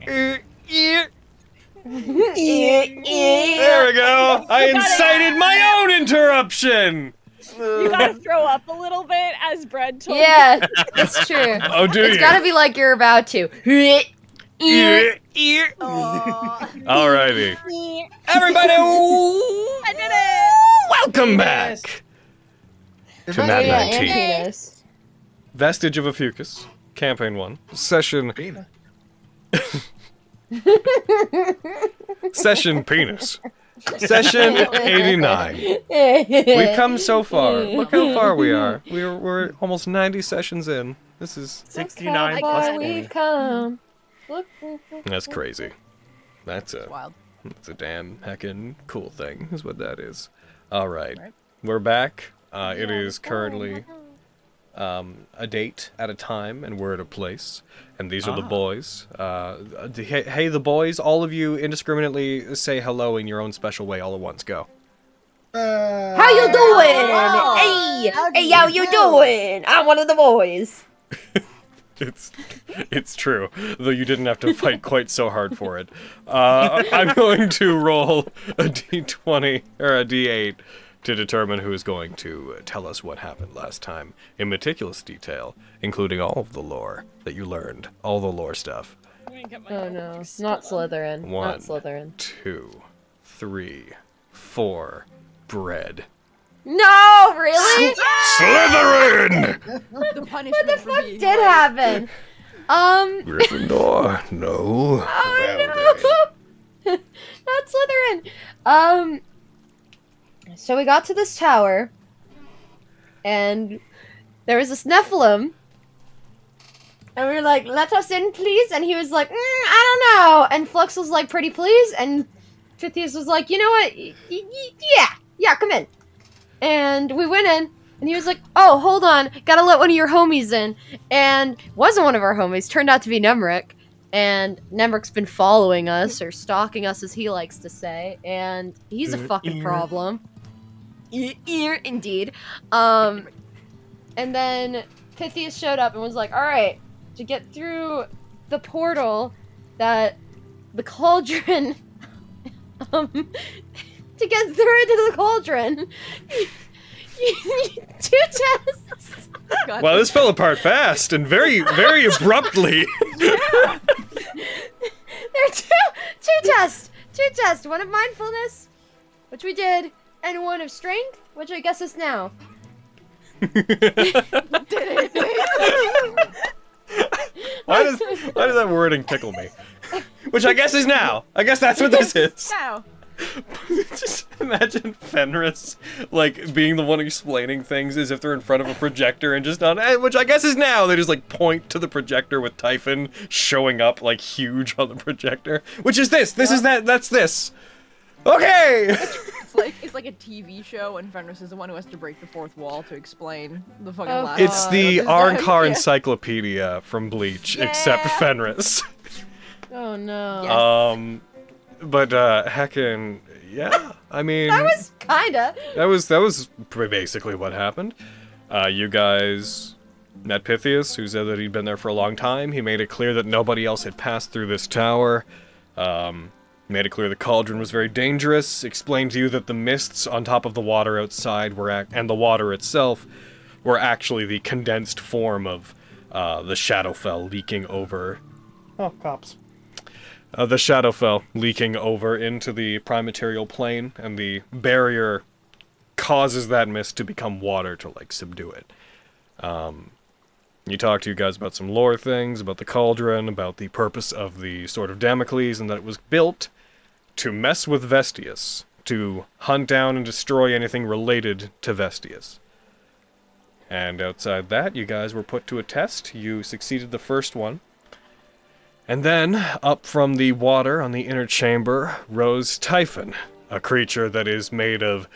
There we go! I incited my own interruption! You gotta throw up a little bit as Bread told me. Yeah, it's true. Oh, do It's you? gotta be like you're about to. Alrighty. Everybody, I did it! welcome back to Nat19. Penis. Vestige of Ophiuchus, Campaign 1, Session... Session Penis. Session 89. We've come so far. Look how far we are. We're almost 90 sessions in. This is... 69 Look plus how far we've come. Look. That's crazy. That's Wild. a damn heckin' cool thing, is what that is. Alright. We're back. It is currently a date at a time, and we're at a place. And these are the boys. Hey, the boys, all of you indiscriminately say hello in your own special way all at once. Go. How you doing? Hey, how you doing? I'm one of the boys. It's true, though you didn't have to fight quite so hard for it. I'm going to roll a d20, or a d8, to determine who is going to tell us what happened last time, in meticulous detail, including all of the lore that you learned, all the lore stuff. Oh no, it's not Slytherin. 1, Not Slytherin. 2, 3, 4, Bread. No, really? Slytherin! The punishment for being Did happen. Gryffindor, no. Oh no! Not Slytherin. So we got to this tower, and there was this Nephilim, and we were like, "Let us in, please." And he was like, "I don't know." And Flux was like, "Pretty please." And Pythius was like, "You know what? Yeah, come in." And we went in, and he was like, "Oh, hold on, gotta let one of your homies in." And wasn't one of our homies. Turned out to be Nemric. And Nemric's been following us, or stalking us, as he likes to say. And he's a fucking problem. Indeed. And then Pythius showed up and was like, "Alright, to get through the portal that the cauldron, to get through into the cauldron, you need 2 tests." Wow, this fell apart fast and very, very abruptly. There are two tests. 2 tests. One of mindfulness, which we did, and one of strength, which I guess is now. Why does that wording tickle me? Which I guess is now. I guess that's what this is. Now. Just imagine Fenris, like, being the one explaining things as if they're in front of a projector and just on, which I guess is now. They just, like, point to the projector with Typhon showing up, like, huge on the projector. Which is this. This is that. That's this. Okay! It's like a TV show, and Fenris is the one who has to break the 4th wall to explain the fucking Oh, last. It's the Arnkar Yeah. Encyclopedia from Bleach, Yeah. except Fenris. Oh no. Yes. But heckin', yeah. I mean, That was kinda. that was basically what happened. You guys met Pythius, who said that he'd been there for a long time. He made it clear that nobody else had passed through this tower. Made it clear the cauldron was very dangerous. Explained to you that the mists on top of the water outside and the water itself were actually the condensed form of the shadowfell leaking over. Oh, cops. The shadowfell leaking over into the prime material plane, and the barrier causes that mist to become water to, like, subdue it. You talked to you guys about some lore things, about the cauldron, about the purpose of the Sword of Damocles, and that it was built to mess with Vestius, to hunt down and destroy anything related to Vestius. And outside that, you guys were put to a test. You succeeded the first one. And then, up from the water on the inner chamber, rose Typhon, a creature that is made of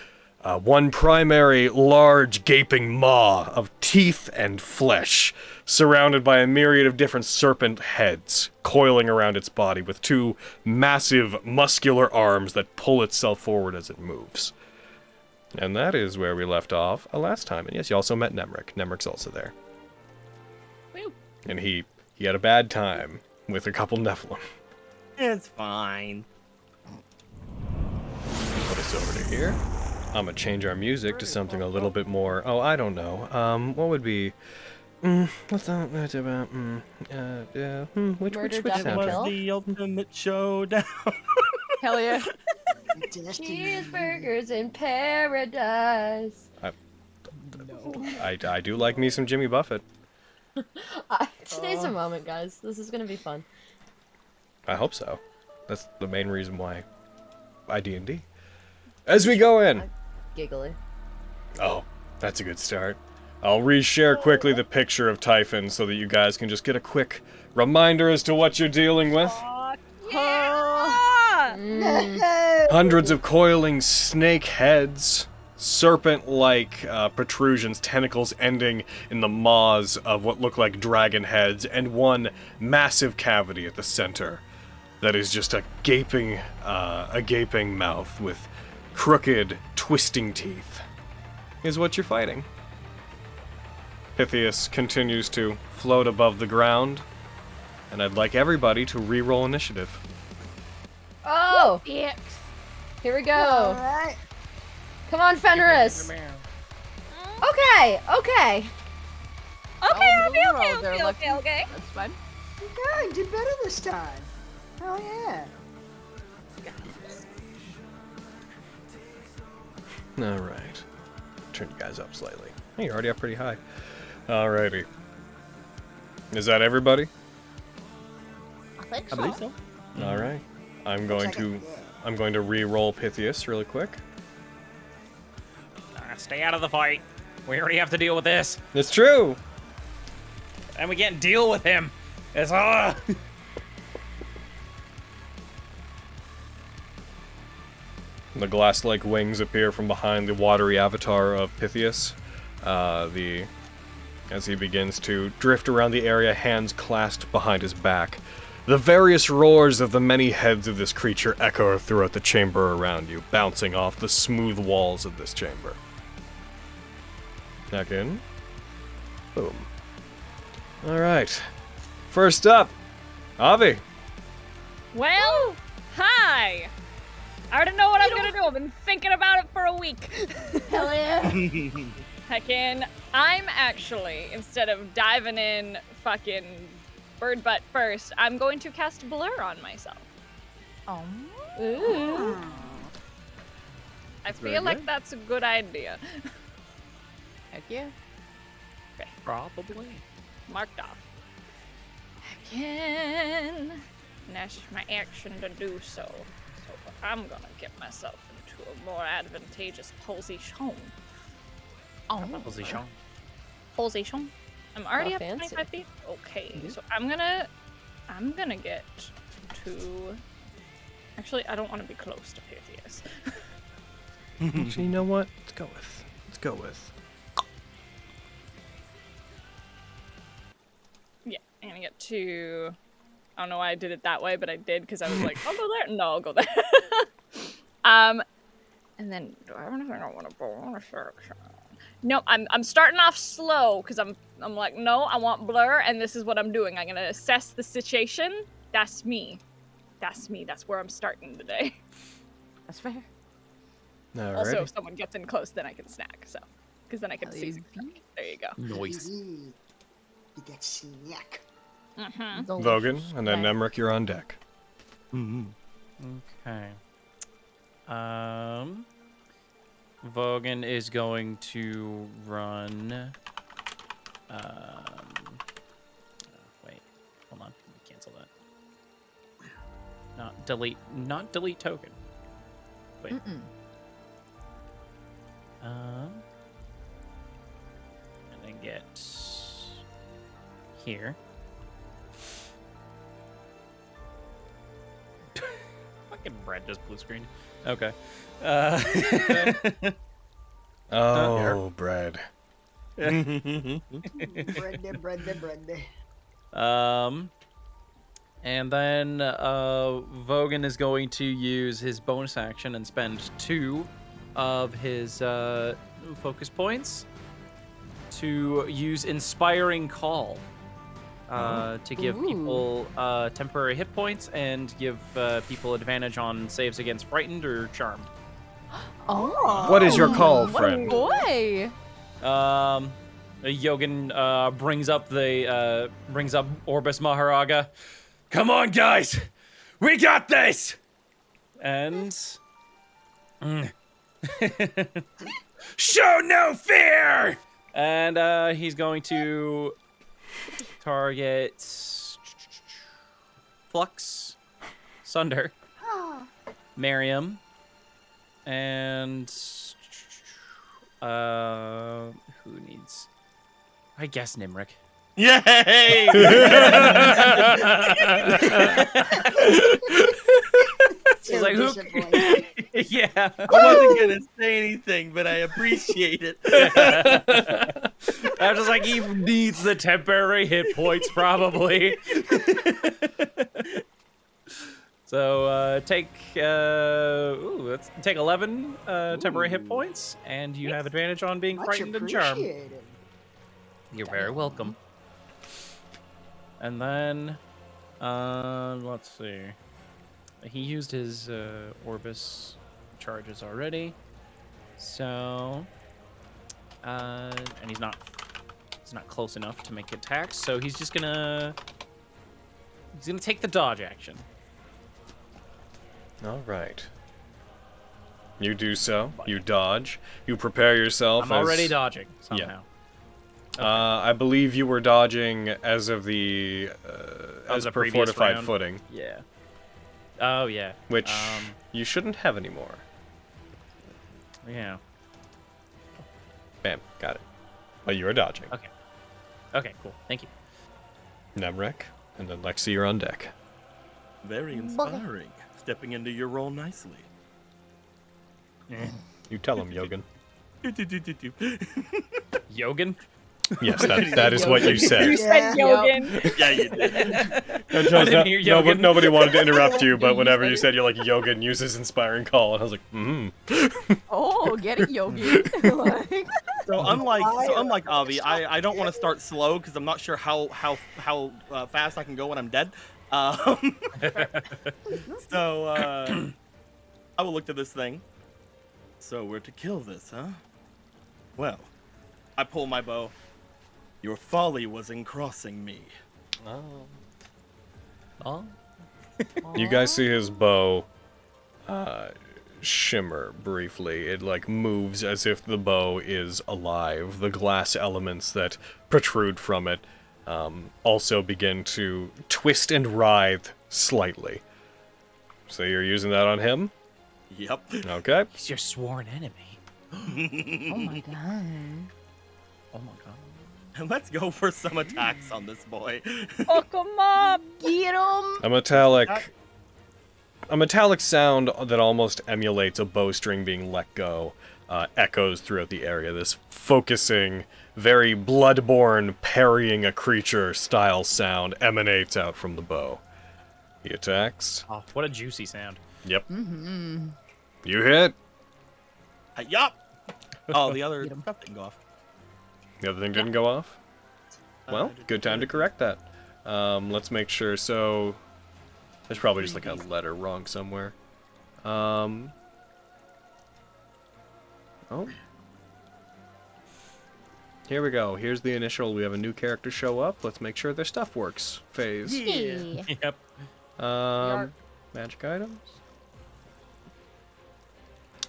one primary large gaping maw of teeth and flesh, surrounded by a myriad of different serpent heads coiling around its body with 2 massive muscular arms that pull itself forward as it moves. And that is where we left off last time. And yes, you also met Nemric. Nemric's also there. Woo. And he had a bad time with a couple Nephilim. It's fine. Put us over to here. I'm gonna change our music to something a little bit more. Oh, I don't know. What would be? What's that? Which Murder, which Death, and It was Kill? the ultimate showdown. Hell yeah. Cheeseburgers in paradise. I do like me some Jimmy Buffett. Today's a moment, guys. This is gonna be fun. I hope so. That's the main reason why I D&D. As we go in. Giggly. Oh, that's a good start. I'll reshare quickly the picture of Typhon so that you guys can just get a quick reminder as to what you're dealing with. Hundreds of coiling snake heads, serpent-like protrusions, tentacles ending in the maws of what look like dragon heads, and one massive cavity at the center that is just a gaping mouth with crooked, twisting teeth, is what you're fighting. Pythius continues to float above the ground, and I'd like everybody to re-roll initiative. Oh! Yes. Here we go. Alright. Come on, Fenris. Okay, okay. Okay, okay. That's fine. Okay, did better this time. Oh yeah. Alright. Turn you guys up slightly. Hey, you're already up pretty high. Alrighty. Is that everybody? I think I believe so. Alright. I'm going to re-roll Pythius really quick. Stay out of the fight. We already have to deal with this. It's true! And we can't deal with him. It's The glass-like wings appear from behind the watery avatar of Pythius. As he begins to drift around the area, hands clasped behind his back. The various roars of the many heads of this creature echo throughout the chamber around you, bouncing off the smooth walls of this chamber. Back in. Boom. Alright. First up, Avi. Well, hi! I already know what I'm gonna do. I've been thinking about it for a week. Hell yeah. I'm actually, instead of diving in fucking bird butt first, I'm going to cast Blur on myself. Oh. Ooh. I feel like that's a good idea. Heck yeah. probably. Marked off. I can nash my action to do so. So I'm gonna get myself into a more advantageous position. Oh. Position. Position. I'm already Oh, up fancy. 25 feet. Okay, so I'm gonna get to. Actually, I don't want to be close to Pythius. Actually, you know what? Let's go with. Yeah, I'm gonna get to. I don't know why I did it that way, but I did because I was like, I'll go there. No, I'll go there. And then do I have anything I want to go on a search? No, I'm starting off slow because I'm like, no, I want Blur, and this is what I'm doing. I'm gonna assess the situation. That's me. That's me. That's where I'm starting today. That's fair. Also, if someone gets in close, then I can snack. So, because then I can Hell see. yeah. There you go. Noise. You get snack. Mm-hmm. Vogan, and then Nemric, you're on deck. Okay. Vogan is going to run. Wait, hold on. Cancel that. Not delete token. Wait. And then get here. Fucking Brad just blue screen. Okay. Oh, bread. Bread. And then Vogan is going to use his bonus action and spend 2 of his focus points to use Inspiring Call to give people temporary hit points and give people advantage on saves against frightened or charmed. Oh. What is your call, What a friend? boy. Yogan brings up Orbis Maharaga. Come on, guys, we got this. And show no fear. And he's going to target Flux, Sunder, Miriam, and who needs? I guess Nimric. Yay! He's like, who? Yeah. I wasn't gonna say anything, but I appreciate it. I was just like, he needs the temporary hit points, probably. So take let's take 11 temporary hit points, and you have advantage on being Much frightened and charmed. appreciated. You're very welcome. And then, let's see. He used his Orbis charges already, so and he's not close enough to make attacks. So he's just gonna take the dodge action. All right. You do so. You dodge. You prepare yourself. I'm already dodging somehow. I believe you were dodging as of the as the per previous fortified round. footing, Yeah. Oh yeah. which you shouldn't have anymore. Yeah. Bam, got it. But you are dodging. Okay. Okay. Cool. Thank you. Nemrek, and then Lexi, you're on deck. Very inspiring. Stepping into your role nicely. You tell him, Yogan. Yogan. Yes, that is what you said. You said Yogan. Yeah, you did. didn't hear Yogan. Nobody wanted to interrupt you, but whenever you said you're like Yogan uses inspiring call, and I was like, Oh, get it, Yogi. Like, So unlike Avi, I don't want to start slow because I'm not sure how fast I can go when I'm dead. So I will look to this thing. So we're to kill this, huh? Well, I pull my bow. Your folly was in crossing me. Oh. You guys see his bow shimmer briefly. It like moves as if the bow is alive. The glass elements that protrude from it also begin to twist and writhe slightly. So you're using that on him? Yep. Okay. He's your sworn enemy. oh my god. Oh my god. And let's go for some attacks on this boy. Fuck him up. Get him. A metallic sound that almost emulates a bowstring being let go echoes throughout the area. This focusing, very bloodborne, parrying a creature style sound emanates out from the bow. He attacks. Oh, what a juicy sound. Yep. You hit. Yup. Oh, the other stuff didn't go off. The other thing didn't go off? Well, good time to correct that. Let's make sure. So, there's probably just like a letter wrong somewhere. Oh. Here we go. Here's the initial. We have a new character show up. Let's make sure their stuff works. Phase. Yeah. Yep. Magic items.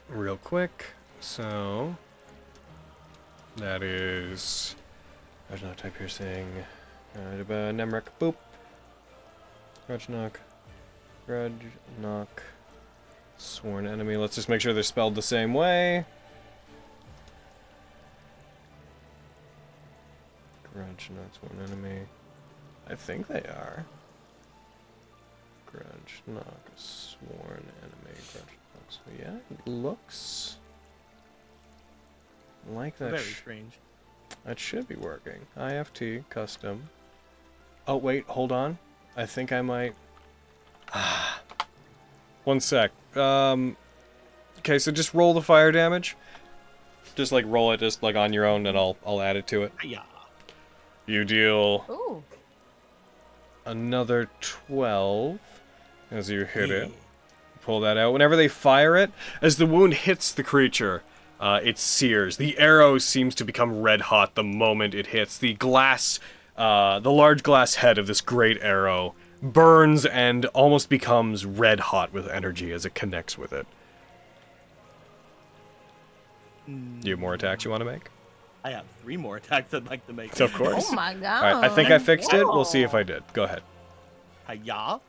Real quick. So, that is. There's no type piercing. Nemrek. Boop. Grudge knock. Grudge knock. Sworn enemy. Let's just make sure they're spelled the same way. Grudge knock. Sworn enemy. I think they are. Grudge knock. Sworn enemy. Grudge knock. So yeah, it looks like that. Very strange. That should be working. IFT custom. Oh wait, hold on. I think I might. One sec. Okay, so just roll the fire damage. Just like roll it, just like on your own, and I'll add it to it. Yeah. You deal Ooh. another 12 as you hit it. Pull that out. Whenever they fire it, as the wound hits the creature, it sears. The arrow seems to become red hot the moment it hits. The large glass head of this great arrow burns and almost becomes red hot with energy as it connects with it. Do you have more attacks you want to make? I have 3 more attacks I'd like to make. Of course. Oh my god. Alright, I think I fixed it. We'll see if I did. Go ahead. Hiya.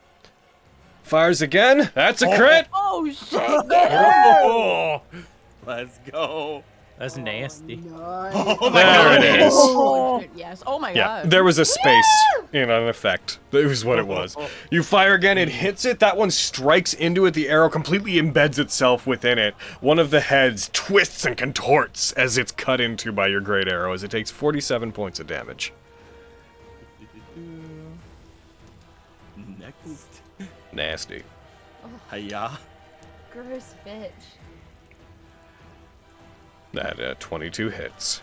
Fires again. That's a crit! Oh shit! Oh, let's go. That's nasty. Nice. There it is. Oh shit, yes. Oh my Yeah, god. there was a space in an effect. That was what it was. You fire again, it hits it, that one strikes into it, the arrow completely embeds itself within it. One of the heads twists and contorts as it's cut into by your great arrow, as it takes 47 points of damage. Next. Nasty. Hiya. Gross bitch. That 22 hits.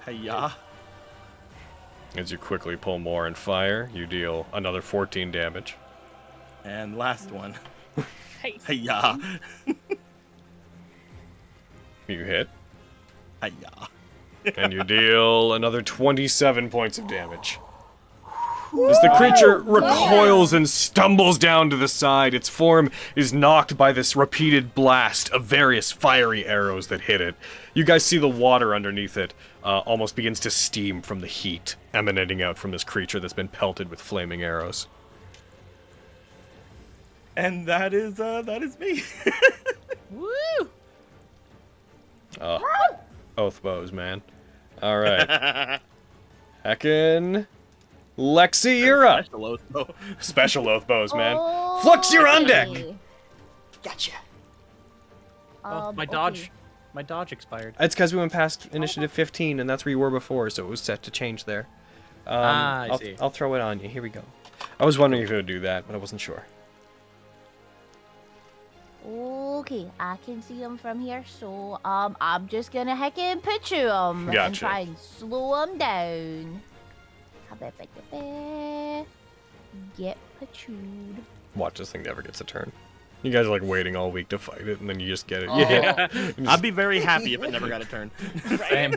Hiya. As you quickly pull more and fire, you deal another 14 damage. And last one. Hey. Hiya. You hit, Hiya. and you deal another 27 points of damage. As the creature recoils and stumbles down to the side, its form is knocked by this repeated blast of various fiery arrows that hit it. You guys see the water underneath it almost begins to steam from the heat emanating out from this creature that's been pelted with flaming arrows. And that is me. Woo! Oath bows, man. Alright. Heckin'. Lexi, you're up. Special oath, though. Special oath bows, man. Flux, you're on deck. Gotcha. Oh, my dodge expired. It's because we went past initiative 15, and that's where you were before, so it was set to change there. I see. I'll throw it on you. Here we go. I was wondering if it would do that, but I wasn't sure. Okay, I can see him from here, so I'm just gonna heckin' picture him and Gotcha. try and slow him down. Get pictured. Watch, this thing never gets a turn. You guys are like waiting all week to fight it, and then you just get it. Oh. Yeah. I'd be very happy if it never got a turn. Same.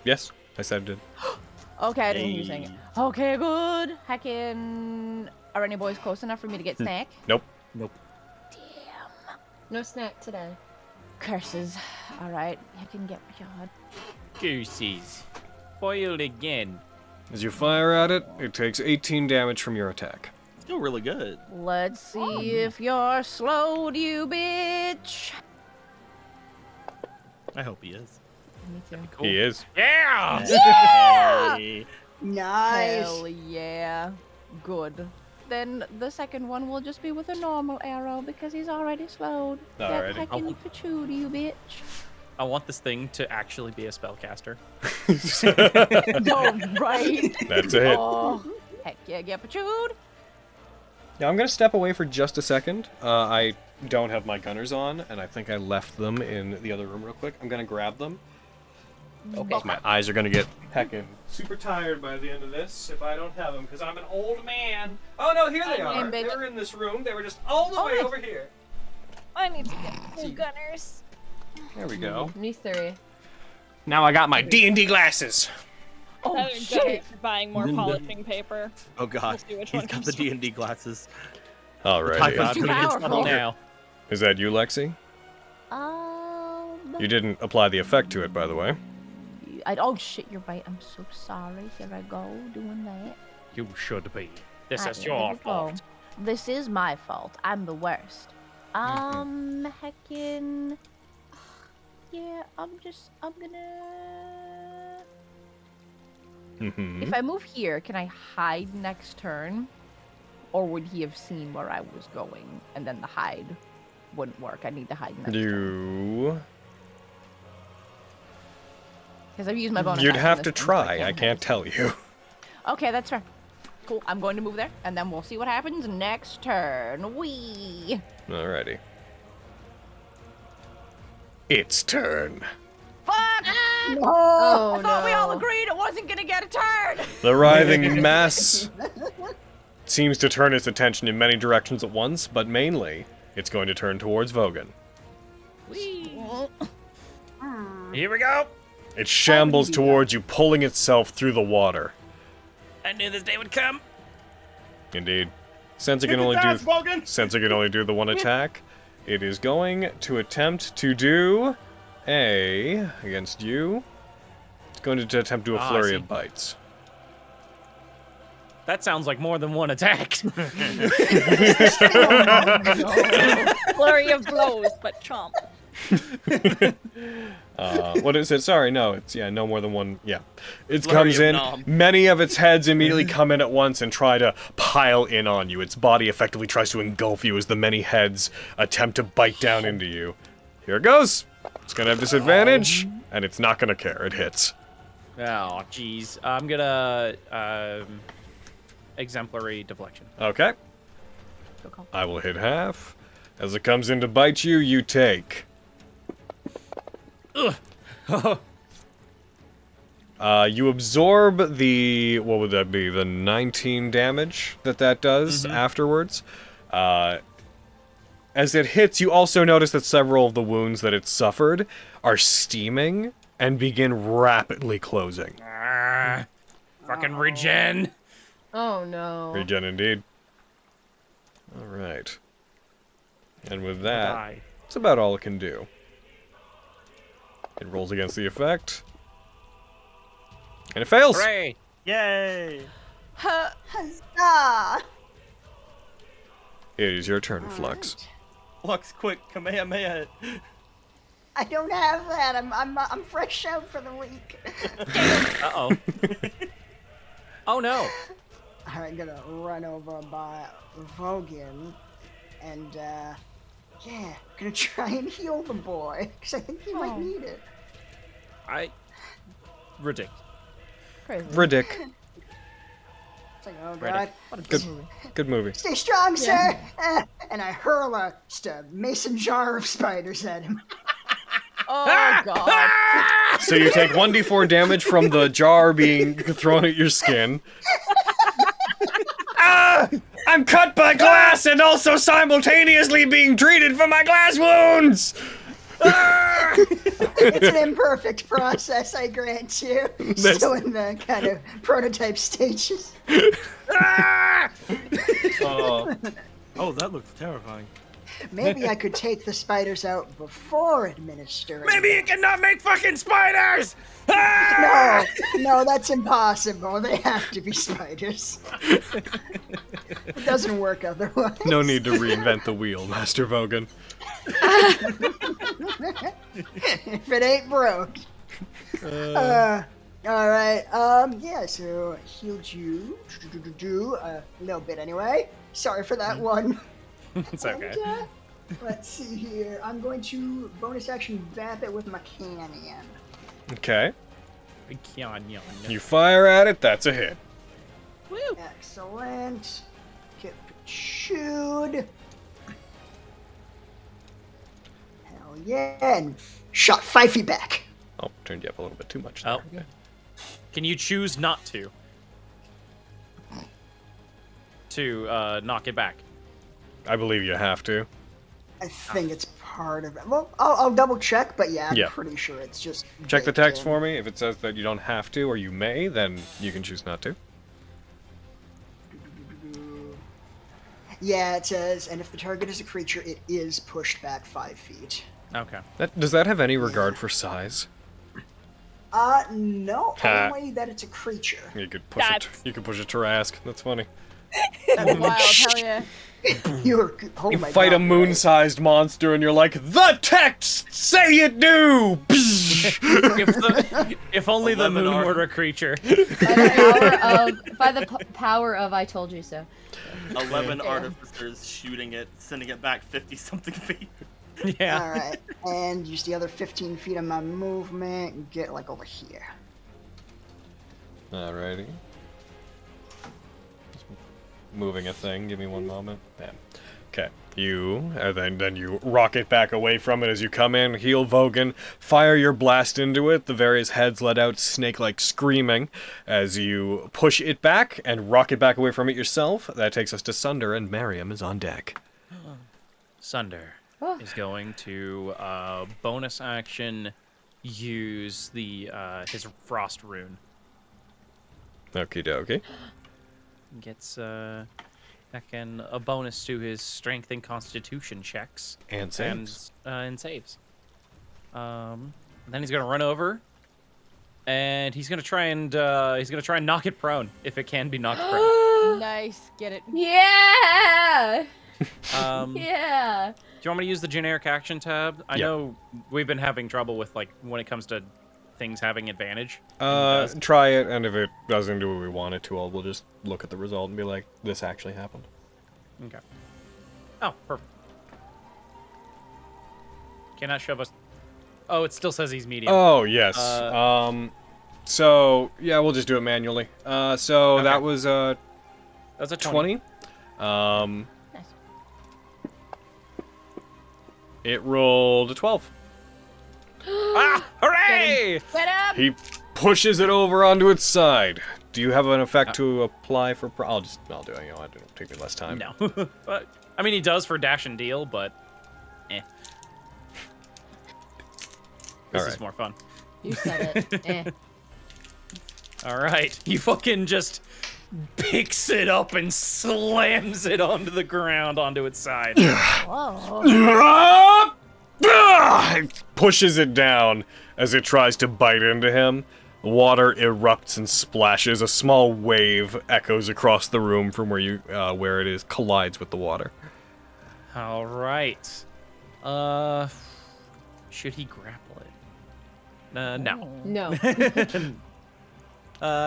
Yes, I said it did. Okay, I didn't hear you saying it. Okay, good. Heckin'. Are any boys close enough for me to get snack? Nope. No snack today. Curses. Alright, I can get beyond. Goosies. Foiled again. As you fire at it, it takes 18 damage from your attack. Still really good. Let's see if you're slowed, you bitch. I hope he is. Me too. Cool. He is. Yeah! Hey. Nice. Hell yeah. Good. Then the second one will just be with a normal arrow because he's already slowed. Alrighty. Get heckin' patchouli, you bitch. I want this thing to actually be a spellcaster. Oh, right. That's a hit. Oh, heck yeah, get patchouli. Now I'm gonna step away for just a second. I don't have my gunners on, and I think I left them in the other room real quick. I'm gonna grab them. Okay. My eyes are gonna get heckin' super tired by the end of this if I don't have them, because I'm an old man. Oh no, here they are. They were in this room. They were just all the way over here. I need to get new gunners. There we go. Me 3. Now I got my D&d glasses. Oh, Another shit. donate for buying more polishing paper. Oh god, see which he's one got comes the D&D glasses. Alrighty. Typhon's Too gonna get powerful. stronger. Now. Is that you, Lexi? You didn't apply the effect to it, by the way. Oh shit, you're right. I'm so sorry. Here I go, doing that. You should be. This Alright, is here your we go. fault. This is my fault. I'm the worst. Heckin'. Yeah, I'm gonna. Mm-hmm. If I move here, can I hide next turn? Or would he have seen where I was going and then the hide wouldn't work? I need to hide next turn. You... Because I've used my bonus You'd action have this to turn, so try. I hide. can't tell you. Okay, that's fair. Cool. I'm going to move there, and then we'll see what happens next turn. Wee. Alrighty. It's turn. Fuck! Oh, I thought we all no. agreed it wasn't gonna get a turn! The writhing mass seems to turn its attention in many directions at once, but mainly, it's going to turn towards Vogan. Here we go. It shambles towards you, pulling itself through the water. I knew this day would come. Indeed. Since it can only do the one attack, it is going to attempt to do against you. It's going to attempt to do a flurry of bites. That sounds like more than one attack. Flurry of blows, but chomp. What is it? Sorry, no, it's no more than one. Yeah, it Flurry comes of in. nom. Many of its heads immediately come in at once and try to pile in on you. Its body effectively tries to engulf you as the many heads attempt to bite down into you. Here it goes. It's gonna have disadvantage, and it's not gonna care. It hits. Oh, jeez. I'm gonna exemplary deflection. Okay. I will hit half. As it comes in to bite you, you take. You absorb the, what would that be, the 19 damage that does afterwards. As it hits, you also notice that several of the wounds that it suffered are steaming and begin rapidly closing. Fucking regen. Oh no. Regen indeed. Alright. And with that, Die. that's about all it can do. It rolls against the effect. And it fails! Hooray! Yay! Huzzah! It is your turn, Flux. Flux, quick, Kamehameha. I don't have that. I'm fresh out for the week. Uh-oh. Oh, no. I'm gonna run over by Vogan and, gonna try and heal the boy, because I think he might need it. Ridic. Crazy. Riddick. It's like, oh Riddick. god. What a good movie. Good movie. Stay strong, sir! And I hurl just a mason jar of spiders at him. Oh god. So you take 1d4 damage from the jar being thrown at your skin. I'm cut by glass and also simultaneously being treated for my glass wounds! It's an imperfect process, I grant you. Still in the kind of prototype stages. Oh, that looks terrifying. Maybe I could take the spiders out before administering. Maybe you cannot make fucking spiders! No, that's impossible. They have to be spiders. It doesn't work otherwise. No need to reinvent the wheel, Master Vogan. If it ain't broke. Alright, so healed you a little bit anyway. Sorry for that one. It's okay. And, let's see here. I'm going to bonus action zap it with my canyon. Okay. You fire at it, that's a hit. Excellent. Get chewed. Hell yeah. And shot 5 feet back. Oh, turned you up a little bit too much there. Oh. Can you choose not to knock it back? I believe you have to. I think it's part of it. Well, I'll double check, but yeah, I'm Yeah. pretty sure it's just. Check the baked text in. for me. If it says that you don't have to or you may, then you can choose not to. Yeah, it says, and if the target is a creature, it is pushed back 5 feet. Okay. Does that have any regard for size? No, Ha. only that it's a creature. You could push it. You could push a Tarask. That's funny. That's wild, hell yeah. Oh You my fight God, a moon-sized monster and you're like, the text say it do. If only the 11 moon arc. were a creature. By the power of I told you so. 11 artificers shooting it, sending it back 50-something feet. Yeah. Alright, and use the other 15 feet of my movement and get, like, over here. Alrighty. Just moving a thing. Give me one moment. Bam. Okay. Then you rocket back away from it as you come in, heal Vogan, fire your blast into it, the various heads let out snake-like screaming as you push it back and rocket back away from it yourself. That takes us to Sunder, and Miriam is on deck. Sunder is going to bonus action use the his frost rune. Okie dokie. Gets second a bonus to his strength and constitution checks And saves. And saves. Then he's gonna run over, and he's gonna try and knock it prone if it can be knocked prone. Nice, get it. Yeah! Do Yeah! you want me to use the generic action tab? I Yeah. know we've been having trouble with like when it comes to things having advantage. Try it, and if it doesn't do what we want it to, we'll just look at the result and be like, this actually happened. Okay. Oh, perfect. Cannot shove us. Oh, it still says he's medium. Oh, yes. So, yeah, we'll just do it manually. So Okay. that was, That's a 20. 20. Nice. It rolled a 12. Ah! Hooray! Get up! He pushes it over onto its side. Do you have an effect to apply for? I'll do it. You know, it'll take me less time. No. But, I mean, he does for dash and deal, but eh. This is Alright. more fun. You said it. Eh. All right, he fucking just picks it up and slams it onto the ground, onto its side. Whoa. He pushes it down as it tries to bite into him. Water erupts and splashes. A small wave echoes across the room from where it is, collides with the water. All right. Should he grapple it? No. No.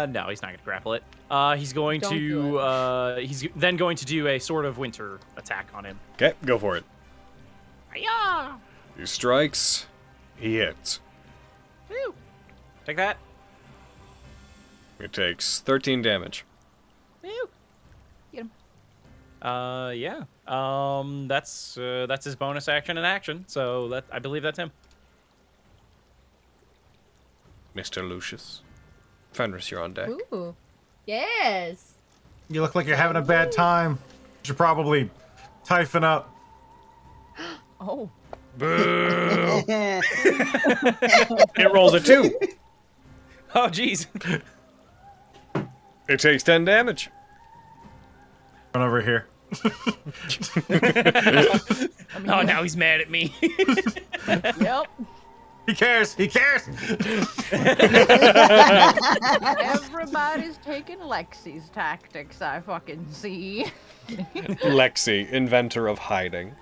No, he's not gonna grapple it. He's going Don't do to. He's then going to do a Sword of Winter attack on him. Okay, go for it. Hi-ya! He strikes. He hits. Woo! Take that. It takes 13 damage. Woo! Get him. Yeah. That's his bonus action and action. So I believe that's him. Mr. Lucius. Fenris, you're on deck. Ooh. Yes. You look like you're having a bad time. You should probably Typhon up. Oh. Boo! It rolls a 2. Oh, jeez. It takes 10 damage. Run over here. Oh, now he's mad at me. Yep. He cares. He cares. Everybody's taking Lexi's tactics, I fucking see. Lexi, inventor of hiding.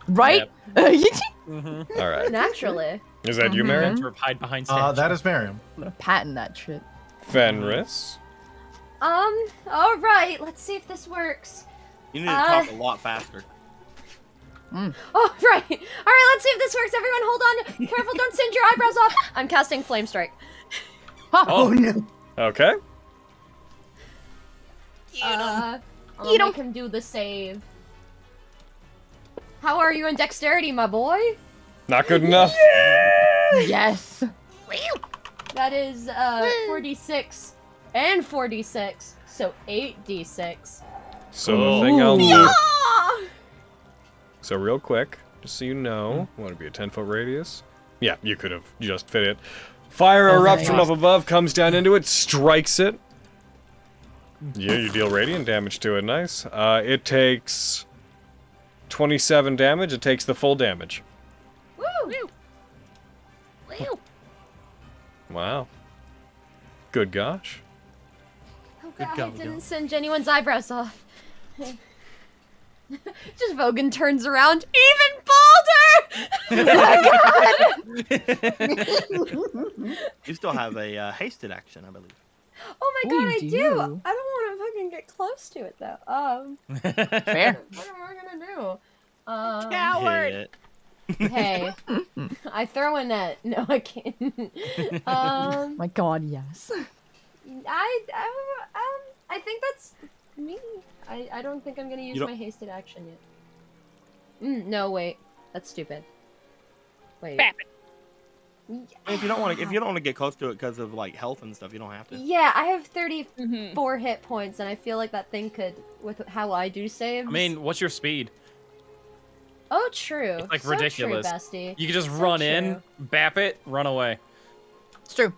Right? All right. Naturally. Is that you, Mary? Sort of hide behind stage. That is Miriam. I'm gonna patent that shit. Fenris. All right. Let's see if this works. You need to talk a lot faster. Oh, right. All right, let's see if this works. Everyone hold on. Careful, don't singe your eyebrows off. I'm casting Flame Strike. Oh no! Okay. I'll make him do the save. How are you in dexterity, my boy? Not good enough. Yes. That is 4d6 and 4d6, so 8d6. So the thing I'll do. Ah! So real quick, just so you know, want to be a 10-foot radius? Yeah, you could have just fit it. Fire erupts from up above, comes down into it, strikes it. Yeah, you deal radiant damage to it. Nice. It takes 27 damage. It takes the full damage. Woo! Wow. Good gosh. Oh god, I didn't singe anyone's eyebrows off. Just Vogan turns around, even bolder! You still have a hasted action, I believe. Oh my Ooh, god, I you do! do. I don't want to fucking get close to it though. Fair. What am I gonna do? Coward! Hit. Hey, I throw a net. No, I can't. My god, yes. I think that's me. I don't think I'm gonna use You don't- my hasted action yet. No, wait. That's stupid. Wait. Bap it. I mean, if you don't want to get close to it because of like health and stuff, you don't have to. Yeah, I have 34 Mm-hmm. hit points, and I feel like that thing could, with how I do saves. I mean, what's your speed? oh, true. It's like So ridiculous. True, bestie. You can just So run in, true. bap it, run away. It's true.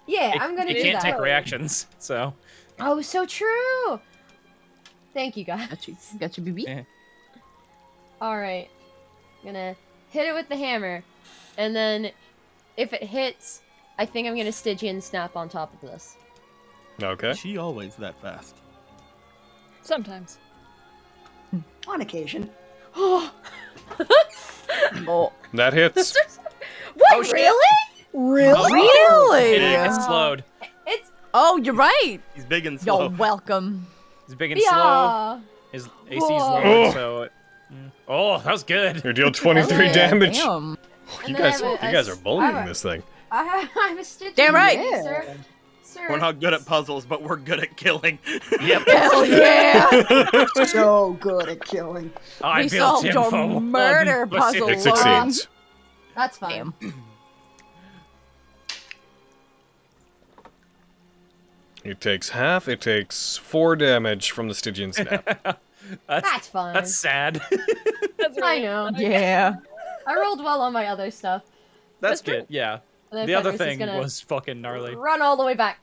Yeah, I'm gonna it do can't that. take reactions, so. Oh, so true. Thank you, guys. Got you, BB. Yeah. All right, gonna hit it with the hammer, and then if it hits, I think I'm gonna Stygian snap on top of this. Okay. She always that fast. Sometimes. On occasion. Oh, Oh, That hits. what? Oh, shit. Really? really? It gets slowed. It's Oh, you're right. He's big and slow. You're welcome. He's big and slow. yeah. His AC's Whoa. low, so. Oh, that was good. You deal 23 damage. Damn. You And guys, then I have you a- guys a- are bullying I have a- this thing. I have a Stygian. Damn right. Yeah. Sir. Sir. We're not good at puzzles, but we're good at killing. Yep. Hell yeah. So good at killing. I We built solved him your for murder one. puzzle. It succeeds. That's fine. Damn. It takes half. It takes 4 damage from the Stygian snap. That's fine. That's sad. That's I right. know. Yeah. I rolled well on my other stuff. That's good, yeah. And then The other Pythius is thing gonna was fucking gnarly. run all the way back.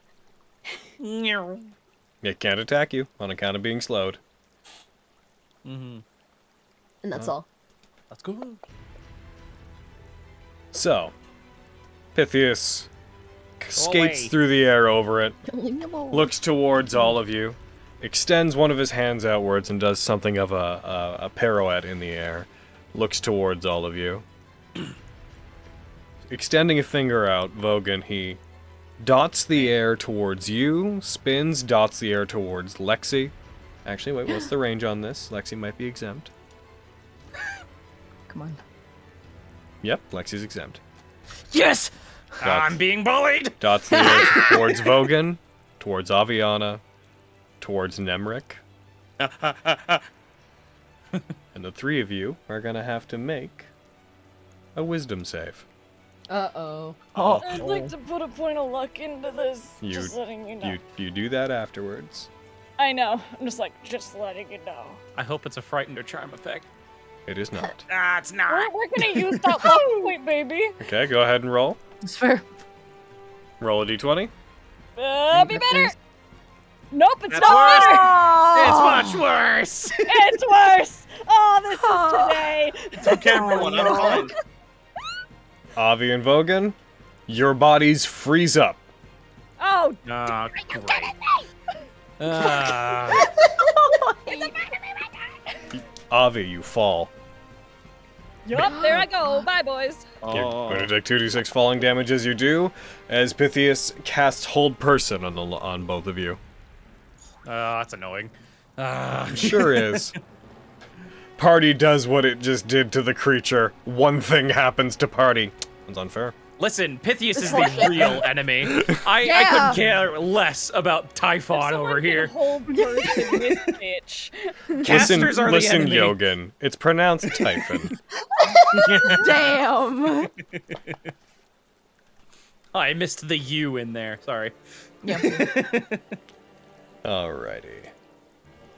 It can't attack you on account of being slowed. Mm-hmm. And that's all. That's cool. So, Pythius skates away. through the air over it, Look. looks towards all of you, extends one of his hands outwards and does something of a pirouette in the air, looks towards all of you. Extending a finger out, Vogan, he dots the air towards you, spins, dots the air towards Lexi. Actually, wait, what's the range on this? Lexi might be exempt. Come on. Yep, Lexi's exempt. Yes. I'm being bullied! Dots the air towards Vogan, towards Aviana, towards Nemric. And the 3 of you are gonna have to make a wisdom save. Uh-oh. Oh. I'd like to put a point of luck into this. You- Just letting you know. You do that afterwards. I know. I'm just like, just letting you know. I hope it's a frightened or charm effect. It is not. Ah, it's not. We're gonna use that luck point, baby. Okay, go ahead and roll. It's fair. Roll a d20. Be better. Nope, it's That's not worse. better. It's much worse! It's worse. Oh, this is today. It's okay, everyone. I'm fine. Avi and Vogan, your bodies freeze up. Oh, Ah, great. Ah. Avi, you fall. yup, there I go. Bye, boys. You're going to take 2d6 falling damage as you do, as Pythius casts Hold Person on both of you. That's annoying. Ah. Sure is. Party does what it just did to the creature. One thing happens to Party. It's unfair. Listen, Pythius is the real enemy. I Yeah. could care less about Typhon over here. Whole person, this bitch. Casters are the listen, enemy. Yogan. It's pronounced Typhon. Damn. I missed the U in there. Sorry. Yeah. Alrighty.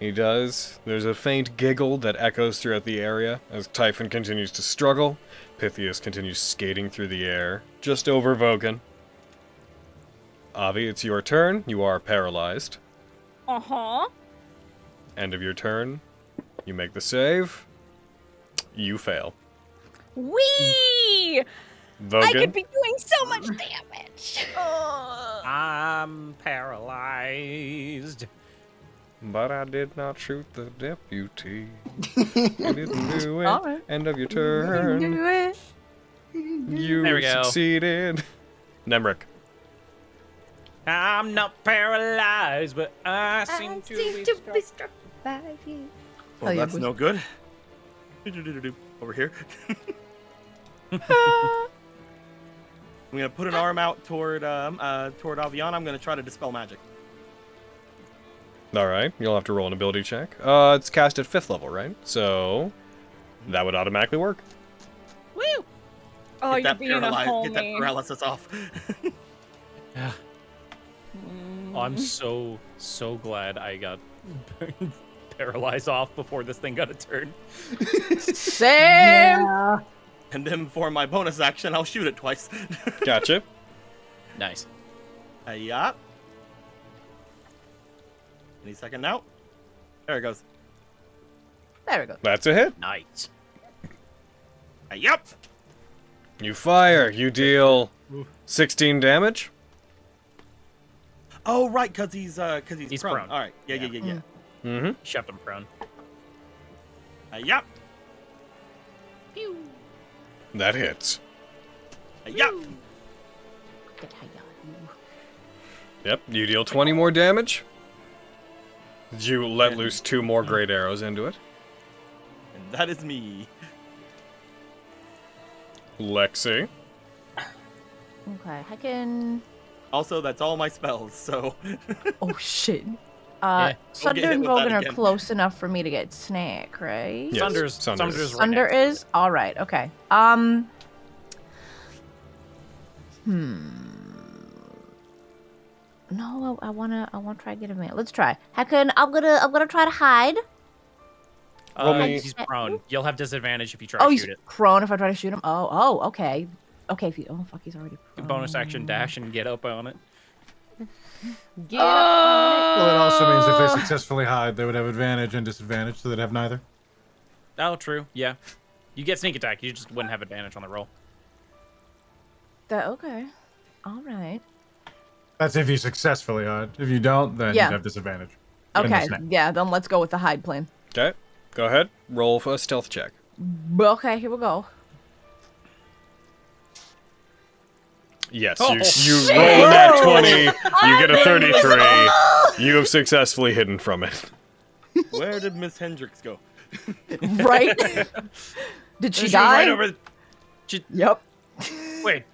He does. There's a faint giggle that echoes throughout the area as Typhon continues to struggle. Pythius continues skating through the air, just over Vogan. Avi, it's your turn. You are paralyzed. Uh-huh. End of your turn. You make the save. You fail. Wee! I Vogan, could be doing so much damage. I'm paralyzed. but I did not shoot the deputy. You didn't do it. Alright. End of your turn. Do it. You There we go. succeeded. Nemric. I'm not paralyzed, but I seem to be struck by you. Well, Oh, yeah, that's boys. no good. Over here. I'm gonna put an arm out toward Aviana. I'm gonna try to dispel magic. Alright, you'll have to roll an ability check. It's cast at 5th level, right? So, That would automatically work. Woo! Oh, Get you're that being a get that homie. paralysis off. Yeah. Oh, I'm so glad I got paralyzed off before this thing got a turn. Same. Yeah. And then for my bonus action, I'll shoot it twice. Gotcha. Nice. Yeah. Any second now. There it goes. There we go. That's a hit. Nice. Yep. You fire. You deal 16 damage. Oh right, cause he's prone. prone. All right. Yeah. Mm-hmm. Shoved him prone. Yep. That hits. Yep. Yep. You deal 20 more damage. You let loose 2 more great arrows into it. And that is me. Lexi. Okay, I can. Also, that's all my spells. So. Oh shit. Yeah. Sunder hit and with that Vogan are again. close enough for me to get snack, right? Yes, Sunder's right Sunder next. is all right. Okay. No, I wanna try to get him in. Let's try. I'm gonna try to hide. Roll me- He's prone. You'll have disadvantage if you try Oh, to he's shoot it. prone if I try to shoot him. Oh, okay. Okay, if you. Oh fuck, he's already prone. Bonus action dash and get up on it. Get up. Well, it also means if they successfully hide, they would have advantage and disadvantage, so they'd have neither. Oh, true. Yeah. You get sneak attack. You just wouldn't have advantage on the roll. Okay. All right. That's if you successfully hide. If you don't, then Yeah. you'd have disadvantage. And Okay. the snap. Yeah. Then let's go with the hide plan. Okay. Go ahead. Roll for a stealth check. Okay, here we go. Yes, Oh, you roll that 20, you get a 33. You have successfully hidden from it. Where did Miss Hendricks go? Right? Did she She's die? right over. Yep. Wait.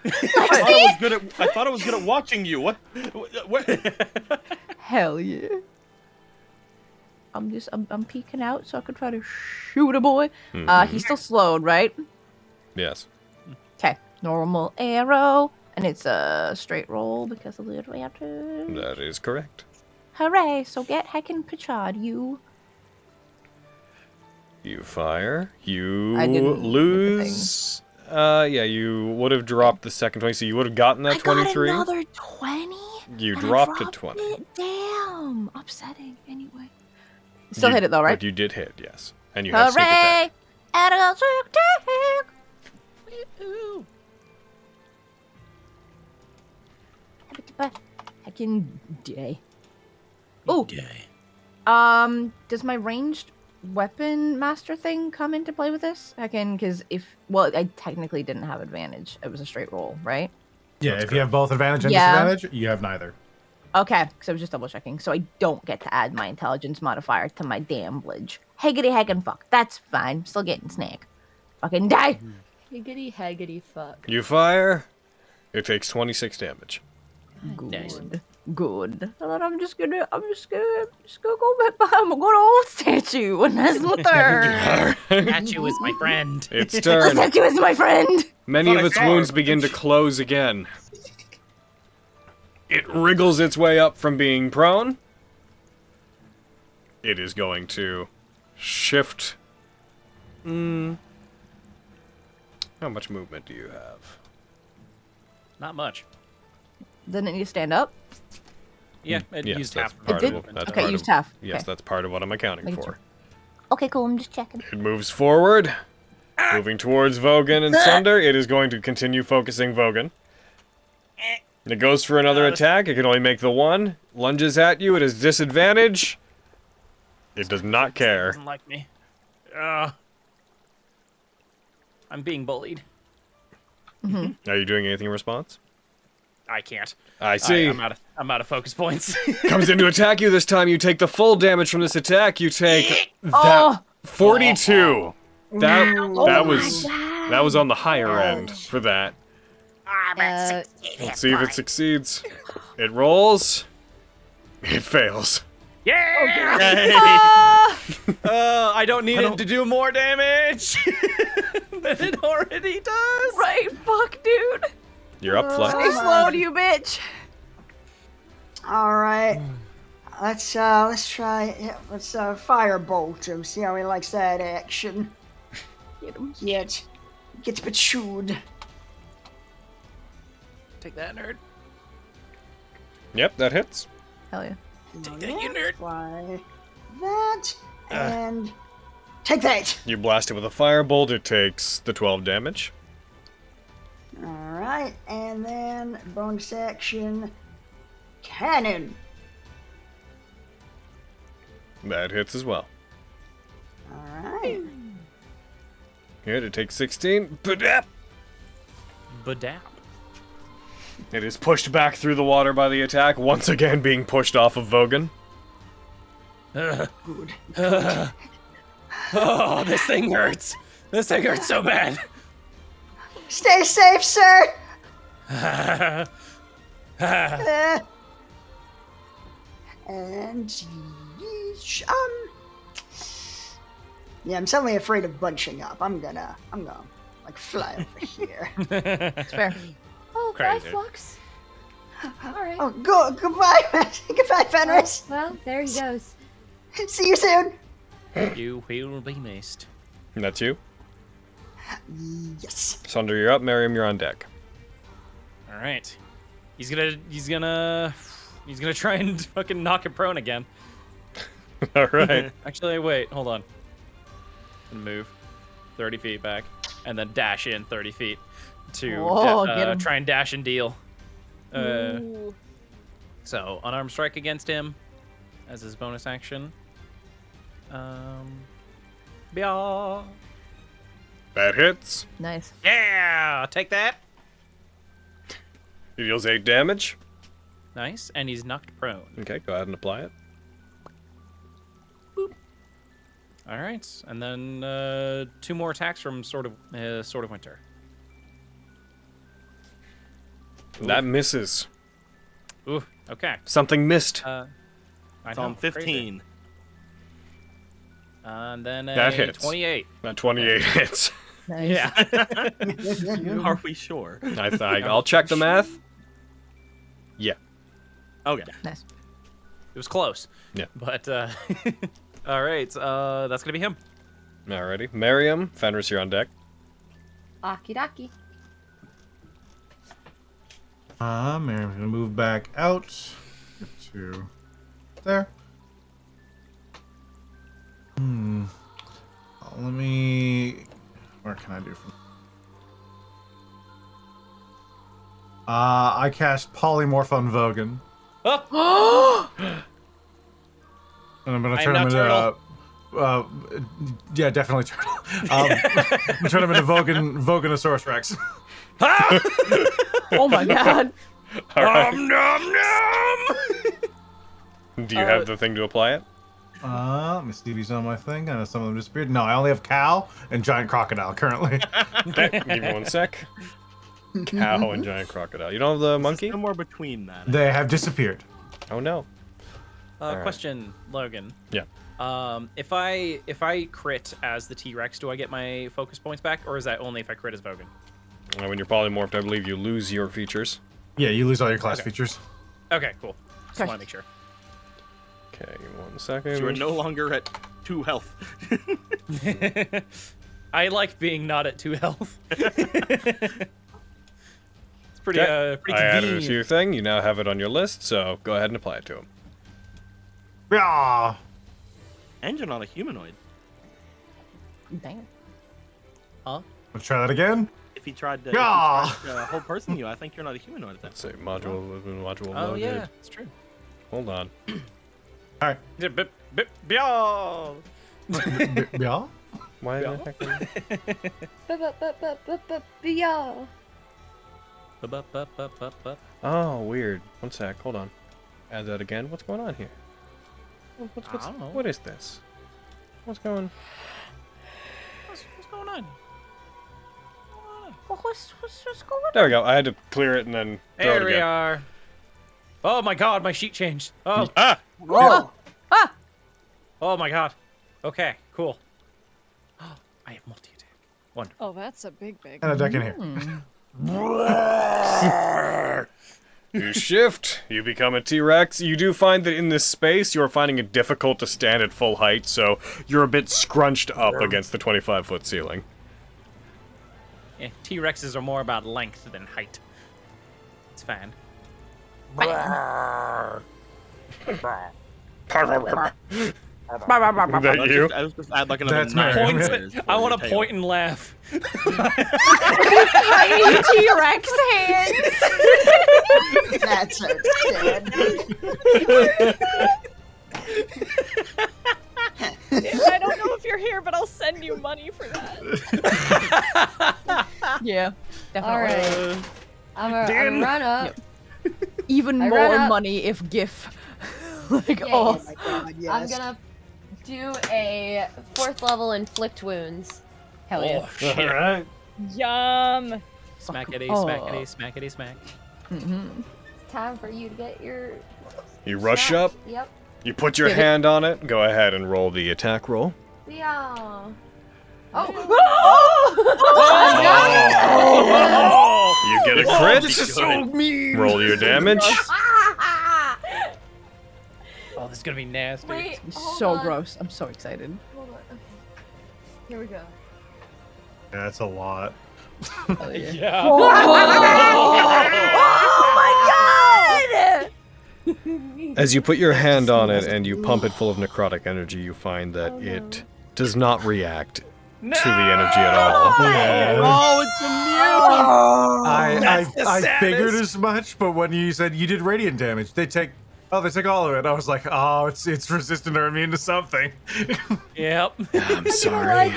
I thought I was good at watching you. What? Hell yeah. I'm peeking out so I can try to shoot a boy. He's still slowed, right? Yes. Okay. Normal arrow. And it's a straight roll because of the advantage. That is correct. Hooray. So get heckin' Pichard, you. You fire. You I didn't look at the lose. Yeah, you would have dropped the second 20, so you would have gotten that 23. I got another 20? You and I dropped a dropped 20. it. Damn. Upsetting. Anyway. Still You- hit it though, right? But you did hit, yes. And you have sneak Hooray! attack. And I got sneak attack. I can day. Oh. Does my ranged weapon master thing come into play with this? I can, because I technically didn't have advantage. It was a straight roll, right? Yeah, if you have both advantage and Yeah. disadvantage, you have neither. Okay, because I was just double checking. So I don't get to add my intelligence modifier to my damblage. Higgity heckin' fuck. That's fine. Still getting snack. Fucking die. Higgity haggity fuck. You fire. It takes 26 damage. Good. Nice. Good. And then I'm just gonna go back behind my good old statue, and that's my turn. Statue is my friend. Its The turn. statue is my friend. Many of its wounds begin to close again. It wriggles its way up from being prone. It is going to shift. How much movement do you have? Not much. Doesn't it need to stand up? Yeah, it Yes, used that's half. part It of did? it. That's Okay, part used of, half. Yes, Okay. that's part of what I'm accounting Making for. sure. Okay, cool. I'm just checking. It moves forward, moving towards Vogan and Sunder. It is going to continue focusing Vogan. It goes for another attack. It can only make the one. Lunges at you. It has disadvantage. It does not care. Doesn't like me. I'm being bullied. Are you doing anything in response? I can't. I see. I'm out of focus points. Comes in to attack you this time. You take the full damage from this attack. You take that Oh. 42. That Oh was on the higher end for that. Uh, Let's see if it succeeds. It rolls. It fails. Yeah! Yay! I don't need it to do more damage than it already does. Right, fuck, dude. You're up, Flex. Stay slow, you bitch. All right. Let's try. Let's firebolt him. See how he likes that action. Get him. Gets chewed. Take that, nerd. Yep, that hits. Hell yeah. Take that, you nerd. Fly that and take that. You blast it with a firebolt. It takes the 12 damage. All right, and then bonus action, cannon. That hits as well. All right. Good, it takes 16. Badap! Badap. It is pushed back through the water by the attack, once again being pushed off of Vogan. Good. Oh, this thing hurts. This thing hurts so bad. Stay safe, sir. And yeah, I'm suddenly afraid of bunching up. I'm gonna like fly over here. It's fair. Oh, Crazy. bye, Fox. All right. Oh, goodbye, goodbye, Fenris. Well, there he goes. See you soon. You will be missed. And that's you. Yes. Sunder, you're up. Miriam, you're on deck. All right. He's gonna try and fucking knock him prone again. All right. Actually, wait, hold on. And move 30 feet back, and then dash in 30 feet to get him. try and dash and deal. Ooh. So unarmed strike against him as his bonus action. Yeah. That hits. Nice. Yeah, take that. He deals 8 damage. Nice, and he's knocked prone. Okay, go ahead and apply it. All right, and then 2 more attacks from Sword of Winter. That misses. Ooh, okay. Something missed. I It's know, on crazy. 15. And then a That hits. 28. That 28 hits. Nice. Yeah. Are we sure? I'll check the math. Yeah. Okay. Nice. It was close. Yeah. But, all right, that's going to be him. Alrighty. Miriam, Fenris, you're on deck. Akidaki. Miriam's gonna move back out to there. Let me. Where can I do from? I cast Polymorph on Vogan. Oh! And I'm gonna I turn am him now into. Yeah, definitely turtle. I'm gonna turn him into Voganosaurus Rex. Oh my god. All right. Nom nom! Do you have the thing to apply it? Let me see if he's on my thing. I know some of them disappeared. No, I only have cow and giant crocodile currently. Okay, give me one sec. Cow and giant crocodile. You don't have the monkey? Somewhere between that. They have disappeared. Oh no. Alright. Question, Logan. Yeah. If I crit as the T-Rex, do I get my focus points back, or is that only if I crit as Vogan? When you're polymorphed, I believe you lose your features. Yeah, you lose all your class features. Okay, cool. Just want to make sure. Okay, 1 second. You are no longer at 2 health. I like being not at 2 health. It's pretty, pretty I added it to convenient. your thing. You now have it on your list, so go ahead and apply it to him. Yeah. And you're not a humanoid. Dang. Huh? Let's try that again. If he tried to whole person you, I think you're not a humanoid at that Let's see. Module. Oh, loaded. yeah, it's true. Hold on. All right. Yeah. Yeah. Why the heck? Yeah. Oh, weird. 1 sec. Hold on. Add that again. What's going on here? I don't know. What is this? What's going? What's going on? What's going on? There we go. I had to clear it and then throw There it we again. are. Oh my god, my sheet changed. Oh, Whoa. oh my god. Okay, cool. I have multi-attack. Wonderful. Oh, that's a big. And a deck in here. You shift, you become a T-Rex. You do find that in this space, you're finding it difficult to stand at full height, so you're a bit scrunched up against the 25-foot ceiling. Yeah, T-Rexes are more about length than height. It's fine. Is that you? I was just add like another That's 9 me. inches for I want your to point and laugh. Tiny T-Rex hands. That's so sad. I don't know if you're here, but I'll send you money for that. Yeah, definitely. All right. I'm gonna run up. Even I more ran up. money if GIF. Like, Yeah, oh. Oh my god, yes. I'm gonna do a 4th level inflict wounds. Hell yeah. Oh, shit. Alright. Yum. Smackity, Oh. smackity, smackity, smack. Mm-hmm. Time for you to get your. You rush snap. up, Yep. you put your Get it. hand on it, go ahead and roll the attack roll. Yeah. Oh. You get a crit, this is so mean. roll your damage. Oh, this is gonna be nasty. Wait. It's hold so on. gross. I'm so excited. Hold on. Okay. Here we go. Yeah, that's a lot. Yeah. Oh my god! As you put your hand on it and you pump it full of necrotic energy, you find that it does not react to the energy at all. Oh, it's immune! I the figured saddest. as much, but when you said you did radiant damage, they take all of it. I was like, oh, it's resistant or immune to something. Yep. I'm sorry.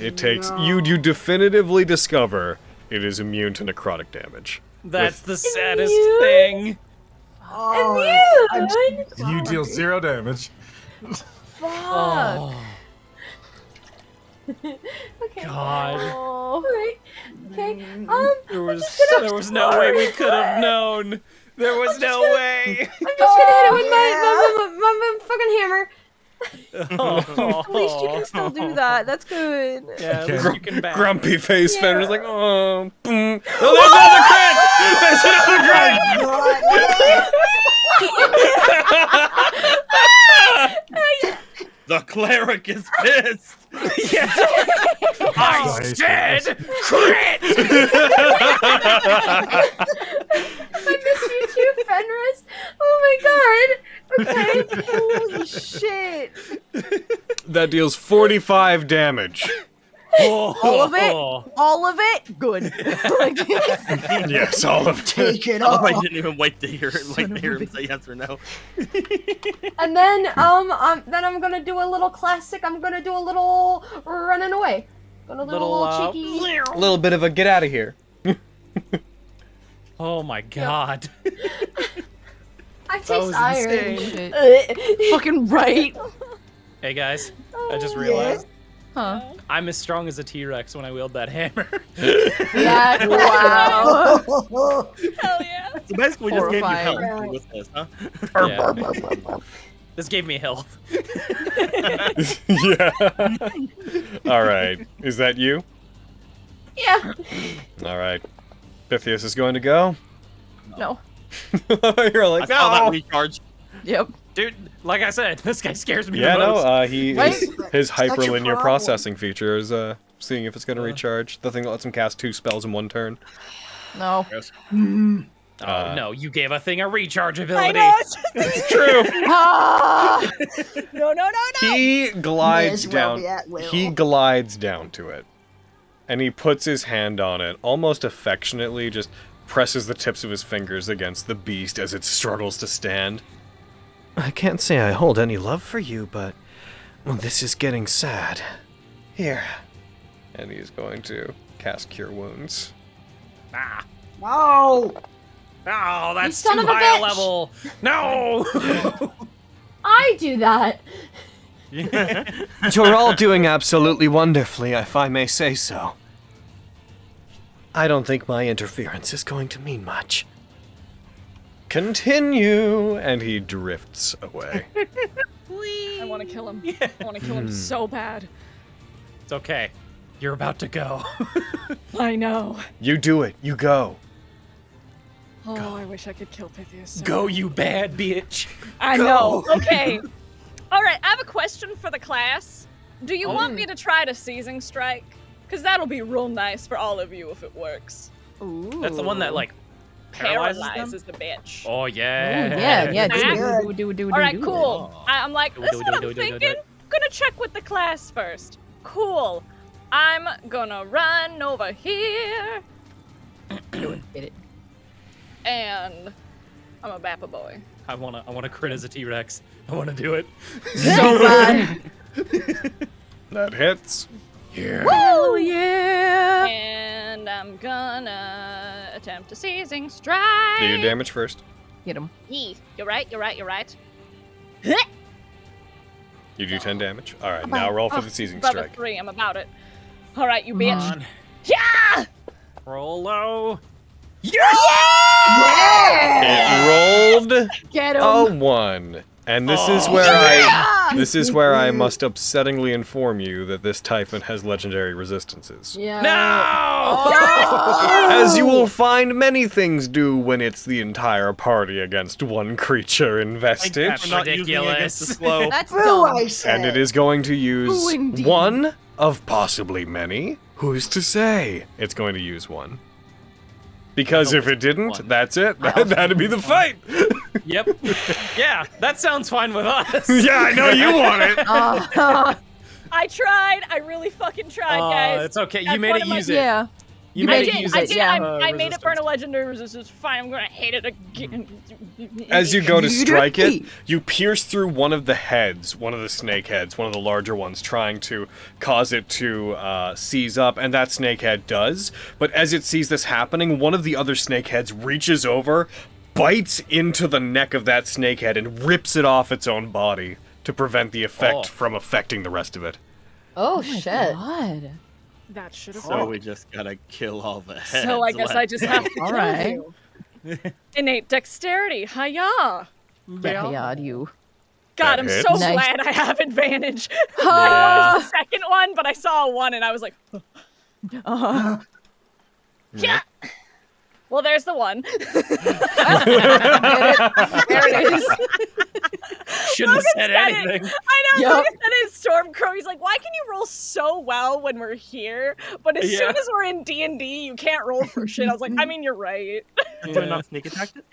It takes you definitively discover it is immune to necrotic damage. That's the saddest thing. Oh, Immune? You deal 0 damage. Oh, Okay. God. Alright. Okay. There was no way we could have known. There was no way. I'm just gonna hit it with my fucking hammer. At least you can still do that. That's good. Yeah, at least you can back. Grumpy face Fenrir's like, oh, boom. Oh, there's another crit! There's another crit! The cleric is pissed! I Nice. said crit. I miss you too, Fenris. Oh my god. Okay. Holy shit. That deals 45 damage. All of it? All of it? Good. Like, Yes, all of it. take it Oh, off. I didn't even wait to hear him say yes or no. And then I'm gonna do a little classic. I'm gonna do a little running away. Gonna do a little cheeky. A little bit of a get out of here. Oh my god. I That taste was iron. insane. fucking right. Hey guys, I just realized Huh. I'm as strong as a T-Rex when I wield that hammer. Yeah. Wow. Hell yeah. So basically, we just gave you Horrifying. health with this, huh? Yeah. This gave me health. Yeah. All right. Is that you? Yeah. All right. Pythius is going to go. No. You're like, I saw that no. recharge. Yep. Dude, like I said, this guy scares me Yeah, the most. no. His That's your hyperlinear problem. processing feature is seeing if it's going to recharge. The thing that lets him cast 2 spells in one turn. No. Oh, no, you gave a thing a recharge I ability. know. It's true. Ah! No. He glides May as well down. be at will. He glides down to it, and he puts his hand on it, almost affectionately, just presses the tips of his fingers against the beast as it struggles to stand. I can't say I hold any love for you, but this is getting sad. Here. And he's going to cast Cure Wounds. Ah. No! Oh, that's son too of a high a bitch. level. No. I do that. You're all doing absolutely wonderfully, if I may say so. I don't think my interference is going to mean much. Continue, and he drifts away. I want to kill him. I want to kill him so bad. It's okay. You're about to go. I know. You do it. You go. Oh, I wish I could kill Pythius. So Go, bad. you bad bitch. I know. Okay. All right. I have a question for the class. Do you want me to try to seizing strike? Because that'll be real nice for all of you if it works. Ooh. That's the one that like paralyzes them? The bitch. Oh yeah. Yeah. That? Do. All right, cool. Oh. I'm like, this is what I'm thinking. Gonna check with the class first. Cool. I'm gonna run over here. Do it. Get it. And I'm a Bappa boy. I wanna crit as a T-Rex. I wanna do it. So bad. That hits. Yeah. Woo, yeah. And I'm gonna attempt a seizing strike. Do your damage first. Get him. Yee. You're right. You do 10 damage. All right, now roll for the seizing Above strike. a 3, I'm about it. All right, you Come bitch. on. Yeah! Roll low. It rolled Get a him. 1. And this is where I must upsettingly inform you that this Typhon has legendary resistances. Yeah. No! As you will find many things do when it's the entire party against one creature in Vestige. We're not using it against the slow. That's Boo, dumb. I say. And it is going to use Ooh, indeed. one of possibly many. Who's to say it's going to use one? Because if it didn't, one. that's it. That'd be the fight. Yep. Yeah, that sounds fine with us. Yeah, I know you want it. I tried. I really fucking tried, guys. It's okay. You That's made one it of my- use it. Yeah. You I made did. it use I it. did. yeah. I made it burn a resistance. legendary resistance. Fine, I'm gonna hate it again. As you go to strike it, you pierce through one of the heads, one of the snake heads, one of the larger ones, trying to cause it to seize up, and that snake head does. But as it sees this happening, one of the other snake heads reaches over, bites into the neck of that snake head, and rips it off its own body to prevent the effect from affecting the rest of it. Oh, shit. God. That should have. So we just gotta kill all the heads. So I guess I just have to All kill right. you. Innate dexterity. Hiya. Yeah, you. God, That I'm hits. so Nice. glad I have advantage. Yeah. That was the second one, but I saw a 1 and I was like, yeah. Well, there's the 1. There it is. Shouldn't have said said it. anything. I know. Yup. Logan said it. Stormcrow. He's like, why can you roll so well when we're here, but as soon as we're in D&D, you can't roll for shit. I was like, I mean, you're right. Do it not sneak attack it?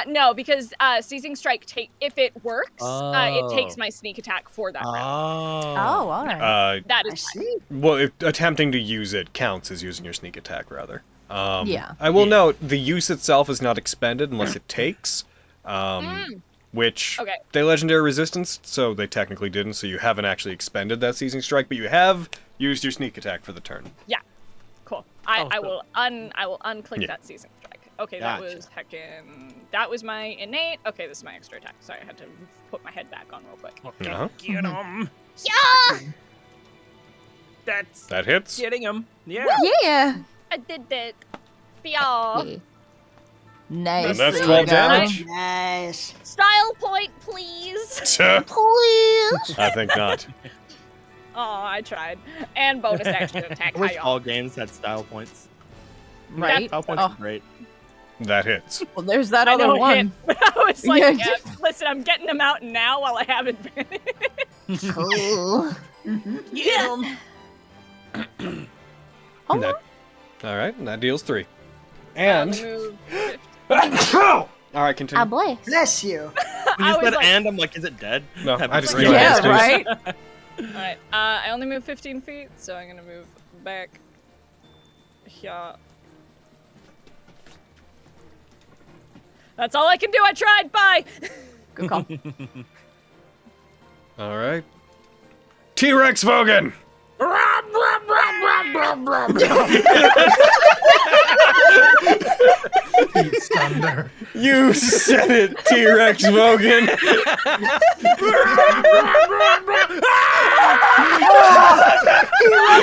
No, because seizing strike if it works, it takes Oh. my sneak attack for that round. Oh, all right. That I is fine. see. Well, attempting to use it counts as using your sneak attack, rather. Yeah. I will note, the use itself is not expended unless it takes, which Okay. they legendary resistance, so they technically didn't, so you haven't actually expended that seizing strike, but you have used your sneak attack for the turn. Yeah, cool. I will unclick that seizing strike. Okay, that Gotcha. was that was my innate. Okay, this is my extra attack. Sorry, I had to put my head back on real quick. Uh-huh. Get him. Yeah, That's That hits. getting him. Yeah. Yeah. I did that. Yeah. Okay. Nice. And that's There 12 you go. damage. Nice. Style point, please. Please. I think not. Oh, I tried. And bonus action attack. I wish Hiya. all games had style points. Right. Style points Oh, are great. That hits. well, there's that I other know it one. hit. I was like, Yeah. yeah, listen, I'm getting them out now while I have advantage. Cool. Yeah. Oh, That- all right, and that deals 3. I'll And... move. all right, continue. Ah, boy. Bless you. When I you was said like- and, I'm like, is it dead? No, That I was just like- realized yeah, it. right? Alright, I only move 15 feet, so I'm gonna move back here. That's all I can do. I tried. Bye. Good call. All right. T-Rex Vogan! Beats thunder. You said it, T-Rex Vogan!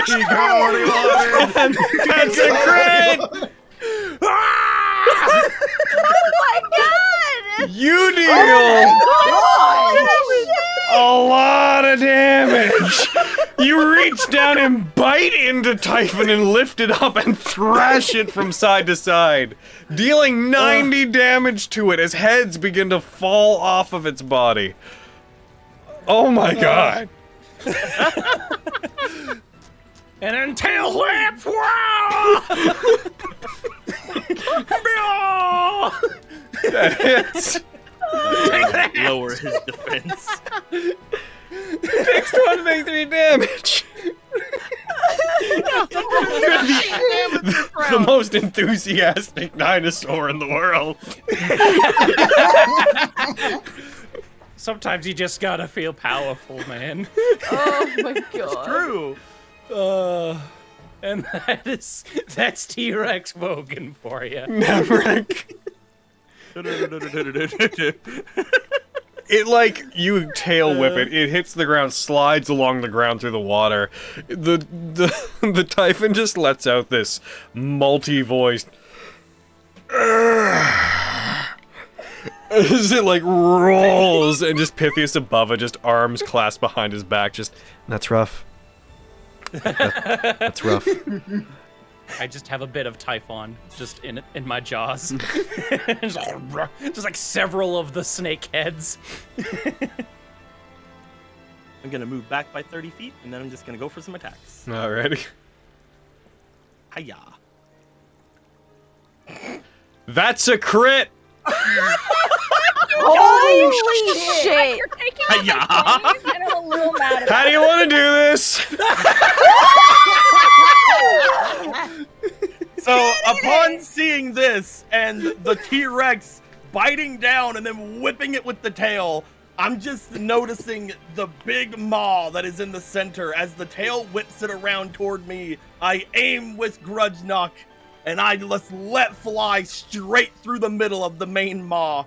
He got what he wanted. That's a crit! Oh my god! You deal! Oh, shit! lot of damage. You reach down and bite into Typhon and lift it up and thrash it from side to side, dealing 90 damage to it as heads begin to fall off of its body. Oh my god. And then tail whip! Wow! That hits. Lower his defense. Takes 23 damage. The most enthusiastic dinosaur in the world. Sometimes you just gotta feel powerful, man. Oh my god. True. And that's T-Rex Vogan for you. Nemric. It like you tail whip it. It hits the ground, slides along the ground through the water. The Typhon just lets out this multi-voiced. As it like rolls and just Pythius above it, just arms clasped behind his back. Just that's rough. That's rough. I just have a bit of Typhon just in my jaws. just like several of the snake heads. I'm gonna move back by 30 feet, and then I'm just gonna go for some attacks. Alrighty. Hiya. That's a crit! Holy shit! You're taking out my ponies, and I'm a little mad about How do you want to do this? So, upon seeing this and the T-Rex biting down and then whipping it with the tail, I'm just noticing the big maw that is in the center. As the tail whips it around toward me, I aim with Grudge Knock, and I just let fly straight through the middle of the main maw,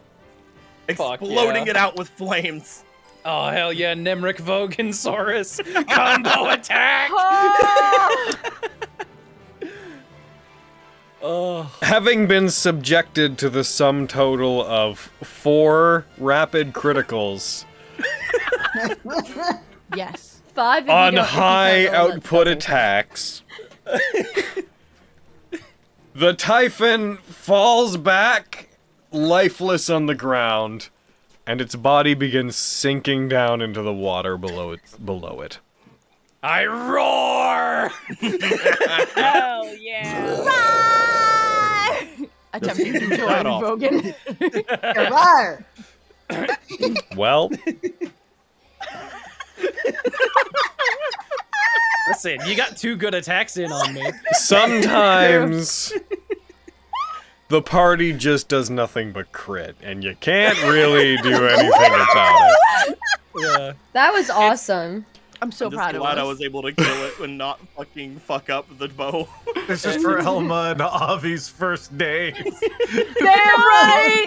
exploding it out with flames. Oh, hell yeah, Nemric Vogansaurus. Combo attack! Having been subjected to the sum total of 4 rapid criticals Yes. 5 if you on don't- if you high count all that output stuff. attacks, the Typhon falls back, lifeless on the ground, and its body begins sinking down into the water below it. I roar! Hell yeah. Attempting to join Vogan. Goodbye. Well, Listen, you got 2 good attacks in on me. sometimes the party just does nothing but crit, and you can't really do anything about it. Yeah. That was awesome. I'm so I'm just proud of glad I us. was able to kill it and not fucking fuck up the bow. This is for Elma and Avi's first day. Damn right!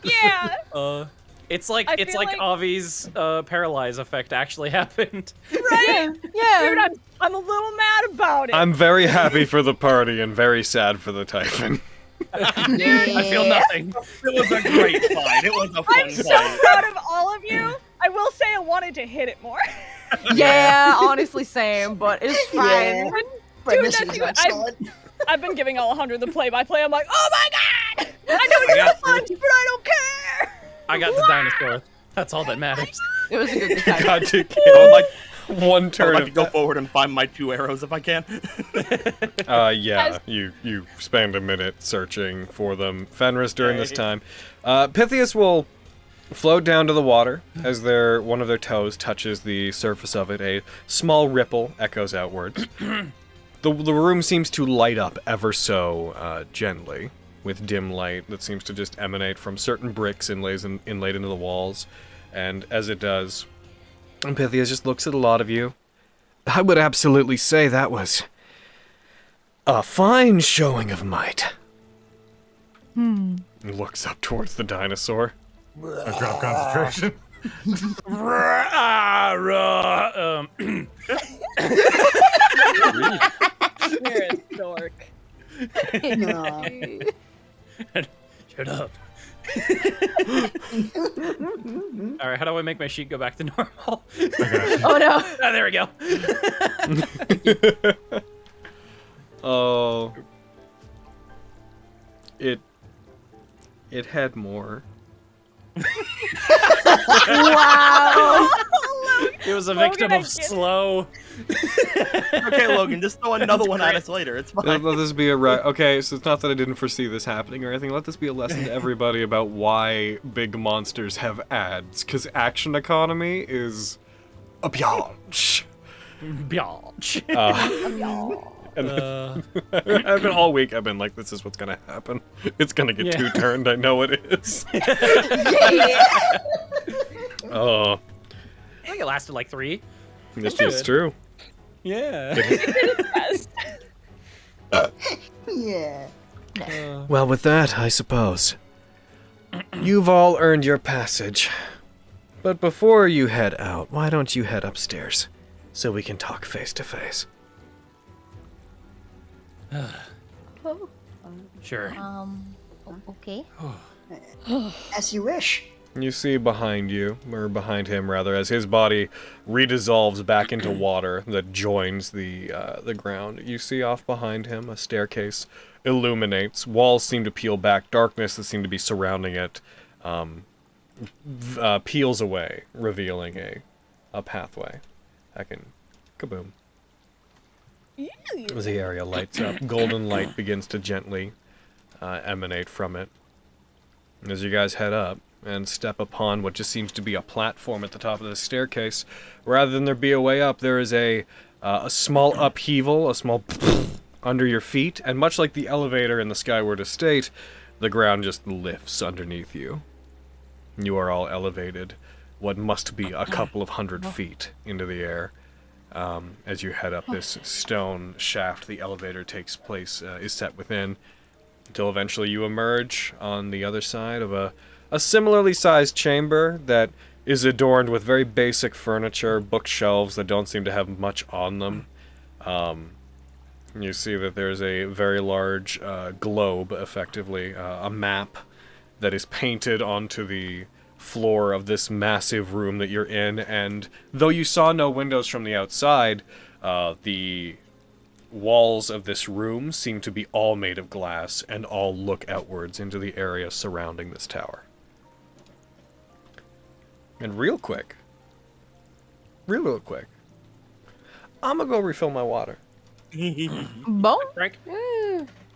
Yeah. It's like I feel like- Avi's paralyze effect actually happened. Right? Yeah. Dude, I'm a little mad about it. I'm very happy for the party and very sad for the Typhon. I feel nothing. It was a great fight. It was a fun I'm so fight. proud of all of you. I will say I wanted to hit it more. Yeah, honestly, same, but it's fine. Yeah. But Dude, this that's is you. excellent. I've been giving all 100 the play-by-play. I'm like, oh my god! I know you're got gonna punch, but I don't care! I got the dinosaur. That's all that matters. It was a good time. Got to I kill would like, one I would turn like to of go forward and find my 2 arrows if I can. yeah, you spend a minute searching for them. Fenris during this time. Pythius will float down to the water as one of their toes touches the surface of it. A small ripple echoes outwards. The room seems to light up ever so gently with dim light that seems to just emanate from certain bricks inlaid into the walls. And as it does, Pythius just looks at a lot of you. I would absolutely say that was a fine showing of might. He looks up towards the dinosaur. I drop concentration. You're a dork. No. Shut up. All right, how do I make my sheet go back to normal? Oh no. Oh, there we go. Oh. It had more. Wow. It was a victim of slow. Okay, Logan, just throw another one at us later. It's fine. Let this be a okay. So it's not that I didn't foresee this happening or anything. Let this be a lesson to everybody about why big monsters have ads. Because action economy is a biatch. Biatch. And I've been all week. I've been like, this is what's gonna happen. It's gonna get two-turned. I know it is. Oh. I think it lasted like 3. This is true. Yeah. Yeah. Well, with that, I suppose you've all earned your passage. But before you head out, why don't you head upstairs so we can talk face to face? Sure. Okay. As you wish. You see behind you, or behind him rather, as his body redissolves back into water that joins the ground. You see off behind him a staircase illuminates. Walls seem to peel back. Darkness that seemed to be surrounding it peels away, revealing a pathway. Kaboom. As the area lights up, golden light begins to gently emanate from it. As you guys head up and step upon what just seems to be a platform at the top of the staircase, rather than there be a way up, there is a small upheaval, a small under your feet, and much like the elevator in the Skyward Estate, the ground just lifts underneath you. You are all elevated, what must be a couple of 100 feet into the air. As you head up this stone shaft the elevator takes place, is set within, until eventually you emerge on the other side of a similarly sized chamber that is adorned with very basic furniture, bookshelves that don't seem to have much on them. You see that there's a very large globe, effectively, a map that is painted onto the floor of this massive room that you're in, and though you saw no windows from the outside, the walls of this room seem to be all made of glass and all look outwards into the area surrounding this tower. And real quick, I'm gonna go refill my water. Boom. Break.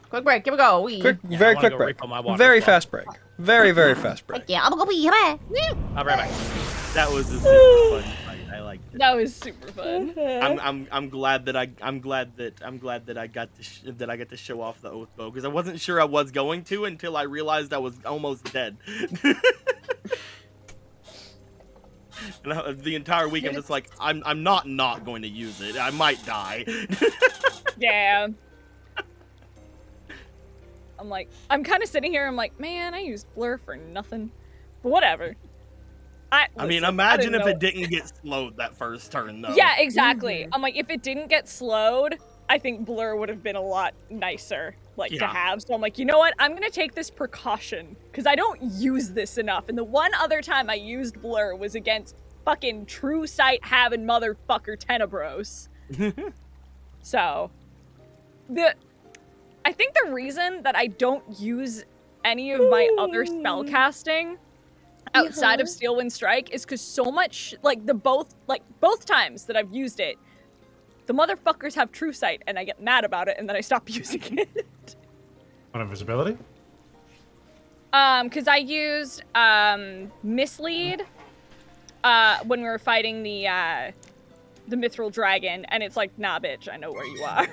Quick break. Here we go. Very quick break. Very fast break. Very, very fast break. Yeah, I'm gonna go pee. Come I'll be right back. That was a super fun fight. I liked it. That was super fun. I'm glad that I got to show off the oath bow, because I wasn't sure I was going to until I realized I was almost dead. And the entire week I'm just like, I'm not going to use it. I might die. Yeah. I'm like, I'm kind of sitting here. I'm like, man, I used blur for nothing. But whatever. I mean, imagine if it didn't get slowed that first turn, though. Yeah, exactly. I'm like, if it didn't get slowed, I think blur would have been a lot nicer, to have. So I'm like, you know what? I'm gonna take this precaution because I don't use this enough. And the one other time I used blur was against fucking true sight having motherfucker Tenebros. So, I think the reason that I don't use any of my other spell casting outside of Steelwind Strike is because so much, both times that I've used it, the motherfuckers have true sight and I get mad about it and then I stop using it. On invisibility? Because I used Mislead when we were fighting the Mithril Dragon, and it's like, nah, bitch, I know where you are.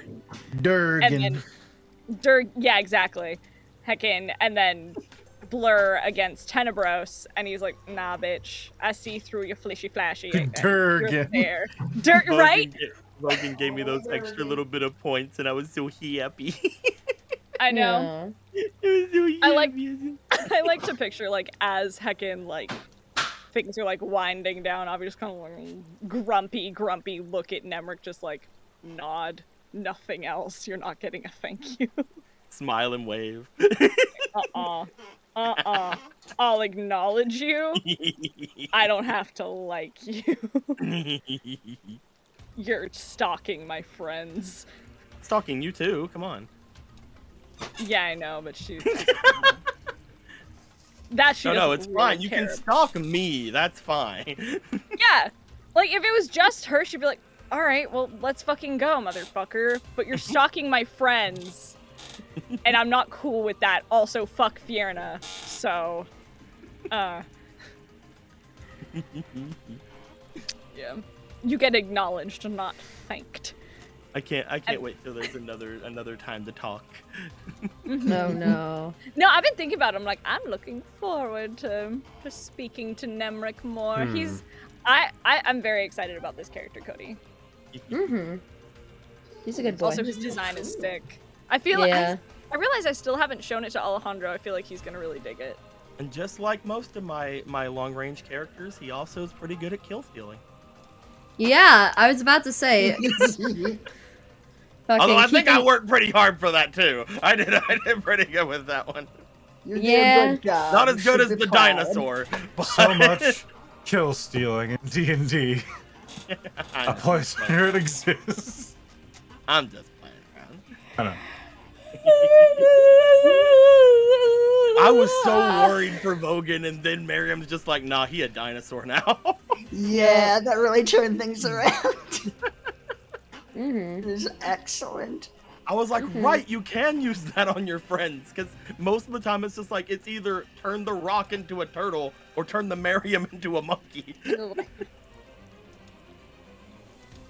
Durgan. And then, yeah, exactly. Heckin', and then blur against Tenebros, and he's like, nah, bitch, I see through your flishy flashy. Durgan. Right? Logan gave me those extra little bit of points, and I was so happy. I know. Yeah. It was so happy. I like to picture, as heckin', things are, winding down, I'll be just kind of grumpy look at Nemric, just, nod. Nothing else. You're not getting a thank you. Smile and wave. I'll acknowledge you. I don't have to like you. You're stalking my friends. Stalking you too, come on. Yeah, I know, but she... that she No, it's doesn't fine. really You care can stalk me. That's fine. Yeah. Like, if it was just her, she'd be like, alright, well, let's fucking go, motherfucker. But you're stalking my friends. And I'm not cool with that. Also, fuck Fierna. So, yeah. You get acknowledged, not thanked. I can't wait till there's another time to talk. No, no. No, I've been thinking about it. I'm like, I'm looking forward to speaking to Nemric more. I'm very excited about this character, Cody. Mm-hmm. He's a good boy. Also, his design is sick. I feel like I realize I still haven't shown it to Alejandro. I feel like he's gonna really dig it. And just like most of my long-range characters, he also is pretty good at kill stealing. Yeah, I was about to say. Although I think I worked pretty hard for that too. I did pretty good with that one. You're a good guy. Not as good as Should the be proud. dinosaur. But... So much kill stealing in D&D. A place where it exists. I'm just playing around. I know. I was so worried for Vogan, and then Miriam's just like, nah, he a dinosaur now. Yeah, that really turned things around. Mm-hmm. It is excellent. I was like, right, you can use that on your friends, because most of the time it's just like, it's either turn the rock into a turtle, or turn the Miriam into a monkey.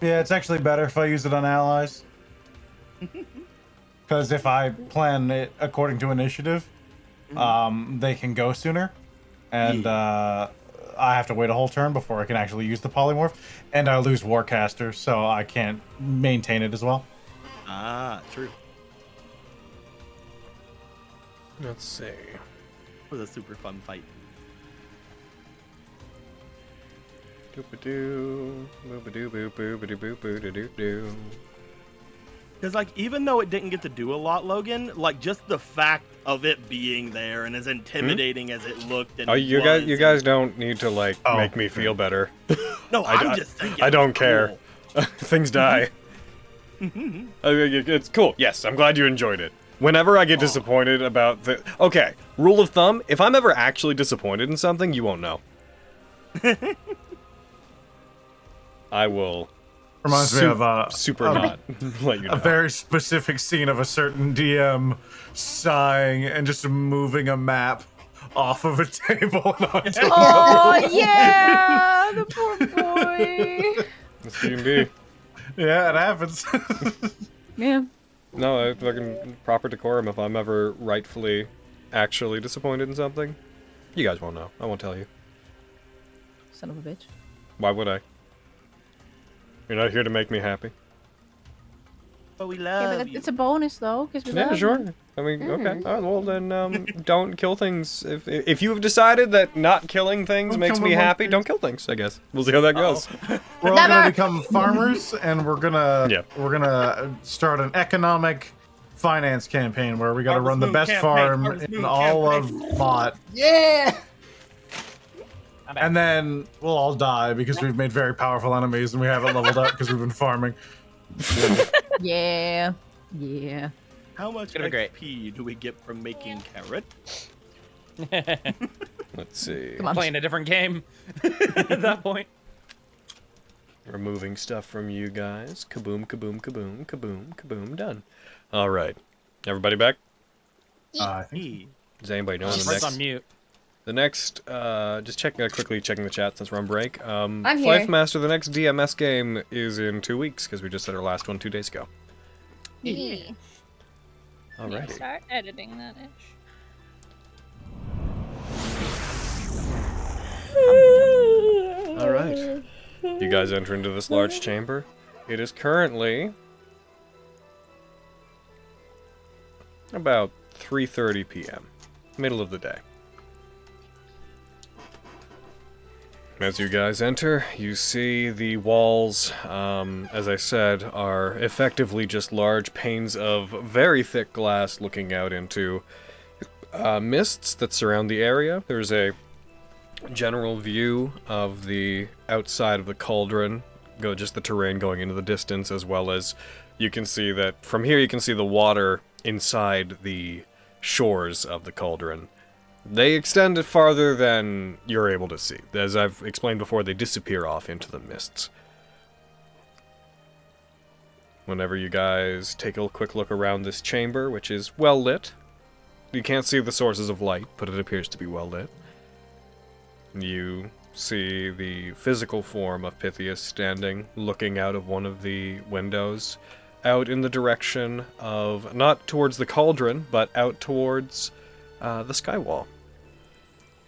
Yeah, it's actually better if I use it on allies. Because if I plan it according to initiative, they can go sooner. And I have to wait a whole turn before I can actually use the polymorph. And I lose Warcaster, so I can't maintain it as well. Ah, true. Let's see. It was a super fun fight. Doop-a-doo, boop-a-doo, boop-a-doo, boop-a-doo. Because, like, even though it didn't get to do a lot, Logan, like, just the fact of it being there and as intimidating as it looked and you guys don't need to, like, make me feel better. No, I'm just saying. I don't care. Things die. It's cool. Yes, I'm glad you enjoyed it. Whenever I get disappointed about the... Okay, rule of thumb, if I'm ever actually disappointed in something, you won't know. I will... Reminds me of super not let you know. A very specific scene of a certain DM sighing and just moving a map off of a table. Oh yeah, the poor boy. It's D&D. Yeah, it happens. Yeah. No, I fucking proper decorum if I'm ever rightfully actually disappointed in something. You guys won't know. I won't tell you. Son of a bitch. Why would I? You're not here to make me happy. But we Yeah, love but you. it's a bonus though, because we Yeah, love sure. you. I mean, okay. All right, well then, don't kill things. If you've decided that not killing things makes me happy, don't kill things. I guess we'll see how that goes. We're all gonna become farmers, and we're gonna start an economic finance campaign where we gotta run the best farm in all of Mott. Yeah. And then we'll all die because we've made very powerful enemies and we haven't leveled up because we've been farming. Yeah. Yeah. How much gonna be great. XP do we get from making carrot? Let's see. Come on. Playing a different game at that point. Removing stuff from you guys. Kaboom, kaboom, kaboom, kaboom, kaboom. Done. All right. Everybody back? I think Is anybody knowing the First next? on mute. The next, just quickly checking the chat since we're on break. I'm Flife here. Master, the next DMS game is in 2 weeks because we just had our last one 2 days ago. Yeah. Alrighty. Start editing that ish. All right. You guys enter into this large chamber. It is currently about 3:30 p.m., middle of the day. As you guys enter, you see the walls, as I said, are effectively just large panes of very thick glass looking out into mists that surround the area. There's a general view of the outside of the cauldron, just the terrain going into the distance, as well as you can see that from here you can see the water inside the shores of the cauldron. They extend farther than you're able to see. As I've explained before, they disappear off into the mists. Whenever you guys take a quick look around this chamber, which is well lit, you can't see the sources of light, but it appears to be well lit. You see the physical form of Pythius standing, looking out of one of the windows, out in the direction of, not towards the cauldron, but out towards the sky wall.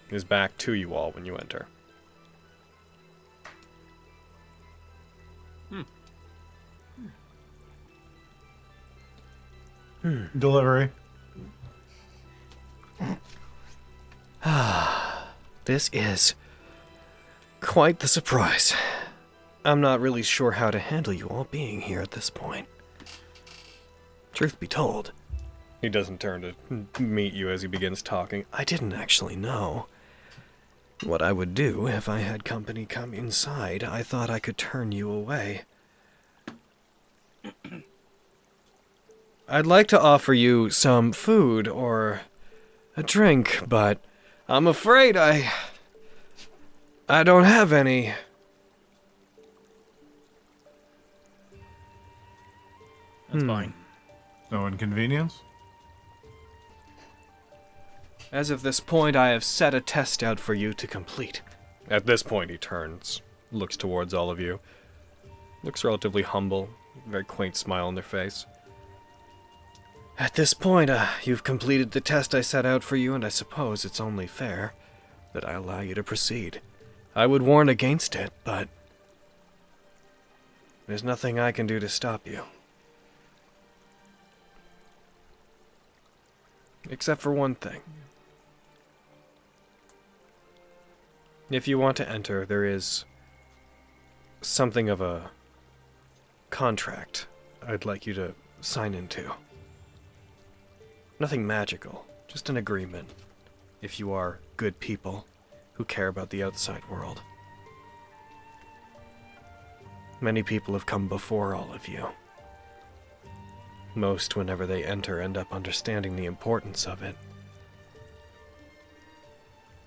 His back to you all when you enter. Delivery. This is quite the surprise. I'm not really sure how to handle you all being here at this point. Truth be told, he doesn't turn to meet you as he begins talking. I didn't actually know what I would do if I had company come inside. I thought I could turn you away. I'd like to offer you some food or a drink, but I'm afraid I don't have any. That's fine. No inconvenience? As of this point, I have set a test out for you to complete. At this point, he turns, looks towards all of you. Looks relatively humble, very quaint smile on their face. At this point, you've completed the test I set out for you, and I suppose it's only fair that I allow you to proceed. I would warn against it, but there's nothing I can do to stop you. Except for one thing. If you want to enter, there is something of a contract I'd like you to sign into. Nothing magical, just an agreement, if you are good people who care about the outside world. Many people have come before all of you. Most, whenever they enter, end up understanding the importance of it.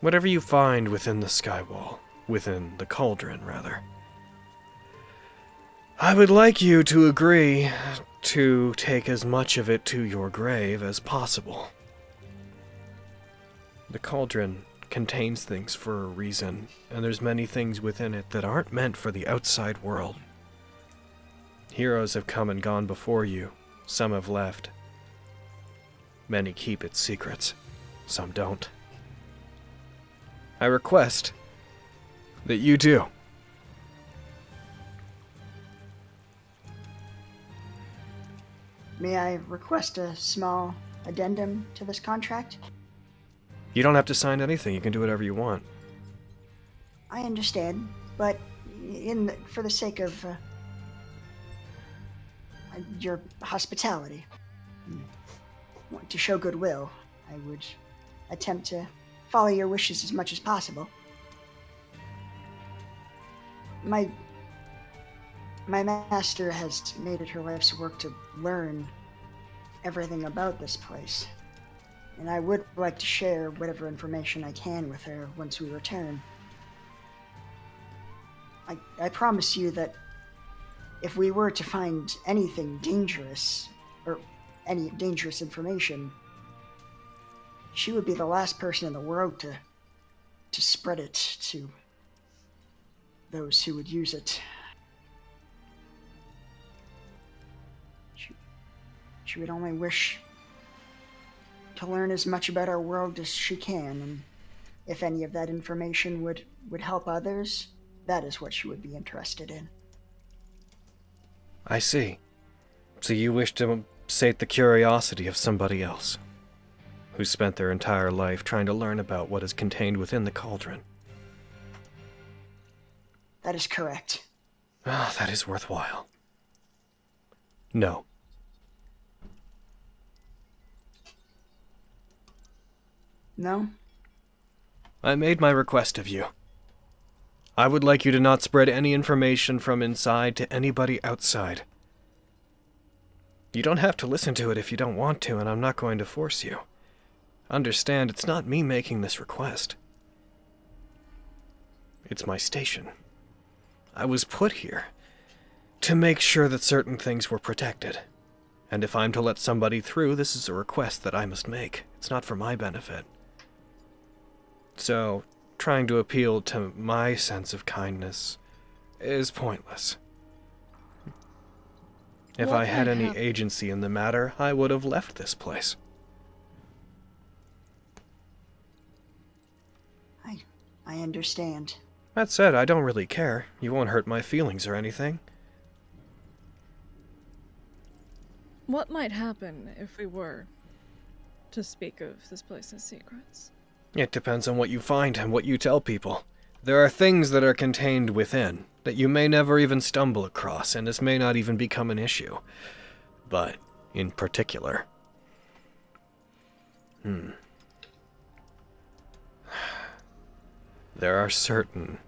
Whatever you find within the skywall, within the cauldron, rather, I would like you to agree to take as much of it to your grave as possible. The cauldron contains things for a reason, and there's many things within it that aren't meant for the outside world. Heroes have come and gone before you. Some have left. Many keep its secrets. Some don't. I request that you do. May I request a small addendum to this contract? You don't have to sign anything. You can do whatever you want. I understand, but for the sake of your hospitality, to show goodwill, I would attempt to follow your wishes as much as possible. My master has made it her life's work to learn everything about this place, and I would like to share whatever information I can with her once we return. I promise you that if we were to find anything dangerous, or any dangerous information, she would be the last person in the world to spread it to those who would use it. She would only wish to learn as much about our world as she can, and if any of that information would help others, that is what she would be interested in. I see. So you wish to sate the curiosity of somebody else, who spent their entire life trying to learn about what is contained within the cauldron. That is correct. Ah, that is worthwhile. No. No? I made my request of you. I would like you to not spread any information from inside to anybody outside. You don't have to listen to it if you don't want to, and I'm not going to force you. Understand, it's not me making this request. It's my station. I was put here to make sure that certain things were protected. And if I'm to let somebody through, this is a request that I must make. It's not for my benefit. So, trying to appeal to my sense of kindness is pointless. If I had any agency in the matter, I would have left this place. I understand. That said, I don't really care. You won't hurt my feelings or anything. What might happen if we were to speak of this place's secrets? It depends on what you find and what you tell people. There are things that are contained within that you may never even stumble across, and this may not even become an issue. But, in particular... There are certain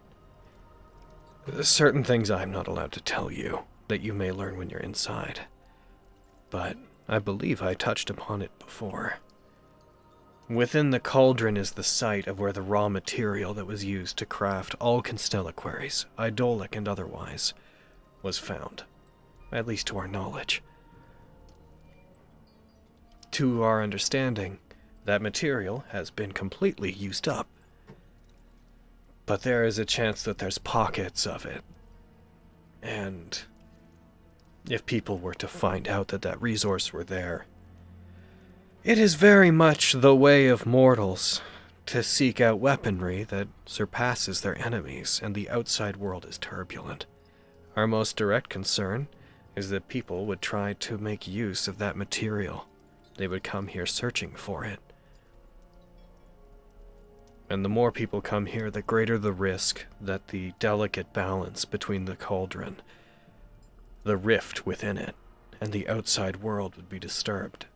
things I'm not allowed to tell you that you may learn when you're inside. But I believe I touched upon it before. Within the cauldron is the site of where the raw material that was used to craft all constellaquaries, idolic and otherwise, was found. At least to our knowledge. To our understanding, that material has been completely used up. But there is a chance that there's pockets of it. And if people were to find out that that resource were there, it is very much the way of mortals to seek out weaponry that surpasses their enemies, and the outside world is turbulent. Our most direct concern is that people would try to make use of that material. They would come here searching for it. And the more people come here, the greater the risk that the delicate balance between the cauldron, the rift within it, and the outside world would be disturbed.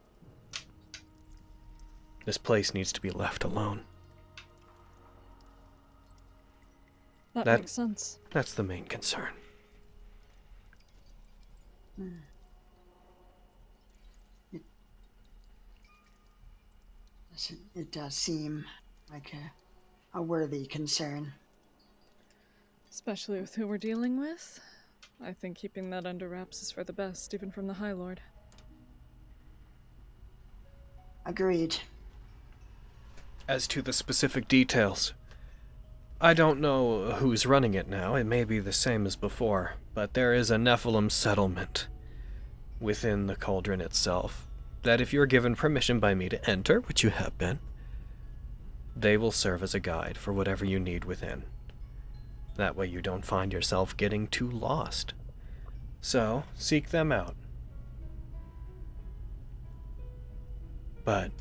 This place needs to be left alone. That makes sense. That's the main concern. It does seem like a worthy concern. Especially with who we're dealing with. I think keeping that under wraps is for the best, even from the High Lord. Agreed. As to the specific details, I don't know who's running it now. It may be the same as before, but there is a Nephilim settlement within the cauldron itself that if you're given permission by me to enter, which you have been, they will serve as a guide for whatever you need within. That way you don't find yourself getting too lost. So, seek them out. But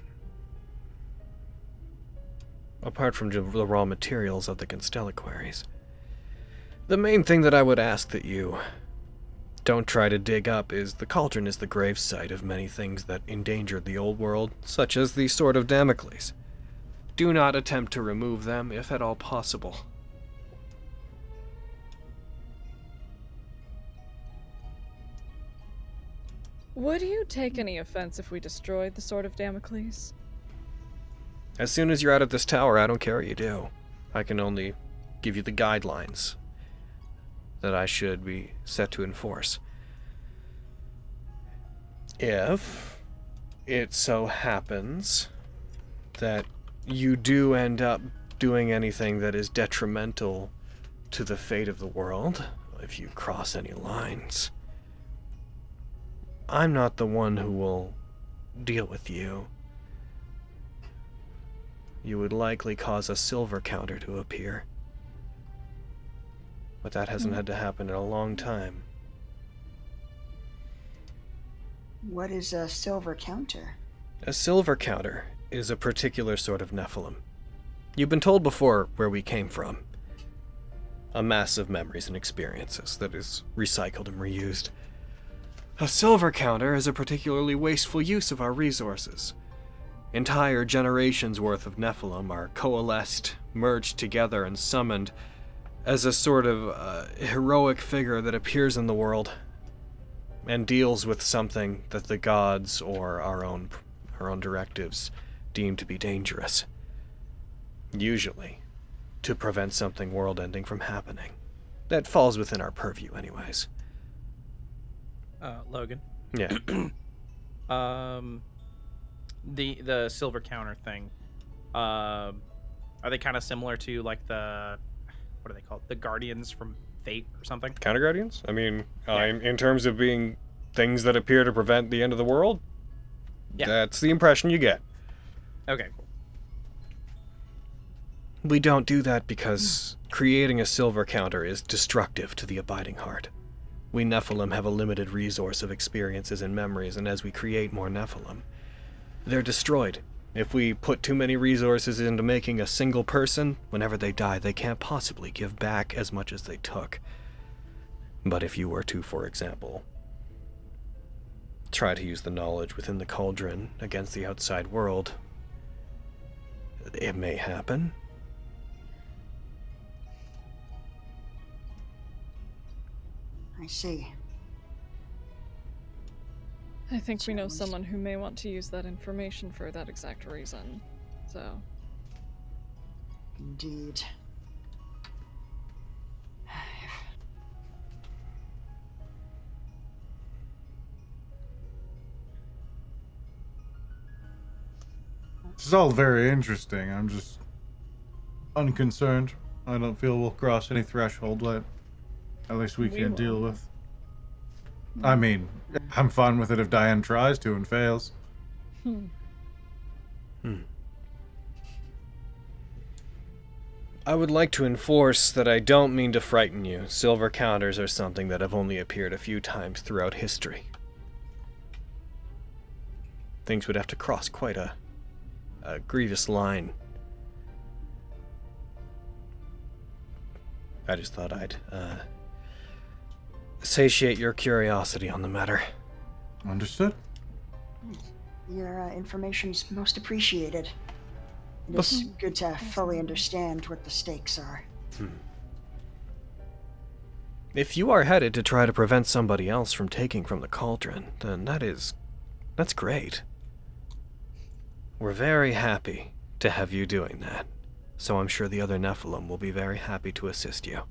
apart from the raw materials of the constellaquaries, the main thing that I would ask that you don't try to dig up is the cauldron is the gravesite of many things that endangered the old world, such as the Sword of Damocles. Do not attempt to remove them, if at all possible. Would you take any offense if we destroyed the Sword of Damocles? As soon as you're out of this tower, I don't care what you do. I can only give you the guidelines that I should be set to enforce. If it so happens that you do end up doing anything that is detrimental to the fate of the world, if you cross any lines, I'm not the one who will deal with you. You would likely cause a silver counter to appear. But that hasn't had to happen in a long time. What is a silver counter? A silver counter is a particular sort of Nephilim. You've been told before where we came from. A mass of memories and experiences that is recycled and reused. A silver counter is a particularly wasteful use of our resources. Entire generations worth of Nephilim are coalesced, merged together, and summoned as a sort of heroic figure that appears in the world and deals with something that the gods or our own directives deem to be dangerous. Usually, to prevent something world-ending from happening. That falls within our purview anyways. Logan. Yeah. The silver counter thing. Are they kind of similar to like the, what are they called? The Guardians from Fate or something? Counter Guardians? I mean, in terms of being things that appear to prevent the end of the world, that's the impression you get. Okay, cool. We don't do that because creating a silver counter is destructive to the abiding heart. We Nephilim have a limited resource of experiences and memories, and as we create more Nephilim, they're destroyed. If we put too many resources into making a single person, whenever they die, they can't possibly give back as much as they took. But if you were to, for example, try to use the knowledge within the cauldron against the outside world, it may happen. I see. I think we know someone who may want to use that information for that exact reason. So. Indeed. This is all very interesting. I'm just unconcerned. I don't feel we'll cross any threshold that at least we can't deal with. I mean, I'm fine with it if Diane tries to and fails. I would like to enforce that I don't mean to frighten you. Silver counters are something that have only appeared a few times throughout history. Things would have to cross quite a grievous line. I just thought I'd satiate your curiosity on the matter. Understood. Your information's most appreciated. It is good to fully understand what the stakes are. If you are headed to try to prevent somebody else from taking from the cauldron, then that's great. We're very happy to have you doing that, so I'm sure the other Nephilim will be very happy to assist you.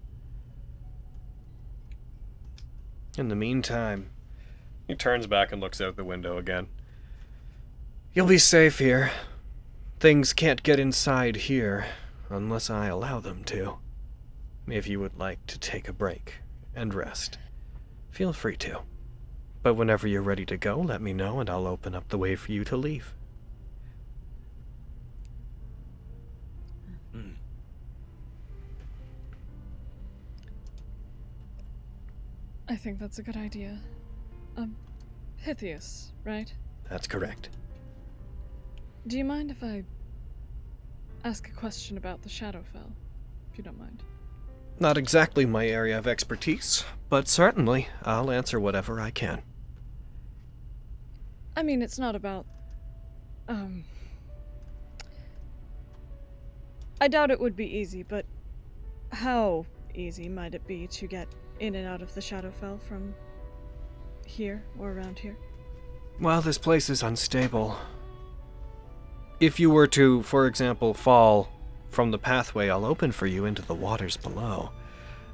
In the meantime, he turns back and looks out the window again. You'll be safe here. Things can't get inside here unless I allow them to. If you would like to take a break and rest, feel free to. But whenever you're ready to go, let me know and I'll open up the way for you to leave. I think that's a good idea. Pythius, right? That's correct. Do you mind if I ask a question about the Shadowfell, if you don't mind? Not exactly my area of expertise, but certainly I'll answer whatever I can. I mean, it's not about, I doubt it would be easy, but how easy might it be to get in and out of the Shadowfell from here or around here? Well, this place is unstable. If you were to, for example, fall from the pathway I'll open for you into the waters below,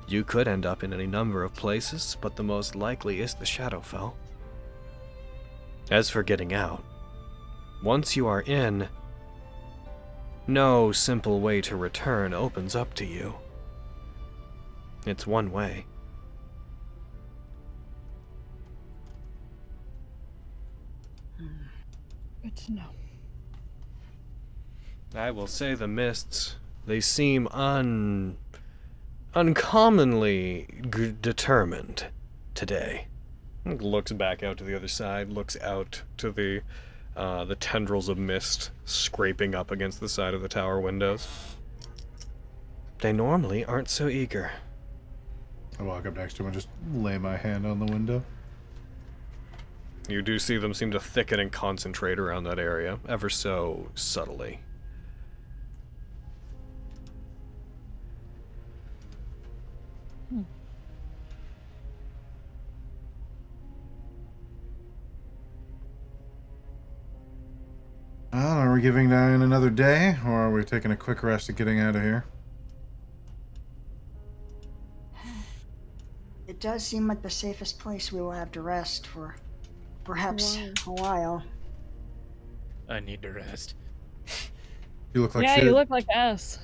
you could end up in any number of places, but the most likely is the Shadowfell. As for getting out, once you are in, no simple way to return opens up to you. It's one way. Good to know. I will say the mists, they seem uncommonly determined today. Looks back out to the other side, looks out to the tendrils of mist scraping up against the side of the tower windows. They normally aren't so eager. I walk up next to him and just lay my hand on the window. You do see them seem to thicken and concentrate around that area, ever so subtly. Well, are we giving Diane another day, or are we taking a quick rest and getting out of here? It does seem like the safest place we will have to rest for perhaps a while. I need to rest. You look like Yeah, shit. you look like ass.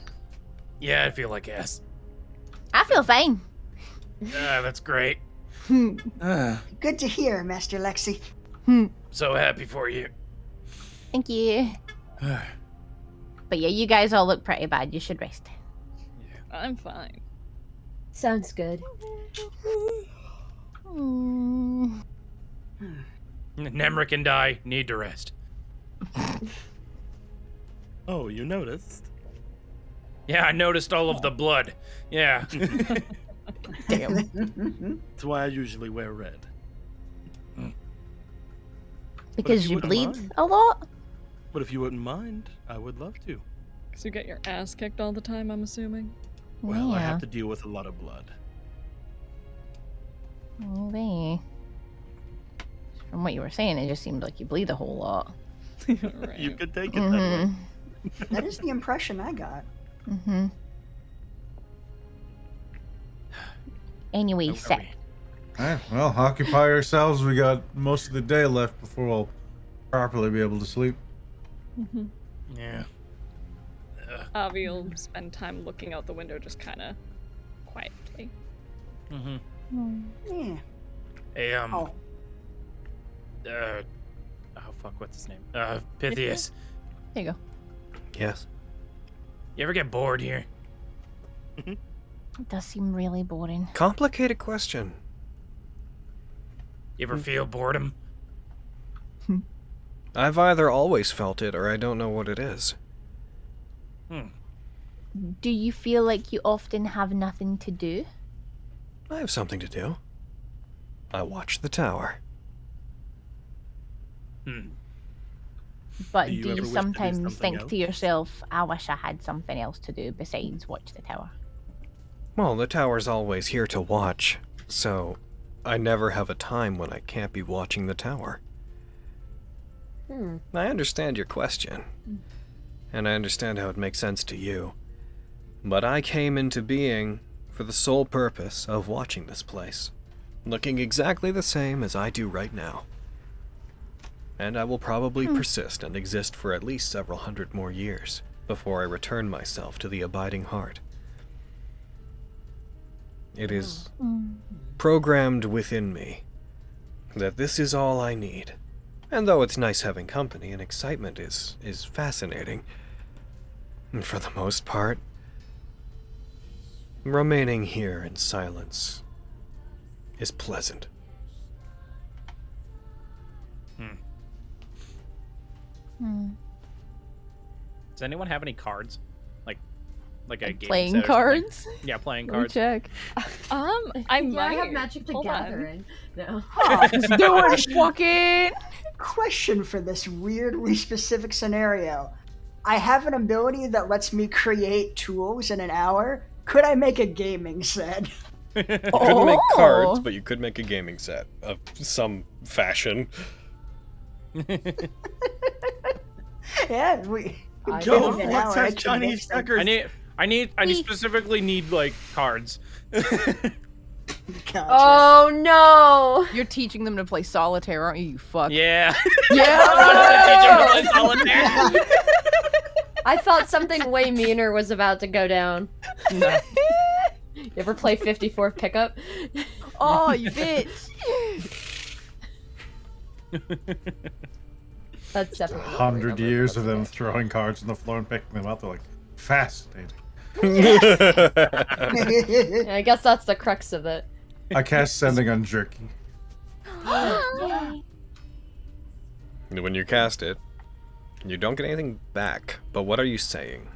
Yeah, I feel like ass. I feel fine. That's great. Good to hear, Master Lexi. So happy for you. Thank you. But yeah, you guys all look pretty bad. You should rest. I'm fine. Sounds good. Nemric and I need to rest. Oh, you noticed? Yeah, I noticed all of the blood. Yeah. Damn. That's why I usually wear red. Because you you wouldn't bleed mind. a lot? But if you wouldn't mind, I would love to. So you get your ass kicked all the time, I'm assuming? Well, I Yeah. have to deal with a lot of blood. Maybe. From what you were saying, it just seemed like you bleed a whole lot. Right. You could take it that way. That is the impression I got. Mm-hmm. Anyway, Where sit. are we? Alright, well, occupy yourselves. We got most of the day left before we'll properly be able to sleep. Yeah. Avi will spend time looking out the window just kind of quietly. Yeah. Hey, Oh, oh fuck, what's his name? Pythius. There you go. Yes. You ever get bored here? It does seem really boring. Complicated question. You ever feel boredom? I've either always felt it or I don't know what it is. Do you feel like you often have nothing to do? I have something to do. I watch the tower. But Do you do ever you wish to do sometimes something think else? to yourself, I wish I had something else to do besides watch the tower? Well, the tower's always here to watch, so I never have a time when I can't be watching the tower. I understand your question, and I understand how it makes sense to you. But I came into being for the sole purpose of watching this place, looking exactly the same as I do right now. And I will probably persist and exist for at least several hundred more years before I return myself to the abiding heart. It is programmed within me that this is all I need. And though it's nice having company and excitement is fascinating, and for the most part, remaining here in silence is pleasant. Does anyone have any cards? Like a game Playing set or something? cards? Yeah, playing Let me cards. check. I I might have Magic the Hold on. Gathering. No. Let's do it, fucking. question for this weirdly specific scenario. I have an ability that lets me create tools in an hour. Could I make a gaming set? You couldn't make cards, Oh. but you could make a gaming set of some fashion. Yeah, we. Go, in an flex hour, I has can Chinese make them. checkers. I specifically need like cards. Gotcha. Oh no! You're teaching them to play solitaire, aren't you? You fuck. Yeah. Yeah. I thought something way meaner was about to go down. No. You ever play 54 pickup? Oh, you bitch. That's definitely 100 years of them throwing cards on the floor and picking them up. They're like, fascinating. Yeah, I guess that's the crux of it. I cast Sending on Jerky. When you cast it, you don't get anything back. But what are you saying?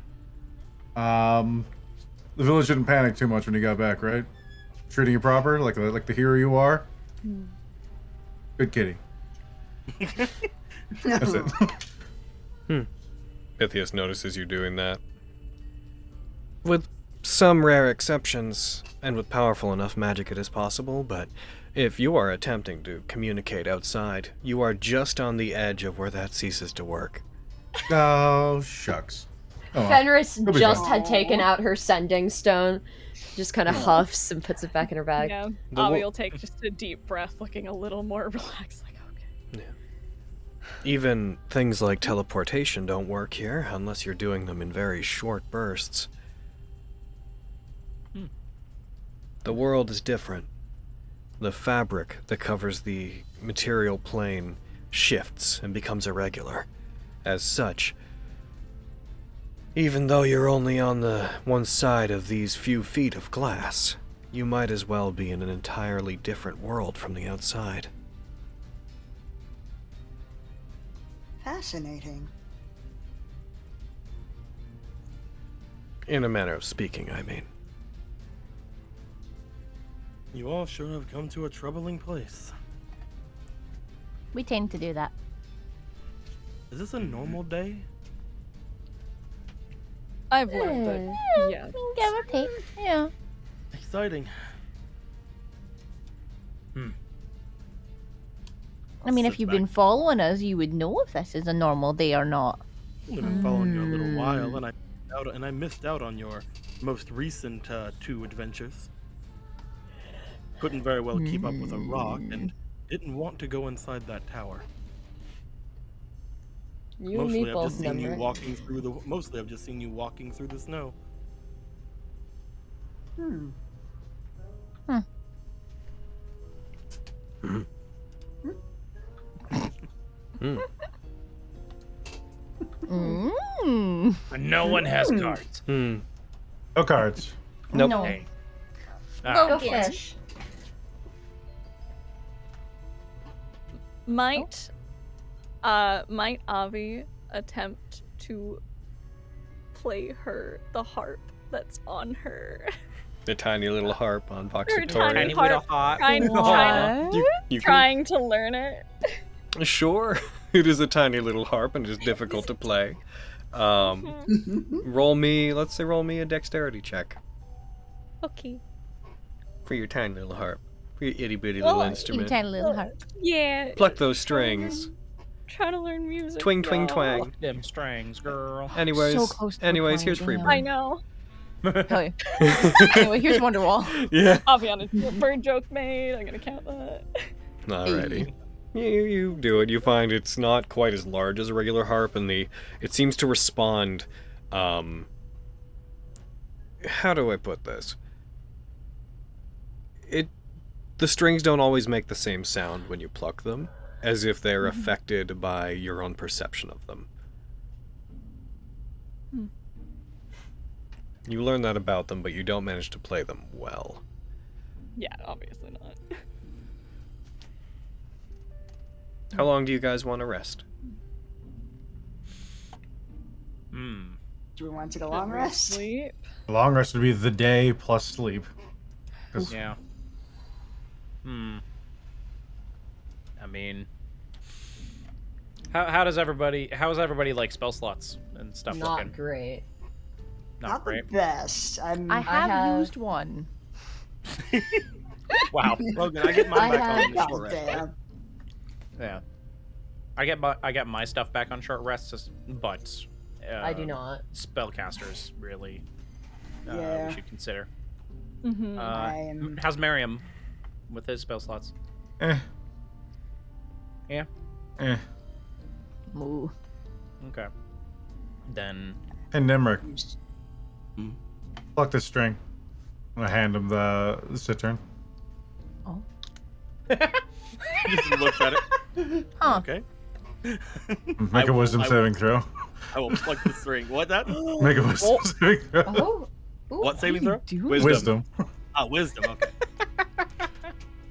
The village didn't panic too much when you got back, right? Treating you proper, like the hero you are. Good kitty. That's it. Pythius notices you doing that. With some rare exceptions, and with powerful enough magic it is possible, but if you are attempting to communicate outside, you are just on the edge of where that ceases to work. Oh, shucks. Oh, well. Fenris It'll be just fine. had taken out her sending stone, just kind of huffs and puts it back in her bag. Yeah. The Avi wo- will take just a deep breath, looking a little more relaxed. Like, okay. Even things like teleportation don't work here unless you're doing them in very short bursts. The world is different. The fabric that covers the material plane shifts and becomes irregular. As such, even though you're only on the one side of these few feet of glass, you might as well be in an entirely different world from the outside. Fascinating. In a manner of speaking, I mean. You all sure have come to a troubling place. We tend to do that. Is this a normal day? I've learned that. Yeah. Give or take. Yeah. Exciting. I mean, if Sit you've back. been following us, you would know if this is a normal day or not. I've been following you a little while, and I missed out on your most recent 2 adventures. Couldn't very well keep up with a rock, and didn't want to go inside that tower. You and me Mostly, I've both just seen you remember it. walking through the. Mostly, I've just seen you walking through the snow. Mm. No one has cards. No cards. Nope. No. Hey. Go Go fish. fish. Might Avi attempt to play her the harp that's on her? The tiny little harp on Her Voxitoria. tiny harp. Trying to learn it. Sure, it is a tiny little harp and it is difficult to play. Roll me a dexterity check Okay. for your tiny little harp. For your itty bitty little Oh, You instrument. tiny little harp. Yeah. Pluck those strings. Try to learn music. Twing, twing, y'all. twang. Fuck them strings, girl. Anyways, So close to anyways, applying, here's free damn. I know. Hell yeah. Anyway, here's Wonderwall. Yeah. Avi on a bird joke made. I'm gonna count that. Alrighty. You do it. You find it's not quite as large as a regular harp, and it seems to respond. How do I put this? The strings don't always make the same sound when you pluck them, as if they're affected by your own perception of them. You learn that about them, but you don't manage to play them well. Yeah, obviously not. How long do you guys want to rest? Do we want to take a long rest? Sleep. The long rest would be the day plus sleep. 'Cause Yeah. I mean, how's everybody like spell slots and stuff Not looking? great. Not the great. best. I have have- used one. Wow. Logan, I get mine I back have- on the short rest. Damn. Yeah. I get my stuff back on short rests, but I do not. Spellcasters really. Yeah. We should consider. Mm-hmm. I'm- How's Miriam with his spell slots? Eh. Yeah. Eh. Moo. Okay. Then. And Nimric, pluck this string. I'm gonna hand him the citern. Oh. Just looks at it. Huh. Okay. Make a wisdom saving throw. I will pluck the string. What that? Make a wisdom saving throw. Oh. Ooh. What saving throw? Wisdom. Ah, wisdom. Okay.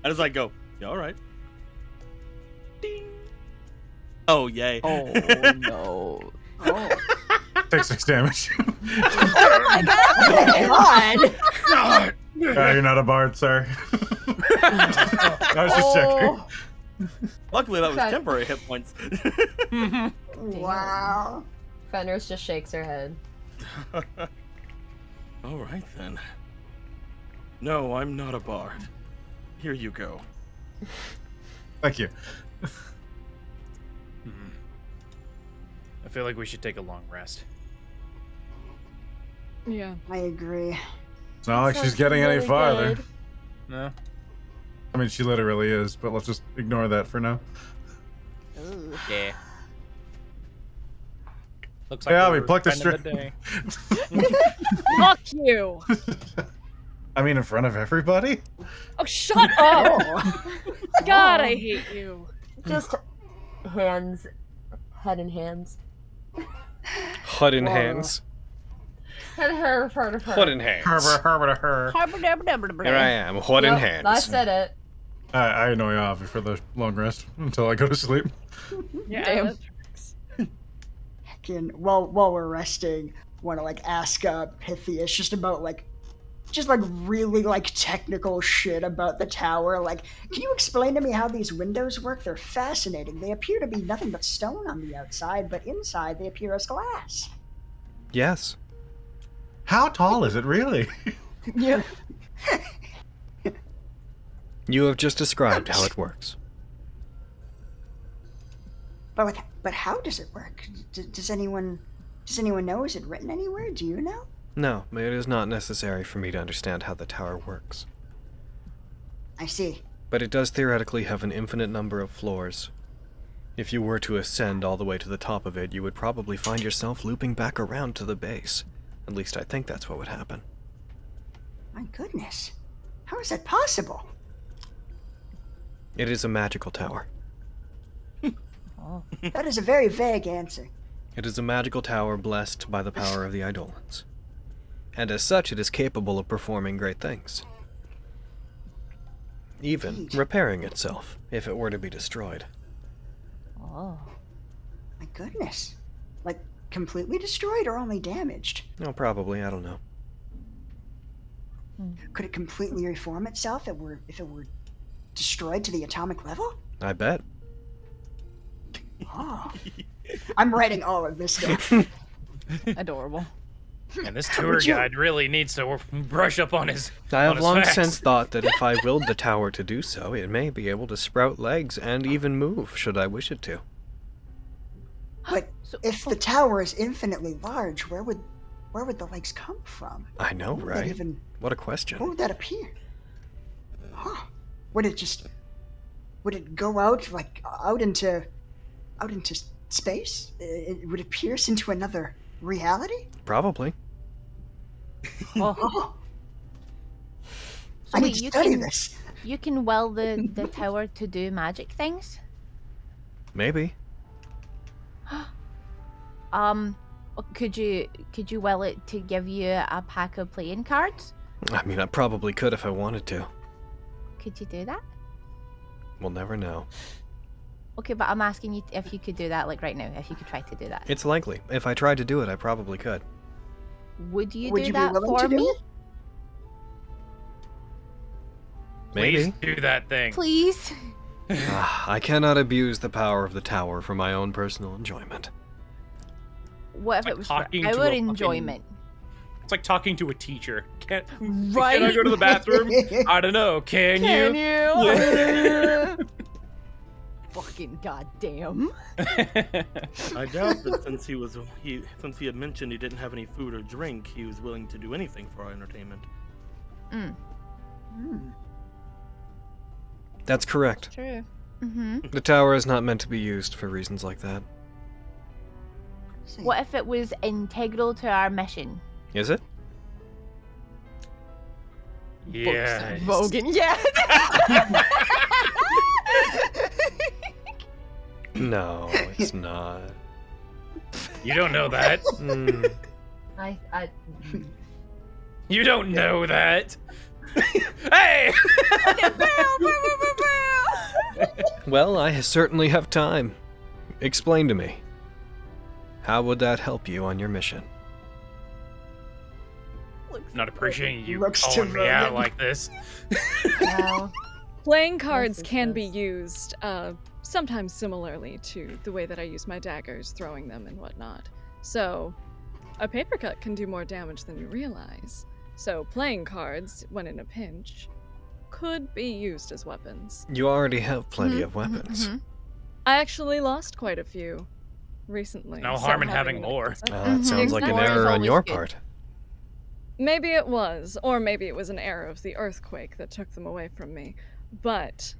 How does that go? Yeah, all right. Ding. Oh, yay. Oh no. Oh. Take 6 damage. Oh my god! You're not a bard, sorry. I was just checking. Luckily, that was Okay. temporary hit points. Wow. Fenris just shakes her head. All right then. No, I'm not a bard. Here you go. Thank you. I feel like we should take a long rest. Yeah. I agree. It's not like she's Sounds getting any really farther. good. No? I mean, she literally is, but let's just ignore that for now. Yeah. Looks Yeah, we we're plucked a friend of the day. Fuck you! I mean, in front of everybody? Oh, shut up! Oh. God, I hate you. Just hands, head in hands. Hut in hands. Head her, part of her. Hut in hands. Her. Here I am, hut in Yep, hands. I said it. I annoy Avi for the long rest until I go to sleep. Yeah, Damn. that tracks. Fucking, while we're resting, want to like ask Pythius just about like really like technical shit about the tower. Like, can you explain to me how these windows work? They're fascinating. They appear to be nothing but stone on the outside, but inside they appear as glass. Yes. How tall is it really? Yeah. You have just described how it works. But how does it work? Does anyone know? Is it written anywhere? Do you know? No, it is not necessary for me to understand how the tower works. I see. But it does theoretically have an infinite number of floors. If you were to ascend all the way to the top of it, you would probably find yourself looping back around to the base. At least I think that's what would happen. My goodness. How is that possible? It is a magical tower. That is a very vague answer. It is a magical tower blessed by the power of the Eidolons. And as such, it is capable of performing great things. Even Indeed. repairing itself, if it were to be destroyed. Oh. My goodness. Like, completely destroyed or only damaged? No, probably, I don't know. Could it completely reform itself if it were destroyed to the atomic level? I bet. Oh. I'm writing all of this down. Adorable. And this tour Would you- guide really needs to brush up on his. I on have his long facts. since thought that if I willed the tower to do so, it may be able to sprout legs and even move, should I wish it to. But So- if the tower is infinitely large, where would the legs come from? I know, Where would that right? even- What a Where question. would that appear? Huh. Would it go out into space? Would it pierce into another reality? Probably. Oh. So I wait, need to you study can this. you can will the tower to do magic things? Maybe. Could you will it to give you a pack of playing cards? I mean, I probably could if I wanted to. Could you do that? We'll never know. Okay, but I'm asking you if you could do that, like right now, if you could try to do that. It's likely. If I tried to do it, I probably could. Would you Would do you be that willing for to do me? it? Maybe. Please do that thing. Please? I cannot abuse the power of the tower for my own personal enjoyment. What if Like it was for talking to our a fucking- enjoyment? It's like talking to a teacher. Can Right? I go to the bathroom? I don't know. Can you? you? Fucking goddamn. I doubt that since he had mentioned he didn't have any food or drink, he was willing to do anything for our entertainment. That's correct. True. Mm-hmm. The tower is not meant to be used for reasons like that. What if it was integral to our mission? Is it? Yeah. Vogan, yeah. No, it's not. You don't know that. Mm. I You don't know that. Hey! Well, I certainly have time. Explain to me. How would that help you on your mission? Not appreciating you Looks to calling me out Rogan. like this. Well, Playing cards Versus can be this. used sometimes similarly to the way that I use my daggers, throwing them and whatnot. So, a paper cut can do more damage than you realize. So, playing cards, when in a pinch, could be used as weapons. You already have plenty of weapons. I actually lost quite a few recently. No so harm in having one more. is- That sounds like an More is error on always your good. part. Maybe it was, or maybe it was an error of the earthquake that took them away from me. But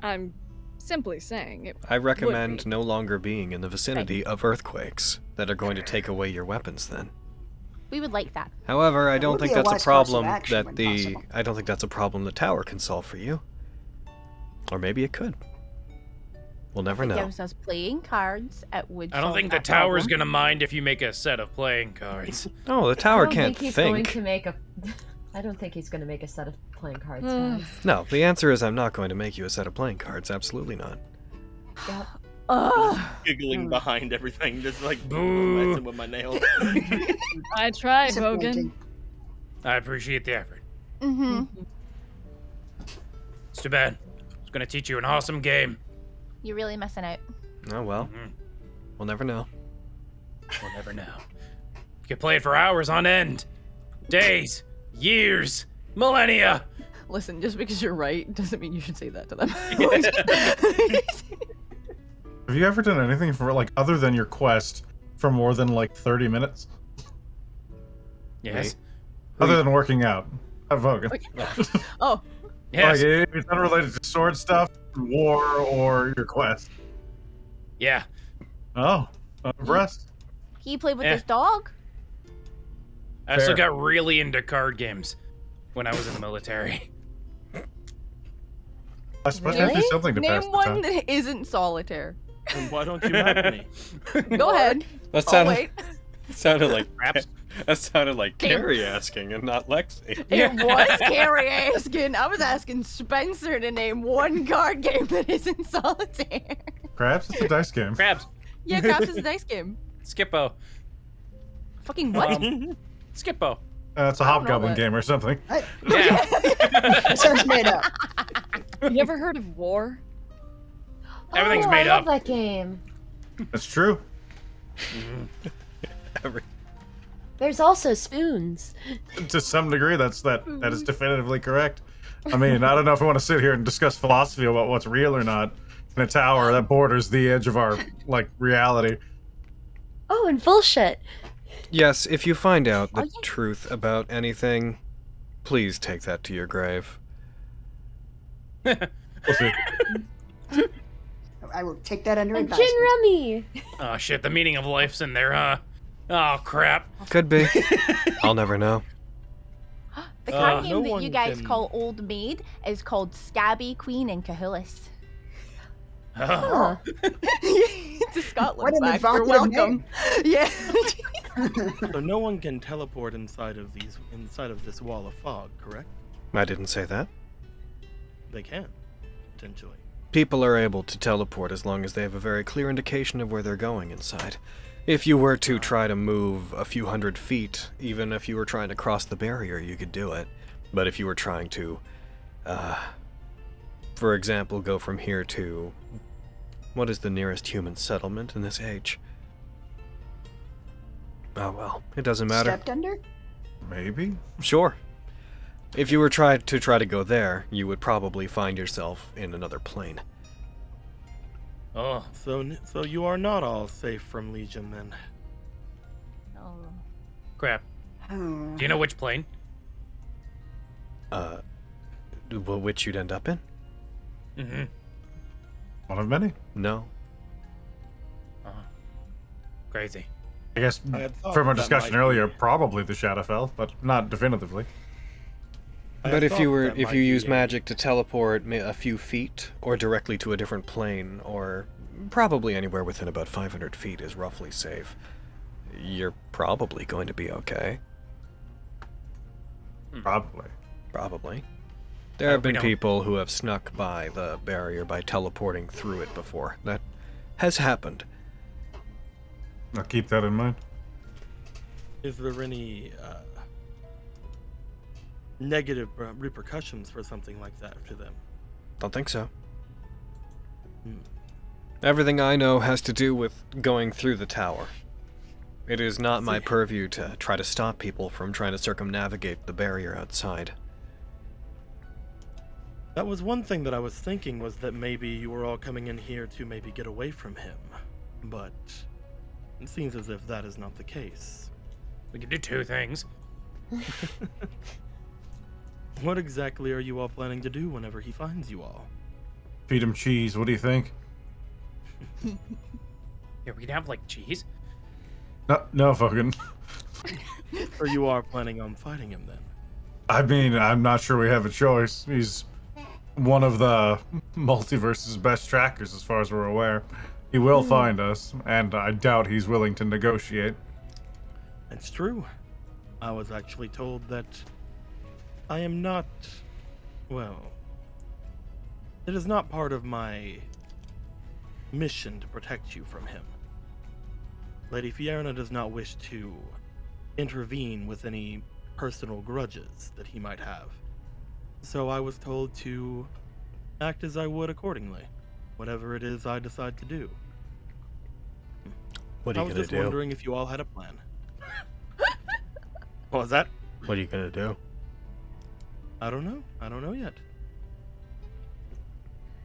I'm simply saying it. I recommend would be. no longer being in the vicinity of earthquakes that are going to take away your weapons then. We would like that. However, I That don't would think be a that's a wise course of problem action that when the possible. I don't think that's a problem the tower can solve for you. Or maybe it could. We'll never know. Gives us playing cards at would. I don't solve think the that tower's problem. gonna mind if you make a set of playing cards. Oh, the I tower don't can't think he's think. going to make a. I don't think he's going to make a set of playing cards. Hmm. guys. No, the answer is I'm not going to make you a set of playing cards. Absolutely not. Yep. Ugh. Giggling behind everything, just like Boo. messing with my nails. I tried, Hogan. Disappointing. I appreciate the effort. Mm-hmm. It's too bad. It's gonna teach you an awesome game. You're really missing out. Oh well, Mhm. we'll never know. We'll never know. You can play it for hours on end. Days, years, millennia. Listen, just because you're right doesn't mean you should say that to them. Have you ever done anything for like other than your quest for more than like 30 minutes? Yes. Other than working out. Hogan. Oh, Yes. Like if it's unrelated to sword stuff, war, or your quest. Yeah. Oh, I'm impressed. He played with Yeah. his dog. I also Fair. got really into card games when I was in the military. I suppose there's really? something to pass Name the one time. that isn't solitaire. And why don't you have me? Go ahead. That I'll wait. sounded like Perhaps. that sounded like Carrie asking and not Lexi. It was Carrie asking. I was asking Spencer to name one card game that isn't solitaire. Perhaps it's a dice game. Crabs. Yeah, Craps is a dice game. Skippo. Fucking what? Skippo. It's a I don't know hobgoblin that. game or something. Yeah. That sounds made up. You ever heard of War? Everything's Oh, made I up. love that game. That's true. There's also spoons. To some degree, that is definitively correct. I mean, I don't know if we want to sit here and discuss philosophy about what's real or not in a tower that borders the edge of our like reality. Oh, and bullshit. Yes, if you find out the Oh, yeah. truth about anything, please take that to your grave. We'll see. I will take that under A gin advisement. rummy. Oh shit, the meaning of life's in there, huh? Oh crap. Could be. I'll never know. The card no game that one you guys can- call Old Maid is called Scabby Queen and Cahoolis. Oh. Huh. To Scotland. What an Back. You're evocative welcome. Yeah. So no one can teleport inside of this wall of fog, correct? I didn't say that. They can, potentially. People are able to teleport as long as they have a very clear indication of where they're going inside. If you were to try to move a few hundred feet, even if you were trying to cross the barrier, you could do it. But if you were trying to, for example, go from here to... What is the nearest human settlement in this age? Oh well, it doesn't matter. Stepped under? Maybe. Sure. If you were try to go there, you would probably find yourself in another plane. Oh. So you are not all safe from Legion then. Oh. Crap. Hmm. Do you know which plane? Which you'd end up in? Mm-hmm. One of many. No. Crazy. I guess I had thought from our that discussion might earlier, be- probably the Shadowfell, but not definitively. I But had if you thought were, that if might you be use a- magic to teleport a few feet, or directly to a different plane, or probably anywhere within about 500 feet is roughly safe, you're probably going to be okay. Probably. Probably. There have we been don't- people who have snuck by the barrier by teleporting through it before. That has happened. I'll keep that in mind. Is there any negative repercussions for something like that to them. Don't think so. Everything I know has to do with going through the tower. It is not my purview to try to stop people from trying to circumnavigate the barrier outside. That was one thing that I was thinking, was that maybe you were all coming in here to maybe get away from him. But it seems as if that is not the case. We can do two things. What exactly are you all planning to do whenever he finds you all? Feed him cheese. What do you think? Yeah, we can have like cheese. No fucking. Or you are planning on fighting him then? I mean, I'm not sure we have a choice. He's one of the Multiverse's best trackers as far as we're aware. He will find us, and I doubt he's willing to negotiate. It's true. I was actually told that I am not, well, it is not part of my mission to protect you from him. Lady Fierna does not wish to intervene with any personal grudges that he might have. So I was told to act as I would accordingly, whatever it is I decide to do. What are you I was gonna just do? wondering if you all had a plan. What was that? What are you gonna do? I don't know. I don't know yet.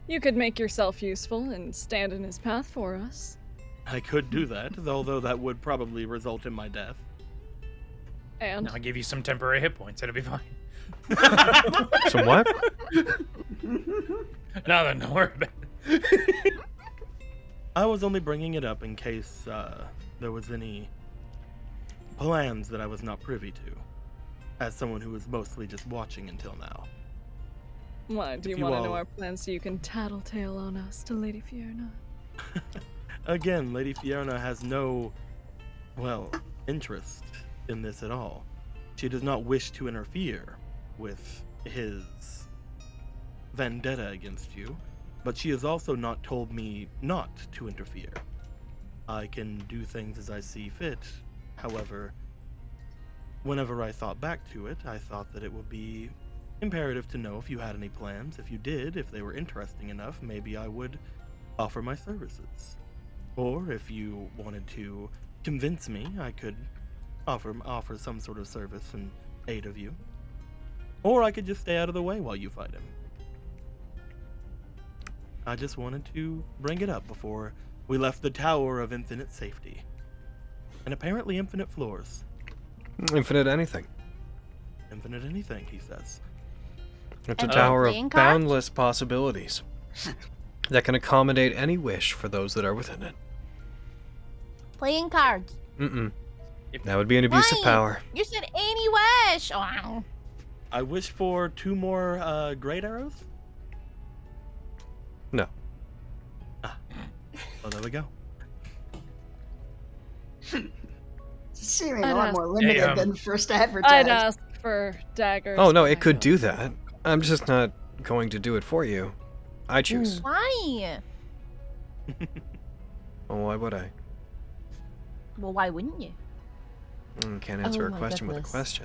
You could make yourself useful and stand in his path for us. I could do that, although that would probably result in my death. And I'll give you some temporary hit points. It'll be fine. So what? Nothing. Don't worry about it. I was only bringing it up in case there was any plans that I was not privy to, as someone who was mostly just watching until now. why, do you you want to know all- our plans so you can tattletale on us to Lady Fierna? Again, Lady Fierna has no, well, interest in this at all. She does not wish to interfere with his vendetta against you, but she has also not told me not to interfere. I can do things as I see fit. However, whenever I thought back to it, I thought that it would be imperative to know if you had any plans. If you did, if they were interesting enough, maybe I would offer my services. Or if you wanted to convince me, I could offer some sort of service in aid of you. Or I could just stay out of the way while you fight him. I just wanted to bring it up before we left the Tower of Infinite Safety. And apparently infinite floors. Infinite anything. Infinite anything, he says. It's a And tower playing of cards? boundless possibilities that can accommodate any wish for those that are within it. Playing cards. Mm-mm. That would be an abuse of Why? power. You said any wish. Oh. I wish for 2 more great arrows. No. Well, there we go. Seeming I'd a lot ask- more limited Hey, than first advertised. I'd ask for daggers. Oh, no, but it I could don't. do that. I'm just not going to do it for you. I choose. Why? Well, why would I? Well, why wouldn't you? Can't answer Oh a my question with a goodness.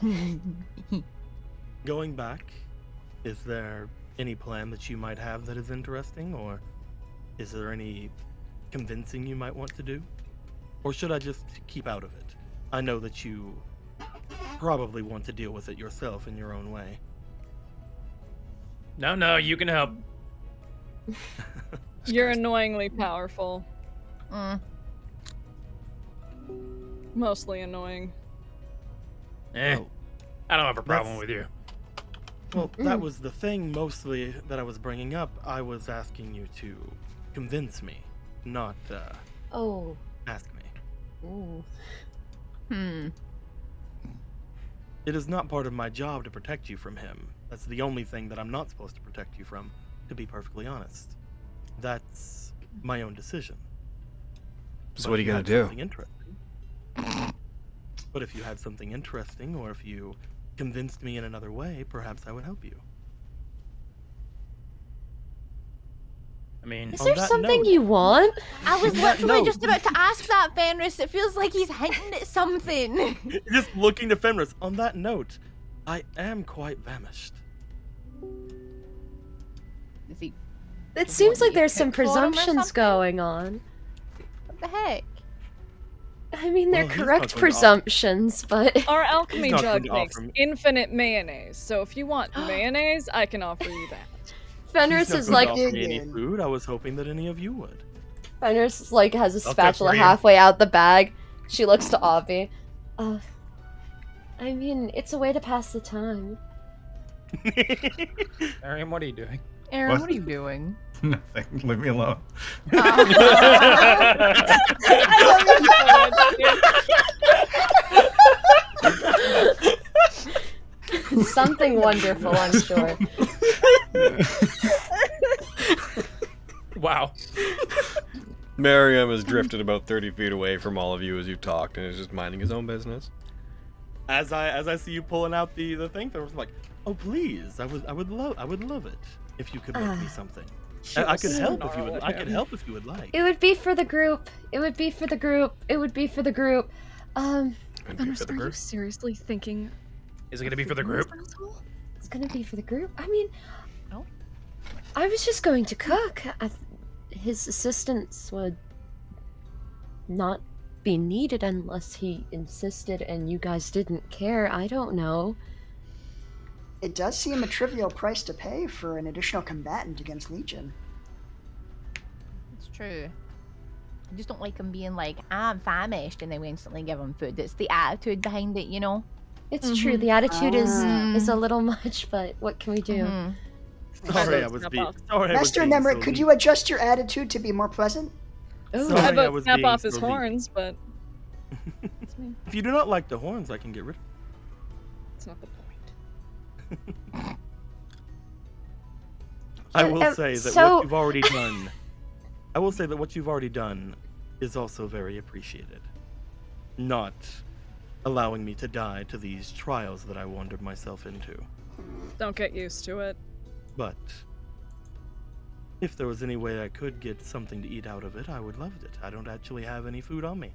question. Going back, is there any plan that you might have that is interesting, or is there any convincing you might want to do? Or should I just keep out of it? I know that you probably want to deal with it yourself in your own way. No, you can help. You're annoyingly powerful. Mm. Mostly annoying. Oh, I don't have a problem That's- with you. well, that was the thing mostly that I was bringing up. I was asking you to convince me, not Oh. ask me. Ooh. It is not part of my job to protect you from him. That's the only thing that I'm not supposed to protect you from, to be perfectly honest. That's my own decision. So But what are if you gonna had do? something interesting- But if you had something interesting, or if you convinced me in another way, perhaps I would help you. I mean, Is On there that something note- you want? I was That literally note- just about to ask that, Fenris. It feels like he's hinting at something. Just looking to Fenris. On that note, I am quite famished. Is he? It seems What, like you there's some cook for him or presumptions something? going on. What the heck? I mean, they're Well, he's not correct going to presumptions, but Our alchemy not jug going to makes offer me- infinite mayonnaise, so if you want mayonnaise, I can offer you that. Fenris He's not is going like to offer me any Dig in. food. I was hoping that any of you would. Fenris is like has a I'll take spatula for you. halfway out the bag. She looks to Avi. I mean, it's a way to pass the time. Ariam, what are you doing? Aaron, What? what are you doing? Nothing. Leave me alone. Something wonderful, I'm sure. Wow. Miriam has drifted about 30 feet away from all of you as you talked and is just minding his own business. As I see you pulling out the thing, I was like, oh please, I would love it if you could make me something. I could help if you would. I could help if you would like. It would be for the group. It would be for the group. It would be for the group. And Fenris, for the are you group. seriously thinking Is it gonna be for the group? It's gonna be for the group. I mean, I was just going to cook. His assistance would not be needed unless he insisted and you guys didn't care. I don't know. It does seem a trivial price to pay for an additional combatant against Legion. It's true. I just don't like him being like, I'm famished, and then we instantly give him food. It's the attitude behind it, you know? It's true. The attitude is Ah. a little much, but what can we do? Mhm. Sorry, I was being. Sorry, I was Master being Nemric, so could mean. you adjust your attitude to be more pleasant? Ooh. Sorry, I I vote was snap being off his so mean. horns, but it's me. If you do not like the horns, I can get rid of. It's not the point. I will say that so- what you've already done. I will say that what you've already done is also very appreciated. Not allowing me to die to these trials that I wandered myself into. Don't get used to it. But if there was any way I could get something to eat out of it, I would love it. I don't actually have any food on me.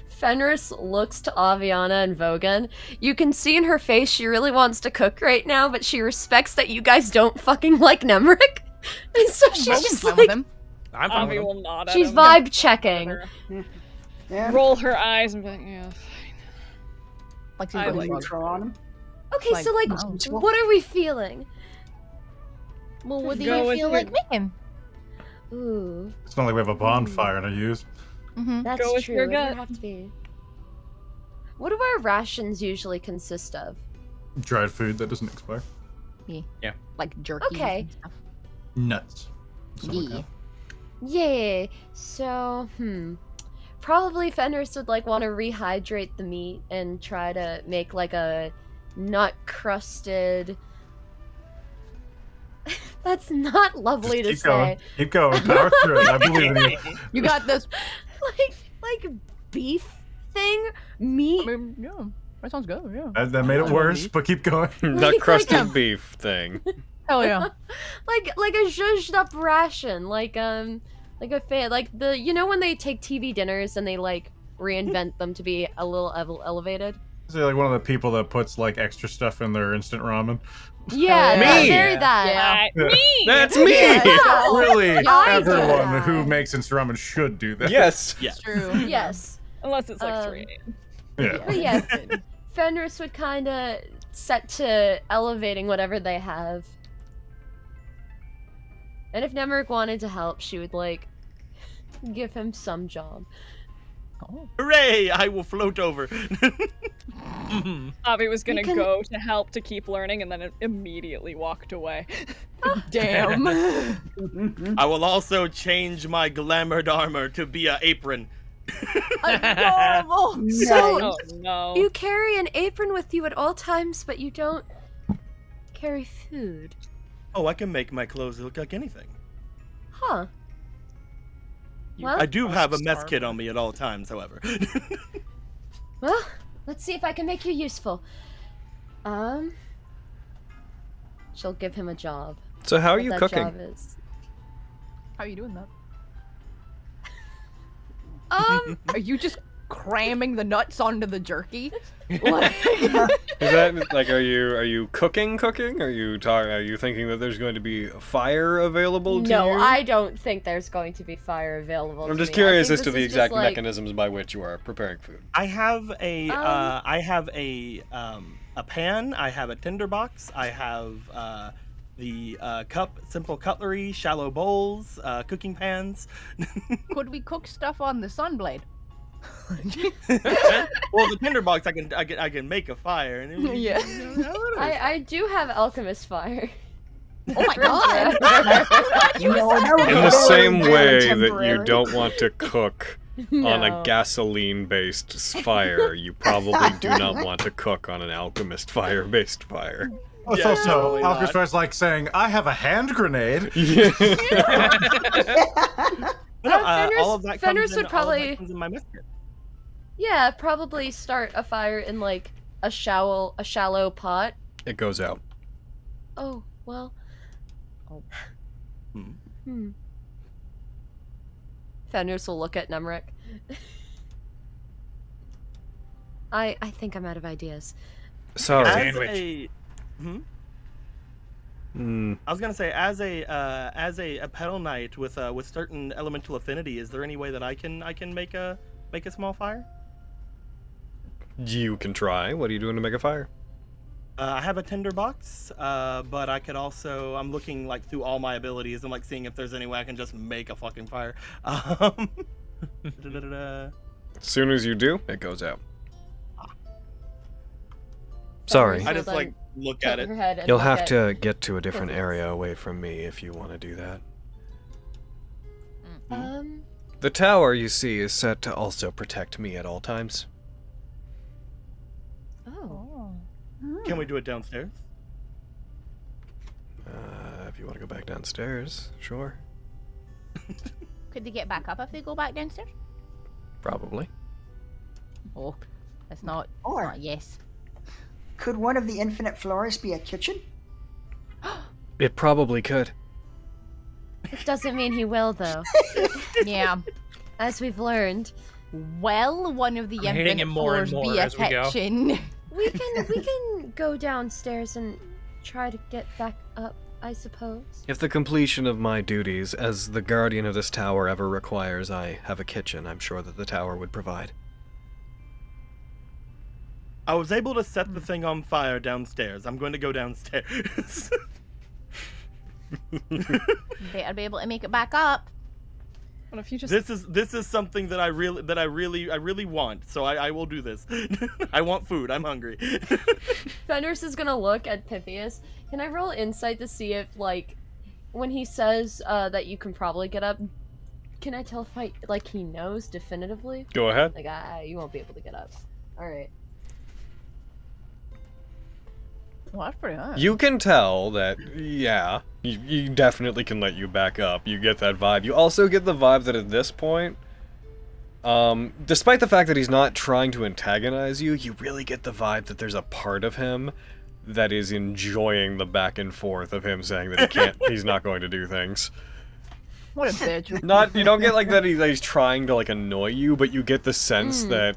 Fenris looks to Aviana and Vogan. You can see in her face she really wants to cook right now, but she respects that you guys don't fucking like Nemric. And so she's Vogan's just fine with like, him. I'm fine with Avi him. will nod at she's him. vibe checking. Yeah. Roll her eyes and be like, yeah, fine. Like, I she's What like do you like, throw on him? Okay, so like, Like, what are we feeling? well, what do Go you with feel your- like making? Ooh, It's not like we have a bonfire to use. Mm-hmm. that's Go with true. your It would gut. have to be. What do our rations usually consist of? Dried food that doesn't expire. Like jerky. Okay. And stuff. Nuts. Something like Yeah. that. Yeah. So, probably Fenris would like want to rehydrate the meat and try to make like a nut crusted. That's not lovely Just to keep going. say. Keep going. Power through it. I believe in you. You got this. like beef thing, meat. I mean, yeah. That sounds good, yeah. That made it worse, but keep going. That crusted Like, beef thing. Hell yeah. like a zhuzhed up ration, like a like the when they take TV dinners and they like reinvent them to be a little elevated. So like one of the people that puts like extra stuff in their instant ramen. Yeah, yeah. that- Me! very that. Yeah. Right. Me! That's me! Yeah. Really, I do everyone that. who makes instant ramen should do that. Yes. Yeah. It's true. Yes. Unless it's like Um, 3 a.m. Yeah. But yeah, Fenris would kind of set to elevating whatever they have. And if Nemric wanted to help, she would like give him some job. Oh. Hooray! I will float over. Avi was gonna can- go to help to keep learning and then it immediately walked away. Damn. I will also change my glamored armor to be an apron. Adorable. So Oh no. you carry an apron with you at all times, but you don't carry food. Oh, I can make my clothes look like anything. Huh. Well, I do have a mess starve. kit on me at all times, however. well, let's see if I can make you useful. She'll give him a job. So how are What you that cooking? job is. How are you doing that? Um, Are you just cramming the nuts onto the jerky. Is that like, are you cooking? Are you thinking that there's going to be fire available to you? No, I don't think there's going to be fire available. I'm to just me. curious I as think to this the is exact just, like, mechanisms by which you are preparing food. I have a pan. I have a tinderbox. I have the simple cutlery, shallow bowls, cooking pans. Could we cook stuff on the sunblade? Well, the tinderbox, I can make a fire. And Yeah. I do have alchemist fire. Oh my god! You know, that would be In the very, same very way that you temporary. don't want to cook on a No. gasoline-based fire, you probably do not want to cook on an alchemist fire-based fire. Oh, it's Yeah, also totally not. Alchemist Fire's like saying, "I have a hand grenade." But no, all of that Fenris comes would in, probably- all of that comes in my musket. Yeah, probably start a fire in like a shallow pot. It goes out. Oh, well. Hmm. Fenris will look at Nemric. I think I'm out of ideas. Sorry. As Sandwich. a, I was gonna say, as a pedal knight with certain elemental affinity, is there any way that I can make a small fire? You can try. What are you doing to make a fire? I have a tinderbox, but I could also, I'm looking like through all my abilities and like seeing if there's any way I can just make a fucking fire. As soon as you do, it goes out. Sorry. I just like look at it. You'll have to get to a different area away from me if you want to do that. The tower, you see, is set to also protect me at all times. Oh. Can we do it downstairs? If you want to go back downstairs, sure. Could they get back up if they go back downstairs? Probably. Oh, that's not. Or- Not yes. Could one of the infinite floors be a kitchen? It probably could. It doesn't mean he will, though. Yeah. As we've learned. Well, one of the I'm hating infinite him more and floors more be a as we go. kitchen. We can go downstairs and try to get back up, I suppose. If the completion of my duties as the guardian of this tower ever requires I have a kitchen, I'm sure that the tower would provide. I was able to set the thing on fire downstairs. I'm going to go downstairs. Better be able to make it back up. What if you just This is something that I really want. So I will do this. I want food. I'm hungry. Fenris is gonna look at Pythius. Can I roll insight to see if, like, when he says that you can probably get up, can I tell if he knows definitively? Go ahead. Like, you won't be able to get up. Alright. Well, that's pretty high. You can tell that, yeah, you definitely can let you back up. You get that vibe. You also get the vibe that at this point, despite the fact that he's not trying to antagonize you, you really get the vibe that there's a part of him that is enjoying the back and forth of him saying that he can't, he's not going to do things. What a bitch. You don't get like that he's trying to like annoy you, but you get the sense that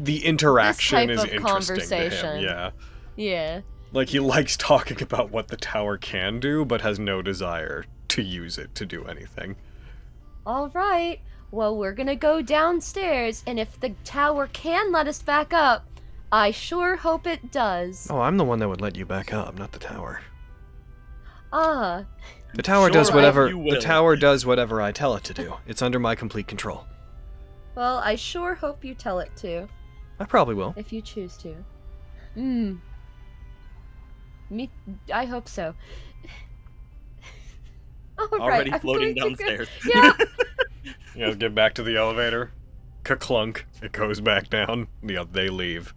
the interaction is This type of interesting to conversation. him. Yeah. Yeah. Like, he likes talking about what the tower can do, but has no desire to use it to do anything. Alright. Well, we're gonna go downstairs, and if the tower can let us back up, I sure hope it does. Oh, I'm the one that would let you back up, not the tower. Ah. The tower Sure, does whatever you the will. tower does whatever I tell it to do. It's under my complete control. Well, I sure hope you tell it to, I probably will. if you choose to. I hope so. Already I'm floating going to go- downstairs. Yeah. You guys get back to the elevator. Ka-clunk. It goes back down. Yeah, they leave.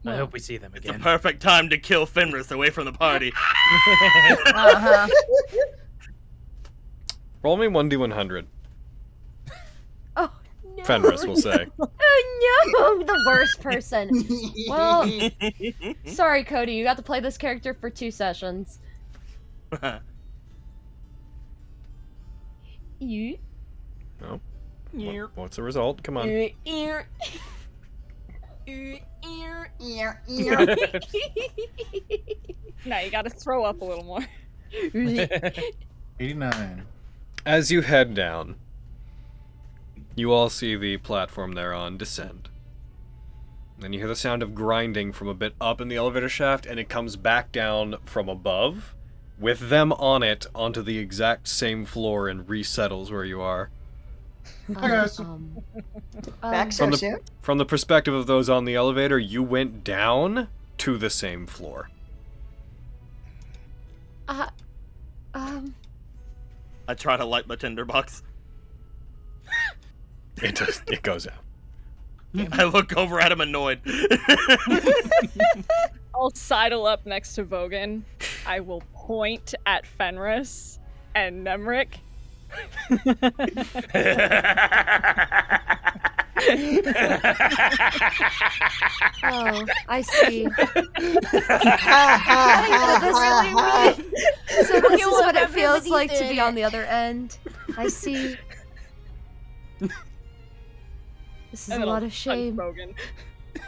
I hope we see them It's a again. perfect time to kill Fenris away from the party. Uh-huh. Roll me 1d100. Oh, no. Fenris will say. Oh, no! The worst person. Well, sorry, Cody. You got to play this character for 2 sessions. You? No. What's the result? Come on. Now you gotta throw up a little more. 89. As you head down, you all see the platform they're on descend. Then you hear the sound of grinding from a bit up in the elevator shaft, and it comes back down from above, with them on it, onto the exact same floor and resettles where you are. Back so soon? From the perspective of those on the elevator, you went down to the same floor. I try to light my tinderbox. It goes out. I look over at him annoyed. I'll sidle up next to Vogan. I will point at Fenris and Nemric. Oh, I see. So this is what it feels like to be on the other end. I see. This is a lot of shame.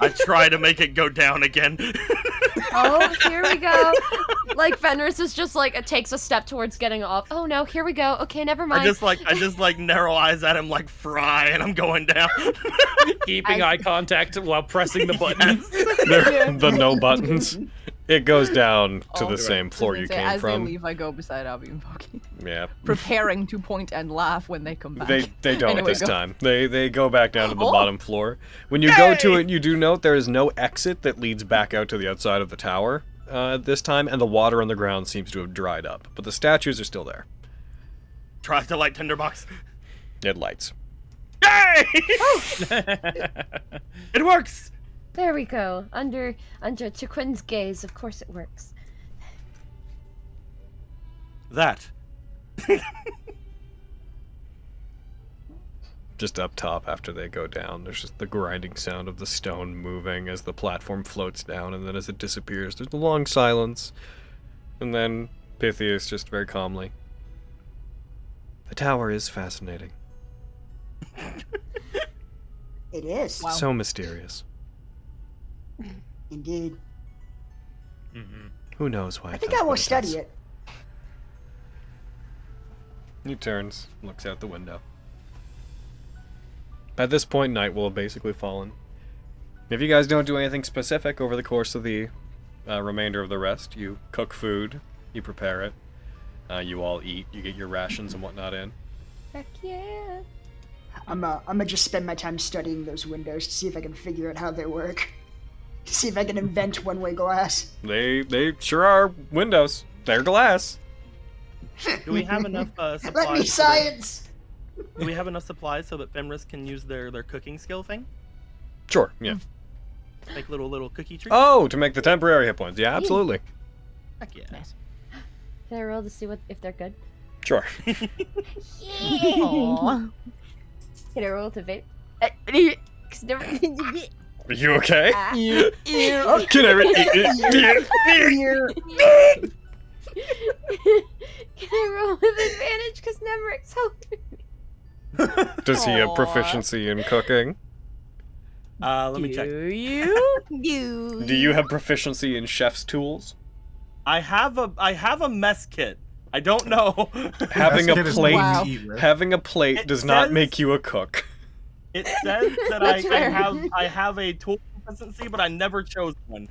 I try to make it go down again. Oh, here we go. Like Fenris is just like, it takes a step towards getting off. Oh no, here we go. Okay, never mind. I just like narrow eyes at him like Fry, and I'm going down. Keeping eye contact while pressing the buttons. The no buttons. It goes down to the same floor you came as from. As they leave, I go beside Abby and Vogan. Yeah. Preparing to point and laugh when they come back. They don't Anyway, this go. time. They go back down to the bottom floor. When you go to it, you do note there is no exit that leads back out to the outside of the tower this time, and the water on the ground seems to have dried up. But the statues are still there. Tries to light tinderbox. It lights. Yay! It works! There we go. Under Chiquin's gaze, of course it works. That. Just up top after they go down, there's just the grinding sound of the stone moving as the platform floats down, and then as it disappears, there's a long silence. And then Pythius just very calmly. The tower is fascinating. It is. Wow. So mysterious. Indeed. Who knows why? I think I will study it. He turns, looks out the window. At this point, night will have basically fallen. If you guys don't do anything specific over the course of the remainder of the rest, you cook food, you prepare it, you all eat, you get your rations and whatnot in. Heck yeah. I'm gonna just spend my time studying those windows to see if I can figure out how they work. To see if I can invent one-way glass. They sure are windows. They're glass. Do we have enough supplies? Let me science! Do we have enough supplies so that Fenris can use their cooking skill thing? Sure, yeah. Make little cookie treats? Oh, to make the temporary hit points. Yeah, absolutely. Heck yeah. Nice. Can I roll to see if they're good? Sure. Aww. Can I roll to vape? Are you okay? Oh, Can I Can I roll with advantage because Nemric's helping? Does he have proficiency in cooking? Let me check. Do you? Do you have proficiency in chef's tools? I have a mess kit. I don't know. Having a plate, Wow. having a plate does not make you a cook. It says that I have a tool proficiency, but I never chose one.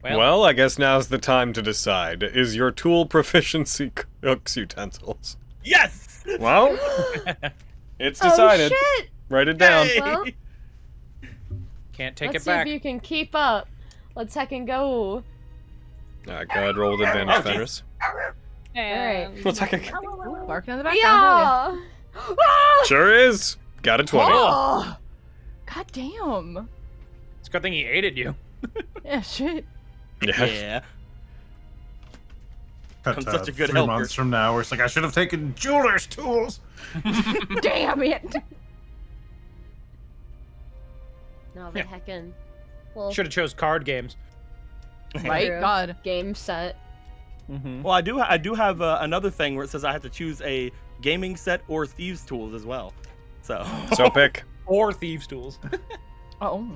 Well, I guess now's the time to decide. Is your tool proficiency cook's utensils? Yes! Well, it's decided. Oh shit! Write it down. Yay! Well, Can't take let's it see back. if you can keep up. Let's heckin' go. Alright, go ahead, roll with advantage, Fenris. And Let's heck Barking in the background. Yeah! Sure is. Got a 20. Oh! God damn. It's a good thing he aided you. Yeah, shit. Yeah. Cut I'm to such a good 3 helper. months from now, where it's like, I should have taken jeweler's tools. Damn it. No, but heckin'. Well, Should have chose card games. Right? True. God. game set. Well, I do have another thing where it says I have to choose a gaming set or thieves tools as well. So pick. Or thieves' tools. Oh.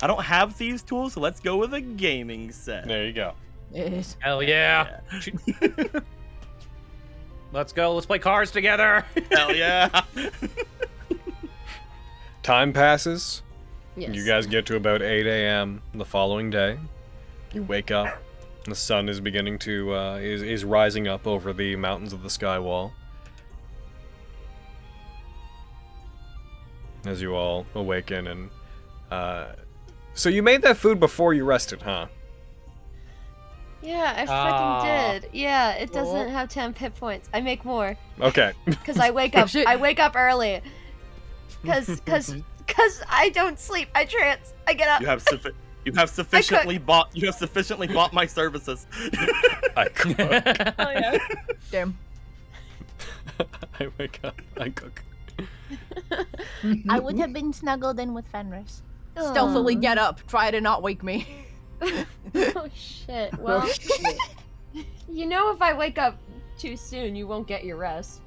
I don't have thieves tools, so let's go with a gaming set. There you go. Yes. Hell yeah. Let's go. Let's play cards together. Hell yeah. Time passes. Yes. You guys get to about 8 a.m. the following day. You wake up. The sun is beginning to is rising up over the mountains of the sky wall. As you all awaken and so you made that food before you rested, huh? Yeah, I freaking did. Yeah, it doesn't have 10 hit points. I make more. Okay. Because I wake up. I wake up early. Because I don't sleep. I trance. I get up. You have sufficiently bought my services. I cook. Oh yeah. Damn. I wake up. I cook. I would have been snuggled in with Fenris. Stealthily get up. Try to not wake me. Oh shit. Well, you know, if I wake up too soon, you won't get your rest.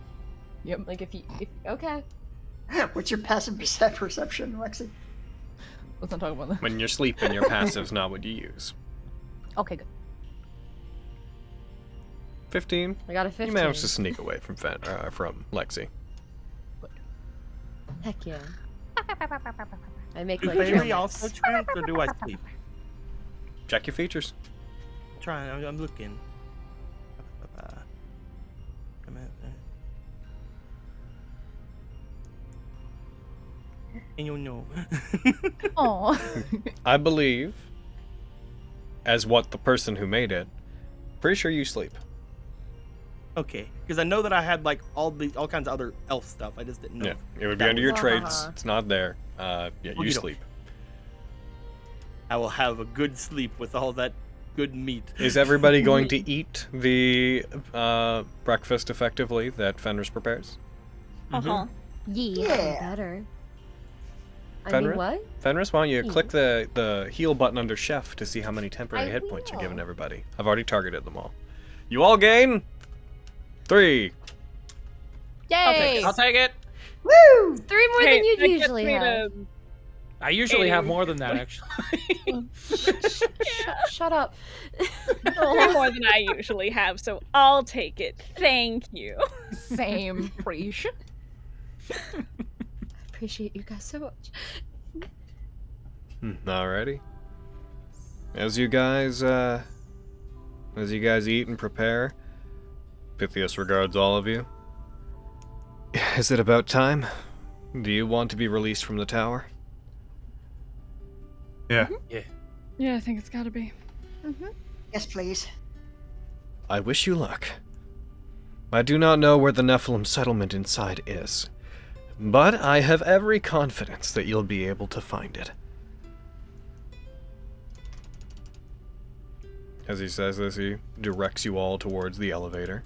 Yep. Like if okay. What's your passive perception, Lexi? Let's not talk about that. When you're sleeping, your passive's not what you use. Okay, good. 15. I got a 15. You managed to sneak away from from Lexi. Heck yeah. I make Do like Bailey also trance, or do I sleep? Check your features. I'm looking. And you'll know. Aw. I believe, as what the person who made it, pretty sure you sleep. Okay, because I know that I had like all kinds of other elf stuff. I just didn't know. Yeah, it would be under your trades. It's not there. Yeah, you sleep. I will have a good sleep with all that good meat. Is everybody going to eat the breakfast effectively that Fenris prepares? Uh-huh. Yeah. Better. I Fenris? mean, what? Fenris, why don't you click the heal button under Chef to see how many temporary hit points you're giving everybody. I've already targeted them all. You all gain 3. Yay! I'll take it. Woo! 3 more than you'd usually have. I usually have more than that, actually. Shut up. 3 more than I usually have, so I'll take it. Thank you. Same. Preach. Appreciate you guys so much. Alrighty. As you guys eat and prepare, Pythius regards all of you. Is it about time? Do you want to be released from the tower? Yeah. Yeah, I think it's gotta be. Yes, please. I wish you luck. I do not know where the Nephilim settlement inside is, but I have every confidence that you'll be able to find it. As he says this, he directs you all towards the elevator.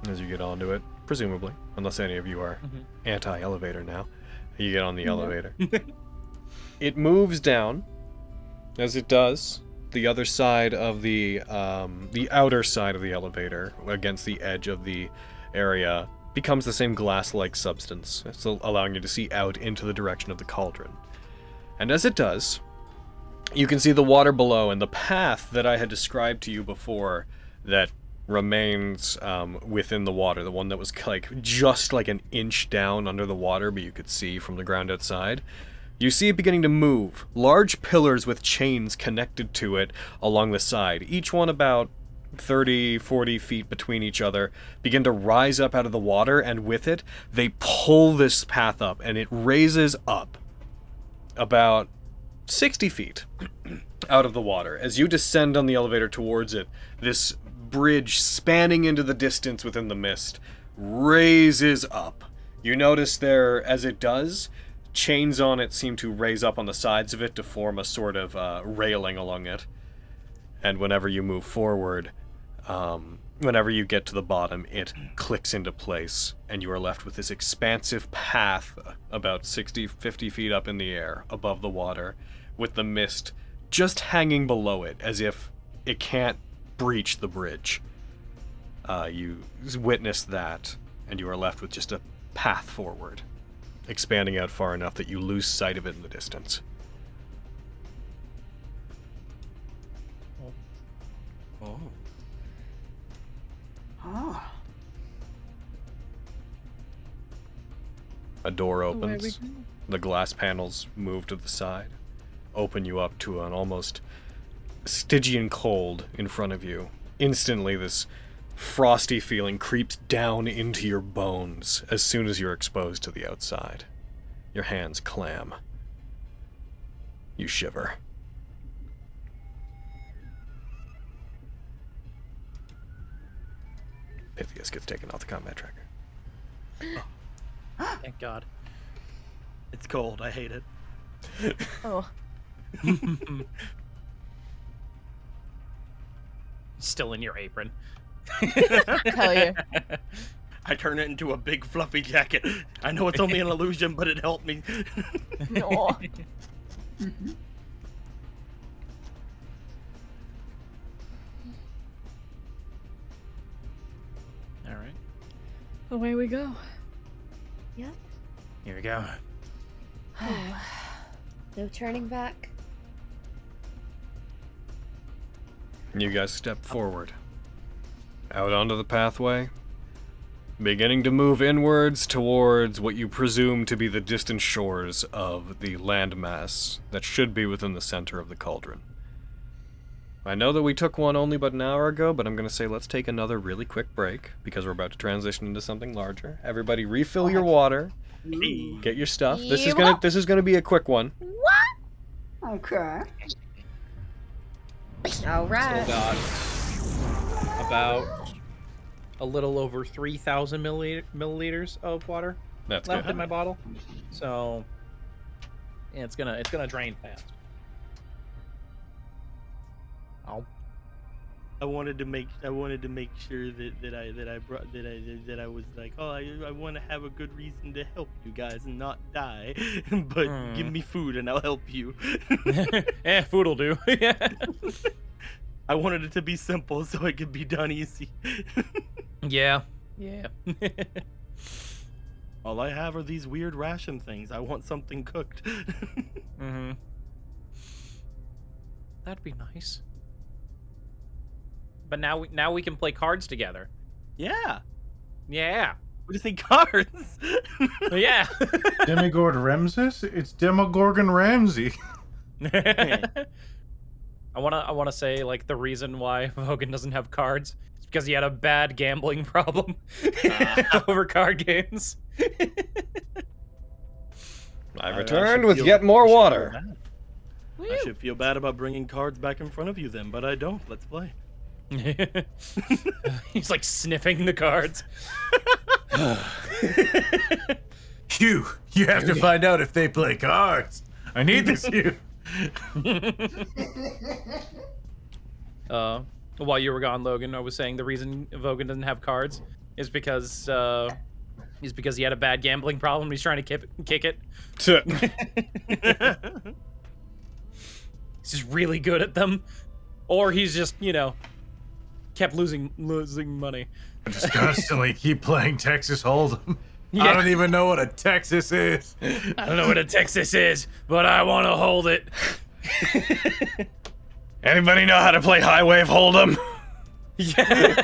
As you get onto it, presumably, unless any of you are anti-elevator now, you get on the elevator. It moves down. As it does, the other side of the outer side of the elevator, against the edge of the area, becomes the same glass-like substance, so allowing you to see out into the direction of the cauldron. And as it does, you can see the water below, and the path that I had described to you before that remains within the water, the one that was like just like an inch down under the water, but you could see from the ground outside. You see it beginning to move. Large pillars with chains connected to it along the side, each one about 30, 40 feet between each other, begin to rise up out of the water, and with it, they pull this path up, and it raises up about 60 feet out of the water. As you descend on the elevator towards it, this bridge spanning into the distance within the mist raises up. You notice there, as it does, chains on it seem to raise up on the sides of it to form a sort of railing along it. And whenever you move forward, whenever you get to the bottom, it clicks into place, and you are left with this expansive path about 60, 50 feet up in the air above the water, with the mist just hanging below it, as if it can't breach the bridge. You witness that, and you are left with just a path forward, expanding out far enough that you lose sight of it in the distance. Oh. Oh. A door opens. The glass panels move to the side, open you up to an almost Stygian cold in front of you. Instantly, this frosty feeling creeps down into your bones as soon as you're exposed to the outside. Your hands clam. You shiver. Pythius gets taken off the combat tracker. Thank God. It's cold. I hate it. Oh. Still in your apron. Hell yeah. I turn it into a big fluffy jacket. I know it's only an illusion, but it helped me. No. All right. Away we go. Yep. Here we go. No turning back. You guys step forward. Out onto the pathway. Beginning to move inwards towards what you presume to be the distant shores of the landmass that should be within the center of the cauldron. I know that we took one only but an hour ago, but I'm going to say let's take another really quick break because we're about to transition into something larger. Everybody refill your water. Get your stuff. This is gonna be a quick one. Okay. All right. Still got about a little over 3,000 milliliters of water That's left good. in my bottle. So yeah, it's gonna drain fast. Oh. I wanted to make sure that I was like, oh, I want to have a good reason to help you guys and not die, but give me food and I'll help you. Food'll do. Yeah. I wanted it to be simple so it could be done easy. Yeah. All I have are these weird ration things. I want something cooked. Mm-hmm. That'd be nice. But now we can play cards together. Yeah. Yeah. We just need cards. Yeah. Demigorgon Ramses? It's Demogorgon Ramsey. I wanna say like the reason why Vogan doesn't have cards is because he had a bad gambling problem over card games. I returned with yet more water. I should feel bad about bringing cards back in front of you then, but I don't. Let's play. He's like sniffing the cards. Hugh, you have to find out if they play cards. I need this, Hugh. While you were gone, Logan, I was saying the reason Vogan doesn't have cards is because he had a bad gambling problem. He's trying to kick it. He's just really good at them, or he's just kept losing money. I just constantly keep playing Texas Hold'em. Yeah. I don't even know what a Texas is. I don't know what a Texas is, but I want to hold it. Anybody know how to play Highway of Hold'em? Yeah.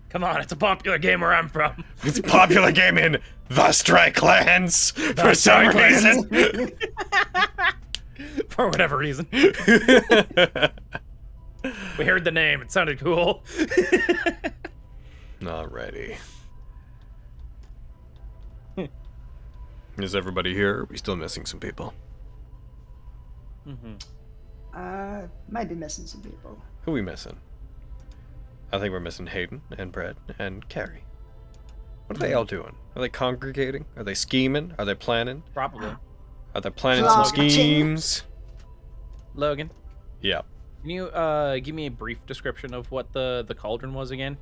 Come on, it's a popular game where I'm from. It's a popular game in the Strike Lands for some reason. For whatever reason. We heard the name, it sounded cool. Alrighty. Is everybody here? Or are we still missing some people? Might be missing some people. Who are we missing? I think we're missing Hayden and Brett and Carrie. What are they all doing? Are they congregating? Are they scheming? Are they planning? Probably. Are they planning some schemes? Logan, Yeah. can you give me a brief description of what the cauldron was again?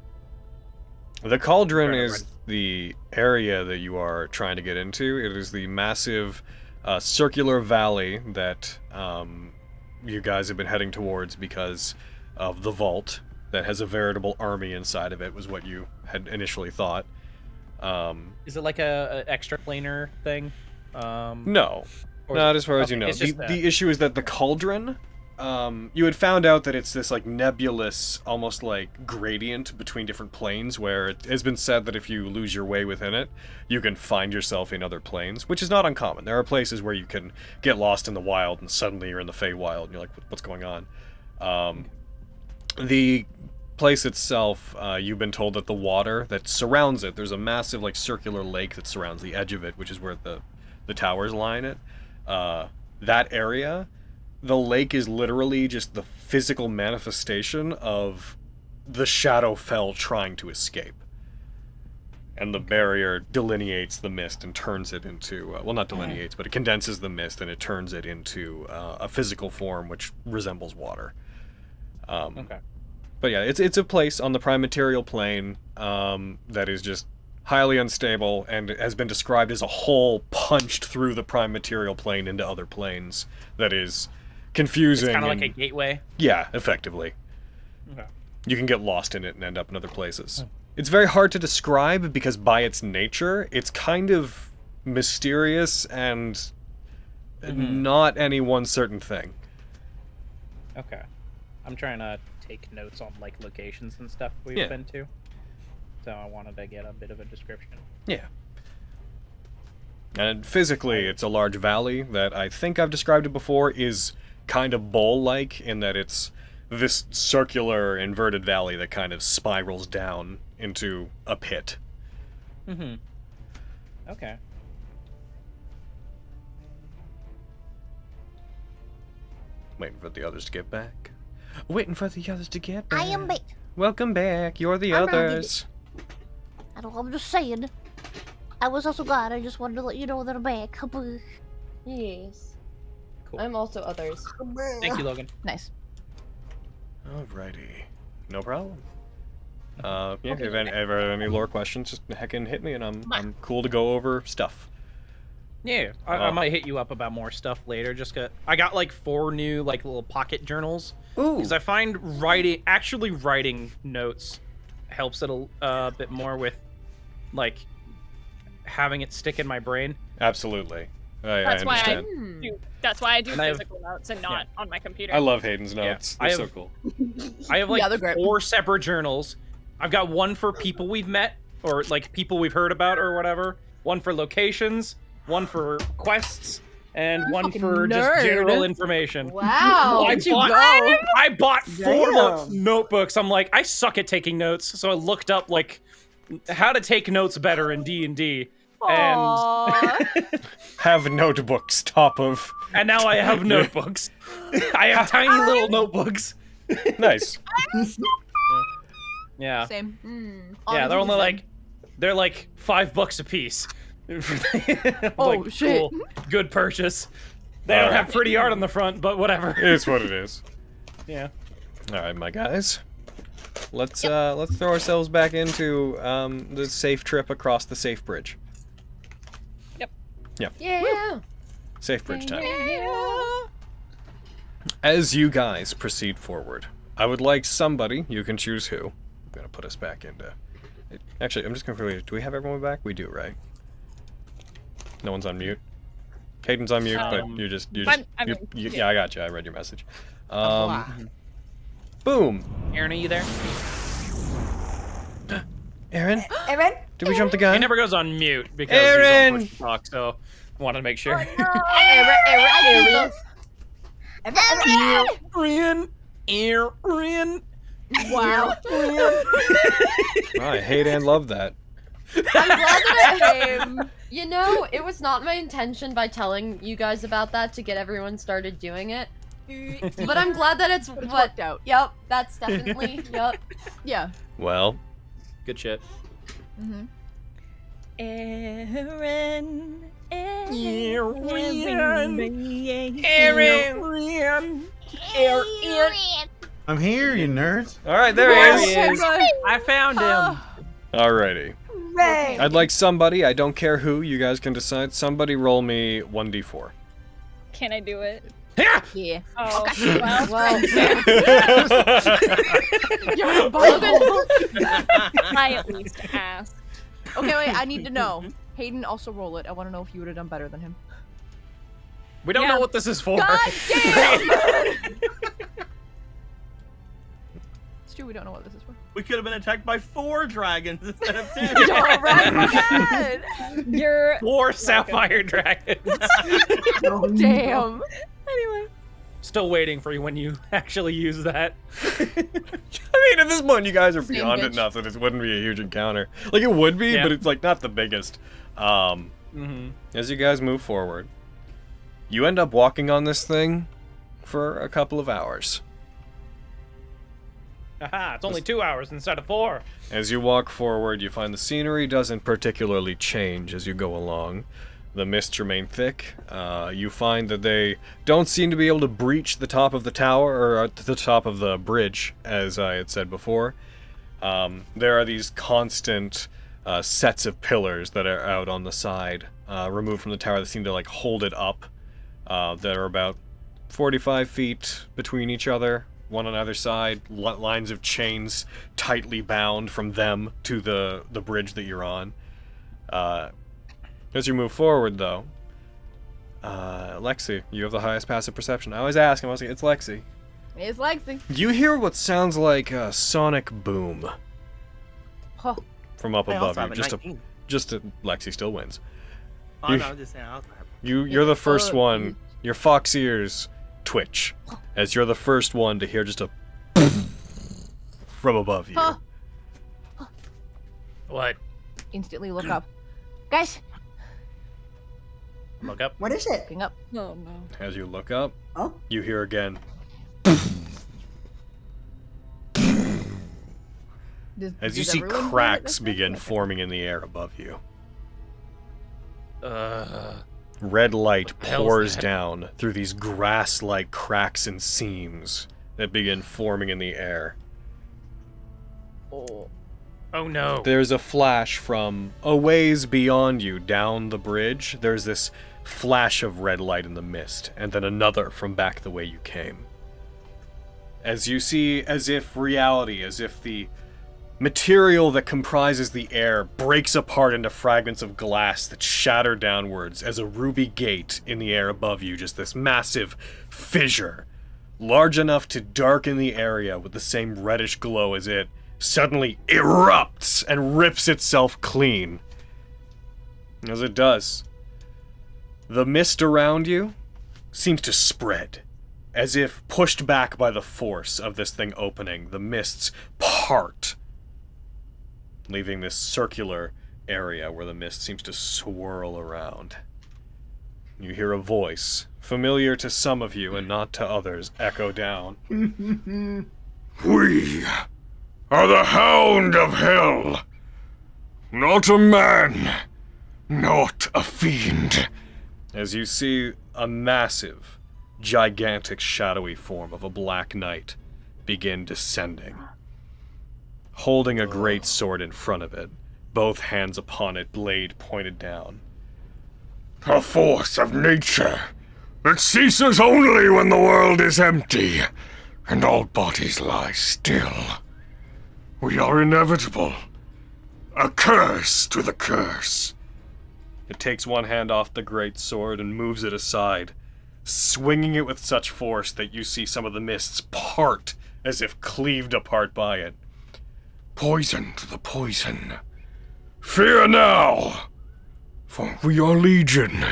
The cauldron is the area that you are trying to get into. It is the massive circular valley that you guys have been heading towards because of the vault that has a veritable army inside of it, was what you had initially thought. Is it like a extra planar thing? No, not as far as you know. The issue is that the cauldron, you had found out that it's this like nebulous, almost like gradient between different planes, where it has been said that if you lose your way within it, you can find yourself in other planes, which is not uncommon. There are places where you can get lost in the wild and suddenly you're in the Feywild and you're like, what's going on? The place itself, you've been told that the water that surrounds it, there's a massive like circular lake that surrounds the edge of it, which is where the towers line it. That area, the lake is literally just the physical manifestation of the shadowfell trying to escape. And the barrier delineates the mist and turns it into, well, not delineates, but it condenses the mist and it turns it into a physical form which resembles water. Okay. But yeah, it's a place on the prime material plane that is just highly unstable and has been described as a hole punched through the prime material plane into other planes that is confusing. It's kind of like a gateway? Yeah, effectively. Okay. You can get lost in it and end up in other places. It's very hard to describe because by its nature, it's kind of mysterious and not any one certain thing. Okay. I'm trying to take notes on like locations and stuff we've been to. So I wanted to get a bit of a description. Yeah. And physically, it's a large valley that I think I've described it before is kind of bowl-like in that it's this circular inverted valley that kind of spirals down into a pit. Okay. Waiting for the others to get back. Waiting for the others to get back. I am back. Welcome back. You're the others. I don't know, I'm just saying. I was also glad. I just wanted to let you know that I'm back. Yes. Cool. I'm also others. Thank you, Logan. Nice. Alrighty. No problem. Yeah, if you have any lore questions, just heckin' hit me and I'm cool to go over stuff. Yeah, I might hit you up about more stuff later. I got like 4 new like little pocket journals. Ooh. Because I find actually writing notes helps it a bit more with like having it stick in my brain. Absolutely. I understand. That's why I do physical notes and not on my computer. I love Hayden's notes. Yeah, They're so cool. I have like Yeah, they're great. 4 separate journals. I've got one for people we've met or like people we've heard about or whatever. One for locations. One for quests. And one for just general information. Wow. I bought 4 Damn. notebooks. I'm like, I suck at taking notes, so I looked up like how to take notes better in D&D. And have notebooks top of. And now I have notebooks. I have tiny little notebooks. Nice. Yeah. Same. Yeah, they're like $5 a piece. Oh shit! Cool. Good purchase. They don't have pretty art on the front, but whatever. It's what it is. Yeah. All right, my guys. Let's throw ourselves back into the safe trip across the safe bridge. Yep. Yeah. Yeah. Safe bridge time. As you guys proceed forward, I would like somebody, you can choose who. I'm gonna put us back into. Actually, I'm just gonna. Do we have everyone back? We do, right? No one's on mute. Hayden's on mute, but yeah, I got you. I read your message. Boom. Aaron, are you there? Aaron? Aaron? Did we jump the gun? He never goes on mute because Aaron! he's on push talk, so wanted to make sure. Aaron. Wow. I hate and love that. I'm glad that you know, it was not my intention by telling you guys about that to get everyone started doing it. But I'm glad that it's what worked out. Yep, that's definitely yep. Yeah. Well, good shit. Aaron. I'm here, you nerds. all right, there he is. I found him. Alrighty. Ray! I'd like somebody, I don't care who, you guys can decide. Somebody roll me 1d4. Can I do it? Yeah. Oh, Okay. well, You're a bugger. I at least asked. Okay, wait, I need to know. Hayden, also roll it. I want to know if you would have done better than him. We don't know what this is for. God damn! It's true, we don't know what this is for. We could have been attacked by 4 dragons instead of 2. You're right, my bad. You're 4 sapphire dragons. Oh, Damn. anyway. Still waiting for you when you actually use that. I mean, at this point, you guys are Same beyond it bitch. enough that it wouldn't be a huge encounter. Like, it would be, Yeah. but it's, like, not the biggest. As you guys move forward, you end up walking on this thing for a couple of hours. Aha, it's only 2 hours instead of 4. As you walk forward, you find the scenery doesn't particularly change as you go along. The mists remain thick. You find that they don't seem to be able to breach the top of the tower, or the top of the bridge, as I had said before. There are these constant sets of pillars that are out on the side, removed from the tower, that seem to, like, hold it up. That are about 45 feet between each other, one on either side, lines of chains tightly bound from them to the bridge that you're on. As you move forward, though, Lexi, you have the highest passive perception. I always ask, it's Lexi. It's Lexi. You hear what sounds like a sonic boom Huh. from up I above also you. have a Just 19. Lexi still wins. Oh, You- no, I'm just saying, I also have You're the first one. Your fox ears twitch as you're the first one to hear just a from above you. Huh. What? Instantly look up. Guys, Look up. what is it? looking up. Oh no. As you look up, Oh, you hear again. As you see everyone hear it cracks this time? begin forming in the air above you. Red light What the hell's pours that? down through these grass-like cracks and seams that begin forming in the air. Oh. Oh no. There's a flash from a ways beyond you down the bridge. There's this flash of red light in the mist, and then another from back the way you came. As you see, as if the material that comprises the air breaks apart into fragments of glass that shatter downwards as a ruby gate in the air above you, just this massive fissure, large enough to darken the area with the same reddish glow as it suddenly erupts and rips itself clean. As it does, the mist around you seems to spread, as if pushed back by the force of this thing opening. The mists part, leaving this circular area where the mist seems to swirl around. You hear a voice, familiar to some of you and not to others, echo down. We are the Hound of Hell. Not a man, not a fiend. As you see a massive, gigantic, shadowy form of a black knight begin descending, holding a great sword in front of it, both hands upon it, blade pointed down. A force of nature that ceases only when the world is empty and all bodies lie still. We are inevitable. A curse to the curse. It takes one hand off the great sword and moves it aside, swinging it with such force that you see some of the mists part as if cleaved apart by it. Poison to the poison. Fear now, for we are legion,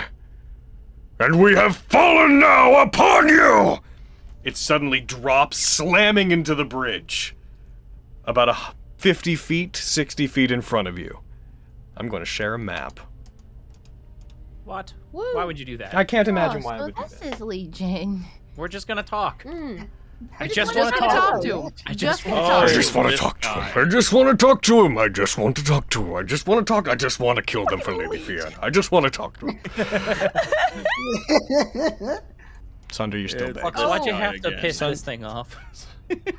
and we have fallen now upon you! It suddenly drops, slamming into the bridge, about 50 feet, 60 feet in front of you. I'm going to share a map. What? Woo. Why would you do that? I can't imagine Oh, why I so would do this that. is Legion. We're just gonna talk. Mm. I Just just wanna want to talk talk. to him. I Just just wanna want talk I to just him. want to talk to him. I just want to talk to him. I just want to talk to him. I just want to talk. I just want to kill them for Lady Fiat. I just want to talk to him. Sunder, you're still It's dead. like Why'd you Oh. have to Again. piss this thing off?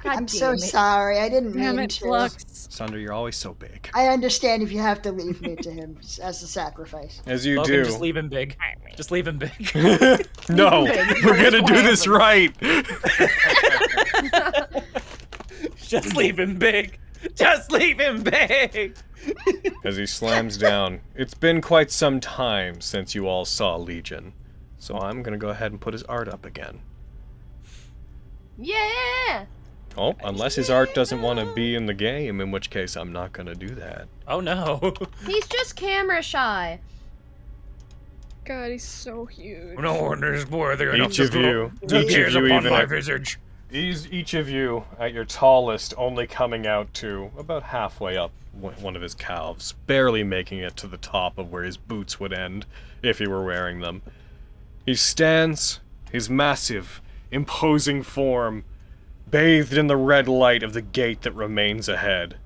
I'm so sorry. I didn't Damn mean it, to. Flux. Sunder, you're always so big. I understand if you have to leave me to him as a sacrifice. As you Logan, do. just leave him big. Just leave him big. No, we're gonna do this right. Just leave him big. Just leave him big. As he slams down. It's been quite some time since you all saw Legion, so I'm gonna go ahead and put his art up again. Yeah! Oh, unless his art doesn't want to be in the game, in which case I'm not gonna do that. Oh no. He's just camera shy. God, he's so huge. No one is worthy Each of you, upon my even visage. each of you at your tallest, only coming out to about halfway up one of his calves, barely making it to the top of where his boots would end if he were wearing them. He stands, his massive, imposing form, bathed in the red light of the gate that remains above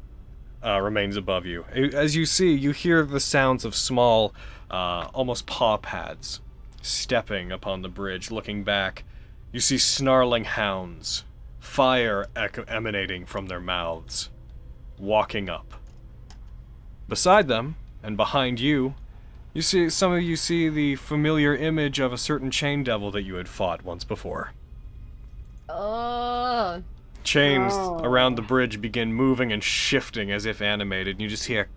you. As you see, you hear the sounds of small, almost paw pads stepping upon the bridge. Looking back, you see snarling hounds, fire emanating from their mouths, walking up. Beside them, and behind you, some of you see the familiar image of a certain chain devil that you had fought once before. Chains around the bridge begin moving and shifting as if animated, and you just hear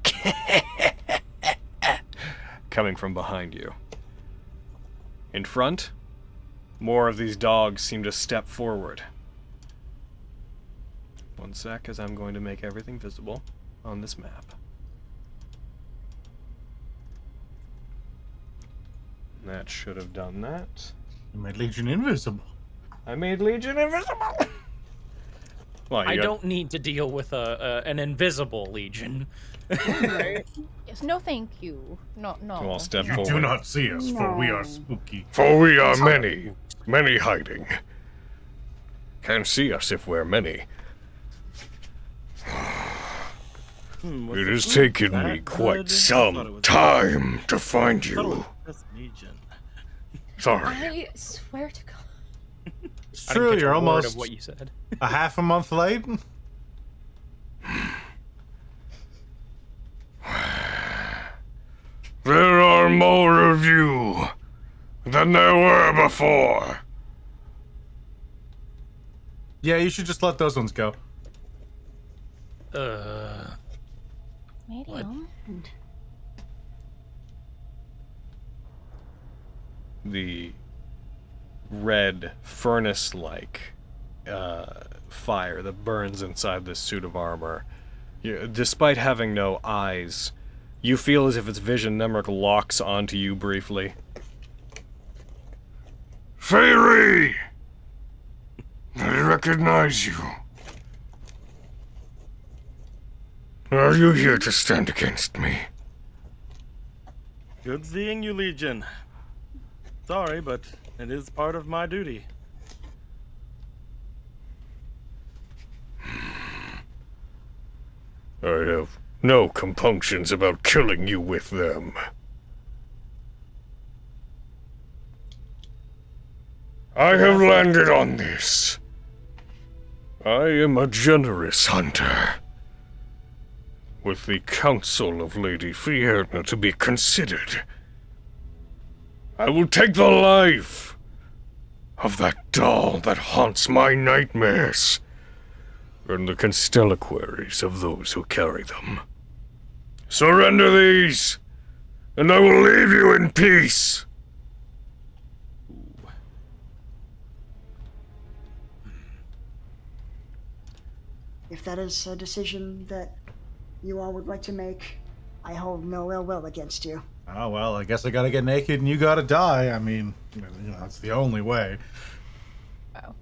coming from behind you. In front, more of these dogs seem to step forward. One sec, as I'm going to make everything visible on this map. That should have done that. You made Legion invisible. I made Legion invisible! Well, I don't need to deal with an invisible Legion. Yes, no thank you. No. You all step You forward. do not see us, for we are spooky. For we are many, many hiding. Can't see us if we're many. It has taken me quite some time to find you. Sorry. I swear to God. It's I didn't true, catch you're a word almost of what you said. a half a month late. There are more of you than there were before. Yeah, you should just let those ones go. Medium. The red furnace-like fire that burns inside this suit of armor. Despite having no eyes, you feel as if its vision network locks onto you briefly. Fairy! I recognize you. Are you here to stand against me? Good seeing you, Legion. Sorry, but it is part of my duty. I have no compunctions about killing you with them. I have landed on this. I am a generous hunter. With the counsel of Lady Fiona to be considered, I will take the life of that doll that haunts my nightmares and the constellaquaries of those who carry them. Surrender these, and I will leave you in peace. If that is a decision that you all would like to make, I hold no ill will against you. Oh, well, I guess I gotta get naked and you gotta die. I mean, you know, that's the only way. Oh.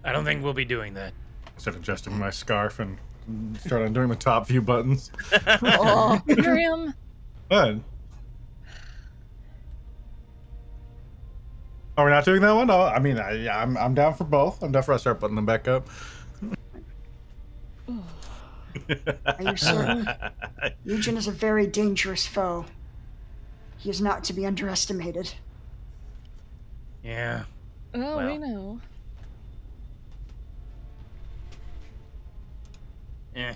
I don't think we'll be doing that. Start adjusting my scarf and start undoing the top few buttons. Oh, Miriam. What? Oh, we're not doing that one? Oh, I mean, I'm down for both. I'm down for us to start putting them back up. Are you certain? Legion is a very dangerous foe. He is not to be underestimated. Yeah, Oh, Well. we know. Eh.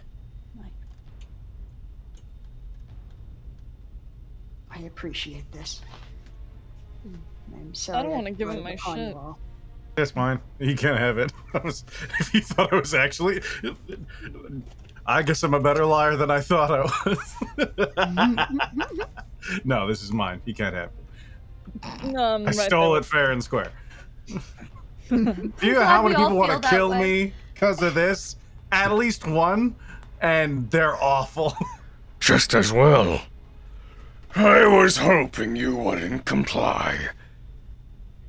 I appreciate this. I'm sorry. I don't want to give brought him it my upon you shit. all. It's mine. You can't have it. If you thought I was actually, I guess I'm a better liar than I thought I was. No, this is mine. You can't have it. No, I'm I right stole there. it fair and square. Do you know glad how we many all people want feel to that kill way. me because of this? At least one, and they're awful. Just as well. I was hoping you wouldn't comply.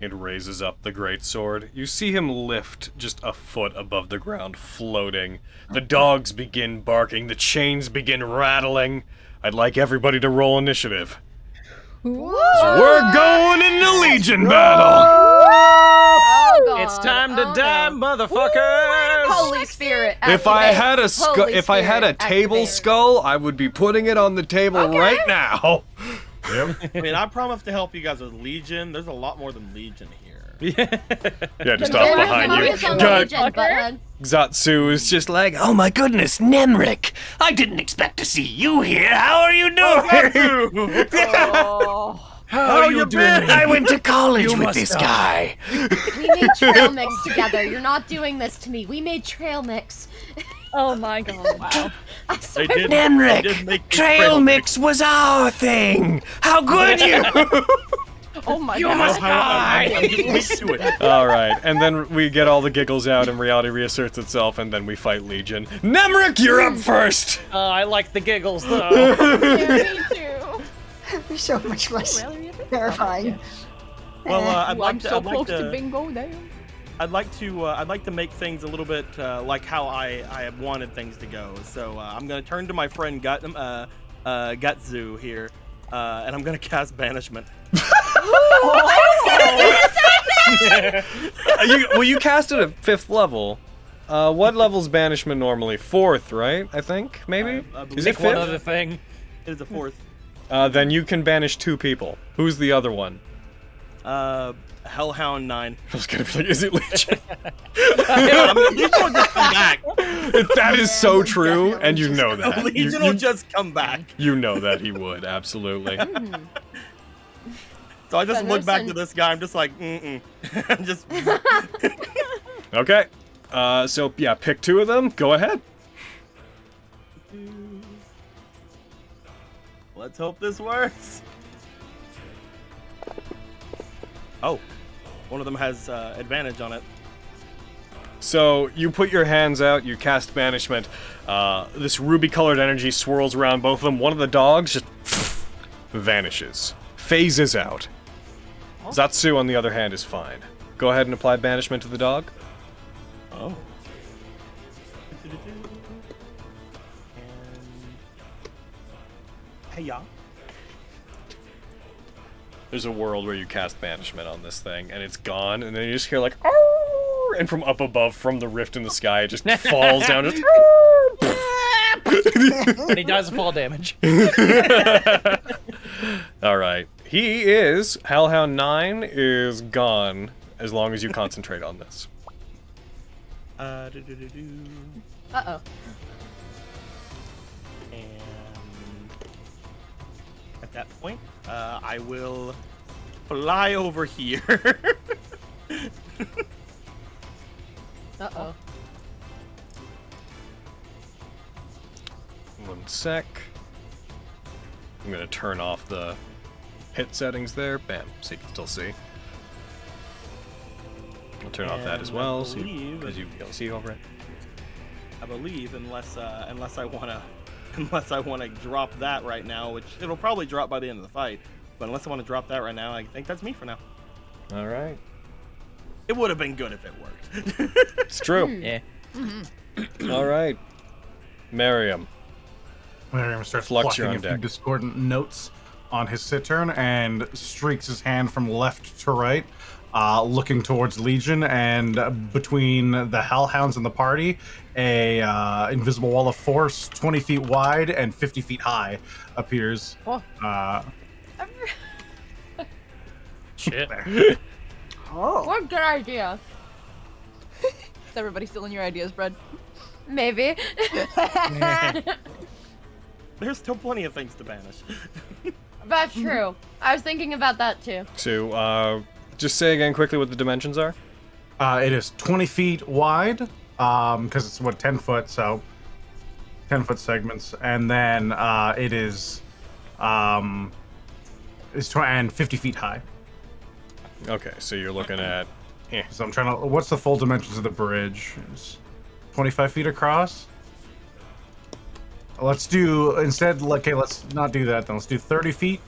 It raises up the great sword. You see him lift just a foot above the ground, floating. The dogs begin barking. The chains begin rattling. I'd like everybody to roll initiative. We're going into Legion battle! Oh, God. It's time to Oh, die, no. motherfuckers! Holy Spirit. If I activate. had a Holy if I had a Spirit, table activate. skull, I would be putting it on the table right now. Yep. I mean, I promise to help you guys with Legion. There's a lot more than Legion here. Yeah, just There off is behind no you. Legion. God, Legion, but, Zatsu is just like, oh my goodness, Nemric! I didn't expect to see you here. How are you doing? How are you doing? I went to college You with must this die. guy. we made trail mix together. You're not doing this to me. We made trail mix. Oh my god. Wow. I They swear. did. They did Nemric, make me trail mix was our thing. How good you? Oh my You god. must die! I'm just used to it. All right, and then we get all the giggles out, and reality reasserts itself, and then we fight Legion. Nemric, you're up first. I like the giggles, though. Yeah, me too. They're so much less Really? terrifying. Well, I'd Ooh, like I'm to. so I'd like close to to. bingo there. I'd like to make things a little bit like how I have wanted things to go. So I'm gonna turn to my friend Gutzu here, and I'm gonna cast Banishment. You cast it at 5th level. What level's banishment normally? 4th, right? I think maybe. I Is it Pick one 5th? other thing. It is a 4th. Then you can banish 2 people. Who's the other one? Hellhound 9. I was gonna be like, is it Legion? I mean, Legion will just come back. That is so true, definitely and you just- know that. Legion will just come back. You know that he would, absolutely. So I just So look no back sense. to this guy. I'm just like, I'm just. Okay. So yeah, pick 2 of them. Go ahead. Let's hope this works. Oh, one of them has advantage on it. So you put your hands out, you cast banishment. This ruby-colored energy swirls around both of them. One of the dogs just vanishes, phases out. Zatsu, on the other hand, is fine. Go ahead and apply banishment to the dog. Oh. Hey, y'all. There's a world where you cast banishment on this thing, and it's gone, and then you just hear like, "Arr!" And from up above, from the rift in the sky, it just falls down. Just, And he dies of fall damage. all right. He is Hellhound 9 is gone as long as you concentrate on this. Uh-oh. And at that point, I will fly over here. Uh-oh. One sec. I'm gonna turn off the hit settings there. Bam, so you can still see. I'll turn off that as And I well, believe- because you don't see over it. I believe, unless I wanna drop that right now, which it'll probably drop by the end of the fight. But unless I want to drop that right now, I think that's me for now. All right. It would have been good if it worked. It's true. Yeah. All right. Miriam. Miriam starts Flux, you're plucking on a few deck. discordant notes on his sit turn and streaks his hand from left to right, looking towards Legion, and between the Hellhounds and the party, a invisible wall of force 20 feet wide and 50 feet high appears. Oh. Shit. Oh. What a good idea. Is everybody stealing your ideas, Brad? Maybe. There's still plenty of things to banish. That's true. I was thinking about that too. So, just say again quickly what the dimensions are. It is 20 feet wide, because it's, 10 foot, so 10-foot segments. And then it is, and 50 feet high. Okay, so you're looking at... So I'm trying to, what's the full dimensions of the bridge? It's 25 feet across? Let's do, instead, okay, let's not do that then. Let's do 30 feet.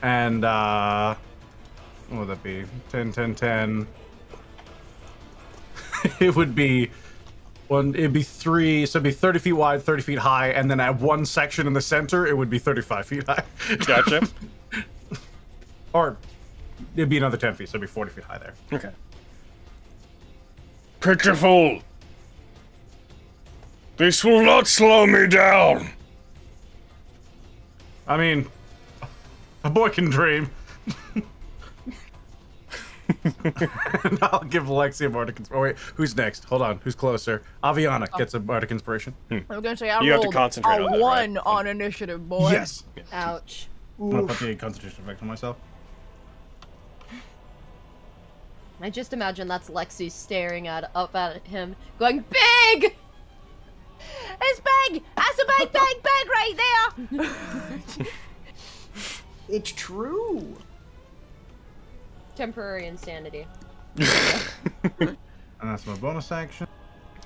And, what would that be? 10, 10, 10. It would be, it'd be 3, so it'd be 30 feet wide, 30 feet high, and then at one section in the center, it would be 35 feet high. Gotcha. Or, it'd be another 10 feet, so it'd be 40 feet high there. Okay. Pitiful! This will not slow me down! I mean, a boy can dream. And I'll give Lexi a bardic inspiration. Oh, wait, who's next? Hold on, who's closer? Aviana gets a bardic inspiration. I'm gonna say I You have to rolled concentrate a on that, 1 right? on initiative, boy. Yes. Ouch. I'm gonna put the concentration effect on myself. I just imagine that's Lexi staring up at him, going, "Big! It's big! That's a big, big, big right there! It's true. Temporary insanity." And that's my bonus action.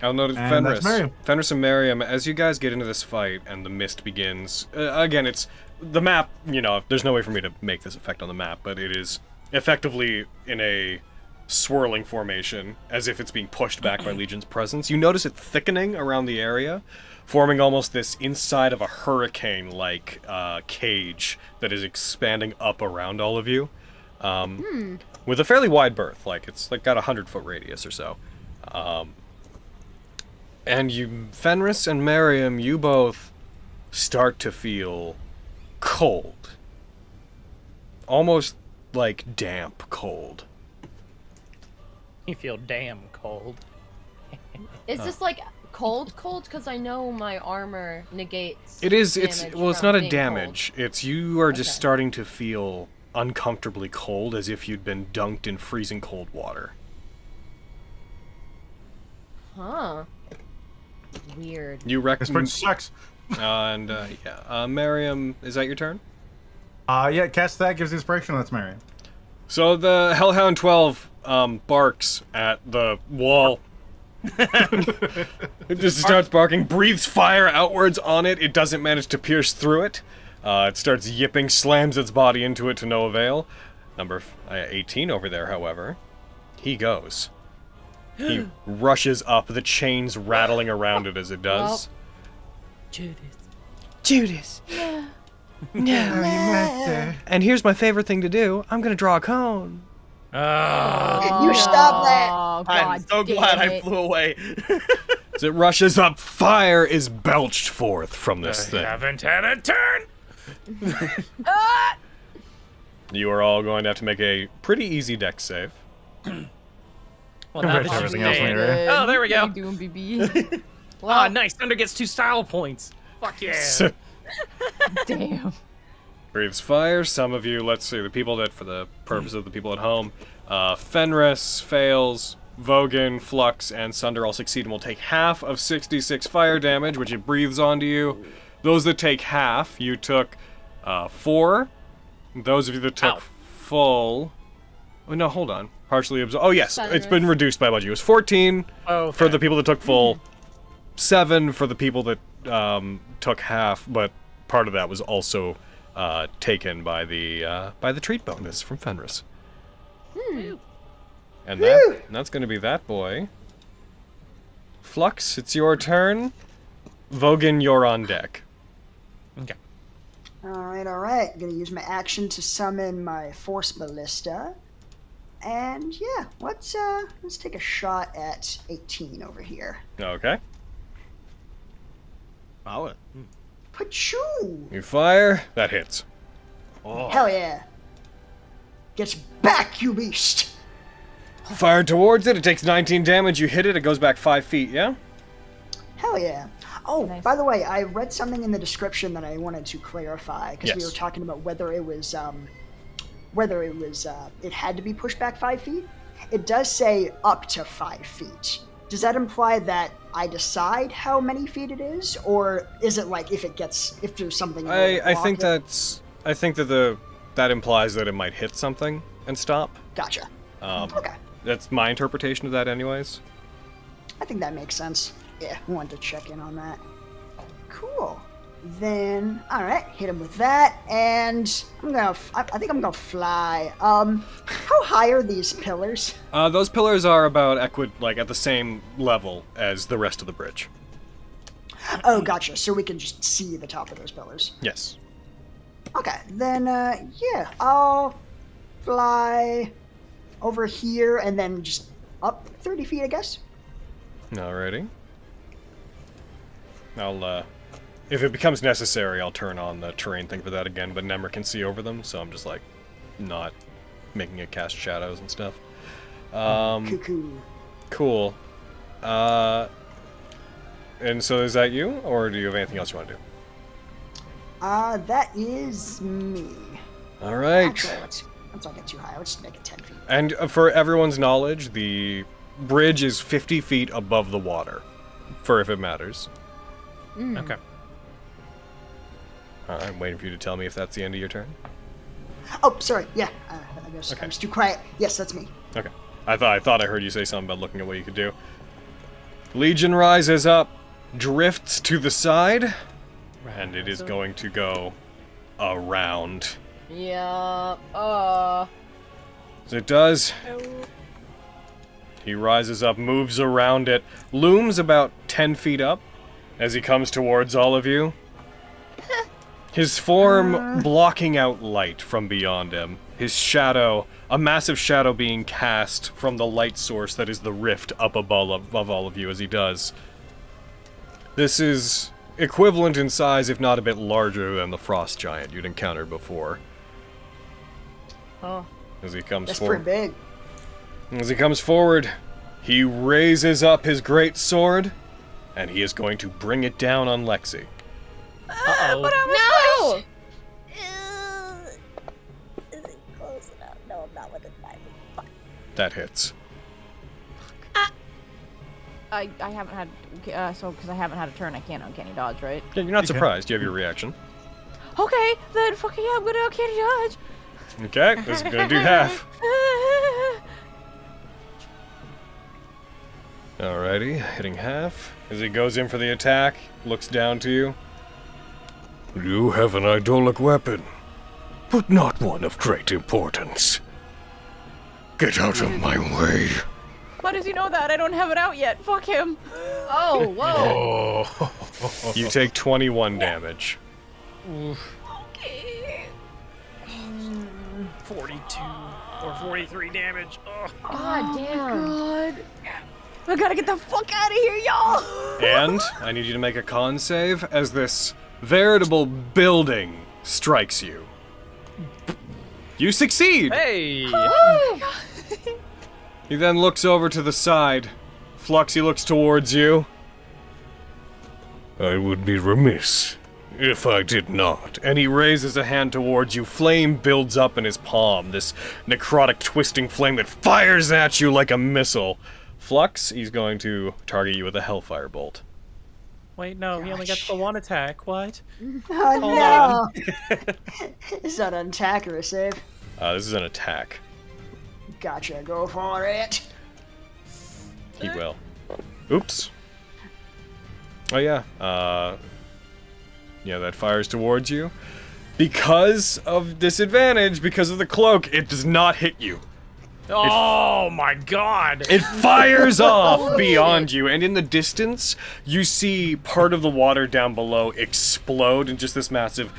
I'll notice And that's Miriam. Fenris and Miriam, as you guys get into this fight and the mist begins, again, it's the map, there's no way for me to make this effect on the map, but it is effectively in a swirling formation, as if it's being pushed back by Legion's presence. You notice it thickening around the area, forming almost this inside of a hurricane-like cage that is expanding up around all of you. With a fairly wide berth, it's got a 100-foot radius or so. And you, Fenris and Miriam, you both start to feel cold. Almost like damp cold. You feel damn cold. Is this like cold? Because I know my armor negates. It is. damage It's from not a being damage. It's you are just Okay. starting to feel uncomfortably cold, as if you'd been dunked in freezing cold water. Cold. Huh. Weird. You This reckon? bridge sucks. And Miriam, is that your turn? Yeah, cast that, gives inspiration, that's Marion. So the Hellhound 12 barks at the wall. It just starts barking, breathes fire outwards on it. It doesn't manage to pierce through it. It starts yipping, slams its body into it to no avail. Number 18 over there, however, he goes. He rushes up, the chains rattling around it as it does. Judas. No. And here's my favorite thing to do. I'm gonna draw a cone. You stop that. Oh, I'm God so damn glad I it. flew away. As it rushes up, fire is belched forth from this thing. Haven't had a turn. You are all going to have to make a pretty easy dex save. Well, Compared to now that everything you else in say the it. area. Oh, there we How go. you doing, BB? Ah, nice. Thunder gets 2 style points. Fuck yeah. Damn. Breathes fire. Some of you, let's see, the people that, for the purpose of the people at home, Fenris fails, Vogan, Flux, and Sunder all succeed and will take half of 66 fire damage, which it breathes onto you. Those that take half, you took 4. Those of you that took full... Oh, no, hold on. Partially absorbed. Oh, yes, it's been reduced by what? It was 14 for the people that took full, 7 for the people that took half, but part of that was also taken by the treat bonus from Fenris. And that's going to be that boy. Flux, it's your turn. Vogan, you're on deck. Okay. Alright. I'm gonna use my action to summon my Force Ballista. And yeah, let's take a shot at 18 over here. Okay. Wow. Pachoo! You fire. That hits. Hell yeah. Gets back, you beast! Fired towards it. It takes 19 damage. You hit it. It goes back 5 feet. Yeah. Hell yeah. Oh, Nice. by the way, I read something in the description that I wanted to clarify because we Yes. were talking about whether it was it had to be pushed back 5 feet. It does say up to 5 feet. Does that imply that I decide how many feet it is, or is it like if there's something? I think that implies that it might hit something and stop. Gotcha. Okay. That's my interpretation of that, anyways. I think that makes sense. Yeah, we wanted to check in on that. Cool. Then, all right, hit him with that, and I think I'm gonna fly. How high are these pillars? Those pillars are about at the same level as the rest of the bridge. Oh, gotcha. So we can just see the top of those pillars. Yes. Okay, then, yeah, I'll fly over here and then just up 30 feet, I guess. Alrighty. If it becomes necessary, I'll turn on the terrain thing for that again, but Nemr can see over them, so I'm just, not making it cast shadows and stuff. Cuckoo. Cool. And so is that you, or do you have anything else you want to do? That is me. Alright. Actually, let's not get too high. Let's make it 10 feet. And for everyone's knowledge, the bridge is 50 feet above the water, for if it matters. Okay. I'm waiting for you to tell me if that's the end of your turn. Oh, sorry. Yeah, I guess Okay. I was too quiet. Yes, that's me. Okay. I thought I heard you say something about looking at what you could do. Legion rises up, drifts to the side, and it is going to go around. Yeah. As it does, he rises up, moves around it, looms about 10 feet up as he comes towards all of you. His form blocking out light from beyond him. His shadow, a massive shadow being cast from the light source that is the rift up above all of you as he does. This is equivalent in size, if not a bit larger than the frost giant you'd encountered before. Oh. As he comes That's forward. pretty big. As he comes forward, he raises up his great sword, and he is going to bring it down on Lexi. No! Is it close enough? No, I'm not within 5 feet. That hits. I haven't had because I haven't had a turn. I can't uncanny dodge, right? Yeah, you're not surprised. You have your reaction. Okay, then fucking yeah, I'm gonna uncanny dodge. Okay, this is gonna do half. Alrighty, hitting half. As he goes in for the attack, looks down to you. You have an idolic weapon, but not one of great importance. Get out of my way. Why does he know that? I don't have it out yet. Fuck him. Oh, whoa. Oh. You take 21 damage. Okay. 42 or 43 damage. Oh. God damn. God. I gotta get the fuck out of here, y'all. And I need you to make a con save as this veritable building strikes you. You succeed! Hey! Oh my God. He then looks over to the side. Fluxy looks towards you. I would be remiss if I did not. And he raises a hand towards you. Flame builds up in his palm, this necrotic twisting flame that fires at you like a missile. Flux, he's going to target you with a Hellfire Bolt. Wait, no, he only gets the one attack. What? Oh no! Is that an attack or a save? This is an attack. Gotcha. Go for it. He will. Oops. Oh yeah. Yeah, that fires towards you. Because of disadvantage, because of the cloak, it does not hit you. Oh my god! It fires off beyond you, and in the distance, you see part of the water down below explode in just this massive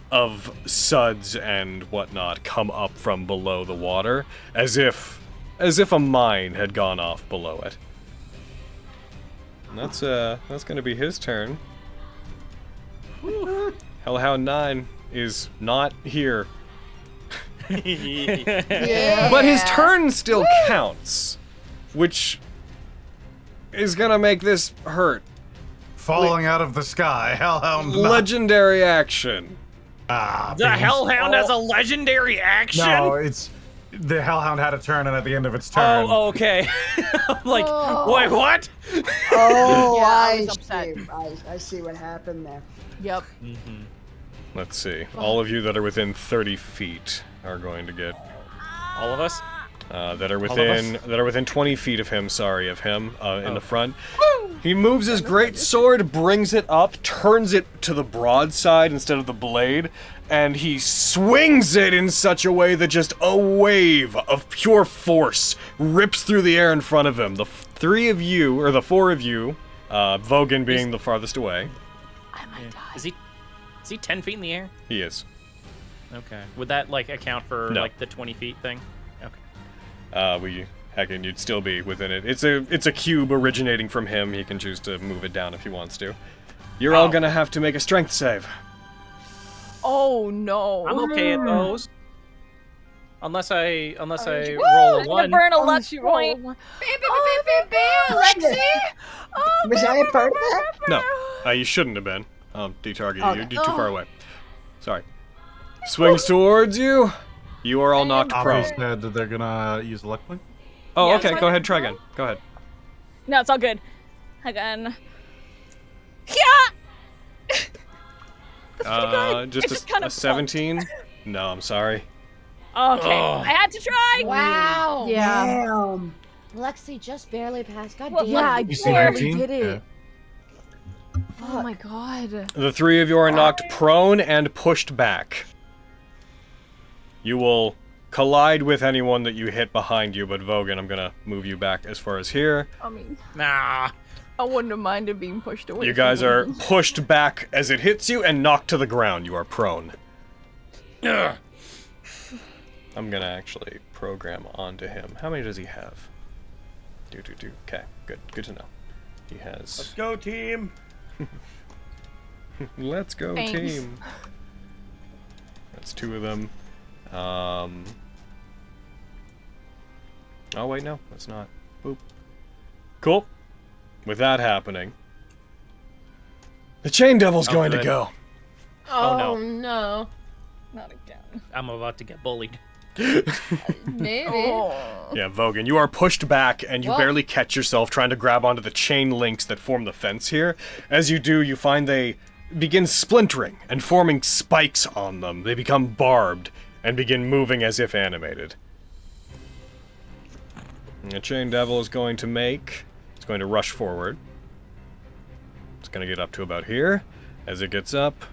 of suds and whatnot come up from below the water, as if a mine had gone off below it. And that's gonna be his turn. Hellhound 9 is not here. Yeah. But his turn still counts, which is gonna make this hurt. Falling out of the sky, Hellhound. Legendary action. The beans. Hellhound has a legendary action? No, it's the Hellhound had a turn, and at the end of its turn. Oh, okay. I'm like, wait, what? Oh, Yeah, I I was upset. see. I see what happened there. Yep. Let's see. All of you that are within 30 feet are going to get All of us? that are within 20 feet of him. In the front. He moves his great sword, brings it up, turns it to the broadside instead of the blade, and he swings it in such a way that just a wave of pure force rips through the air in front of him. The four of you, Vogan being the farthest away. I might die. Is he 10 feet in the air? He is. Okay. Would that like account for No. like the 20 feet thing? Okay. Heckin', you'd still be within it. It's a cube originating from him. He can choose to move it down if he wants to. You're all gonna have to make a strength save. Oh no. I'm okay at those. Unless I roll a I'm gonna 1. burn a luck Unless you roll point. one. Lexi! Was I a part of that? No, you shouldn't have been. Detarget you. Okay. You're too far away. Sorry. Swings towards you. You are all knocked prone. Poppy said that they're gonna use a luck point. Oh, Yeah, okay. it's Go ahead. Try again. Go ahead. No, it's all good. Again. Yeah! Just just a kinda 17. No, I'm sorry. Okay, Oh. I had to try. Wow. Yeah. Damn. Lexi just barely passed. God Well, damn. Yeah, I You see barely 19? did it. Yeah. Oh my god. The three of you are knocked prone and pushed back. You will collide with anyone that you hit behind you, but Vogan, I'm gonna move you back as far as here. I mean, Nah. I wouldn't have minded being pushed away. You from guys are him. pushed back as it hits you and knocked to the ground. You are prone. Ugh. I'm gonna actually program onto him. How many does he have? Okay, good to know. He Let's has. go, team. Let's go, Thanks. team. That's two of them. Oh wait, no, that's not. Boop. Cool. With that happening, the Chain Devil's going to good. go. Oh, no. no. Not again. I'm about to get bullied. Maybe. Oh. Yeah, Vogan, you are pushed back and you What? barely catch yourself trying to grab onto the chain links that form the fence here. As you do, you find they begin splintering and forming spikes on them. They become barbed and begin moving as if animated. And the Chain Devil is going to rush forward. It's going to get up to about here. As it gets up,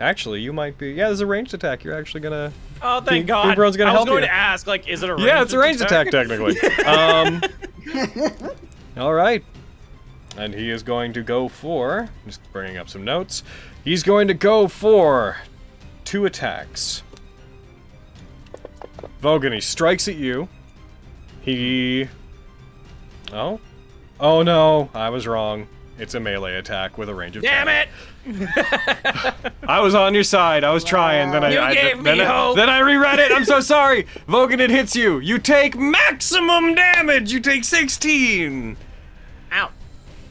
actually, you might be. Yeah, there's a ranged attack. You're actually gonna. Oh, thank Big God. Bro's gonna I was help going you. to ask, like, is it a ranged Yeah, it's a ranged attack technically. All right. And he is going to go for. Just bringing up some notes. He's going to go for 2 attacks. Vogan, he strikes at you. He. Oh. Oh no, I was wrong. It's a melee attack with a range of 10. Damn it! I was on your side. I was trying. Then You gave me hope. Then I reread it. I'm so sorry. Vogan, it hits you. You take maximum damage. You take 16. Ow.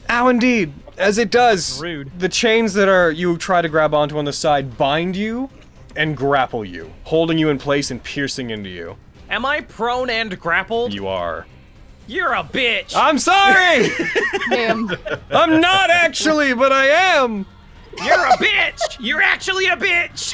Ow, indeed. As it does, Rude. the chains that you try to grab onto on the side bind you and grapple you, holding you in place and piercing into you. Am I prone and grappled? You are. You're a bitch. I'm sorry. Damn. I'm not actually, but I am. You're a bitch. You're actually a bitch.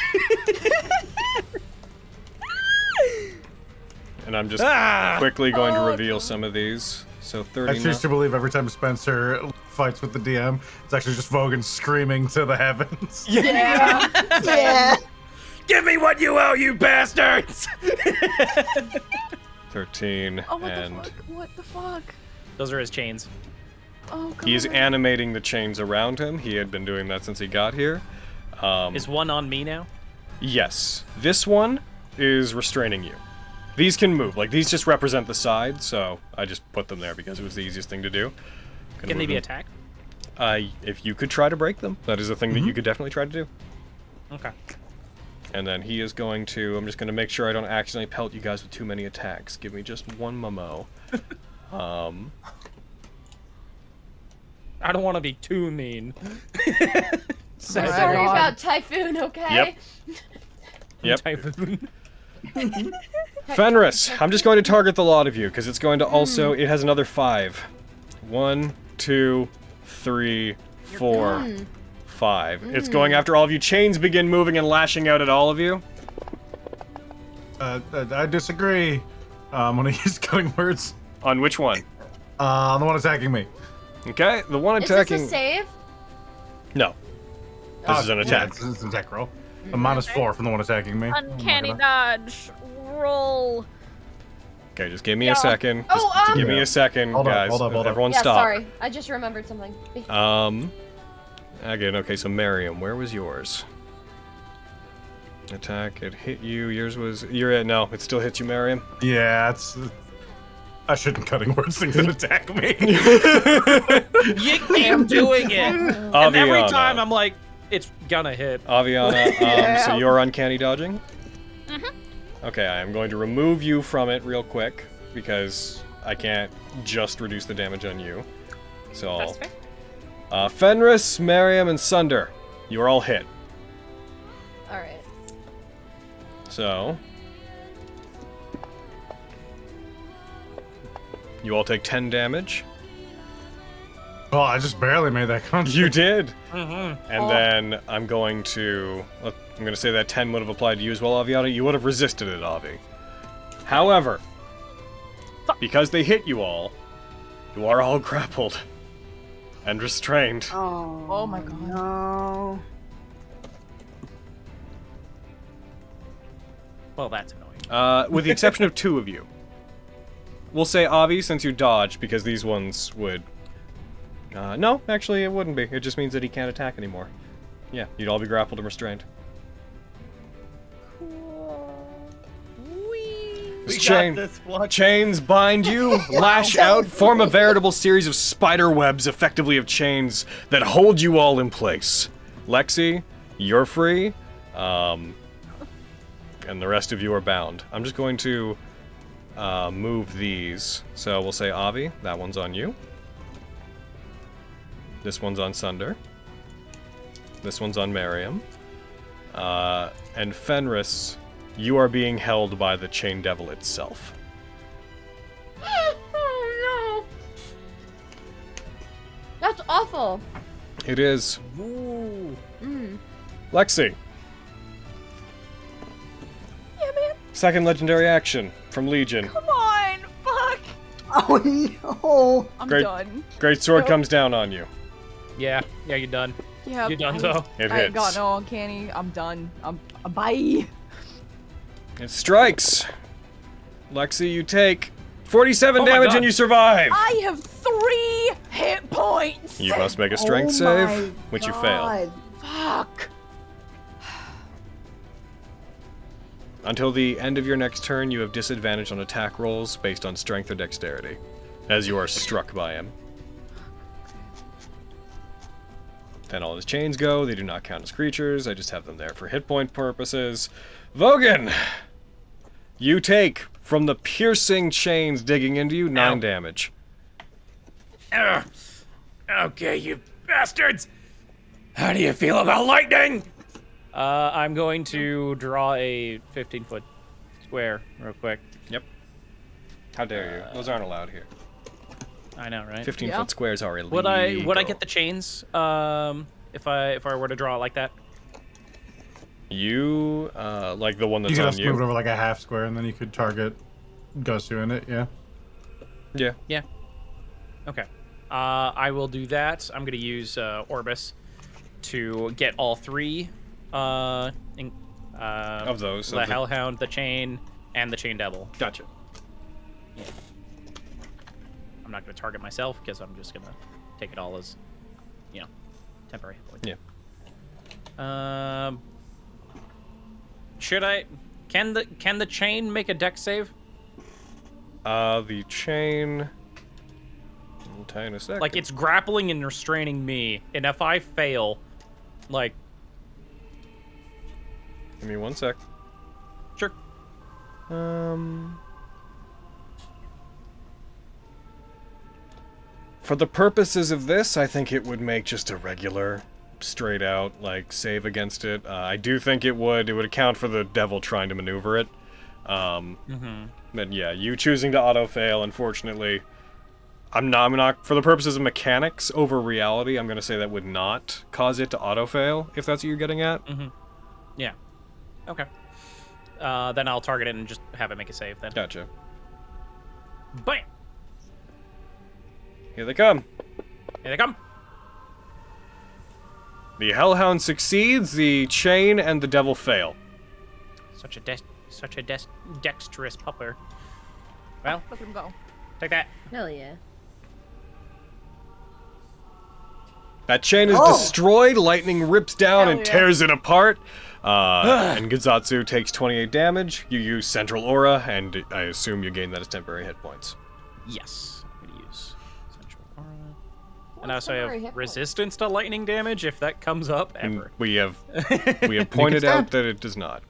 And I'm just Ah. quickly going to reveal some of these. So I 30. choose to believe every time Spencer fights with the DM, it's actually just Vogan screaming to the heavens. Yeah. Yeah. Give me what you owe, you bastards. 13, Oh, what and the fuck? What the fuck? Those are his chains. Oh, God. he is animating the chains around him. He had been doing that since he got here. Is one on me now? Yes, this one is restraining you. These can move. Like, these just represent the side, so I just put them there because it was the easiest thing to do. Can they be attacked? If you could try to break them, that is a thing that you could definitely try to do. Okay. And then he is going to... I'm just going to make sure I don't accidentally pelt you guys with too many attacks. Give me just one momo. I don't want to be too mean. Sorry about Typhon, okay? Yep. Typhon. Fenris, I'm just going to target the lot of you, because it's going to also... It has another 5. 1, 2, 3, 4, 5. It's going after all of you. Chains begin moving and lashing out at all of you. I disagree. I'm gonna use cutting words. On which one? The one attacking me. Okay, the one Is attacking... this a save? No. This is an attack. Yeah, it's an attack roll. A -4 from the one attacking me. Uncanny dodge. Roll. Okay, just give me a second. Oh, Just give me a second, Hold up, guys. hold up. Everyone Yeah, stop. sorry. I just remembered something. Again, okay, so Miriam, where was yours? Attack, it hit you. Yours was... You're at... No, it still hits you, Miriam. Yeah, it's... I shouldn't cutting words things that attack me. You keep doing it. And every time I'm like, it's gonna hit. Aviana, so you're uncanny dodging? Okay, I am going to remove you from it real quick, because I can't just reduce the damage on you. So That's fair. Fenris, Miriam, and Sunder, you are all hit. Alright. So... You all take 10 damage. Oh, I just barely made that contact. You did! And then I'm going to say that 10 would have applied to you as well, Aviana. You would have resisted it, Avi. However, because they hit you all, you are all grappled and restrained. Oh my god. No. Well, that's annoying. With the exception of 2 of you. We'll say Avi, since you dodged, because these ones would... no, actually, it wouldn't be. It just means that he can't attack anymore. Yeah, you'd all be grappled and restrained. Chains bind you, lash out, form a veritable series of spider webs, effectively of chains, that hold you all in place. Lexi, you're free, and the rest of you are bound. I'm just going to move these. So we'll say Avi, that one's on you. This one's on Sunder. This one's on Miriam. And Fenris, you are being held by the Chain Devil itself. Oh no! That's awful. It is. Ooh. Lexi. Yeah, man. Second legendary action from Legion. Come on. Fuck. Oh no! I'm Great. done. Great sword comes down on you. Yeah, you're done. Yeah. You're done, though. It I hits. got no uncanny. I'm done. Bye. It strikes. Lexi, you take 47 Oh my damage God. and you survive. I have 3 hit points. You must make a strength Oh my save, which you fail. God. Fuck. Until the end of your next turn, you have disadvantage on attack rolls based on strength or dexterity, as you are struck by him. Then all his chains go. They do not count as creatures. I just have them there for hit point purposes. Vogan! You take, from the piercing chains digging into you, 9 damage. Okay, you bastards! How do you feel about lightning? I'm going to draw a 15-foot square real quick. Yep. How dare you? Those aren't allowed here. I know, right? 15-foot squares are illegal. Would I get the chains if I were to draw it like that? You like the one that's You could on just you? move it over like a half square, and then you could target Gustu in it. Yeah. Yeah. Yeah. Okay. I will do that. I'm gonna use Orbis to get all 3 of those. the Hellhound, the Chain, and the Chain Devil. Gotcha. Yeah. I'm not gonna target myself because I'm just gonna take it all as, temporary hit points. Yeah. Should I? Can the Chain make a dex save? The chain. I'll tell you in a sec. Like, it's grappling and restraining me, and if I fail, like, Give me 1 sec. Sure. For the purposes of this, I think it would make just a regular, straight out, like, save against it. I do think it would account for the devil trying to maneuver it. But yeah, you choosing to auto-fail, unfortunately, I'm not, for the purposes of mechanics over reality, I'm gonna say that would not cause it to auto-fail, if that's what you're getting at. Yeah. Okay. Then I'll target it and just have it make a save then. Gotcha. Bam! Here they come. Here they come. The Hellhound succeeds, the Chain and the Devil fail. Such a dexterous pupper. Well, Look at him go. take that. Hell yeah. That chain is destroyed, lightning rips down and tears it apart. And Gizatsu takes 28 damage. You use Central Aura, and I assume you gain that as temporary hit points. Yes. I'm going to use Central Aura. And I also have resistance to lightning damage if that comes up ever. And we have pointed out that it does not.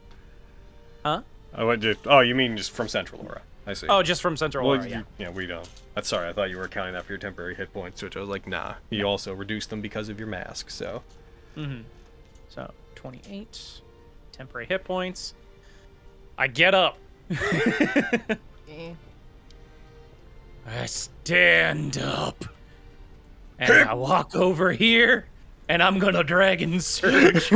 Huh? Oh, you mean just from Central Aura. I see. Oh, just from Central Aura, yeah. Yeah, we don't. That's sorry, I thought you were counting that for your temporary hit points, which I was like, nah. You also reduced them because of your mask, so. So, 28 temporary hit points. I get up. I stand up. And I walk over here, and I'm gonna Dragon Surge.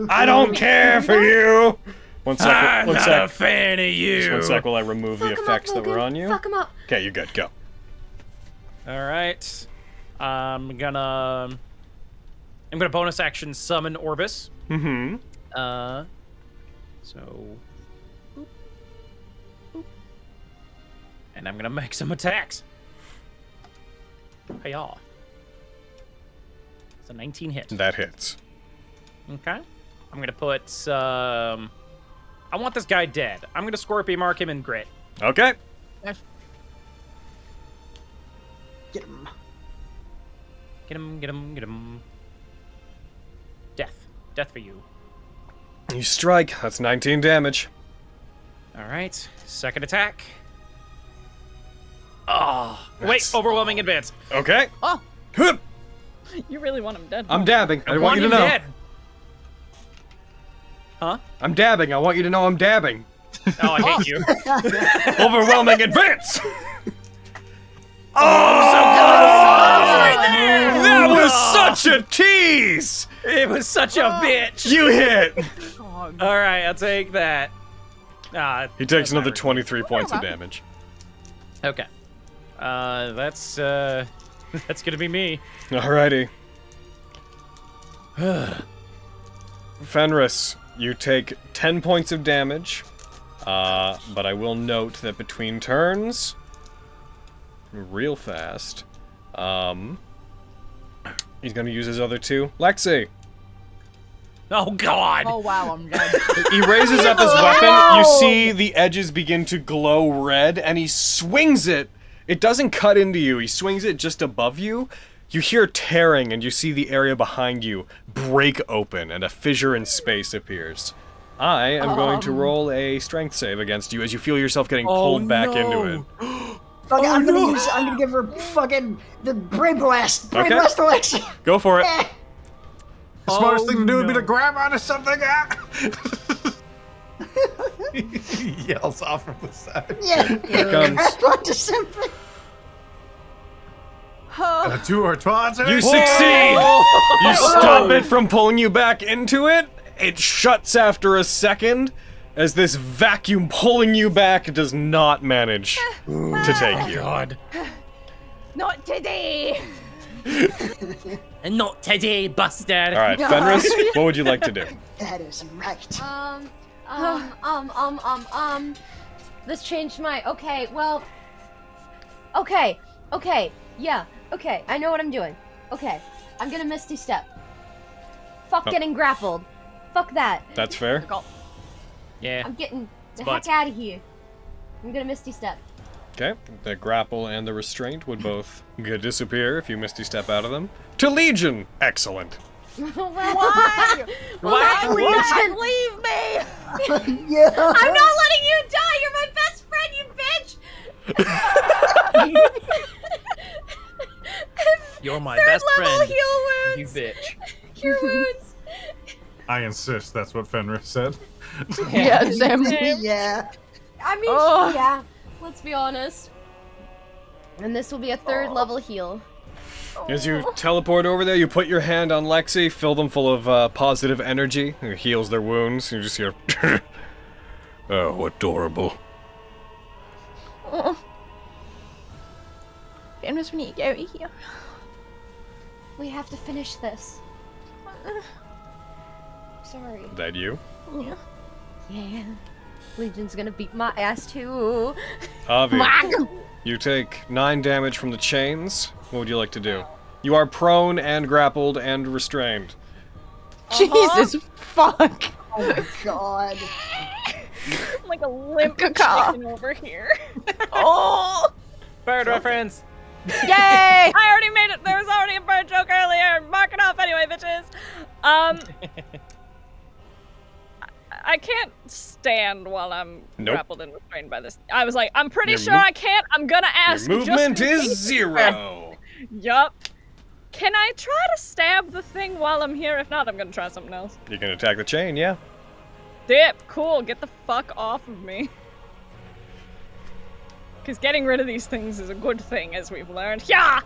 I don't care for you! I'm not a fan of you. Just 1 sec while I remove the effects that were on you. Fuck him up. Okay, you're good. Go. All right. I'm gonna bonus action summon Orbis. So. Boop, boop. And I'm gonna make some attacks. Hey y'all. It's a 19 hit. That hits. Okay. I'm gonna put I want this guy dead. I'm gonna Scorpion mark him in grit. Okay. Yes. Get him. Get him, get him, get him. Death. Death for you. You strike. That's 19 damage. Alright. Second attack. Oh. Wait, overwhelming advance. Okay. Oh. Hup. You really want him dead. I'm dabbing. I want you to him know. dead. Huh? I'm dabbing. I want you to know I'm dabbing. Oh, I hate you. Overwhelming advance. That was such a tease. It was such a bitch. You hit. Alright, I'll take that. He takes another 23 points of damage. Okay. That's gonna be me. Alrighty. Fenris, you take 10 points of damage, but I will note that between turns, real fast, he's gonna use his other 2. Lexi! Oh god! Oh wow, I'm dead. He raises up his weapon, you see the edges begin to glow red, and he swings it. It doesn't cut into you, he swings it just above you. You hear tearing, and you see the area behind you break open, and a fissure in space appears. I am going to roll a strength save against you as you feel yourself getting pulled back into it. Fuck, I'm gonna give her fucking the brain blast. Brain blast Alexa. Go for it. The smartest thing to do would be to grab onto something. He yells off from the side. Yeah. Here it comes. Grab onto something. 2 or 20. You succeed! You stop it from pulling you back into it. It shuts after a second, as this vacuum pulling you back does not manage to take you. God. Not today. And not today, bastard. Alright, Fenris, what would you like to do? That is right. This changed my. Okay, well. Okay, yeah, okay. I know what I'm doing. Okay, I'm gonna Misty Step. Fuck getting grappled. Fuck that. That's fair. Yeah. I'm getting the Spots. heck out of here. I'm gonna Misty Step. Okay, the grapple and the restraint would both disappear if you Misty Step out of them. To Legion! Excellent. Why? Why? Legion, leave me! Yeah. I'm not letting you die! You're my best friend, you bitch! You're my Third best level friend, heal you wounds! bitch. Cure wounds! I insist. That's what Fenris said. Yeah, Sam. Yeah. I mean, Oh. yeah, let's be honest. And this will be a third level heal. As you teleport over there, you put your hand on Lexi, fill them full of positive energy. It heals their wounds. You just hear, oh, adorable. Oh. Fenris, we need to get out of here. We have to finish this. Sorry. Is that you? Yeah. Yeah. Legion's gonna beat my ass too. Avi, you take 9 damage from the chains. What would you like to do? You are prone and grappled and restrained. Jesus fuck. Oh my god. I'm like a limp Caca. chicken over here. Oh! Bird reference. Yay! I already made it. There was already a bird joke earlier. Mark it off anyway, bitches. I can't stand while I'm Nope. grappled and restrained by this. I was like, I'm pretty Your sure mo- I can't. I'm gonna ask. Your movement just in is case. 0. Yup. Can I try to stab the thing while I'm here? If not, I'm gonna try something else. You can attack the chain, yeah. Dip. Cool. Get the fuck off of me. Because getting rid of these things is a good thing, as we've learned. Yeah.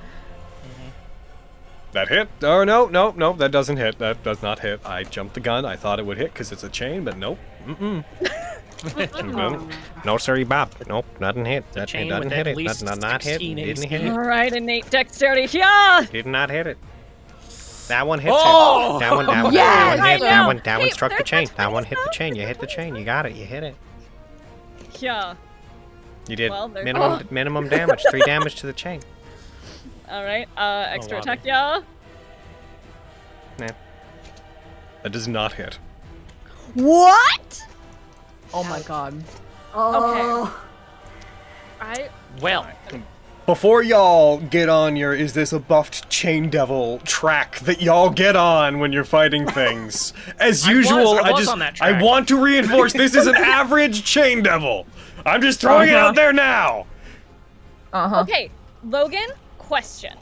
That hit? Oh, no, that doesn't hit. That does not hit. I jumped the gun. I thought it would hit because it's a chain, but nope. No, sorry, Bob. Nope, nothing hit. That chain doesn't with hit at it. least Not hit. 16 Didn't AC. hit it. All right, innate dexterity. Yeah. Did not hit it. That one hits Oh! it. That one Yes! hit. I That know. one Hey, struck the there's chain. much That one hit the better. chain. You hit the chain. You got it. You hit it. Yeah. You did Well, there's- minimum damage. 3 damage to the chain. All right. Extra wow. attack. Yeah. Nah. That does not hit. What? Oh my god. Oh. Well, Before y'all get on your is this a buffed chain devil track that y'all get on when you're fighting things, as usual, I was on that I track. want to reinforce this is an average chain devil. I'm just throwing it out there now. Okay, Logan. Question.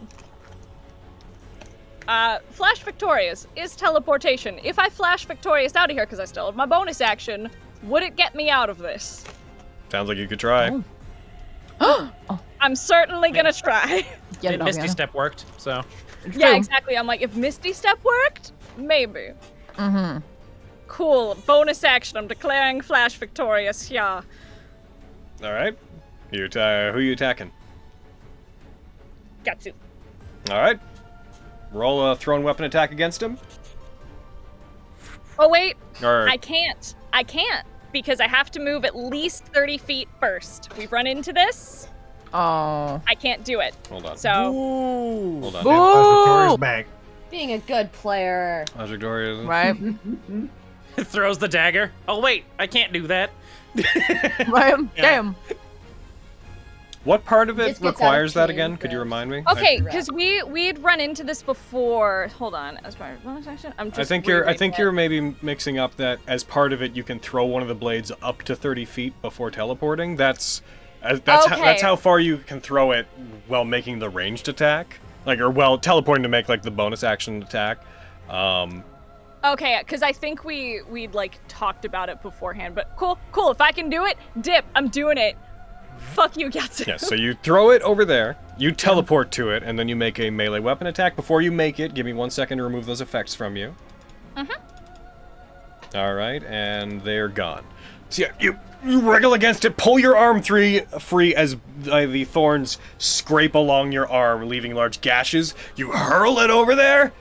Flash Victorious is teleportation. If I flash Victorious out of here because I still have my bonus action, would it get me out of this? Sounds like you could try. I'm certainly gonna try. Get it off, Misty Yana. Step worked, so. Yeah, True. exactly. I'm like, if Misty Step worked, maybe. Mm-hmm. Cool. Bonus action. I'm declaring Flash Victorious. Yeah. All right. Who you attacking? Gatsu. All right. Roll a thrown weapon attack against him. Oh wait, Or I can't. I can't because I have to move at least 30 feet first. We've run into this. Oh. I can't do it. hold on. So Hold on. Victoria's back. Being a good player. Victoria. Right. Throws the dagger. Oh, wait, I can't do that. Right. Damn. What part of it Just gets out of requires that chain, again? Could you so- remind me? okay, because we'd run into this before. Hold on. As my bonus action, I'm just. I think you're rereading it. maybe mixing up that as part of it you can throw one of the blades up to 30 feet before teleporting. That's Okay. how far you can throw it while making the ranged attack. While teleporting to make like the bonus action attack. Okay, because I think we'd like talked about it beforehand. But cool. If I can do it, dip. I'm doing it. Fuck you, Gatsu. Yeah, so you throw it over there, you teleport to it, and then you make a melee weapon attack. Before you make it, give me 1 second to remove those effects from you. Alright, and they're gone. So yeah, you wriggle against it, pull your arm free as the thorns scrape along your arm, leaving large gashes. You hurl it over there,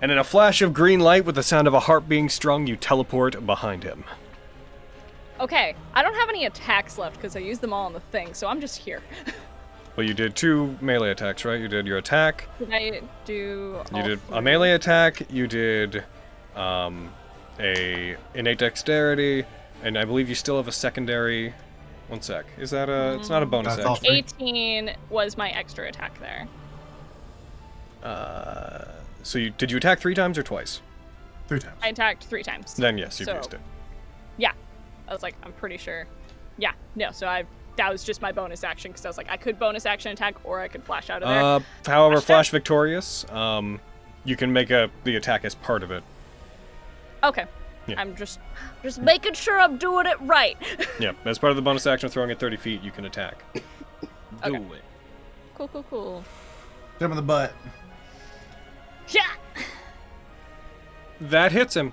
and in a flash of green light with the sound of a harp being strung, you teleport behind him. Okay, I don't have any attacks left because I used them all on the thing, so I'm just here. Well, you did 2 melee attacks, right? You did your attack. Did I do? You all did a 3? melee attack, you did a innate dexterity, and I believe you still have a secondary. 1 sec. Is that a? It's not a bonus That's all action. 18 was my extra attack there. So did you attack 3 times or twice? 3 times. I attacked 3 times. Then yes, you've So- used it. Yeah. I was like, I'm pretty sure. Yeah, no, so that was just my bonus action, because I was like, I could bonus action attack, or I could flash out of there. However, Flash Flash Victorious, you can make the attack as part of it. Okay. Yeah. I'm just making sure I'm doing it right. Yeah, as part of the bonus action, throwing it 30 feet, you can attack. Do Okay. it. Cool. Jump in the butt. Yeah. That hits him.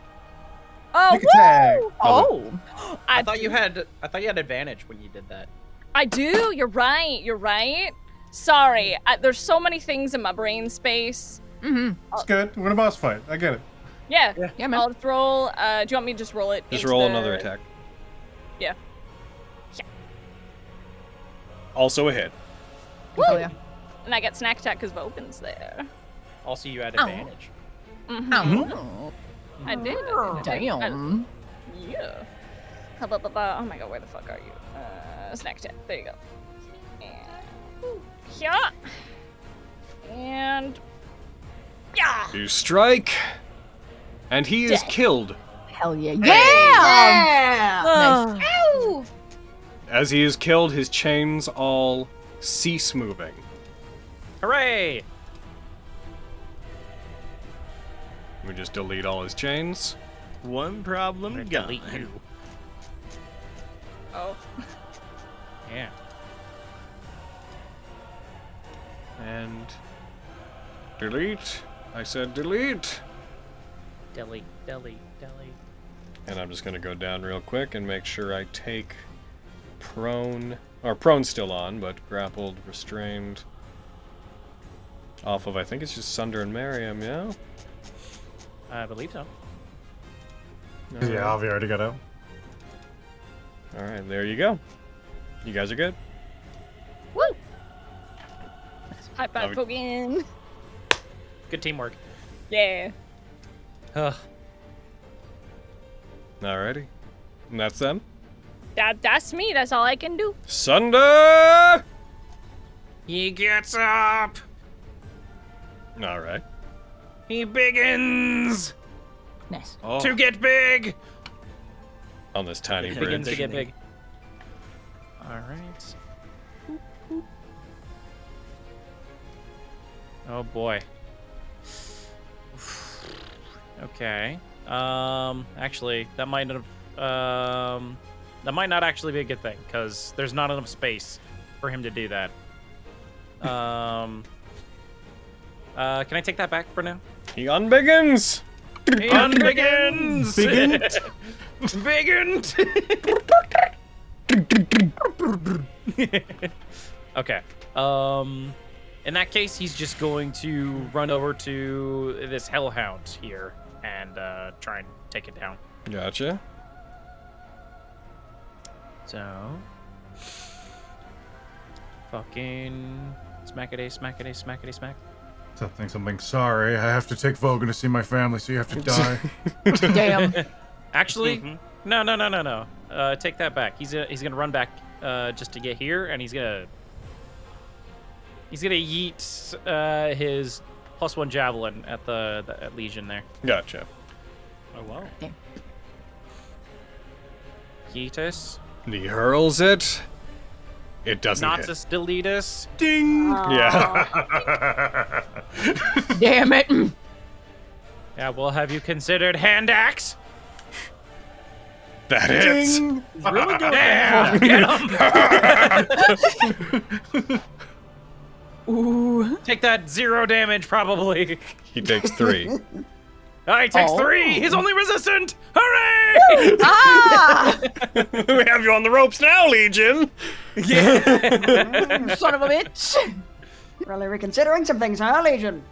Oh, Sneak attack. woo! Oh. I thought you had advantage when you did that. I do. You're right. Sorry. There's so many things in my brain space. Mm-hmm. It's good. We're in a boss fight. I get it. Yeah. Yeah, man. I'll just roll. Do you want me to just roll it? Just into roll the- another attack. Yeah. Also a hit. Oh, yeah. And I get snack attack because Vogan's there. Also, you had Ow. advantage. Oh. I did. Damn. Yeah. Oh my god, where the fuck are you? Snack attack. There you go. And yeah. And yeah. You strike, and he is Dead. killed. Hell yeah. Yeah! Nice. Ow! As he is killed, his chains all cease moving. Hooray! We just delete all his chains. One problem I'm gonna gone. delete you. Oh. Yeah. And delete. I said delete. Delete. And I'm just gonna go down real quick and make sure I take prone, or prone's still on, but grappled, restrained, off of, I think it's just Sunder and Miriam, yeah? I believe so. Yeah, Avi already got out. Alright, there you go. You guys are good? Woo! High five, Now Vogan. Good teamwork. Yeah. Ugh. Alrighty. And that's them. That's me. That's all I can do. Sunder! He gets up. Alright. He begins Nice. Oh, to get big. on this tiny Begins to bridge. get big. All right. Oh boy. Okay. Actually, that might not actually be a good thing because there's not enough space for him to do that. Can I take that back for now? He unbegins! He unbegins! Bigin! Okay. In that case, he's just going to run over to this hellhound here and try and take it down. Gotcha. So, fucking smack-a-day, smack-a-day, smack-a-day, smack. Something. Sorry, I have to take Vogan to see my family, so you have to die. Damn. Actually, no. Take that back. He's gonna run back just to get here, and he's gonna yeet his +1 javelin at at Legion there. Gotcha. Oh wow. Damn. Yeetus. And he hurls it. It doesn't hit. Natus deletus. Ding! Yeah. Damn it. Yeah, well, have you considered hand axe? That hits. Ding! Really good. Yeah, get him. Ooh. Take that 0 damage, probably. He takes 3. He takes Oh. 3. He's only resistant. Hooray! Ah! We have you on the ropes now, Legion! Son of a bitch. Really reconsidering some things, huh, Legion?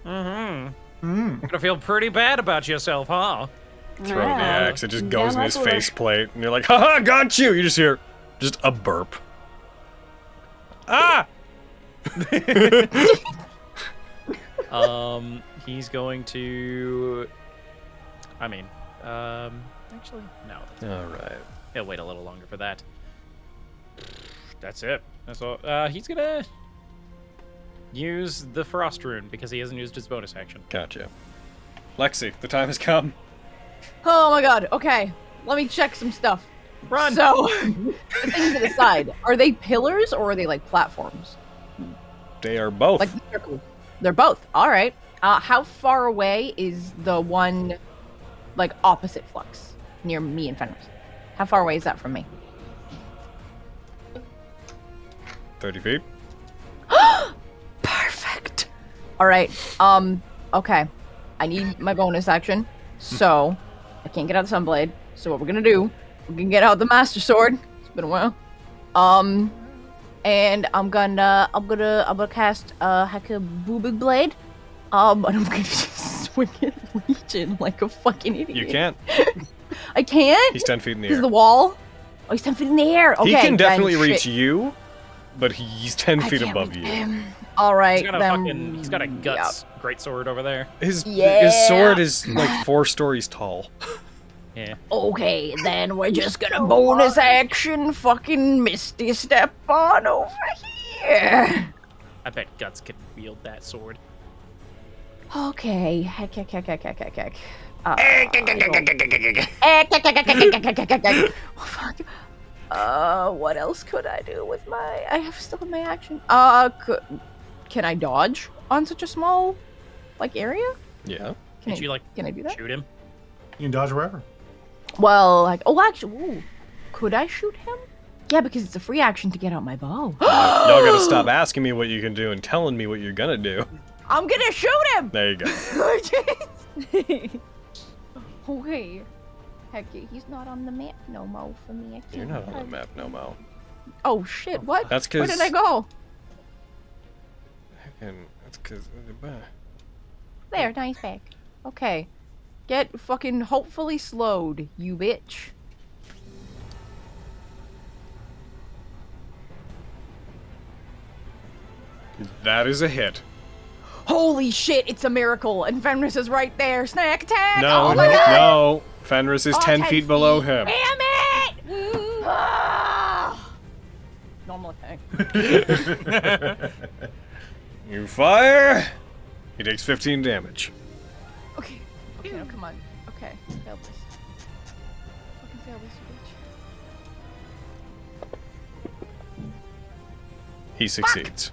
Mm-hmm. Gonna feel pretty bad about yourself, huh? Throw the Yeah. axe, it just Damn goes in right his we were. faceplate, and you're like, haha, got you! You just hear just a burp. Ah! He's going to. Actually, no. Alright. He'll wait a little longer for that. That's it. That's all. He's gonna use the Frost Rune because he hasn't used his bonus action. Gotcha. Lexi, the time has come. Oh my god, okay. Let me check some stuff. Run! So, the things to the side, are they pillars or are they like platforms? They are both. Like the circle. They're both. Alright. How far away is the one, like, opposite Flux? Near me and Fenris. How far away is that from me? 30 feet. Perfect. Alright, okay. I need my bonus action, so I can't get out the Sunblade. So what we're gonna do, we can get out the Master Sword. It's been a while. And I'm gonna cast Hekaboobig Blade. And I'm gonna just swing it Legion like a fucking idiot. You can't. I can't? He's 10 feet in the air. He's the wall? Oh, he's 10 feet in the air. Okay, he can definitely then reach shit. you, but he's 10 feet above you. Alright, He's got a guts great sword over there. His sword is like 4 stories tall. Yeah. Okay, then we're just gonna bonus action fucking Misty Step on over here. I bet Guts could wield that sword. Okay, heck. What else could I do with my... I still have my action. Can I dodge on such a small, like, area? Yeah. Can I do that? Shoot him? You can dodge wherever. Well, like, actually, could I shoot him? Yeah, because it's a free action to get out my bow. Y'all gotta stop asking me what you can do and telling me what you're gonna do. I'm gonna shoot him! There you go. Okay. Heck, he's not on the map no more for me. I can't You're not on the map no more. Oh shit, what? That's because... Where did I go? That's because... There, now he's back. Okay. Get fucking hopefully slowed, you bitch. That is a hit. Holy shit, it's a miracle, and Fenris is right there. Snack attack! No, oh my God. no. Fenris is 10 feet below him. Damn it! Normal attack. You fire. He takes 15 damage. Okay, no, come on. Okay, fail this. Fucking fail this, you bitch. He succeeds.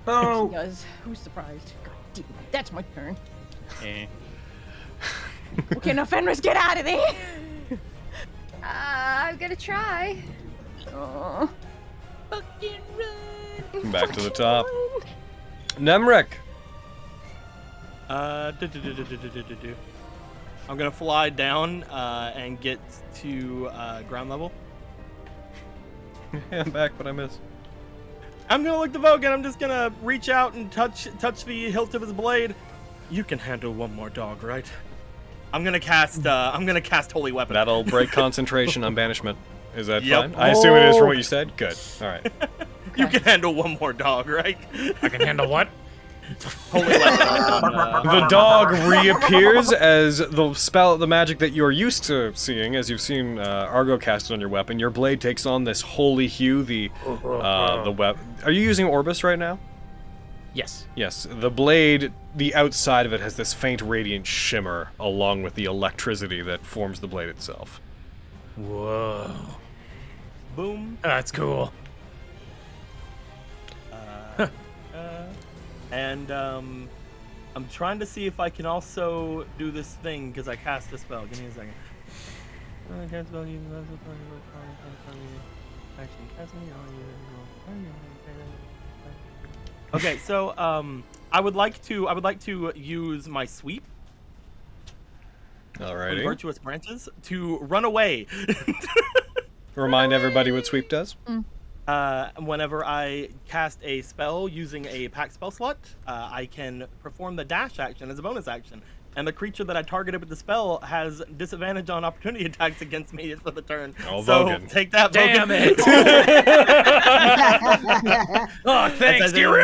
Oh. He does. Who's surprised? God damn it, that's my turn. Eh. Okay, now Fenris, get out of there! I'm gonna try. Fucking run! Back to the top. Nemric. I'm gonna fly down and get to ground level. I'm back, but I missed. I'm gonna look the Vogue and I'm just gonna reach out and touch the hilt of his blade. You can handle one more dog, right? I'm gonna cast Holy Weapon. That'll break concentration on banishment. Is that fine? I assume it is from what you said. Good. All right. You can handle one more dog, right? I can handle what? Holy Weapon. The dog reappears as the magic that you're used to seeing, as you've seen Argo casted on your weapon. Your blade takes on this holy hue. The weapon. Are you using Orbis right now? Yes. Yes. The blade, the outside of it has this faint radiant shimmer, along with the electricity that forms the blade itself. Whoa. Boom. That's cool. And I'm trying to see if I can also do this thing because I cast a spell. Give me a second. Okay, so I would like to use my sweep. Alrighty. Virtuous branches to run away. Remind everybody what sweep does. Whenever I cast a spell using a pack spell slot, I can perform the dash action as a bonus action. And the creature that I targeted with the spell has disadvantage on opportunity attacks against me for the turn. Oh, so Vogan. take that, Damn Vogan. it! Oh, thanks, dear.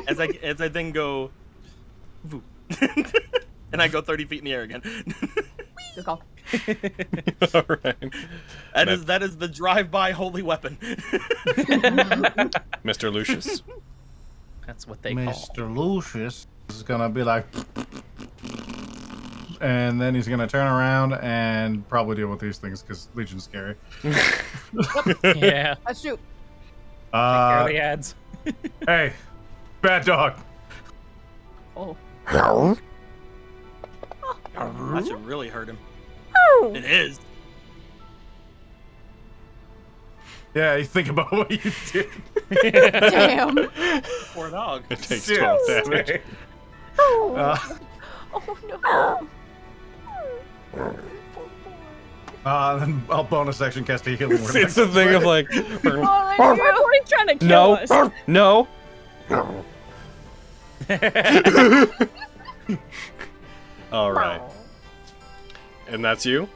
As I then go, Voo. And I go 30 feet in the air again. Good call. All right. That is the drive-by holy weapon. Mr. Lucius. That's what they call. Mr. Lucius is gonna be like, and then he's gonna turn around and probably deal with these things because Legion's scary. Yeah. Let's shoot. Take care of the ads. Hey, bad dog. Oh. That should really hurt him. It is. Yeah, you think about what you did. Damn. Poor dog. It takes Dude, 12 damage. Oh no. Then I'll bonus action cast a healing word. It's the thing of like, Why are you trying to kill no, us? no. All right. And that's you?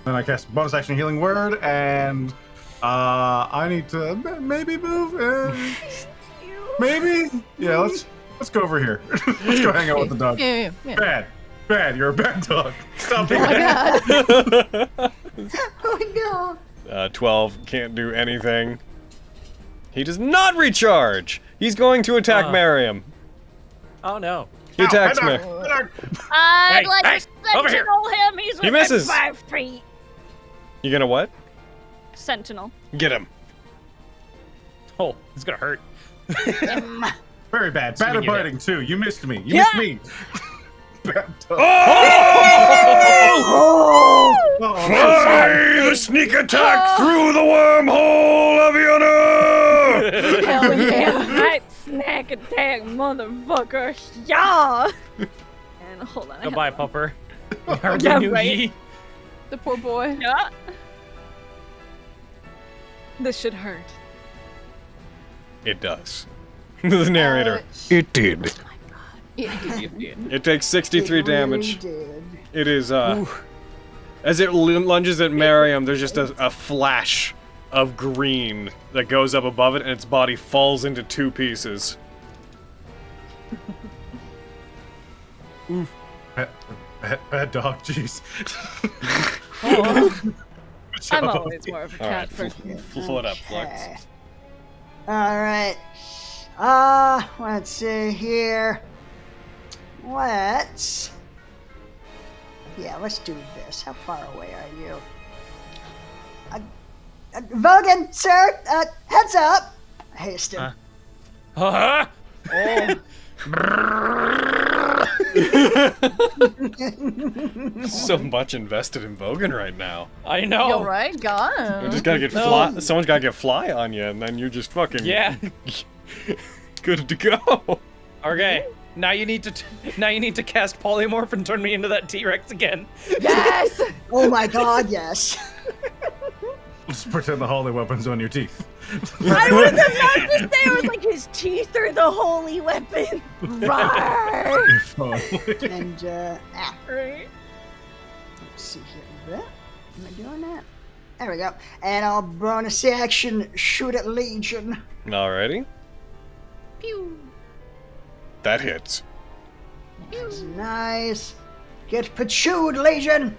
Then I cast bonus action healing word, and I need to maybe move. Maybe? Yeah, let's go over here. Let's go hang out with the dog. Yeah. Bad. You're a bad dog. Stop being Oh my god. Oh no! 12 can't do anything. He does not recharge. He's going to attack Mariam. Oh no. He attacks me. I'd Hey, like hey, to over here. sentinel him. He's He within misses. 5 feet. You gonna what? Sentinel. Get him. Oh, it's gonna hurt. Very bad. Bad you at get biting too. You missed me. You missed me. Bad dog. Oh! Oh, Fly the sneak attack through the wormhole of Iona! Hell yeah. Night snack attack, motherfucker. Yeah. And hold on. I Goodbye, have- pupper. Yeah, right. The poor boy. Yeah. This should hurt. It does. The narrator. It did. It takes 63 damage. Did. It is, as it lunges at Mariam, there's just a flash of green that goes up above it, and its body falls into 2 pieces. Oof. Bad dog, jeez. I'm always more of a cat Alright, person. float up, Flux. Okay. Alright. Let's see here. Let's do this. How far away are you? Vogan, sir, heads up! Haste him. Huh? So much invested in Vogan right now. I know. Yo, right? God. You just gotta get fly. Someone's gotta get fly on you, and then you're just fucking Yeah. good to go. Okay. Now you need to cast polymorph and turn me into that T-Rex again. Yes! Oh my god, yes. Just pretend the holy weapon's on your teeth. I was about to say, I was like, his teeth are the holy weapon. Rawr. And, Right? let's see here. Am I doing that? There we go. And I'll bonus action shoot at Legion. Alrighty. Pew. That hits. That's nice. Get pachooed, Legion.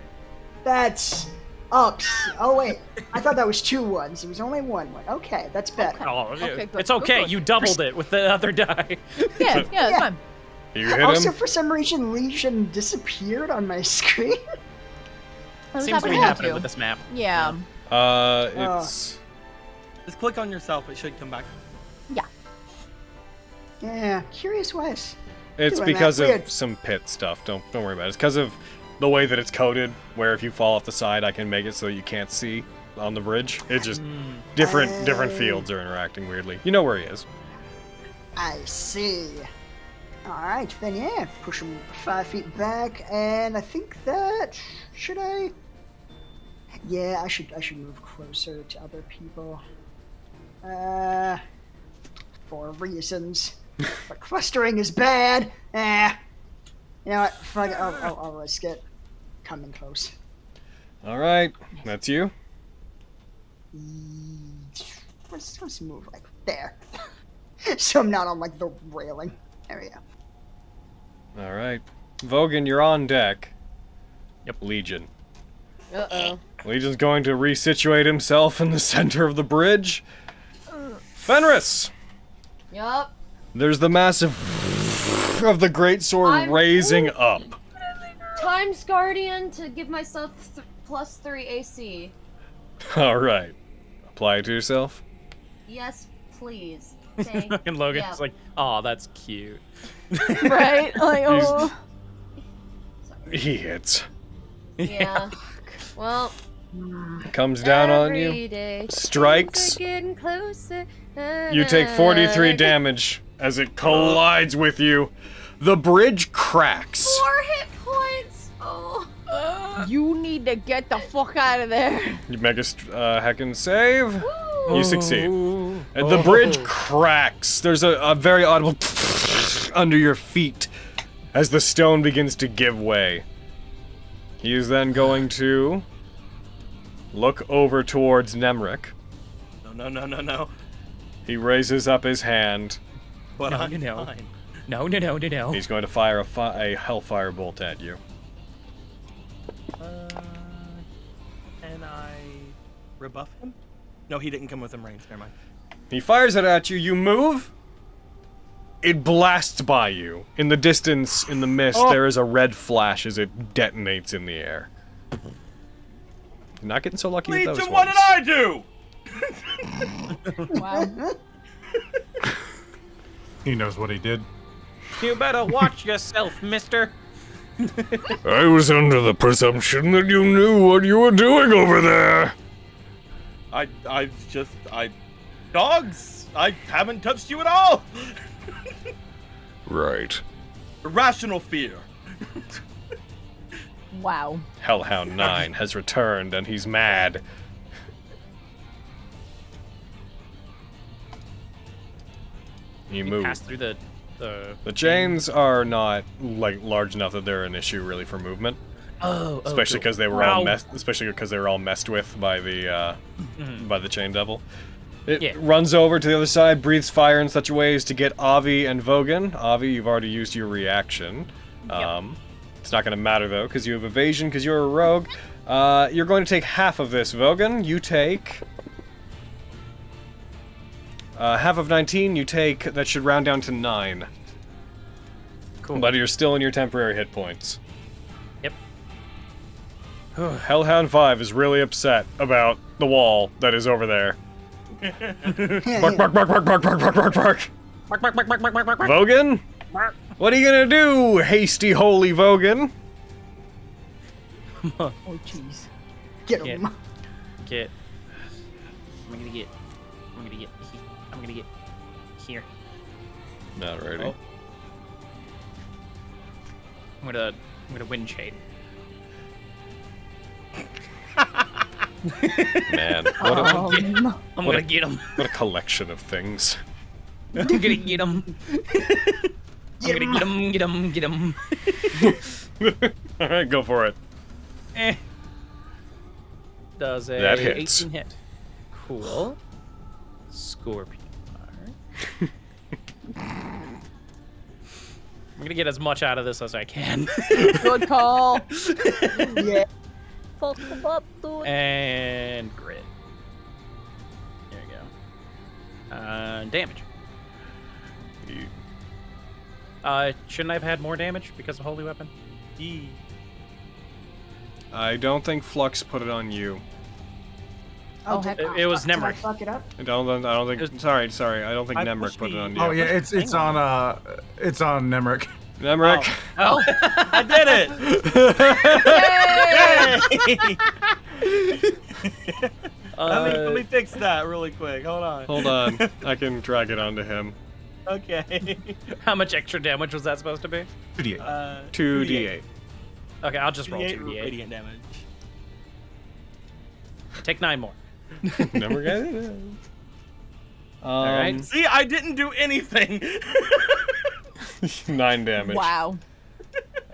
That's ups. Oh wait, I thought that was 2 1s. It was only 1 1. Okay, that's better. Oh, Okay, good. it's okay. Good. You doubled it with the other die. Yeah, it's Yeah. fine. You hit Also, him. for some reason, Legion disappeared on my screen. That was Seems to be happening happening too. with this map. Yeah. It's Just click on yourself. It should come back. Yeah, curious why. it's Doing because that of weird. some pit stuff. Don't worry about it. It's because of the way that it's coded. Where if you fall off the side, I can make it so you can't see on the bridge. It's just different fields are interacting weirdly. You know where he is. I see. Alright, then yeah, push him 5 feet back, and I think that... Should I? Yeah, I should move closer to other people. For reasons. But clustering is bad. You know what? Fuck it. I'll risk it. Coming close. All right, that's you. Let's move like there. So I'm not on like the railing. There we go. All right, Vogan, you're on deck. Yep, Legion. Uh-oh. Legion's going to resituate himself in the center of the bridge. Fenris! Yup. There's the massive of the great sword I'm raising up. Times Guardian to give myself +3 AC. All right. Apply it to yourself. Yes, please. And Logan's like, oh, that's cute. Right? Like, oh. He hits. Yeah. Well, Comes down on every you. day Strikes. things are getting closer. You take 43 damage as it collides with you. The bridge cracks. 4 hit points. Oh. You need to get the fuck out of there. You make a heckin' save. Woo. You succeed. And the bridge cracks. There's a very audible under your feet as the stone begins to give way. He is then going to look over towards Nemric. No. He raises up his hand. But No, I'm no. fine. No. He's going to fire a hellfire bolt at you. Can I rebuff him? No, he didn't come within range. Never mind. He fires it at you. You move. It blasts by you. In the distance, in the mist, there is a red flash as it detonates in the air. You're not getting so lucky with those Legion, ones. what did I do? Wow. He knows what he did. You better watch yourself, mister. I was under the presumption that you knew what you were doing over there. Dogs! I haven't touched you at all! Right. Irrational fear. Wow. Hellhound 9 has returned and he's mad. You move. Pass through the The chains are not like large enough that they're an issue really for movement. Especially because they were all messed with by the chain devil. It runs over to the other side, breathes fire in such a way as to get Avi and Vogan. Avi, you've already used your reaction. It's not going to matter though, because you have evasion, because you're a rogue. You're going to take half of this, Vogan. You take half of 19. You take that should round down to 9. Cool. But you're still in your temporary hit points. Yep. Hellhound 5 is really upset about the wall that is over there. Bark, bark, bark, bark, bark, bark, bark, bark, bark. Vogan? What are you gonna do, hasty holy Vogan? Oh, jeez. Get him. Get. I'm gonna get here. Not ready. Oh. I'm gonna wind shade. Man, I'm gonna get him. What a collection of things. I'm gonna get him. I'm gonna get him. Alright, go for it. Does a That hits. 18 hit. Cool. Scorpion fire. I'm gonna get as much out of this as I can. Good call. Yeah. Fuck them up, dude. And grit. There you go. Damage. Shouldn't I have had more damage because of Holy Weapon? I don't think Flux put it on you. Oh, heck. It was Did I Nemric. fuck it up? I don't think. Sorry. I don't think Nemric put it on you. Oh yeah, it's on Nemric. Nemric. Oh, I did it! Let me fix that really quick. Hold on. Hold on. I can drag it onto him. Okay. how much extra damage was that supposed to be? 2d8. 2d8. Okay, I'll just roll 2d8 2d8. radiant damage. Take 9 more. Never got it. Alright. See, I didn't do anything. 9 damage. Wow.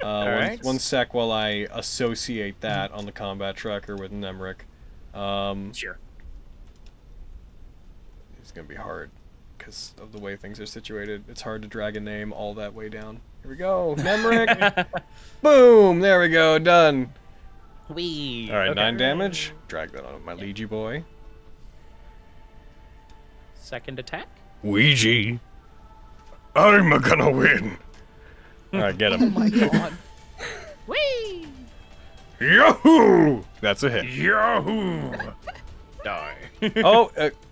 Alright. One sec while I associate that on the combat tracker with Nemric. Sure. It's gonna be hard because of the way things are situated. It's hard to drag a name all that way down. Here we go, Nemric. Boom! There we go. Done. Wee. All right, Okay. 9 damage. Drag that on my Ouija boy. Second attack. Ouija. I'm gonna win. All right, get him. Oh my god. Wee. Yahoo! That's a hit. Yahoo! Die.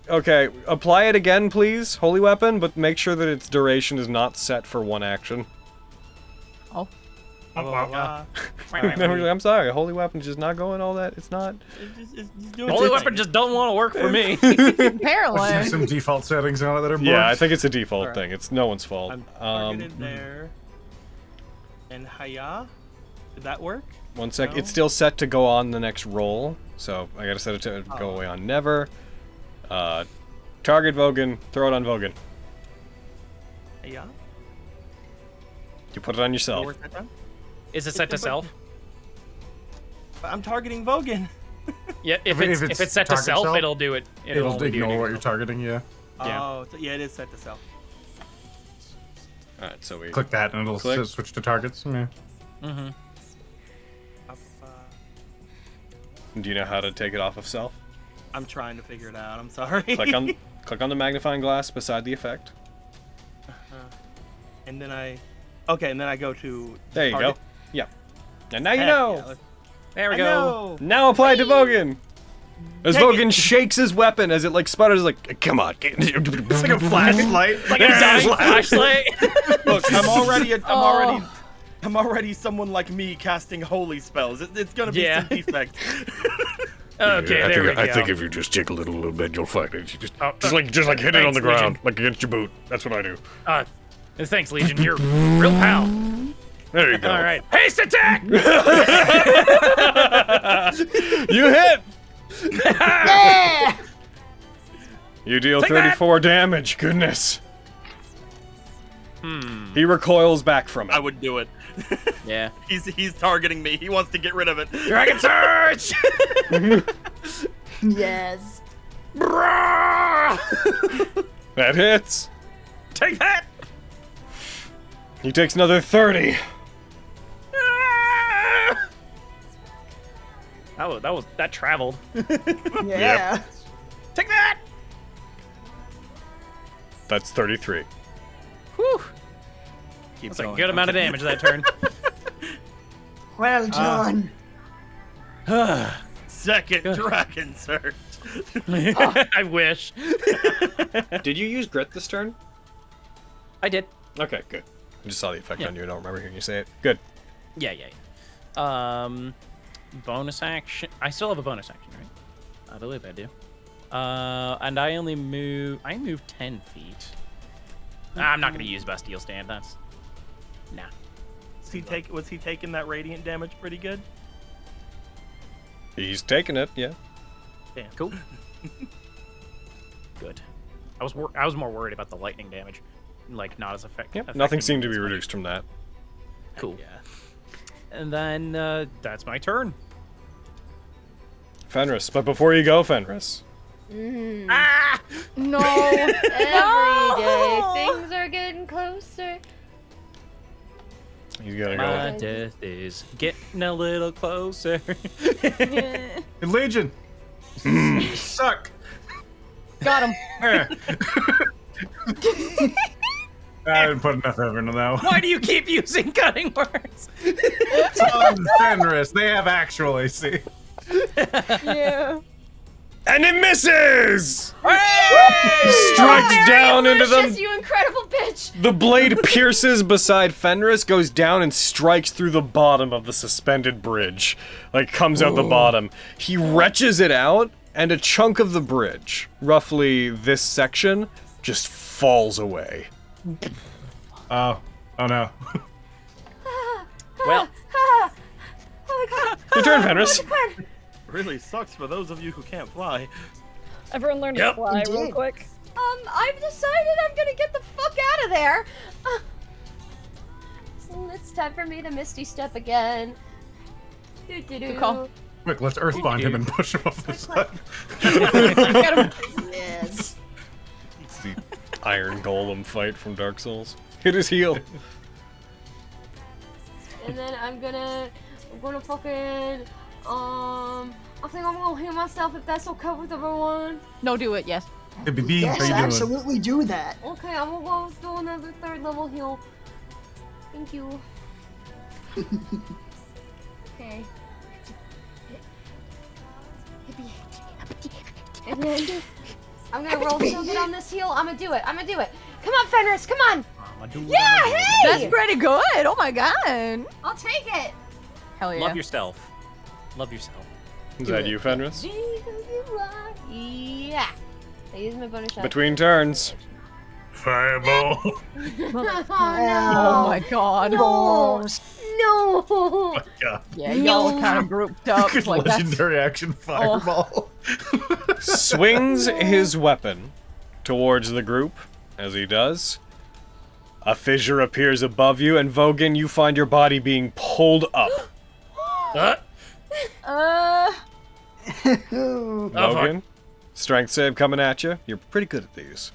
Okay. Apply it again, please. Holy weapon, but make sure that its duration is not set for one action. Oh. I'm sorry. Holy weapon's just not going all that. It's not. Holy weapon just don't want to work for me. Apparently. There's some default settings on it that are Yeah, I bugged. think it's a default thing. It's no one's fault. I'm targeted there. And hiya? Did that work? One sec. No? It's still set to go on the next roll, so I gotta set it to go away on never. Target Vogan. Throw it on Vogan. Hiya? You put it on yourself. Work that time? Is it set to self? I'm targeting Vogan. Yeah, if it's set to target self, it'll do it. It'll only do ignore what it. you're targeting, yeah. Yeah. Oh, so yeah, it is set to self. Alright, so we Click that and it'll Click. switch to targets. Yeah. Mm-hmm. Do you know how to take it off of self? I'm trying to figure it out. I'm sorry. Click on the magnifying glass beside the effect. And then I go to. There you target. go. Yeah. And now you Heck know. yeah, There we I go. know. Now apply it to Vogan. As Dang Vogan it. shakes his weapon as it like sputters like, come on. It's like a flashlight. Like a dying flashlight. Look, I'm already someone like me casting holy spells. It's gonna be some defect. Okay, there we go. I think if you just jiggle it a little bit, you'll find it. You just Oh, just like hit it on thanks, the ground, Legion. like against your boot. That's what I do. Thanks, Legion. You're real pal. There you go. All right. Haste attack! You hit. Yeah! You deal Take 34 damage. Goodness. He recoils back from it. I would do it. Yeah. He's targeting me. He wants to get rid of it. Dragon Surge! Yes. That hits. Take that! He takes another 30. That traveled. Yeah. Take that! That's 33. Whew. Keep That's a going. good amount of damage that turn. Well done. Second dragon surge. I wish. Did you use grit this turn? I did. Okay, good. I just saw the effect Yeah. on you. I don't remember hearing you say it. Good. Yeah. Bonus action. I still have a bonus action, right? I believe I do. And I only move. I move 10 feet. I'm not gonna use Bastille Stand. That's nah. Was he taking that radiant damage pretty good? He's taking it, yeah. Damn. Cool. Good. I was more worried about the lightning damage, like not as effective. Yep. Nothing seemed to be reduced from that. Cool. Yeah. And then that's my turn. Fenris, but before you go, Fenris. Ah! No. Every day, things are getting closer. He's gonna My go. death is getting a little closer. Hey, Legion! You suck! Got him. I didn't put enough effort into that one. Why do you keep using cutting words? Fenris, they have actual AC. Yeah. And it misses! Hey! Strikes down into Delicious, them. you incredible bitch! The blade pierces beside Fenris, goes down and strikes through the bottom of the suspended bridge. Like, comes out the bottom. He wrenches it out, and a chunk of the bridge, roughly this section, just falls away. Oh no. Well, Oh my god! Your turn, Fenris. Really sucks for those of you who can't fly. Everyone learn to Yep. fly real Indeed. quick. I've decided I'm gonna get the fuck out of there. So it's time for me to Misty Step again. Good call. Quick, let's earthbind him and push him off the side. Got him. Yes. It's the Iron Golem fight from Dark Souls. Hit his heel. And then I'm gonna fucking I think I'm gonna heal myself if that's okay with everyone. No, do it. Yes. Hey, BB, Yes, how you doing? absolutely do that. Okay, I'm gonna go do another 3rd level heal. Thank you. Okay. I'm gonna roll so good on this heal. I'm gonna do it. Come on, Fenris, come on. Yeah, hey! That's pretty good. Oh my god. I'll take it. Hell yeah. Love yourself. Love yourself. Is that you, Fenris? Yeah. I use my bonus shot. Between turns. Fireball. Oh, no. Oh my god. No. No. Oh my god. Yeah, y'all kind of grouped up. Good Like that's... legendary action fireball. Swings his weapon towards the group. As he does, a fissure appears above you, and Vogan, you find your body being pulled up. Vogan, strength save coming at you. You're pretty good at these.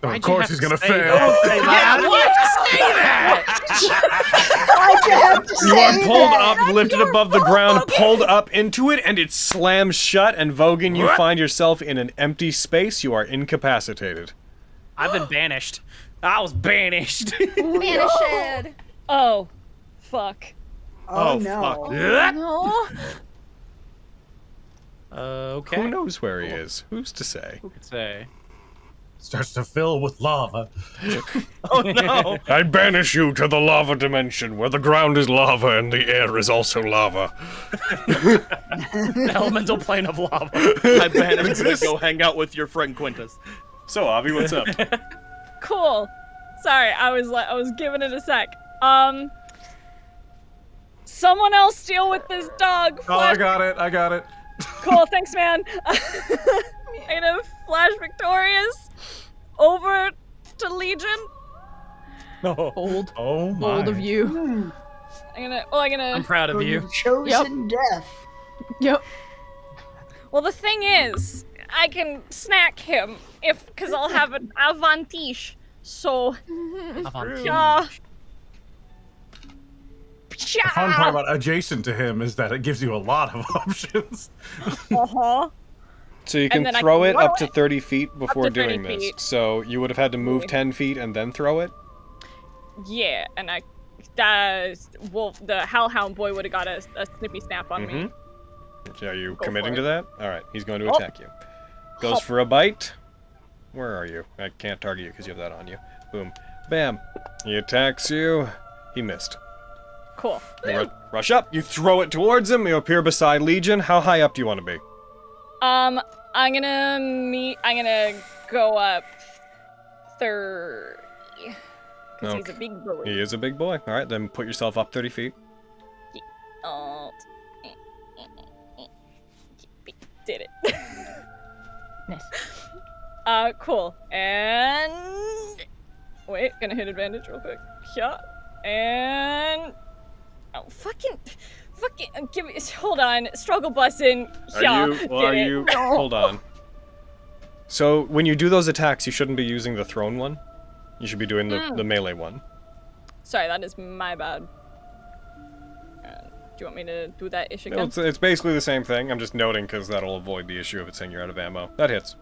Of course he's gonna fail. Yeah, why'd you say that? Why'd you have to You are say pulled that? up, lifted above the ground, pulled up into it, and it slams shut, and Vogan, you find yourself in an empty space. You are incapacitated. I've been banished. I was banished. Banished. Oh, fuck. Oh, no. fuck. No. Okay. Who knows where he is? Who's to say? Who could say? Starts to fill with lava. Oh no! I banish you to the lava dimension, where the ground is lava and the air is also lava. The elemental plane of lava. I banish you to go hang out with your friend Quintus. So, Avi, what's up? Cool. Sorry, I was giving it a sec. Someone else deal with this dog. Oh, I got it. Cool, thanks, man. I'm gonna flash Victorious over to Legion. No. Bold. Oh my. Bold of you. I'm proud of For you. your chosen death. Yep. Well, the thing is, I can snack him because I'll have an avantage. So, The fun part about adjacent to him is that it gives you a lot of options. uh-huh. So you And can then I throw can it throw up to it 30 feet before to 30 doing this. feet. So you would have had to move Okay. 10 feet and then throw it? Yeah, and the Hellhound boy would have got a snippy snap on me. Are you Go committing for to it. that? Alright, he's going to Hop. attack you. Goes Hop. for a bite. Where are you? I can't target you because you have that on you. Boom. Bam. He attacks you. He missed. Cool. Rush up. You throw it towards him. You appear beside Legion. How high up do you want to be? I'm gonna go up 30. Because he's a big boy. He is a big boy. Alright, then put yourself up 30 feet. Alt. Did it. Nice. Cool. And wait, gonna hit advantage real quick. Yeah. And oh, fucking, give me. Hold on. Struggle busting. Yeah. Hold on. So when you do those attacks, you shouldn't be using the thrown one. You should be doing the melee one. Sorry, that is my bad. Do you want me to do that ish again? No, it's basically the same thing. I'm just noting because that'll avoid the issue of it saying you're out of ammo. That hits.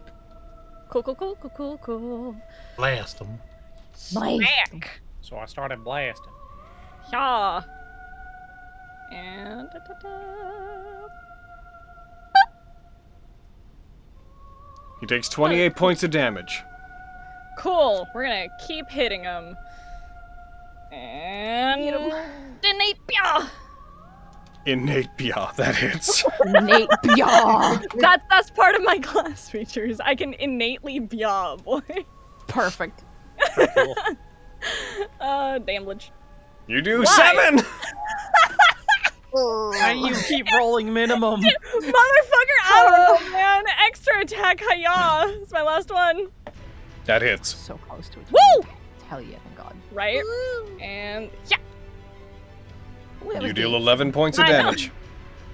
Cool. Blast him. Smack. So I started blasting. Yeah. And He takes 28 points of damage. cool. We're gonna keep hitting him. And innate yeah. Innate Bia, that hits. Nate Bia. That's part of my class features. I can innately bia, boy. Perfect. Cool. Damage. You do Why? 7! Why do you keep rolling minimum? Motherfucker, I don't know, man. Extra attack, hiya. It's my last one. That hits. So close to it. Woo! Hell yeah, thank God. Right? And yeah. You deal 11 points of I know. damage.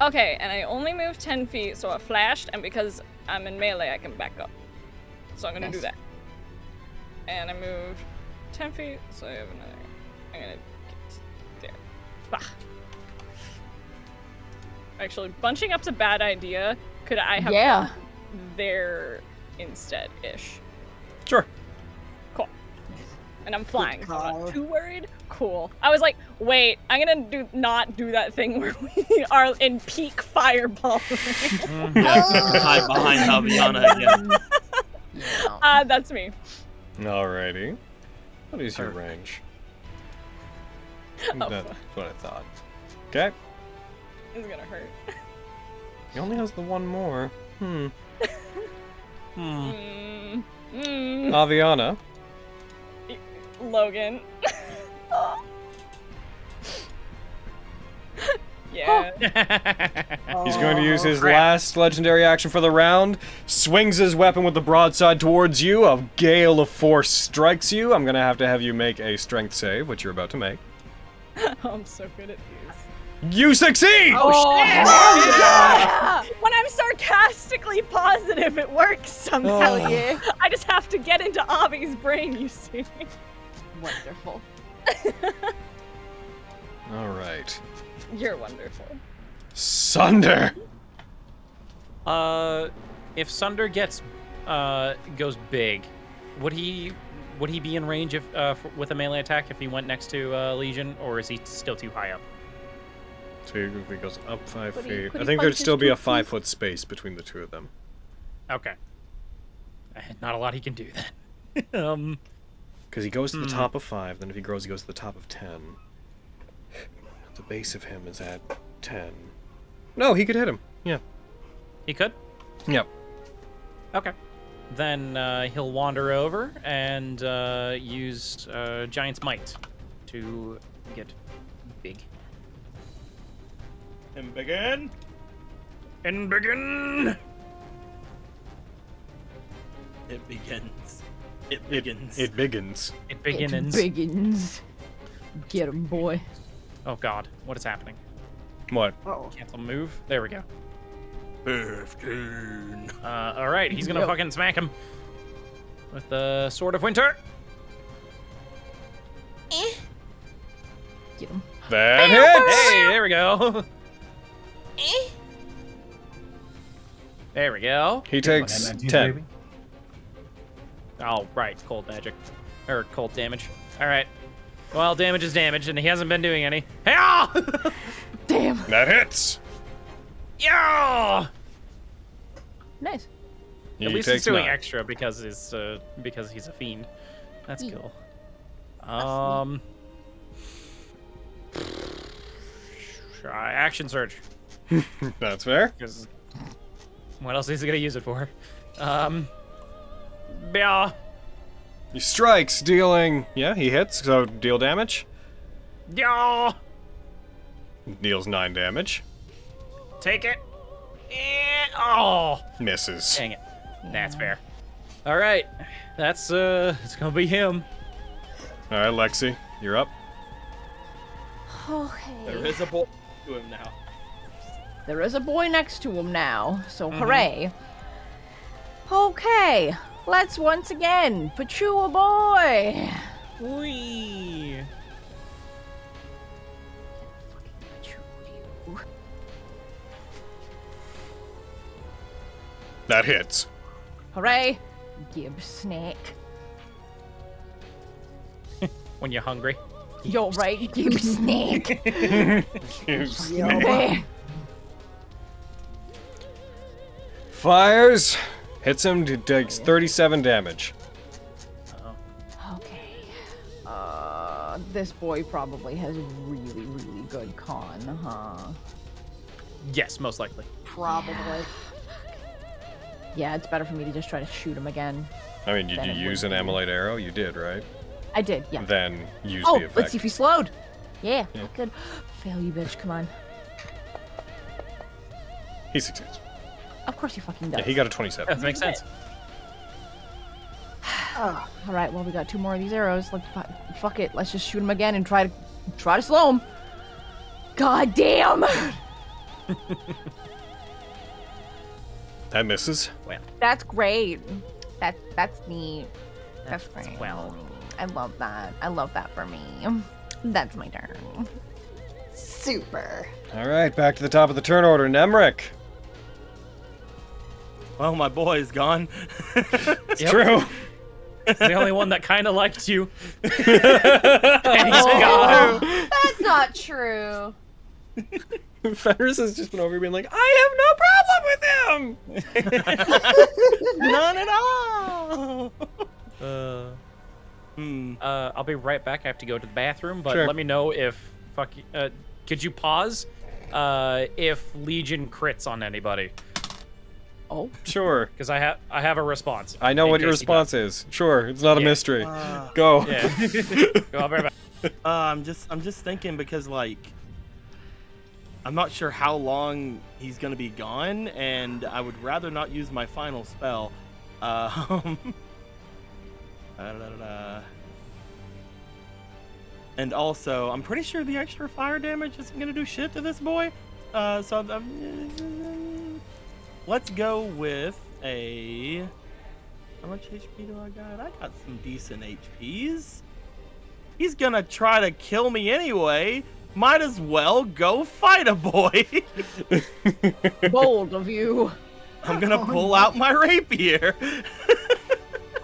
Okay, and I only moved 10 feet, so I flashed, and because I'm in melee, I can back up. So I'm gonna do that. And I moved 10 feet, so I have another. I'm gonna get there. Bah. Actually, bunching up's a bad idea. Could I have Yeah. gone there instead-ish? Sure. Cool. And I'm flying, so I'm call. not too worried. Cool. I was like, Wait, I'm gonna not do that thing where we are in peak fireball. Yeah, hide behind Aviana again. That's me. Alrighty. What is your range? Oh, That's what I thought. Okay. It's gonna hurt. He only has the one more. Aviana. Logan. Yeah. He's going to use his last legendary action for the round. Swings his weapon with the broadside towards you. A gale of force strikes you. I'm going to have you make a strength save, which you're about to make. I'm so good at these. You succeed! Oh, yeah! When I'm sarcastically positive, it works somehow. Hell yeah. I just have to get into Avi's brain, you see. Wonderful. Alright. You're wonderful. Sunder! If Sunder goes big, would he be in range with a melee attack if he went next to Legion, or is he still too high up? So if he goes up 5 Could he- feet, could I he think punch there'd his still be a 2 feet? 5-foot space between the two of them. Okay. Not a lot he can do then. Because he goes to the top of 5, then if he grows, he goes to the top of 10. The base of him is at 10. No, he could hit him. Yeah. He could? Yep. Okay. Then he'll wander over and use Giant's Might to get big. And begin. And begin! It begins. It begins. It begins. It begins. It begins. Get him, boy. Oh god, what is happening? What? Oh, Cancel move. There we go. 15. Alright, he's gonna Yep. fucking smack him. With the Sword of Winter. Get him. That hits! Hey, there we go. There we go. He takes 19, 10. baby. Oh, right, cold magic. Or cold damage. Alright. Well, damage is damage, and he hasn't been doing any. Hey! Damn. That hits! Yeah! Nice. He At least he's takes doing 9. extra because he's a fiend. That's Yeah. cool. Action surge. That's fair. Because what else is he gonna use it for? Yeah. He strikes, dealing... Yeah, he hits, so deal damage. Yeah. Deals 9 damage. Take it. Oh. Misses. Dang it. That's fair. All right. That's it's gonna be him. Alright, Lexi, you're up. Okay. There is a boy to him now. There is a boy next to him now, so hooray. Okay, let's once again patrol a boy. Wee. That hits. Hooray. Gib snake. When you're hungry. You're right, Gib snake. yeah. Fires. Hits him, takes 37 damage. Okay. This boy probably has really, really good con, huh? Yes, most likely. Probably. Yeah, it's better for me to just try to shoot him again. I mean, did Then you it use would an be- Amylite arrow? You did, right? I did, yeah. Then use Oh, the effect. let's see if he slowed. Yeah, Yeah. good. Fail, you bitch, come on. He succeeds. Of course he fucking does. Yeah, he got a 27. That makes sense. Oh, All right, well we got 2 more of these arrows. Fuck it, let's just shoot him again and try to slow him. God damn! That misses. That's great. That's neat. That's That's great. well. I love that. I love that for me. That's my turn. super. Alright, back to the top of the turn order. Nemric. Well, my boy is gone. It's Yep. true. It's the only one that kind of liked you. Oh, that's not true. Fenris has just been over here being like, I have no problem with him! None at all! I'll be right back. I have to go to the bathroom, but Sure. let me know if could you pause if Legion crits on anybody? Oh, Sure. Because I have a response. I know in what your case he response is. Sure, it's not a Yeah. mystery. Go. does. Yeah. Go, I'll be right back. I'm just thinking because like I'm not sure how long he's gonna be gone, and I would rather not use my final spell. And also, I'm pretty sure the extra fire damage isn't gonna do shit to this boy. Let's go with a. How much HP do I got? I got some decent HPs. He's gonna try to kill me anyway. Might as well go fight a boy. bold of you. I'm gonna pull out my rapier.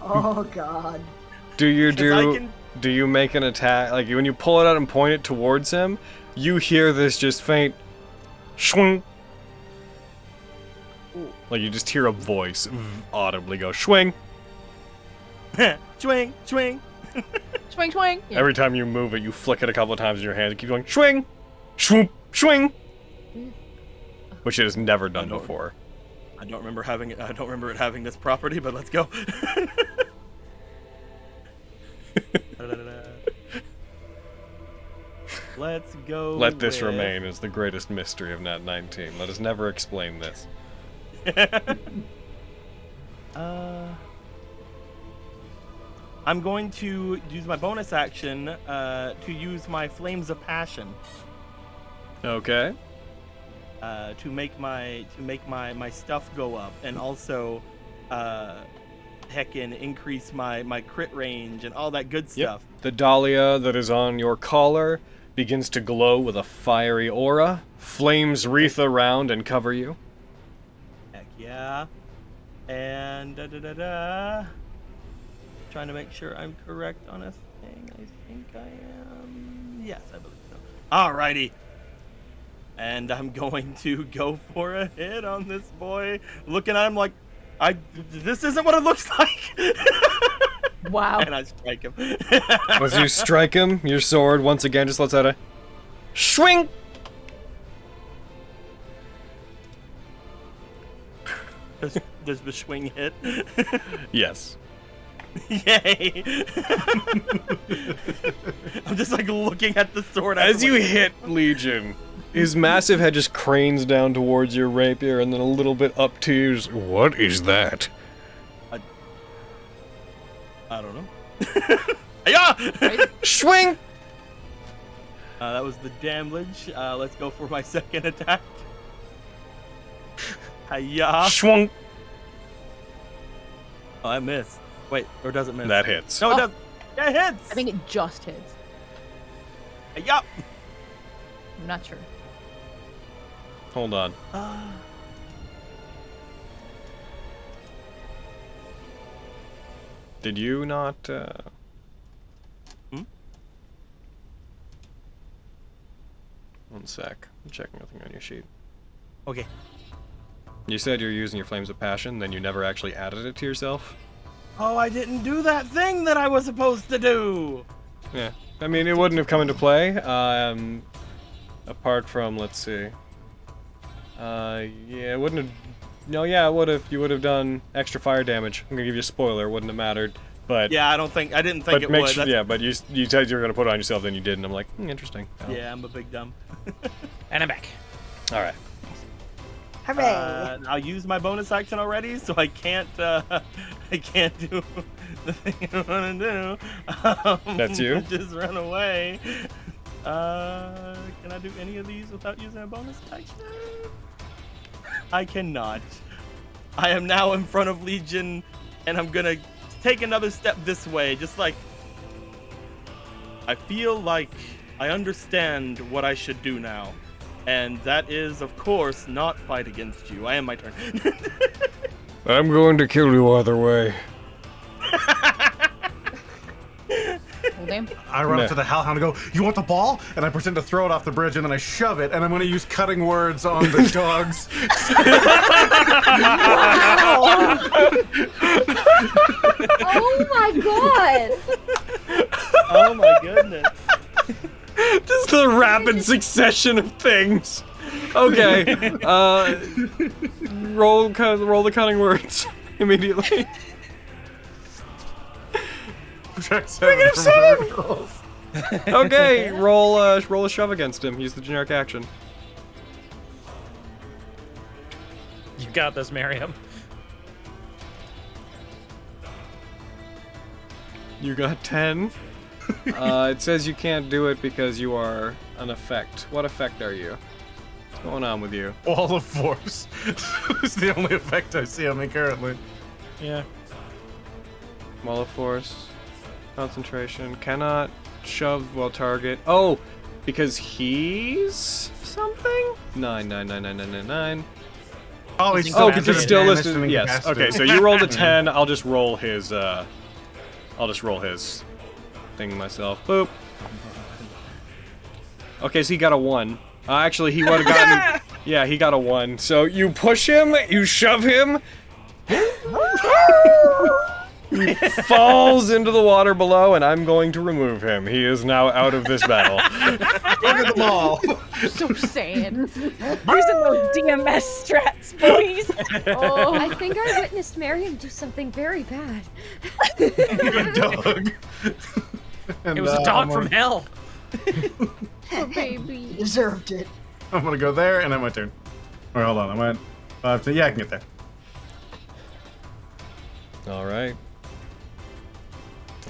Oh God. Do you 'Cause I do? can- Do you make an attack? Like when you pull it out and point it towards him, you hear this just faint, swing. Like you just hear a voice audibly go swing. Swing, swing. Swing, swing. Yeah. Every time you move it, you flick it a couple of times in your hand. You keep going swing, swoop, swing, which it has never done before. I don't remember having it. I don't remember it having this property, but let's go. Let's go. Let this with- remain as the greatest mystery of Nat19. Let us never explain this. I'm going to use my bonus action to use my Flames of Passion Okay. to make my stuff go up, and also heckin' increase my crit range and all that good stuff. The dahlia that is on your collar begins to glow with a fiery aura. Flames wreath around and cover you. Heck yeah. And trying to make sure I'm correct on a thing. I think I am. Yes, I believe so. Alrighty. And I'm going to go for a hit on this boy. Looking at him like, this isn't what it looks like. Wow. And I strike him. As you strike him, your sword once again just lets out a swing. Does the swing hit? Yes. Yay! I'm just like looking at the sword. As you like, hit Legion, his massive head just cranes down towards your rapier and then a little bit up to you. Just, what is that? I don't know. Yeah! Swing! That was the damage. Let's go for my second attack. Hiya! Swung! Oh, I miss. Wait, or does it miss? That hits. No, it Oh. does. Yeah, it hits! I think it just hits. Hiya! I'm not sure. Hold on. Did you not, One sec. I'm checking nothing on your sheet. Okay. You said you're using your Flames of Passion, then you never actually added it to yourself? Oh, I didn't do that thing that I was supposed to do! Yeah. I mean, it wouldn't have come into play, apart from, let's see. Yeah, it wouldn't have... No, yeah, it would have. You would have done extra fire damage. I'm gonna give you a spoiler, it wouldn't have mattered. But Yeah, I didn't think it would. That's- yeah, but you said you were gonna put it on yourself, then you did, and I'm like, interesting. Yeah, I'm a big dumb. And I'm back. All right. Hooray! I'll use my bonus action already, so I can't do the thing I want to do. That's you? Just run away. Can I do any of these without using a bonus action? I cannot. I am now in front of Legion, and I'm gonna take another step this way, just like... I feel like I understand what I should do now. And that is, of course, not fight against you. I am my turn. I'm going to kill you either way. Damn. I run Nah. up to the hellhound and go, "You want the ball?" And I pretend to throw it off the bridge, and then I shove it, and I'm going to use cutting words on the dogs. Oh my god! Oh my goodness. Just the rapid succession of things. Okay. Roll the cunning words immediately. Subtract 7 from whatever it rolls. Okay, roll a shove against him. Use the generic action. You got this, Miriam. You got 10. It says you can't do it because you are an effect. What effect are you? What's going on with you? Wall of Force. It's the only effect I see on me currently. Yeah. Wall of Force. Concentration. Cannot shove while target. Oh, because he's something? 9. Oh, he's Oh, because it's still banished listed. and Yes. incapacitated. Okay, so you rolled a 10. I'll just roll his. Thing myself. Boop. Okay, so he got a 1. Actually, he would have gotten. Yeah, he got a 1. So you push him, you shove him. He falls into the water below, and I'm going to remove him. He is now out of this battle. Look at them all. So sad. Using those DMS strats, boys. Oh, I think I witnessed Miriam do something very bad. Good dog. And, It was a dog I'm from gonna- hell. Oh, baby. Deserved it. I'm gonna go there, and then my turn. Or hold on, I went 5 to. Yeah, I can get there. All right.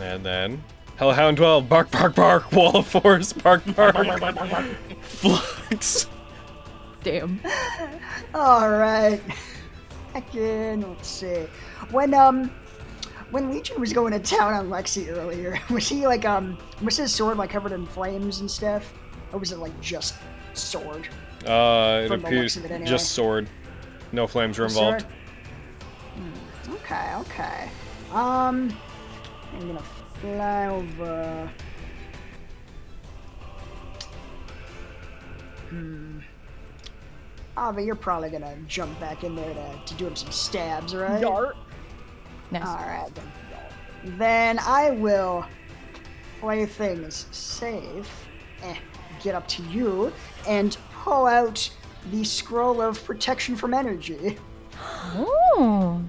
And then Hellhound 12. Bark, bark, bark. Wall of Force. Bark, bark. Flux. Damn. All right. Again, let's see. When Legion was going to town on Lexi earlier, was he like was his sword like covered in flames and stuff, or was it like just sword? It From the appears looks of it anyway. just sword. No flames were involved. Okay, okay. I'm gonna fly over. Ava, you're probably gonna jump back in there to do him some stabs, right? Dart. Nice. Alright, then I will play things safe, get up to you, and pull out the Scroll of Protection from Energy. Oh.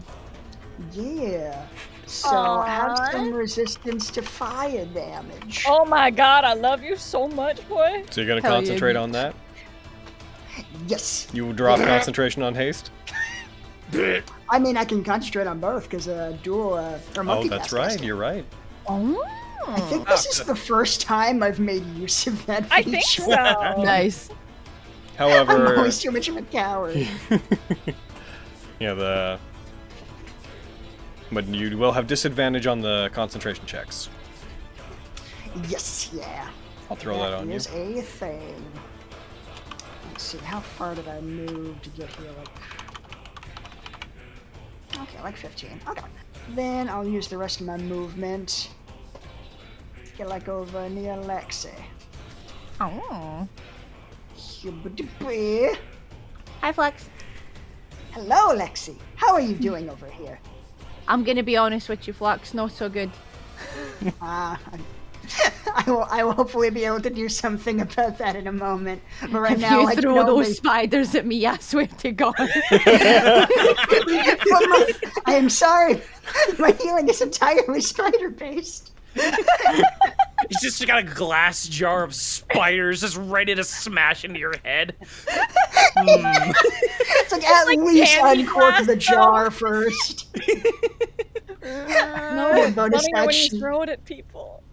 Yeah. So Aw. have some resistance to fire damage. Oh my god, I love you so much, boy. So you're gonna Hell yeah. concentrate on that? Yes. You will drop concentration on haste? I mean, I can concentrate on both because dual or Oh, multicast that's right. casting. You're right. Oh. I think this is the first time I've made use of that feature. I think so. Nice. I'm However, always too much of a coward. yeah, but you will have disadvantage on the concentration checks. Yes, yeah. I'll throw that on you. Is a thing. Let's see, how far did I move to get here? Okay, like 15. Okay. Then I'll use the rest of my movement. Get like over near Lexi. Oh. Hi, Flex. Hello, Lexi. How are you doing over here? I'm gonna be honest with you, Flux. Not so good. I will hopefully be able to do something about that in a moment. But right If now, you I throw can only... those spiders at me, I swear to God. I am sorry. My healing is entirely spider-based. He's just got a glass jar of spiders just ready to smash into your head. It's like at least candy uncork glass, the jar first. No, bonus funny when you action. throw it at people.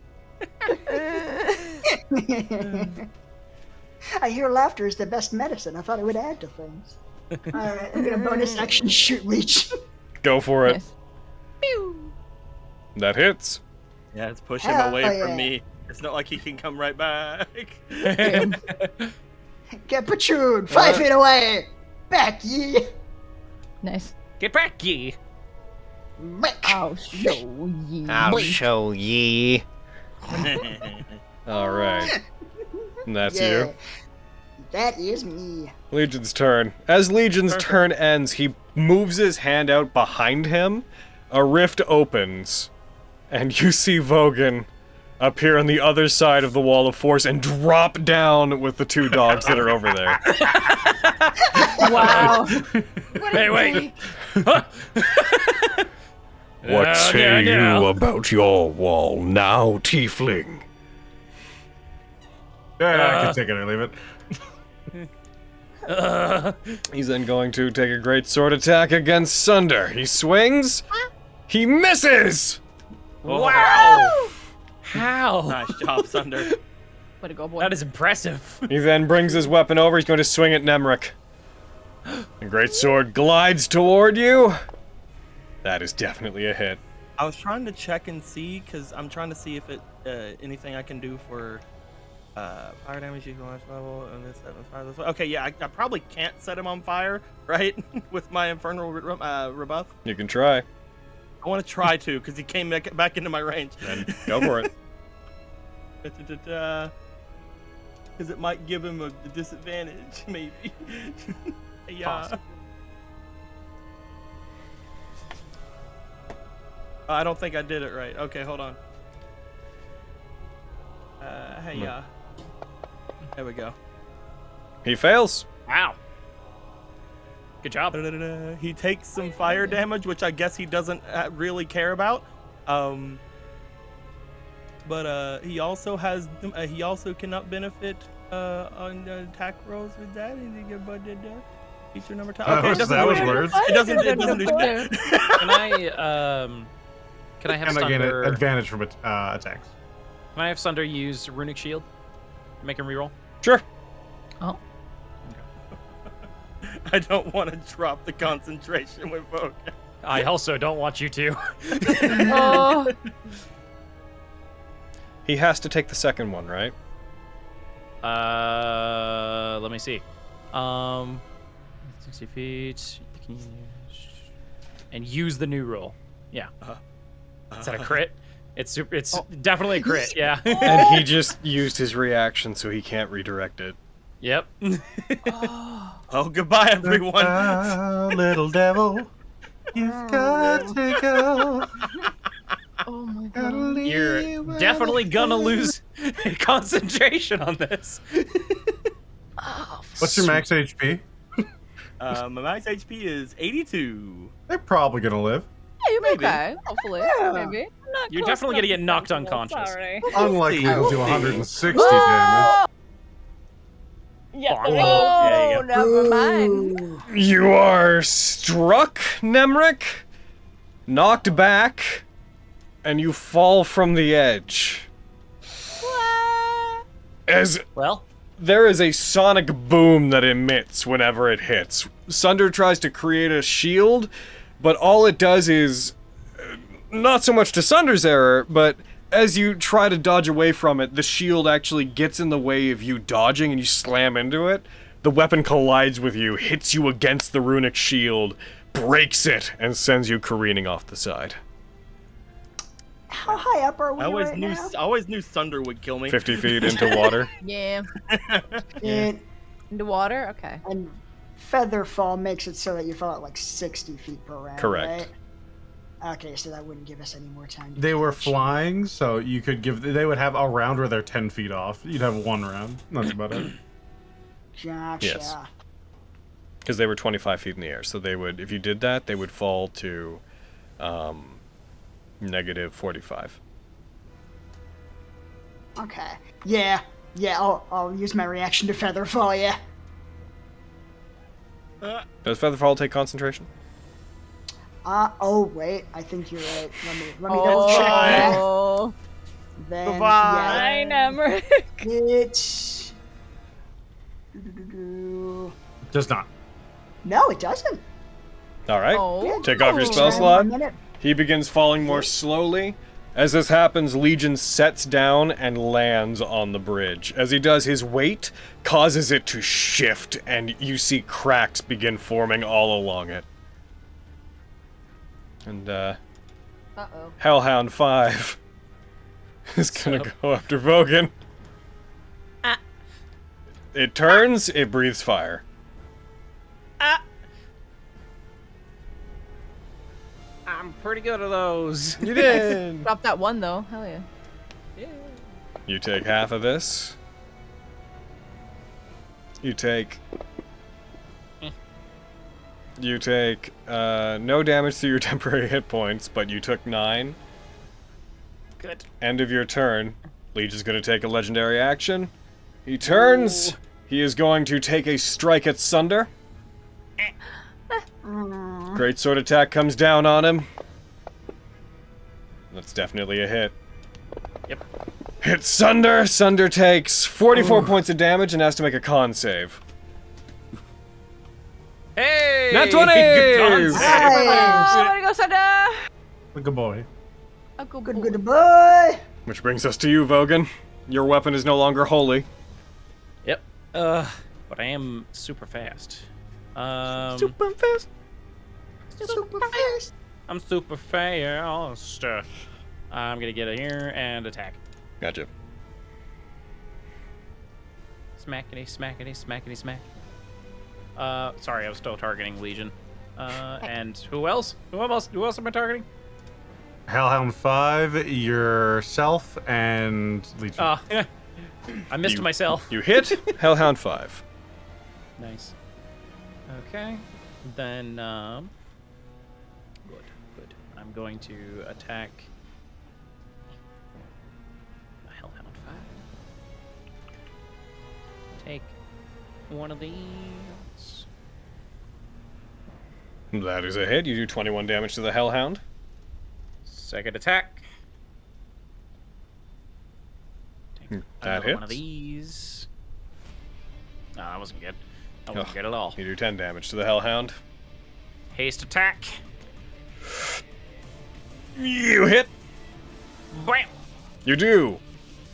I hear laughter is the best medicine. I thought it would add to things. Alright, I'm gonna bonus action shoot leech. Go for it. Nice. That hits. Yeah, it's push him Hell away yeah. from me. It's not like he can come right back. Get protrude, 5 feet away! Back ye! Nice. Get back, ye! Back. I'll show you. I'll show ye. All right. And that's Yeah. you. That is me. Legion's turn. As Legion's turn ends, he moves his hand out behind him. A rift opens, and you see Vogan appear on the other side of the wall of force and drop down with the two dogs that are over there. Wow. Hey, wait. What say you about your wall now, tiefling? Yeah, I can take it or leave it. He's then going to take a great sword attack against Sunder. He swings. He misses! Wow! How? Nice job, Sunder. Way to go, boy. That is impressive. He then brings his weapon over. He's going to swing at Nemric. The great sword glides toward you. That is definitely a hit. I was trying to check and see, because I'm trying to see if it anything I can do for fire damage equal match level and this fire this way. Okay, yeah, I probably can't set him on fire, right? With my infernal rebuff. You can try. I want to try to, because he came back into my range. Then go for it. Because it might give him a disadvantage, maybe. Yeah. I don't think I did it right. Okay, hold on. Hey, yeah. There we go. He fails. Wow. Good job. He takes some fire damage, which I guess he doesn't really care about. But he also has he also cannot benefit on attack rolls with that. Feature number 10. Okay, it doesn't that do was it. words. It doesn't do that. Can I have And I gain Sunder? an advantage from attacks. Can I have Sunder use Runic Shield? Make him reroll. Sure. Oh. I don't want to drop the concentration with Vogue. I also don't want you to. Oh. He has to take the second one, right? Let me see. 60 feet. And use the new roll. Yeah. Is that a crit? It's super. It's definitely a crit. Yeah. And he just used his reaction, so he can't redirect it. Yep. Oh, goodbye, everyone. Little devil, you've got to go. Oh my god. You're definitely gonna lose concentration on this. What's your max HP? My max HP is 82. They're probably gonna live. Yeah, you'll be Maybe. okay. Hopefully. Maybe. Not You're close definitely enough gonna get to knocked sensible, unconscious. sorry. Unlikely to do 160 Oh! damage. Yeah, Oh, there we go. Yeah, yeah. Never mind. Ooh. You are struck, Nemric, knocked back, and you fall from the edge. As Well, there is a sonic boom that emits whenever it hits. Sunder tries to create a shield, but all it does is not so much to Sunder's error, but as you try to dodge away from it, the shield actually gets in the way of you dodging and you slam into it. The weapon collides with you, hits you against the runic shield, breaks it, and sends you careening off the side. How high up are we I now? always knew Sunder would kill me. 50 feet into water. Yeah. And, Into water? Okay. and Featherfall makes it so that you fall at like 60 feet per round, Correct. right? Okay, so that wouldn't give us any more time. to They were catch. flying, so you could give. They would have a round where they're 10 feet off. You'd have one round. That's about it. Gotcha. Yes. Because they were 25 feet in the air, so they would, if you did that, they would fall to negative 45. Okay. Yeah. Yeah, I'll use my reaction to Featherfall, yeah. Does Featherfall take concentration? Oh, wait. I think you're right. Let me double check that. Oh. Then, Bye-bye. Bye, Nemric. It's... Does not. No, it doesn't. All right. Oh. Take off your spell One slot. minute. He begins falling more slowly. As this happens, Legion sets down and lands on the bridge. As he does, his weight causes it to shift, and you see cracks begin forming all along it. And, Uh-oh. Hellhound 5 is gonna go after Vogan. It turns, it breathes fire. I'm pretty good at those. You did! Drop that one, though. Hell yeah. You take half of this. You take... You take no damage to your temporary hit points, but you took 9. Good. End of your turn. Leech is going to take a legendary action. He turns. Ooh. He is going to take a strike at Sunder. Great sword attack comes down on him. That's definitely a hit. Yep. Hit Sunder. Sunder takes 44 points of damage and has to make a con save. Hey! Nat 20! Oh, way to go, Sunder! Good boy. A good Good, boy. good boy. Which brings us to you, Vogan. Your weapon is no longer holy. Yep. But I am super fast. Super fast. Super fast. I'm super fast. I'm gonna get it here and attack. Gotcha. Smackety, smackety, smackety, smack. Sorry, I was still targeting Legion. And who else? Who else am I targeting? Hellhound 5, yourself, and Legion. I missed myself. You hit Hellhound 5. Nice. Okay. Then, good. I'm going to attack Hellhound 5. Take one of these. That is a hit. You do 21 damage to the Hellhound. Second attack. Take That another one of hits. these. No, that wasn't good. That wasn't good at all. You do 10 damage to the Hellhound. Haste attack. You hit. Bam! You do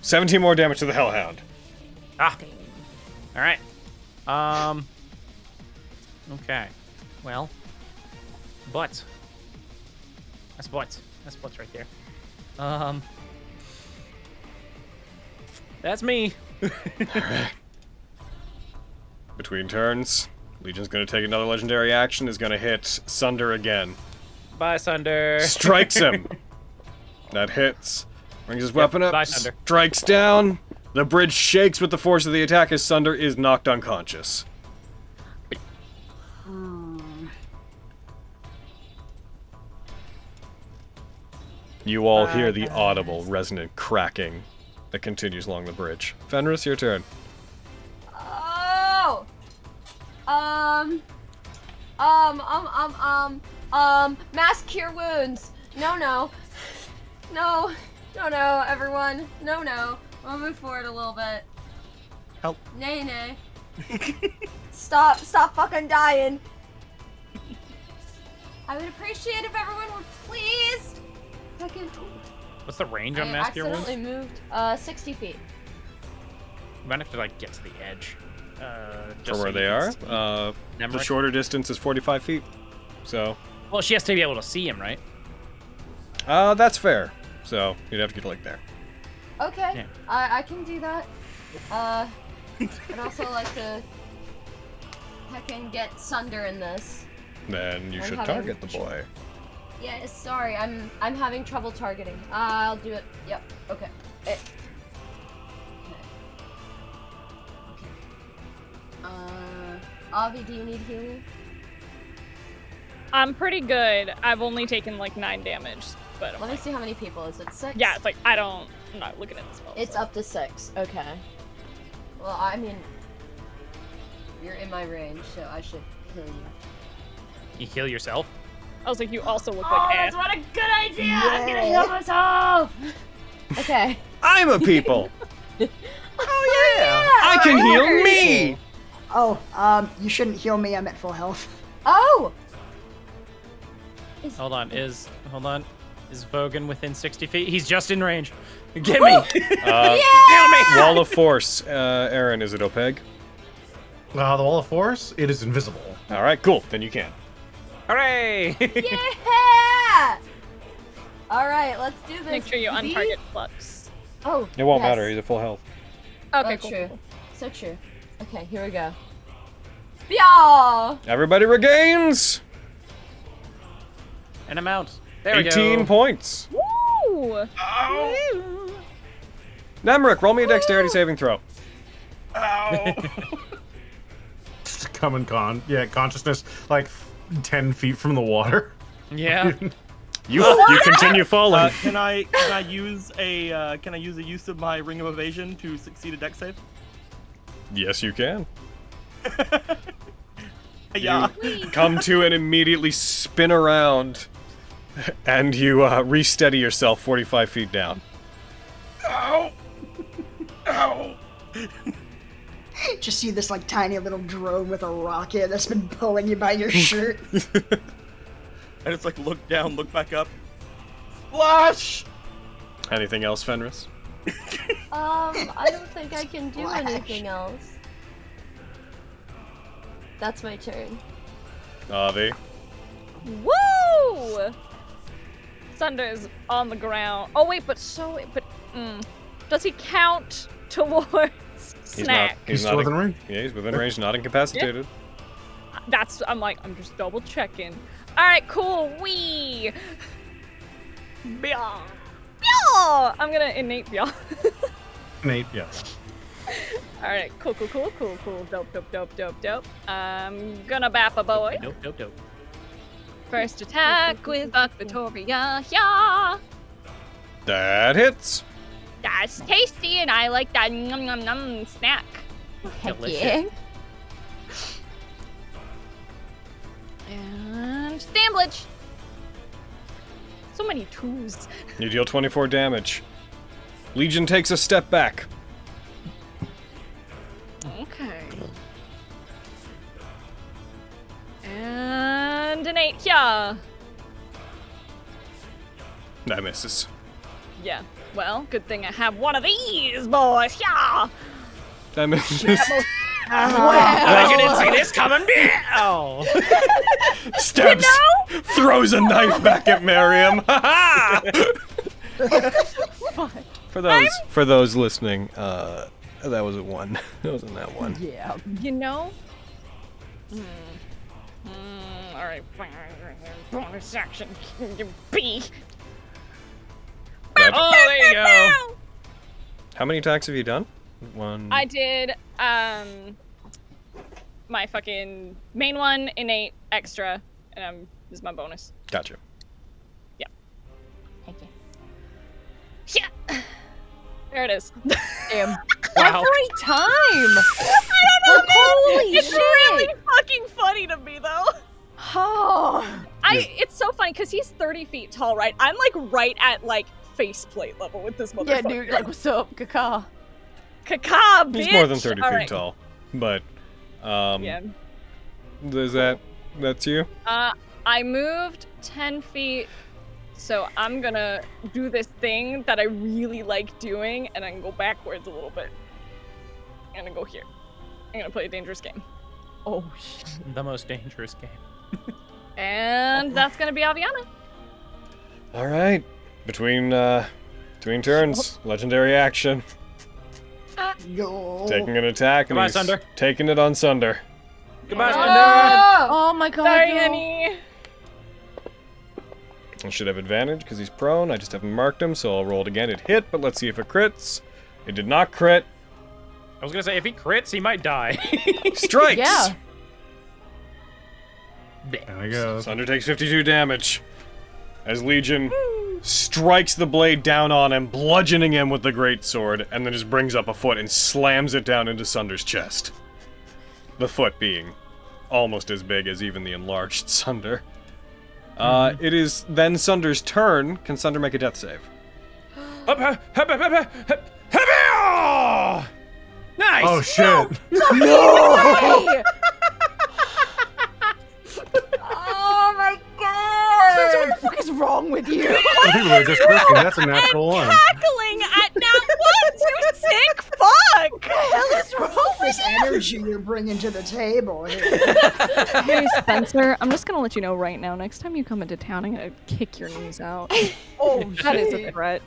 17 more damage to the Hellhound. Ah. All right. Okay. Well. Butts. That's butts. That's butts right there. That's me. Between turns, Legion's gonna take another legendary action, is gonna hit Sunder again. Bye, Sunder. Strikes him. That hits. Brings his weapon up. Bye, Sunder. Strikes down. The bridge shakes with the force of the attack as Sunder is knocked unconscious. You all hear the audible, resonant cracking that continues along the bridge. Fenris, your turn. Oh! Mass cure wounds. No, everyone. No. I'll move forward a little bit. Help. Nay. Stop fucking dying. I would appreciate if everyone would please. What's the range on I Mass Cure Wounds? accidentally moved 60 feet. You might have to like get to the edge. From where they are? The shorter distance is 45 feet. So. Well, she has to be able to see him, right? That's fair. So, you'd have to get like there. Okay, Yeah. I can do that. I'd also like to heckin' get Sunder in this. Then you I'm should having target the boy. Yeah, sorry, I'm having trouble targeting. I'll do it. Yep. Okay. Okay. Avi, do you need healing? I'm pretty good. I've only taken like 9 damage, but Let me see how many people. Is it 6? yeah, it's like I'm not looking at the spell. It's up to 6. Okay. Well, I mean, you're in my range, so I should heal you. You heal yourself? I was like, you also look like ass. What a good idea! Yeah. I'm gonna heal myself! Okay. I'm a people! Oh yeah! I can heal me! Oh, you shouldn't heal me. I'm at full health. Oh! Hold on. Is Vogan within 60 feet? He's just in range. Get me! Yeah! Kill me! Wall of Force. Aaron, is it Opeg? The Wall of Force, it is invisible. Alright, cool. Then you can. Hooray! Yeah! Alright, let's do this. Make sure you untarget Flux. Oh, It won't yes. matter. He's at full health. Okay, Oh, cool. true. cool. So true. Okay, here we go. Yeah. Everybody regains And I'm out. There we 18 go. points. Woo! Nemric, roll me a dexterity saving throw. Common consciousness like 10 feet from the water. Yeah. You continue falling. Can I use a use of my ring of evasion to succeed a dex save? Yes, you can. Yeah. You come to and immediately spin around, and you re-steady yourself 45 feet down. Ow! Ow! Just see this like tiny little drone with a rocket that's been pulling you by your shirt. I just like look down, look back up. Splash! Anything else, Fenris? I don't think I can do anything else. That's my turn. Avi. Woo! Sunder's on the ground. Oh wait, does he count towards snack? He's not within range. Yeah, he's within range, not incapacitated. I'm just double checking. All right, cool. Wee. Blah. Blah. I'm gonna innate blah. Nate, yeah. All right, cool. Dope. I'm gonna bap a boy. Dope. First attack with Buck Victoria. Yeah. That hits. That's tasty, and I like that nom snack. Heck Delicious. yeah. And Stamblage. So many twos. You deal 24 damage. Legion takes a step back. Okay. And an 8, yeah. That misses. Yeah. Well, good thing I have one of these, boys. Yeah. That misses. I didn't see this coming. Oh. Steps. Throws a knife back at Miriam. For those listening, that was a 1. That wasn't that 1. Yeah. You know? Alright, fine. Bonus action. B. That- Oh, there you go. How many attacks have you done? 1. I did, my fucking main one, innate, extra, and this is my bonus. Gotcha. Yeah. Heck yeah. Yeah. There it is. Damn. Wow. Every time. I don't know. Holy It's shit. really fucking funny to me though. Oh. It's so funny because he's 30 feet tall, right? I'm like right at like faceplate level with this motherfucker. Yeah, dude. Like, what's up, Kaka? Kaka, bitch. He's more than 30 feet Alright. tall. But, Yeah. is that's you? I moved 10 feet, so I'm gonna do this thing that I really like doing, and I can go backwards a little bit. I'm gonna go here. I'm gonna play a dangerous game. Oh shit. The most dangerous game. And that's gonna be Aviana. All right. Between turns, legendary action. Go. Taking an attack and Goodbye, he's Sunder. taking it on Sunder. Goodbye, Sunder. Oh my god. Sorry, no. Annie. I should have advantage because he's prone. I just haven't marked him, so I'll roll it again. It hit, but let's see if it crits. It did not crit. I was gonna say if he crits, he might die. Strikes! Yeah. There we go. Sunder takes 52 damage as Legion strikes the blade down on him, bludgeoning him with the great sword, and then just brings up a foot and slams it down into Sunder's chest. The foot being almost as big as even the enlarged Sunder. It is then Sunder's turn. Can Sunder make a death save? Nice. Oh shit! Hey! Oh my god! What the fuck is wrong with you? People are just clicking. That's a natural one. Cackling at Nat1, you sick fuck! What the hell is wrong with This energy you're bringing to the table here. Hey Spencer, I'm just gonna let you know right now, next time you come into town, I'm gonna kick your knees out. Oh That is a shit. threat.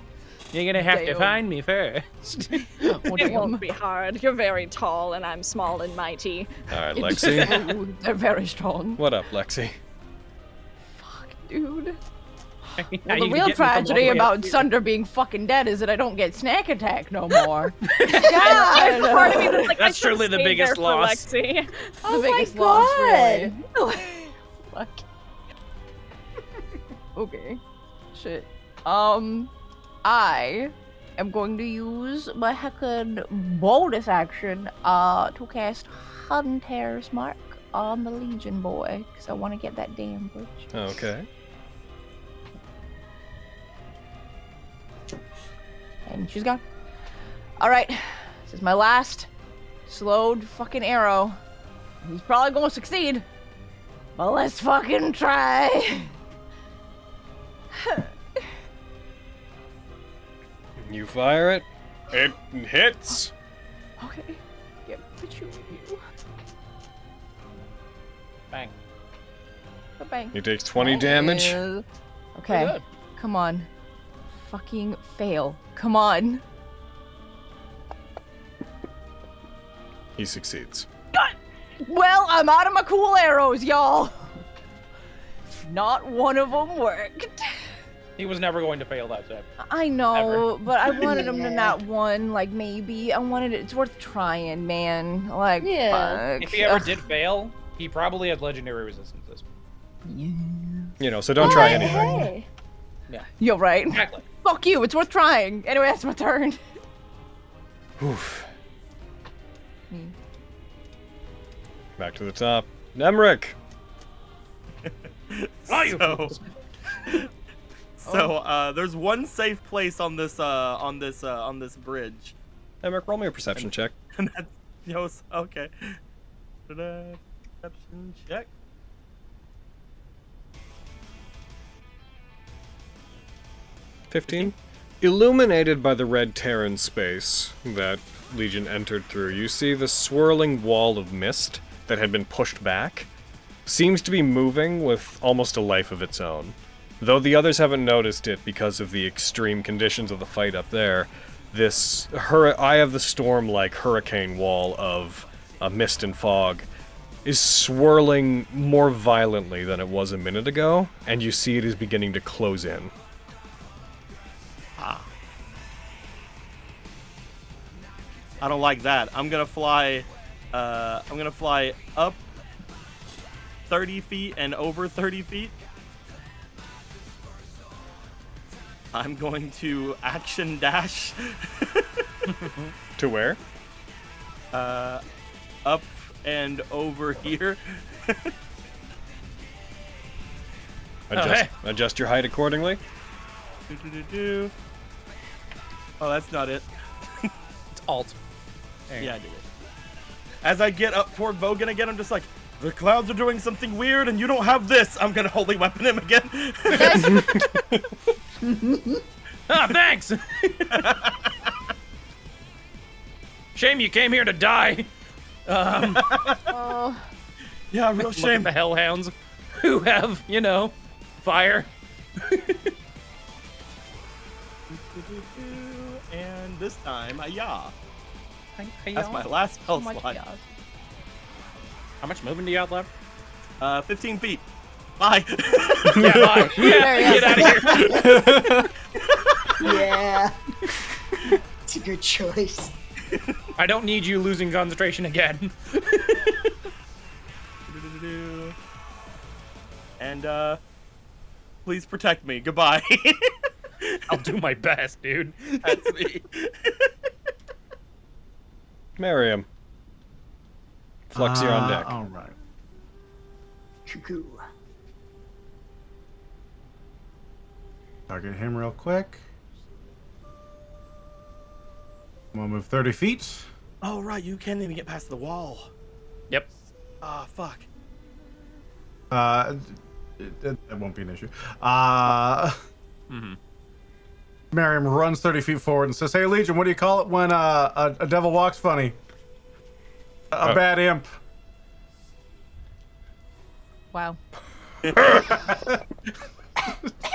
You're gonna have to Damn. find me first. Oh, It won't damn. be hard. You're very tall, and I'm small and mighty. All right, Lexi. Ooh, they're very strong. What up, Lexi? Fuck, dude. Now Well, the you can real get me from all tragedy the way up about here. Sunder being fucking dead is that I don't get snack attack no more. There's a part of me that's like, That's I should've surely the stayed biggest there for loss. Lexi. Oh The my biggest loss, god! really. Fuck. Okay. Shit. I am going to use my heckin' bonus action to cast Hunter's Mark on the Legion boy, because I want to get that damn bridge. Okay. And she's gone. Alright. This is my last slowed fucking arrow. He's probably gonna succeed. But let's fucking try. You fire it. It hits. Okay. Yep, but you. Bang. Bang. He takes 20 damage. Okay. Pretty good. Come on. Fucking fail. Come on. He succeeds. Well, I'm out of my cool arrows, y'all. Not one of them worked. He was never going to fail that save. I know, Ever. but I wanted him to Yeah. not one. Like maybe I wanted it. It's worth trying, man. Like Yeah. fuck. If he ever Ugh. did fail, he probably has legendary resistances. You know, so don't try anything. Hey. You're right. Exactly. Fuck you. It's worth trying. Anyway, that's my turn. Oof. Back to the top. Nemric. So there's one safe place on this bridge. Nemric, roll me a perception check. And that's okay. Ta-da. Perception check. 15. Illuminated by the red Terran space that Legion entered through, you see the swirling wall of mist that had been pushed back seems to be moving with almost a life of its own. Though the others haven't noticed it because of the extreme conditions of the fight up there, this Eye of the Storm-like hurricane wall of mist and fog is swirling more violently than it was a minute ago, and you see it is beginning to close in. I don't like that. I'm gonna fly up 30 feet and over 30 feet. I'm going to action dash To where? up and over here. Adjust your height accordingly. Do-do-do-do. Oh, that's not it. It's alt. There you Yeah, go. I did it. As I get up toward Vogan again, I'm just like, the clouds are doing something weird and you don't have this. I'm gonna holy weapon him again. Ah, thanks! Shame you came here to die. Oh. Yeah, real Look at shame. the hellhounds who have, you know, fire. And this time, yeah. That's That's my last spell So much slot. chaos. How much movement do you have left? 15 feet. Bye. Yeah, bye. Yeah, There get out of here. Yeah. It's a good choice. I don't need you losing concentration again. And, please protect me. Goodbye. I'll do my best, dude. That's me. Miriam. Flux, you're on deck. All right. Cuckoo. Target him real quick. I'm gonna move 30 feet. Oh, right. You can't even get past the wall. Yep. Ah, fuck. It won't be an issue. Mhm. Miriam runs 30 feet forward and says, "Hey, Legion, what do you call it when a devil walks funny? A bad imp." Wow.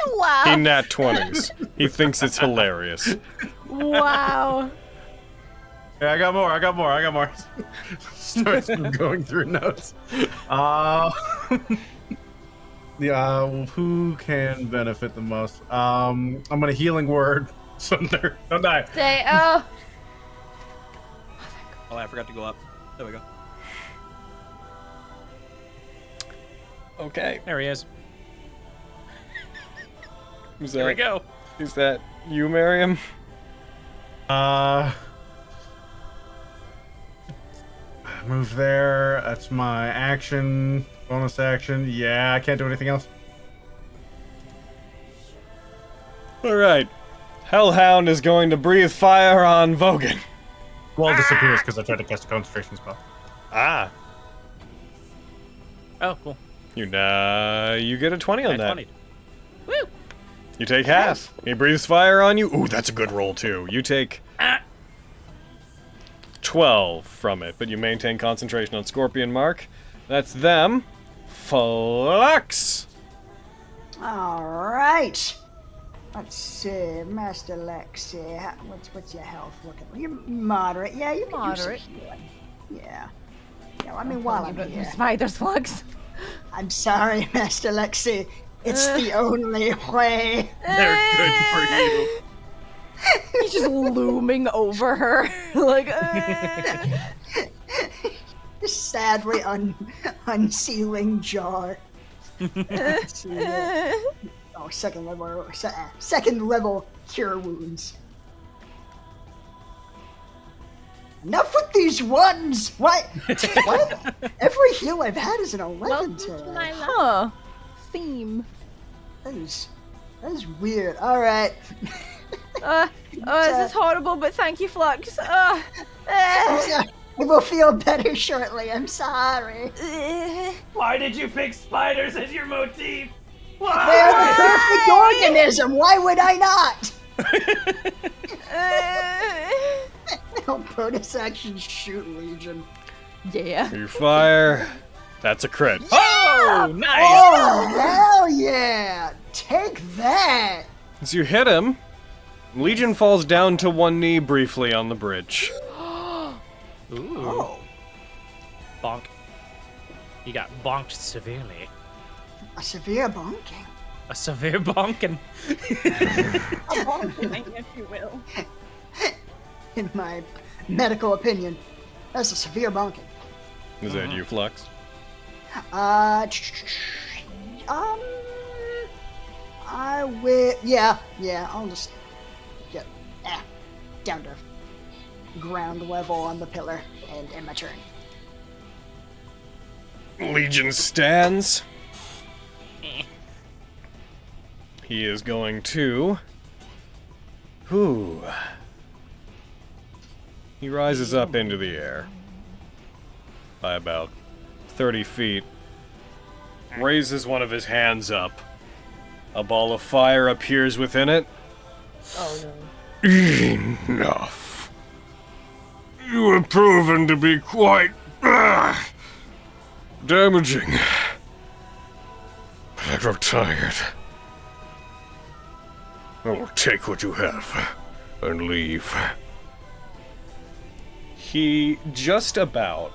Wow. He nat 20s. He thinks it's hilarious. Wow. Yeah, I got more. Starts going through notes. Yeah, who can benefit the most? I'm gonna healing word. Sunder, don't die. Say, oh. Oh, I forgot to go up. There we go. Okay. There he is. Is There we that, go. is that you, Miriam? Move there. That's my action. Bonus action. Yeah, I can't do anything else. Alright. Hellhound is going to breathe fire on Vogan. Wall disappears because I tried to cast a concentration spell. Ah. Oh, cool. You get a 20 on I that. 20'd. Woo. You take half. He breathes fire on you. Ooh, that's a good roll, too. You take 12 from it, but you maintain concentration on Scorpion Mark. That's them. Flux! Alright. Let's see, Master Lexi, what's your health looking like? You're moderate. Yeah, you can use some Moderate. healing. Yeah. Yeah, I mean, while I'm here. Spiders, Flux. I'm sorry, Master Lexi. It's the only way. They're good for you. He's just looming over her. Like, Sadly unsealing jar. Let's see here. Oh, second level cure wounds. Enough with these ones! What? What? Every heal I've had is an 11 today. huh. Theme. That is weird. Alright. This is horrible, but thank you, Flux. I will feel better shortly. I'm sorry. Why did you pick spiders as your motif? They're the perfect organism. Why would I not? Bonus action shoot Legion. Yeah. You fire. That's a crit. Oh, nice! Oh, hell yeah! Take that! As you hit him, Legion falls down to one knee briefly on the bridge. Ooh. Oh, Bonk. You got bonked severely. a severe bonking. A severe bonking. A bonking, if you will. In my medical opinion, that's a severe bonking. Is that you, Flux? I will. Yeah. I'll just get down to ground level on the pillar and end my turn. Legion stands. He is going to. He rises up into the air by about 30 feet, raises one of his hands up. A ball of fire appears within it. Oh no. Enough. You have proven to be quite damaging. But I grow tired. I will take what you have and leave. He just about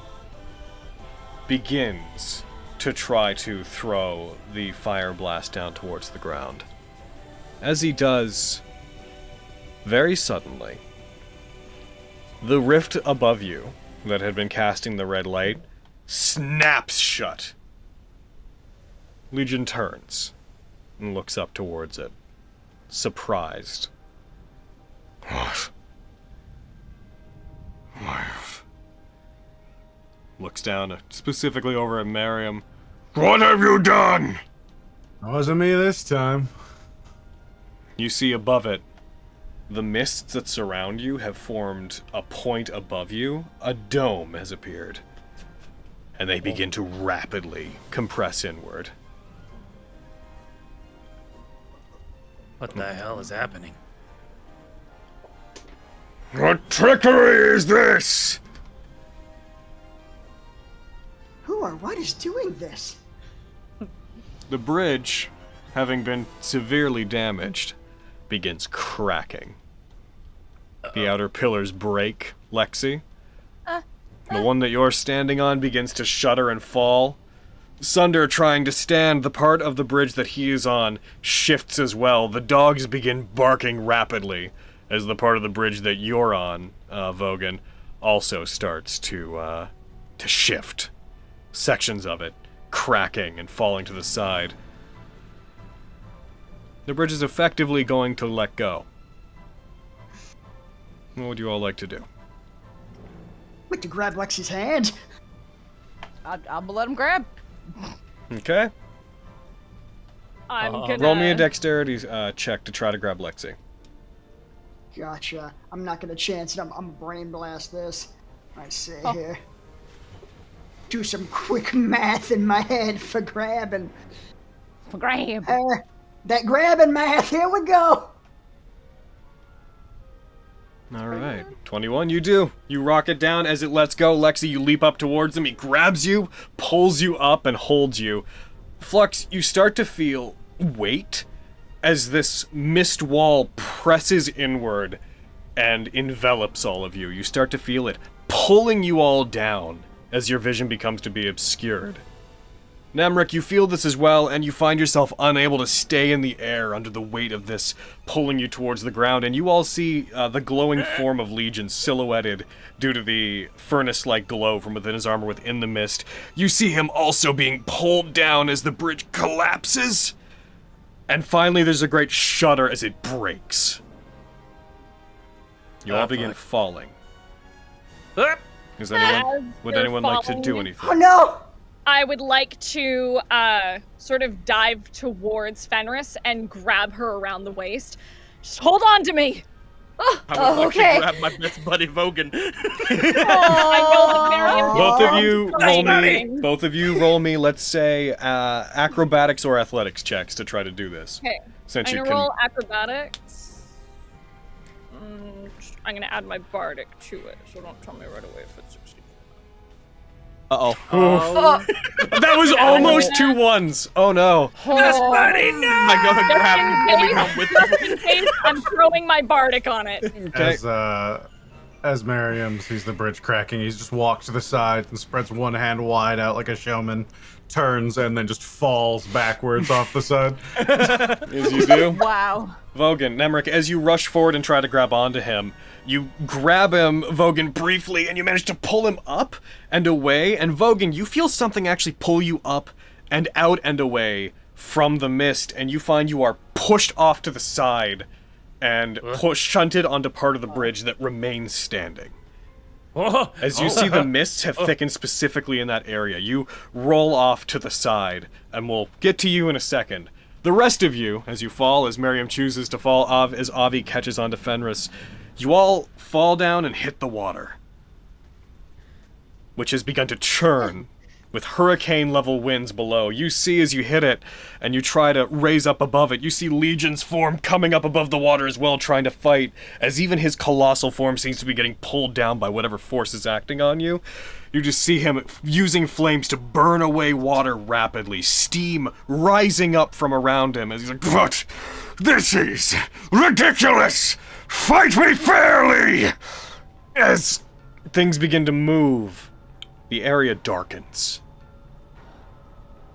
begins to try to throw the fire blast down towards the ground. As he does, very suddenly, the rift above you that had been casting the red light snaps shut. Legion turns and looks up towards it, surprised. What? Looks down specifically over at Miriam. What have you done? It wasn't me this time. You see above it, the mists that surround you have formed a point above you. A dome has appeared. And they begin to rapidly compress inward. What the hell is happening? What trickery is this? Who or what is doing this? The bridge having been severely damaged, begins cracking. The outer pillars break, Lexi. The one that you're standing on begins to shudder and fall. Sunder, trying to stand, the part of the bridge that he is on shifts as well. The dogs begin barking rapidly as the part of the bridge that you're on, Vogan, also starts to shift. Sections of it cracking and falling to the side. The bridge is effectively going to let go. What would you all like to do? I'd like to grab Lexi's hand. I'm gonna let him grab. Okay. I'm gonna Roll me a dexterity check to try to grab Lexi. Gotcha. I'm not gonna chance it. I'm brain blast this. I say here. Do some quick math in my head for grabbing. For grab. That grabbing math. Here we go. All right, 21, you do. You rock it down as it lets go. Lexi, you leap up towards him. He grabs you, pulls you up, and holds you. Flux, you start to feel weight as this mist wall presses inward and envelops all of you. You start to feel it pulling you all down as your vision becomes to be obscured. Nemric, you feel this as well, and you find yourself unable to stay in the air under the weight of this pulling you towards the ground, and you all see the glowing form of Legion silhouetted due to the furnace-like glow from within his armor within the mist. You see him also being pulled down as the bridge collapses, and finally there's a great shudder as it breaks. You all begin falling. Would anyone like to do anything? Oh no! I would like to sort of dive towards Fenris and grab her around the waist. Just hold on to me. I would like okay. to grab my best buddy Vogan. Both of you roll me, let's say, acrobatics or athletics checks to try to do this. Okay. Since I'm you gonna can roll acrobatics. I'm gonna add my bardic to it, so don't tell me right away if it's 60. That was almost 2 1s. Oh no. Best buddy, no! I go and grab you, pull me home with Just you. in case, I'm throwing my bardic on it. Okay. As Miriam sees the bridge cracking, he just walks to the side and spreads one hand wide out like a showman, turns, and then just falls backwards off the side. As you do. Wow. Vogan, Nemric, as you rush forward and try to grab onto him, you grab him, Vogan, briefly, and you manage to pull him up and away. And Vogan, you feel something actually pull you up and out and away from the mist, and you find you are pushed off to the side and shunted onto part of the bridge that remains standing. As you see the mists have thickened specifically in that area, you roll off to the side, and we'll get to you in a second. The rest of you, as you fall, as Miriam chooses to fall, as Avi catches onto Fenris, you all fall down and hit the water, which has begun to churn with hurricane-level winds below. You see as you hit it, and you try to raise up above it, you see Legion's form coming up above the water as well, trying to fight, as even his colossal form seems to be getting pulled down by whatever force is acting on you. You just see him using flames to burn away water rapidly, steam rising up from around him as he's like, "But this is ridiculous! Fight me fairly!" As things begin to move, the area darkens.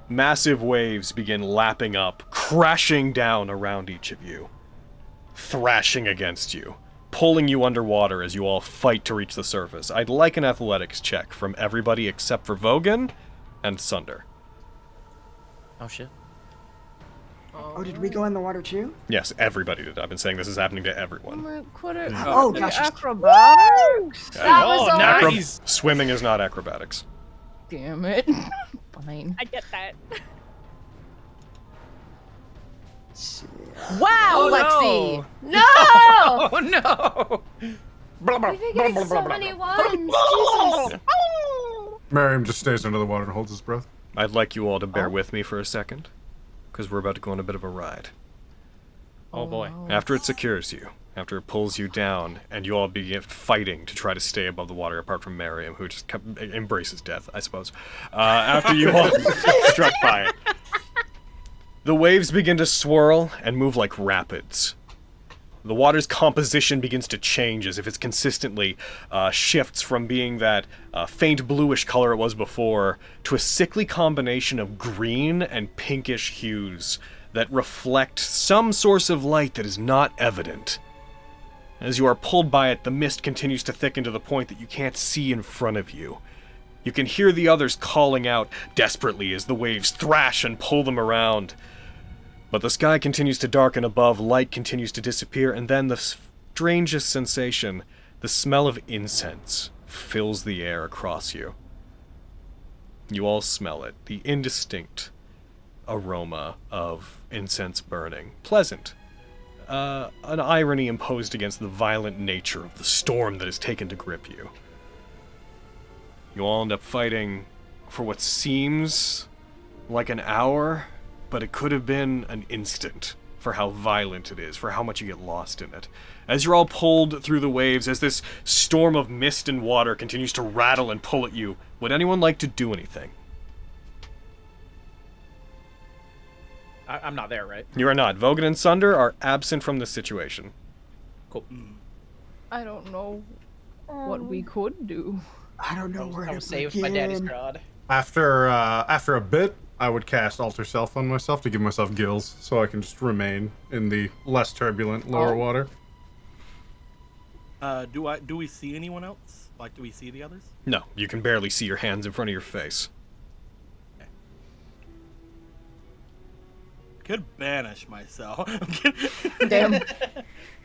Massive waves begin lapping up, crashing down around each of you, thrashing against you, pulling you underwater as you all fight to reach the surface. I'd like an athletics check from everybody except for Vogan and Sunder. Oh shit. Oh, did we go in the water too? Yes, everybody did. I've been saying this is happening to everyone. Oh, gosh. Acrobatics. That was all right. nice. Swimming is not acrobatics. Damn it. Fine. I get that. Wow, Lexi. No! Oh no! Blah, blah, We've been blah, getting blah, so blah, many blah. ones. Jesus. Miriam just stays under the water and holds his breath. I'd like you all to bear with me for a second, because we're about to go on a bit of a ride. Oh boy. After it secures you, after it pulls you down, and you all begin fighting to try to stay above the water, apart from Miriam, who just embraces death, I suppose. After you all struck by it, The waves begin to swirl and move like rapids. The water's composition begins to change as if it's consistently shifts from being that faint bluish color it was before to a sickly combination of green and pinkish hues that reflect some source of light that is not evident. As you are pulled by it, the mist continues to thicken to the point that you can't see in front of you. You can hear the others calling out desperately as the waves thrash and pull them around. But the sky continues to darken above, light continues to disappear, and then the strangest sensation, the smell of incense, fills the air across you. You all smell it, the indistinct aroma of incense burning. Pleasant. An irony imposed against the violent nature of the storm that has taken to grip you. You all end up fighting for what seems like an hour, but it could have been an instant for how violent it is, for how much you get lost in it. As you're all pulled through the waves, as this storm of mist and water continues to rattle and pull at you, would anyone like to do anything? I'm not there, right? You are not. Vogan and Sunder are absent from this situation. Cool. I don't know what we could do. I don't know where I to was saved by Daddy's begin. rod. After a bit, I would cast Alter Self on myself to give myself gills, so I can just remain in the less turbulent lower water. Do we see anyone else? Like, do we see the others? No, you can barely see your hands in front of your face. Could banish myself. Damn.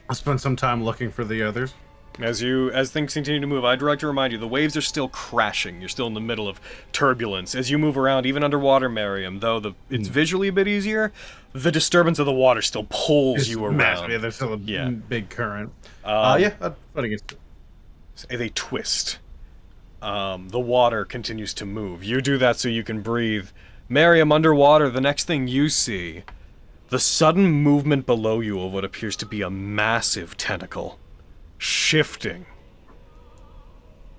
I'll spend some time looking for the others. As things continue to move, I'd like to remind you, the waves are still crashing. You're still in the middle of turbulence. As you move around, even underwater, Miriam, though it's visually a bit easier, the disturbance of the water still pulls you around. Massive. Yeah, there's still a big current. I'd fight against it. They twist. The water continues to move. You do that so you can breathe. Miriam, underwater, the next thing you see, the sudden movement below you of what appears to be a massive tentacle. Shifting.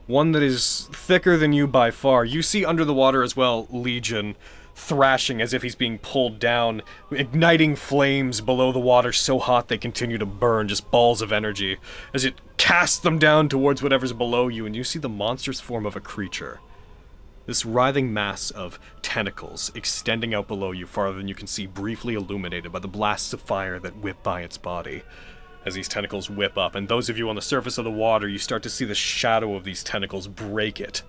One that is thicker than you by far. You see under the water as well, Legion, thrashing as if he's being pulled down, igniting flames below the water so hot they continue to burn, just balls of energy, as it casts them down towards whatever's below you, and you see the monstrous form of a creature. This writhing mass of tentacles extending out below you farther than you can see, briefly illuminated by the blasts of fire that whip by its body. As these tentacles whip up, and those of you on the surface of the water, you start to see the shadow of these tentacles break it.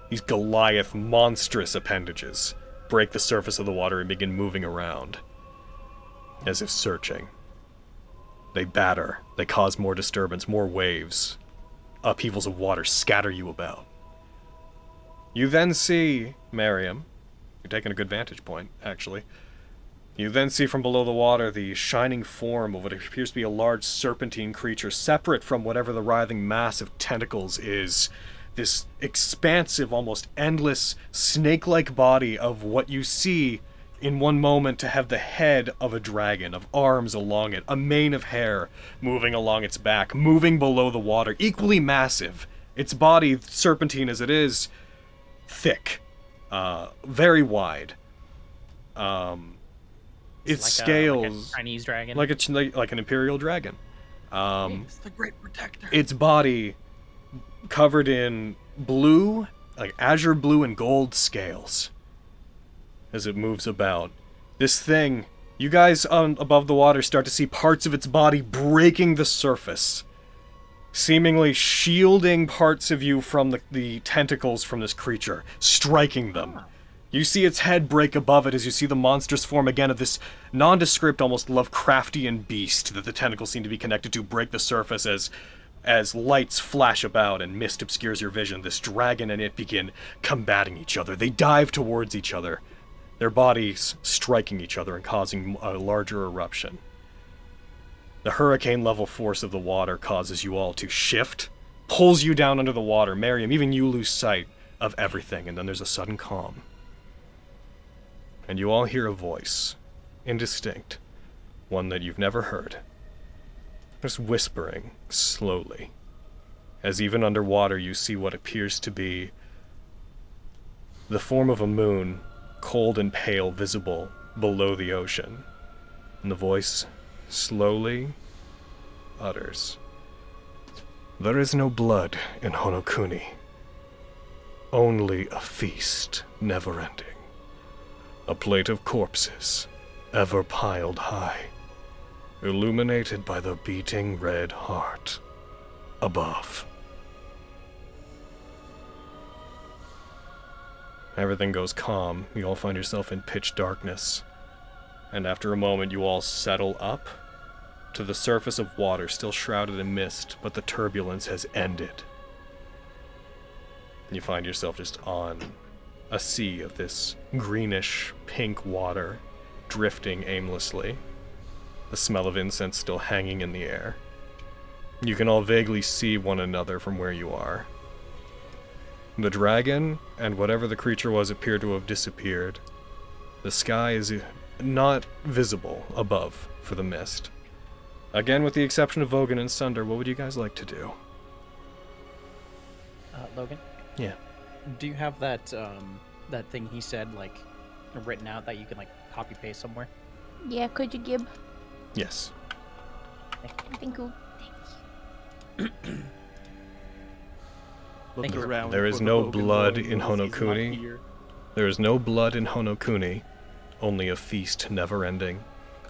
These Goliath, monstrous appendages break the surface of the water and begin moving around, as if searching. They batter, they cause more disturbance, more waves. Upheavals of water scatter you about. You then see, Miriam, you're taking a good vantage point, actually. You then see from below the water the shining form of what appears to be a large serpentine creature, separate from whatever the writhing mass of tentacles is. This expansive, almost endless, snake-like body of what you see in one moment to have the head of a dragon, of arms along it, a mane of hair moving along its back, moving below the water, equally massive. Its body, serpentine as it is, thick, very wide. Its scales, like a Chinese dragon, like an imperial dragon. It's the great protector. Its body covered in blue, like azure blue and gold scales, as it moves about. This thing, you guys above the water start to see parts of its body breaking the surface, seemingly shielding parts of you from the tentacles from this creature, striking them. You see its head break above it as you see the monstrous form again of this nondescript, almost Lovecraftian beast that the tentacles seem to be connected to break the surface as lights flash about and mist obscures your vision. This dragon and it begin combating each other. They dive towards each other, their bodies striking each other and causing a larger eruption. The hurricane-level force of the water causes you all to shift, pulls you down under the water. Miriam, even you lose sight of everything, and then there's a sudden calm. And you all hear a voice, indistinct, one that you've never heard, just whispering slowly, as even underwater you see what appears to be the form of a moon, cold and pale, visible below the ocean. And the voice slowly utters, "There is no blood in Honokuni. Only a feast never-ending. A plate of corpses, ever piled high, illuminated by the beating red heart above." Everything goes calm. You all find yourself in pitch darkness. And after a moment, you all settle up to the surface of water, still shrouded in mist, but the turbulence has ended. You find yourself just on a sea of this greenish pink water, drifting aimlessly. The smell of incense still hanging in the air. You can all vaguely see one another from where you are. The dragon and whatever the creature was appear to have disappeared. The sky is not visible above for the mist. Again, with the exception of Vogan and Sunder, what would you guys like to do? Logan? Yeah. Do you have that that thing he said, like, written out that you can, like, copy-paste somewhere? Yeah, could you give? Yes. Thank you. Look around There is for the no Vogan blood boy in who knows he's not Honokuni. here. There is no blood in Honokuni, only a feast never-ending.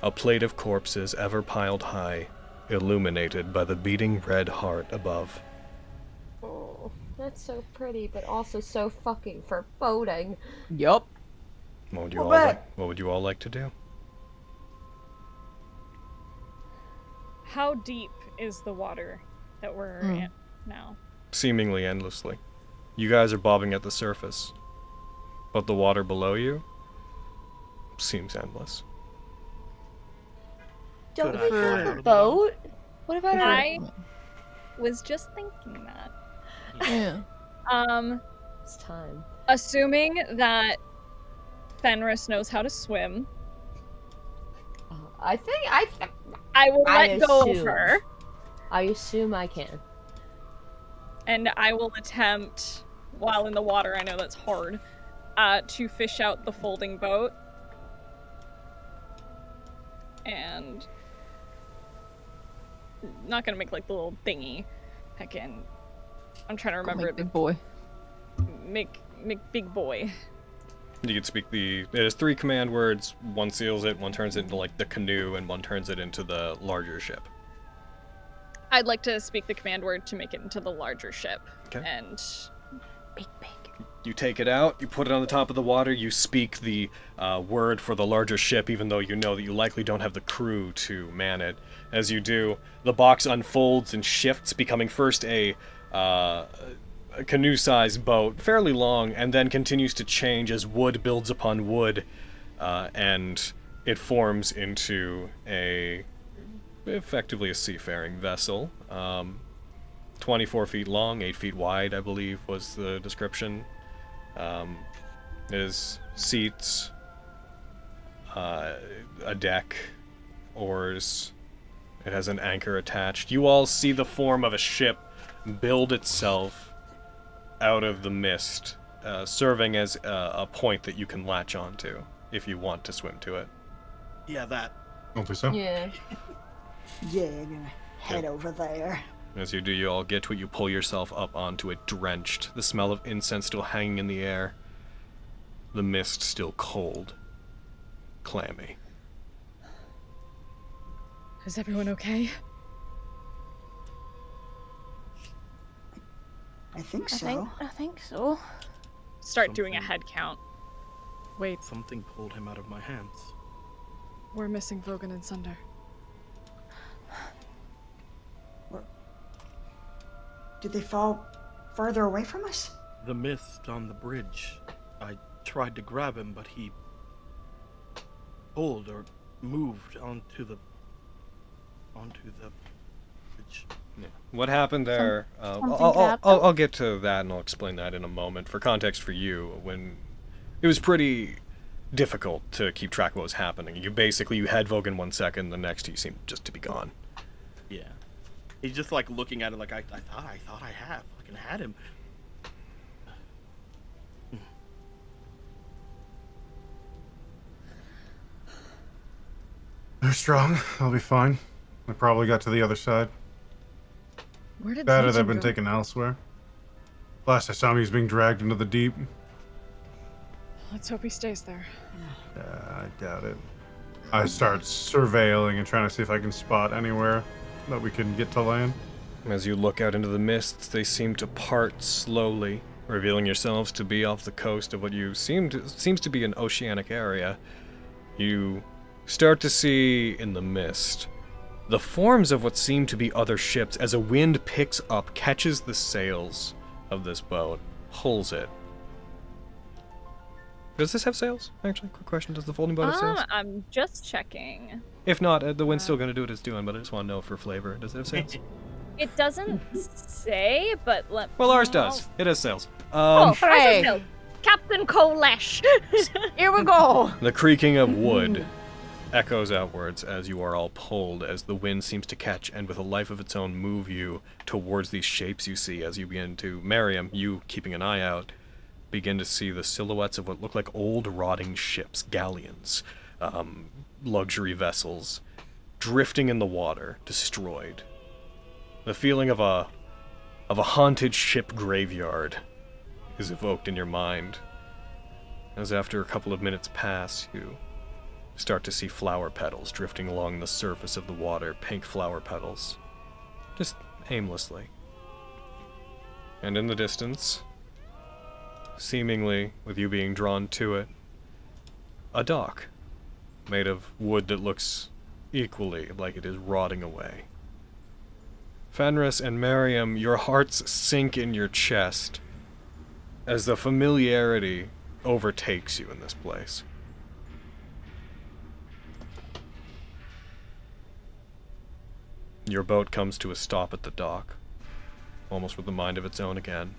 A plate of corpses ever piled high, illuminated by the beating red heart above. Oh, that's so pretty, but also so fucking foreboding. Yup. What would you all like to do? How deep is the water that we're in now? Seemingly endlessly. You guys are bobbing at the surface, but the water below you seems endless. Don't we have a boat? What about I was just thinking that. Yeah. It's time. Assuming that Fenris knows how to swim, I will I let go of assume. her, I assume I can. and I will attempt, while in the water, I know that's hard, to fish out the folding boat. And not gonna make like the little thingy. Heckin', I'm trying to remember it. Big boy. Make big boy. You can speak it has 3 command words. One seals it, one turns it into like the canoe, and one turns it into the larger ship. I'd like to speak the command word to make it into the larger ship. Okay. And Big. You take it out, you put it on the top of the water, you speak the word for the larger ship, even though you know that you likely don't have the crew to man it. As you do, the box unfolds and shifts, becoming first a canoe-sized boat, fairly long, and then continues to change as wood builds upon wood, and it forms into effectively a seafaring vessel. 24 feet long, 8 feet wide, I believe was the description. There's seats, a deck, oars. It has an anchor attached. You all see the form of a ship build itself out of the mist, serving as a point that you can latch onto if you want to swim to it. Yeah, that. Don't think so. Yeah. Yeah, I'm gonna head over there. As you do, you all get to it, you pull yourself up onto it, drenched, the smell of incense still hanging in the air, the mist still cold, clammy. is everyone okay? I think I so. think so. Start doing a head count. Wait, Something pulled him out of my hands. we're missing Vogan and Sunder. Did they fall farther away from us? The mist on the bridge. I tried to grab him, but he pulled or moved onto the bridge. Yeah. What happened there? something I'll get to that, and I'll explain that in a moment. For context for you, when it was pretty difficult to keep track of what was happening. You had Vogan 1 second, the next he seemed just to be gone. Yeah. He's just like looking at it like I thought I fucking had him. are strong. I'll be fine. I probably got to the other side. Where did Better Legion they've been go? taken elsewhere. Last I saw him, he was being dragged into the deep. Let's hope he stays there. I doubt it. I start surveilling and trying to see if I can spot anywhere that we can get to land. As you look out into the mists, they seem to part slowly, revealing yourselves to be off the coast of what you seems to be an oceanic area. You start to see in the mist the forms of what seem to be other ships as a wind picks up, catches the sails of this boat, pulls it. Does this have sails? Actually, quick question. Does the folding boat have sails? I'm just checking. If not, the wind's still going to do what it's doing, but I just want to know for flavor. Does it have sails? It doesn't say, but Well, ours does. It has sails. Hey. Captain Colesh. Here we go. The creaking of wood echoes outwards as you are all pulled, as the wind seems to catch and with a life of its own move you towards these shapes you see as you begin to, Miriam, you keeping an eye out, begin to see the silhouettes of what look like old rotting ships, galleons, luxury vessels, drifting in the water, destroyed. The feeling of a haunted ship graveyard is evoked in your mind, as after a couple of minutes pass, you start to see flower petals drifting along the surface of the water, pink flower petals, just aimlessly. And in the distance, seemingly with you being drawn to it, a dock made of wood that looks equally like it is rotting away. Fenris and Miriam, your hearts sink in your chest as the familiarity overtakes you in this place. Your boat comes to a stop at the dock, almost with a mind of its own again.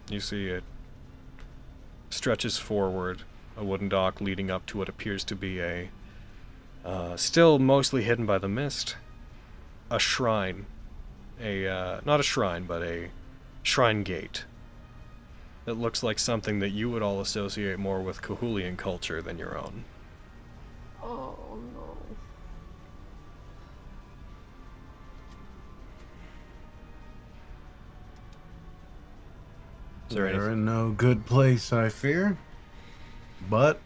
You see it stretches forward, a wooden dock leading up to what appears to be a, still mostly hidden by the mist, a shrine. Not a shrine, but a shrine gate. It looks like something that you would all associate more with Cahulian culture than your own. Oh no. They're in no good place, I fear. But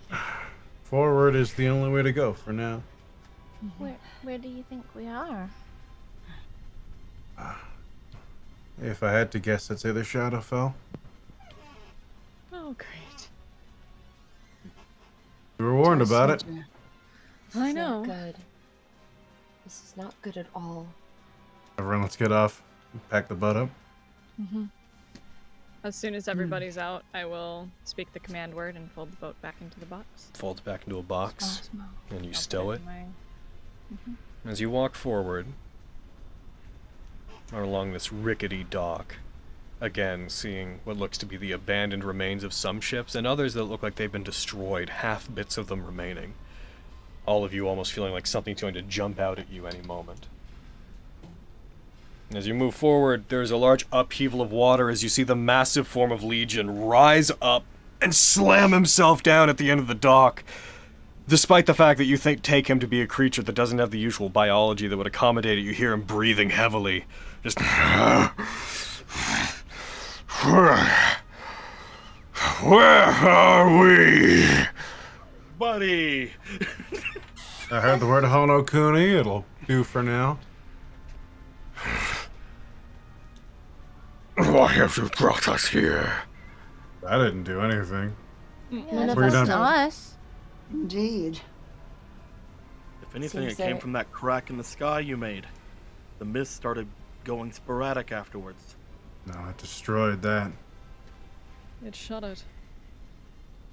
forward is the only way to go for now. Where do you think we are? If I had to guess, I'd say the Shadowfell. Oh, great. We were warned about it. This I is know. not good. This is not good at all. Everyone, let's get off. Pack the boat up. As soon as everybody's out, I will speak the command word and fold the boat back into the box. Folds back into a box, and you I'll stow put it. in my- As you walk forward, or along this rickety dock, again seeing what looks to be the abandoned remains of some ships, and others that look like they've been destroyed, half bits of them remaining. All of you almost feeling like something's going to jump out at you any moment. As you move forward, there's a large upheaval of water as you see the massive form of Legion rise up and slam himself down at the end of the dock. Despite the fact that you take him to be a creature that doesn't have the usual biology that would accommodate it, you hear him breathing heavily. Just... Where are we? Buddy! I heard the word Honokuni. It'll do for now. Why have you brought us here? I didn't do anything. None of We're us done. know us. Indeed. If anything, Seems it came that- from that crack in the sky you made. The mist started going sporadic afterwards. No, it destroyed that. It shut it.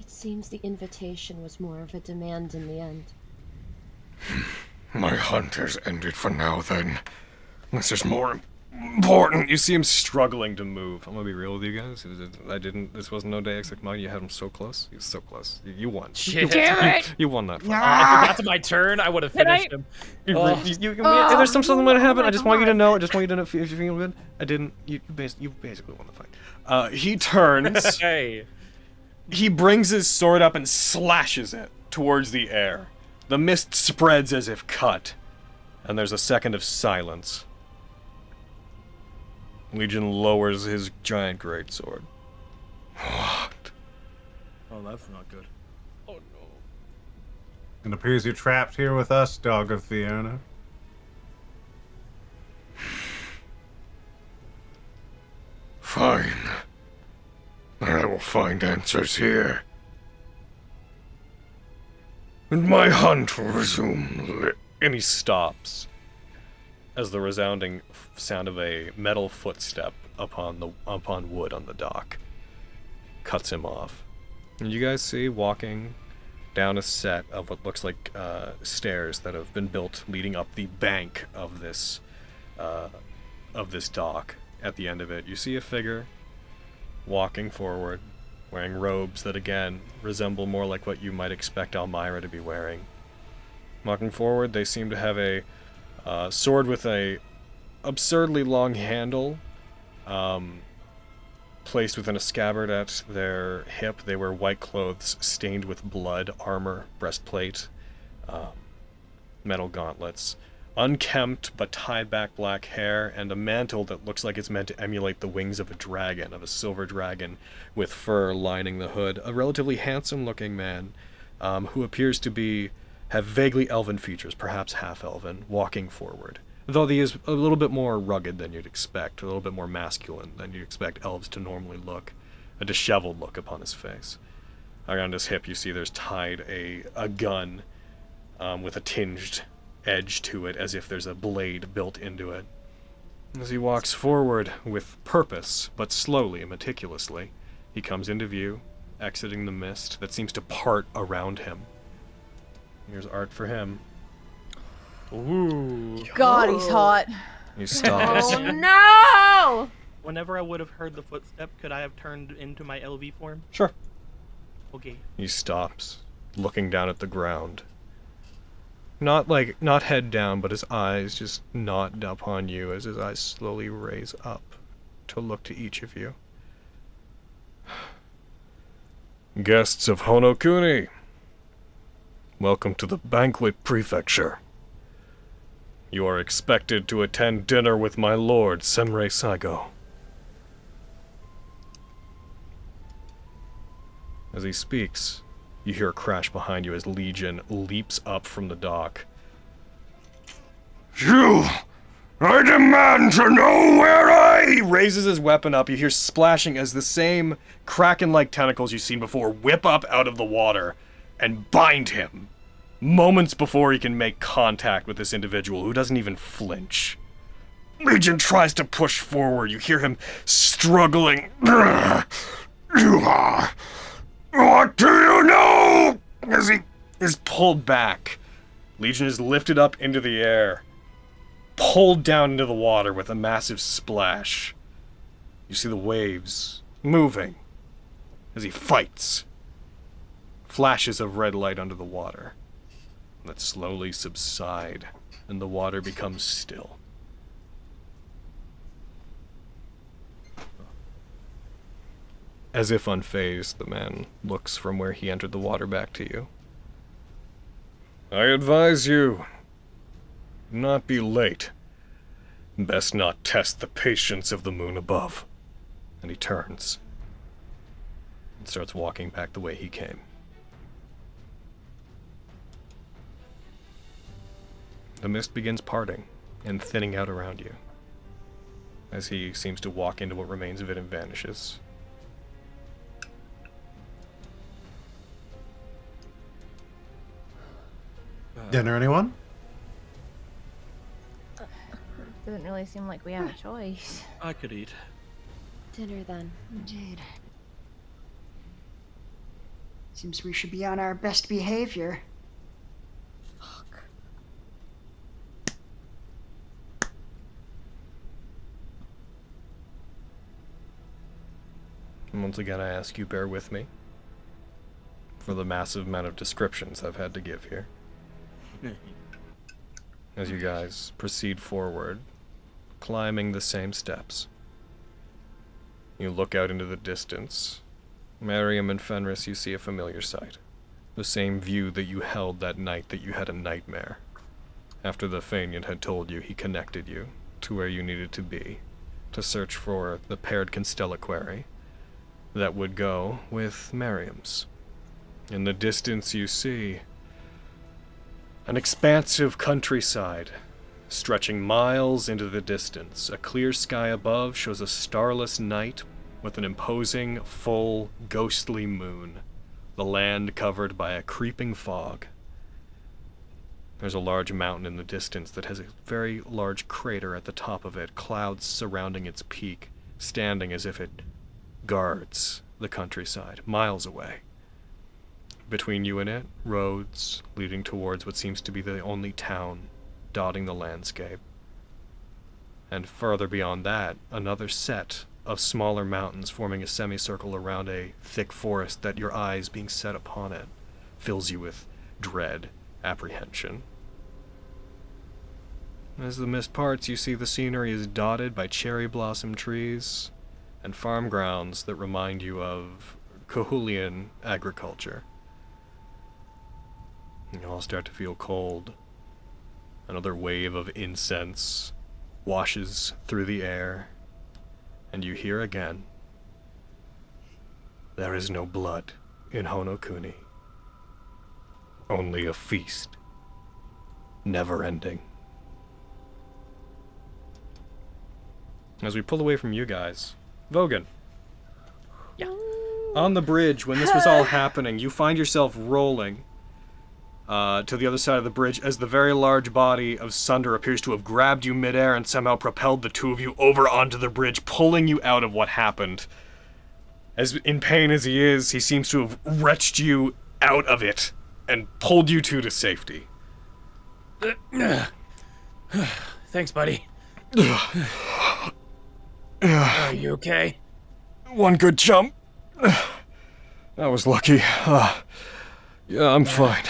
It seems the invitation was more of a demand in the end. My hunt has ended for now, then. This is more important. You see him struggling to move. I'm gonna be real with you guys. This wasn't no Deus Ex Machina. You had him so close. He was so close. You won. Shit. Damn it! You won that fight. If it got to my turn, I would have finished him. There's something going to happen. I just want you to know. I just want you to know if you feel good. I didn't. You basically won the fight. He turns. Hey. He brings his sword up and slashes it towards the air. The mist spreads as if cut, and there's a second of silence. Legion lowers his giant greatsword. What? Oh, that's not good. Oh no. It appears you're trapped here with us, Dog of Fiona. Fine. I will find answers here. And my hunt will resume. And he stops as the resounding sound of a metal footstep upon wood on the dock cuts him off. And you guys see walking down a set of what looks like stairs that have been built leading up the bank of this dock. At the end of it, you see a figure walking forward, wearing robes that again resemble more like what you might expect Elmira to be wearing. Walking forward, they seem to have a sword with a absurdly long handle, placed within a scabbard at their hip. They wear white clothes stained with blood, armor, breastplate, metal gauntlets, unkempt but tied back black hair, and a mantle that looks like it's meant to emulate the wings of a dragon, of a silver dragon, with fur lining the hood. A relatively handsome-looking man, who appears to have vaguely elven features, perhaps half-elven, walking forward. Though he is a little bit more rugged than you'd expect, a little bit more masculine than you'd expect elves to normally look. A disheveled look upon his face. Around his hip you see there's tied a gun with a tinged edge to it, as if there's a blade built into it. As he walks forward with purpose, but slowly and meticulously, he comes into view, exiting the mist that seems to part around him. Here's art for him. Ooh. God, he's hot. He stops. Oh no! Whenever I would have heard the footstep, could I have turned into my LV form? Sure. Okay. He stops, looking down at the ground. Not head down, but his eyes just nod upon you as his eyes slowly raise up to look to each of you. Guests of Honokuni, welcome to the Banquet Prefecture. You are expected to attend dinner with my lord, Semre Saigo. As he speaks, you hear a crash behind you as Legion leaps up from the dock. You! I demand to know where I... He raises his weapon up. You hear splashing as the same kraken-like tentacles you've seen before whip up out of the water and bind him, moments before he can make contact with this individual who doesn't even flinch. Legion tries to push forward. You hear him struggling. You are... What do you know? As he is pulled back, Legion is lifted up into the air, pulled down into the water with a massive splash. You see the waves moving as he fights. Flashes of red light under the water that slowly subside, and the water becomes still. As if unfazed, the man looks from where he entered the water back to you. I advise you, not be late. Best not test the patience of the moon above. And he turns and starts walking back the way he came. The mist begins parting and thinning out around you, as he seems to walk into what remains of it and vanishes. Dinner, anyone? Doesn't really seem like we have a choice. I could eat. Dinner then. Indeed. Seems we should be on our best behavior. Fuck. And once again, I ask you bear with me for the massive amount of descriptions I've had to give here. As you guys proceed forward, climbing the same steps. You look out into the distance, Miriam and Fenris, you see a familiar sight. The same view that you held that night that you had a nightmare. After the Fenian had told you, he connected you to where you needed to be, to search for the paired constellaquary that would go with Miriam's. In the distance you see an expansive countryside, stretching miles into the distance. A clear sky above shows a starless night with an imposing, full, ghostly moon. The land covered by a creeping fog. There's a large mountain in the distance that has a very large crater at the top of it, clouds surrounding its peak, standing as if it guards the countryside, miles away. Between you and it, roads leading towards what seems to be the only town dotting the landscape. And further beyond that, another set of smaller mountains forming a semicircle around a thick forest that your eyes being set upon it fills you with dread, apprehension. As the mist parts, you see the scenery is dotted by cherry blossom trees and farm grounds that remind you of Cahulian agriculture. You all start to feel cold. Another wave of incense washes through the air, and you hear again, "There is no blood in Honokuni. Only a feast, never ending." As we pull away from you guys, Vogan. Yeah. On the bridge, when this was all happening, you find yourself rolling to the other side of the bridge as the very large body of Sunder appears to have grabbed you midair and somehow propelled the two of you over onto the bridge, pulling you out of what happened. As in pain as he is, he seems to have wrenched you out of it and pulled you two to safety. Thanks, buddy. Are you okay? One good jump. I was lucky. Yeah, I'm fine.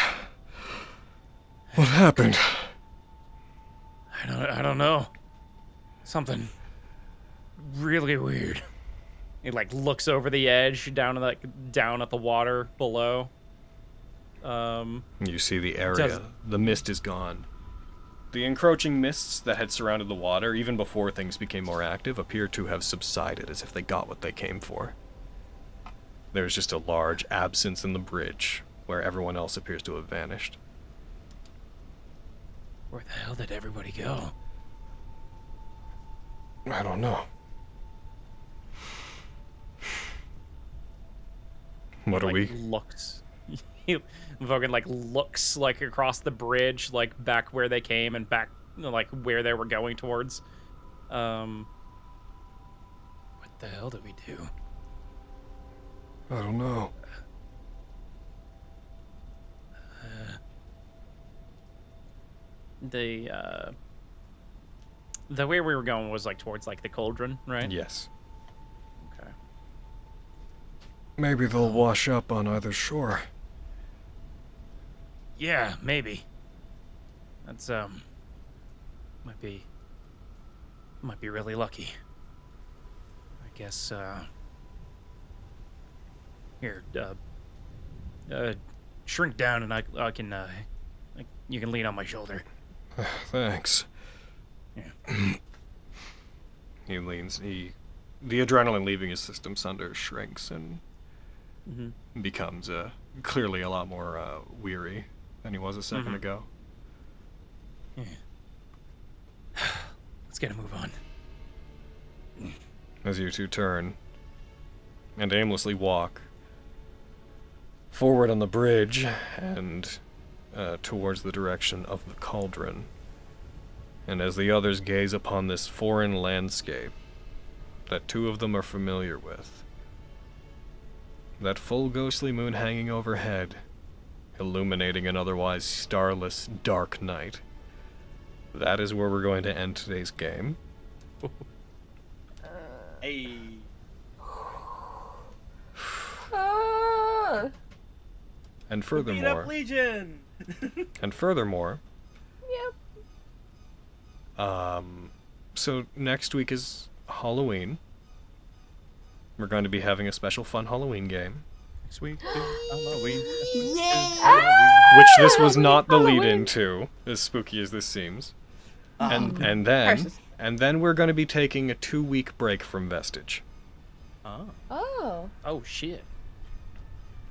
What happened? I don't know. Something really weird. He like looks over the edge down at the water below. You see the area. The mist is gone. The encroaching mists that had surrounded the water, even before things became more active, appear to have subsided as if they got what they came for. There's just a large absence in the bridge, where everyone else appears to have vanished. Where the hell did everybody go? I don't know. What are we? Vogan like looks like across the bridge, like back where they came and back like where they were going towards. What the hell did we do? I don't know. The way we were going was like towards like the cauldron, right? Yes. Okay. Maybe they'll wash up on either shore. Yeah, maybe. That's might be really lucky. I guess here, shrink down and I can you can lean on my shoulder. Thanks. Yeah. He leans. The adrenaline leaving his system, Sunder shrinks and becomes clearly a lot more weary than he was a second ago. Yeah. Let's get a move on. As you two turn and aimlessly walk forward on the bridge and towards the direction of the cauldron. And as the others gaze upon this foreign landscape that two of them are familiar with, that full ghostly moon hanging overhead, illuminating an otherwise starless, dark night, that is where we're going to end today's game. Hey. And Beat furthermore, up Legion. and furthermore, Yep. so next week is Halloween. we're going to be having a special fun Halloween game. Sweet Halloween. Which this was not the lead into, as spooky as this seems. And then we're going to be taking a 2-week break from Vestige. Oh. Oh shit.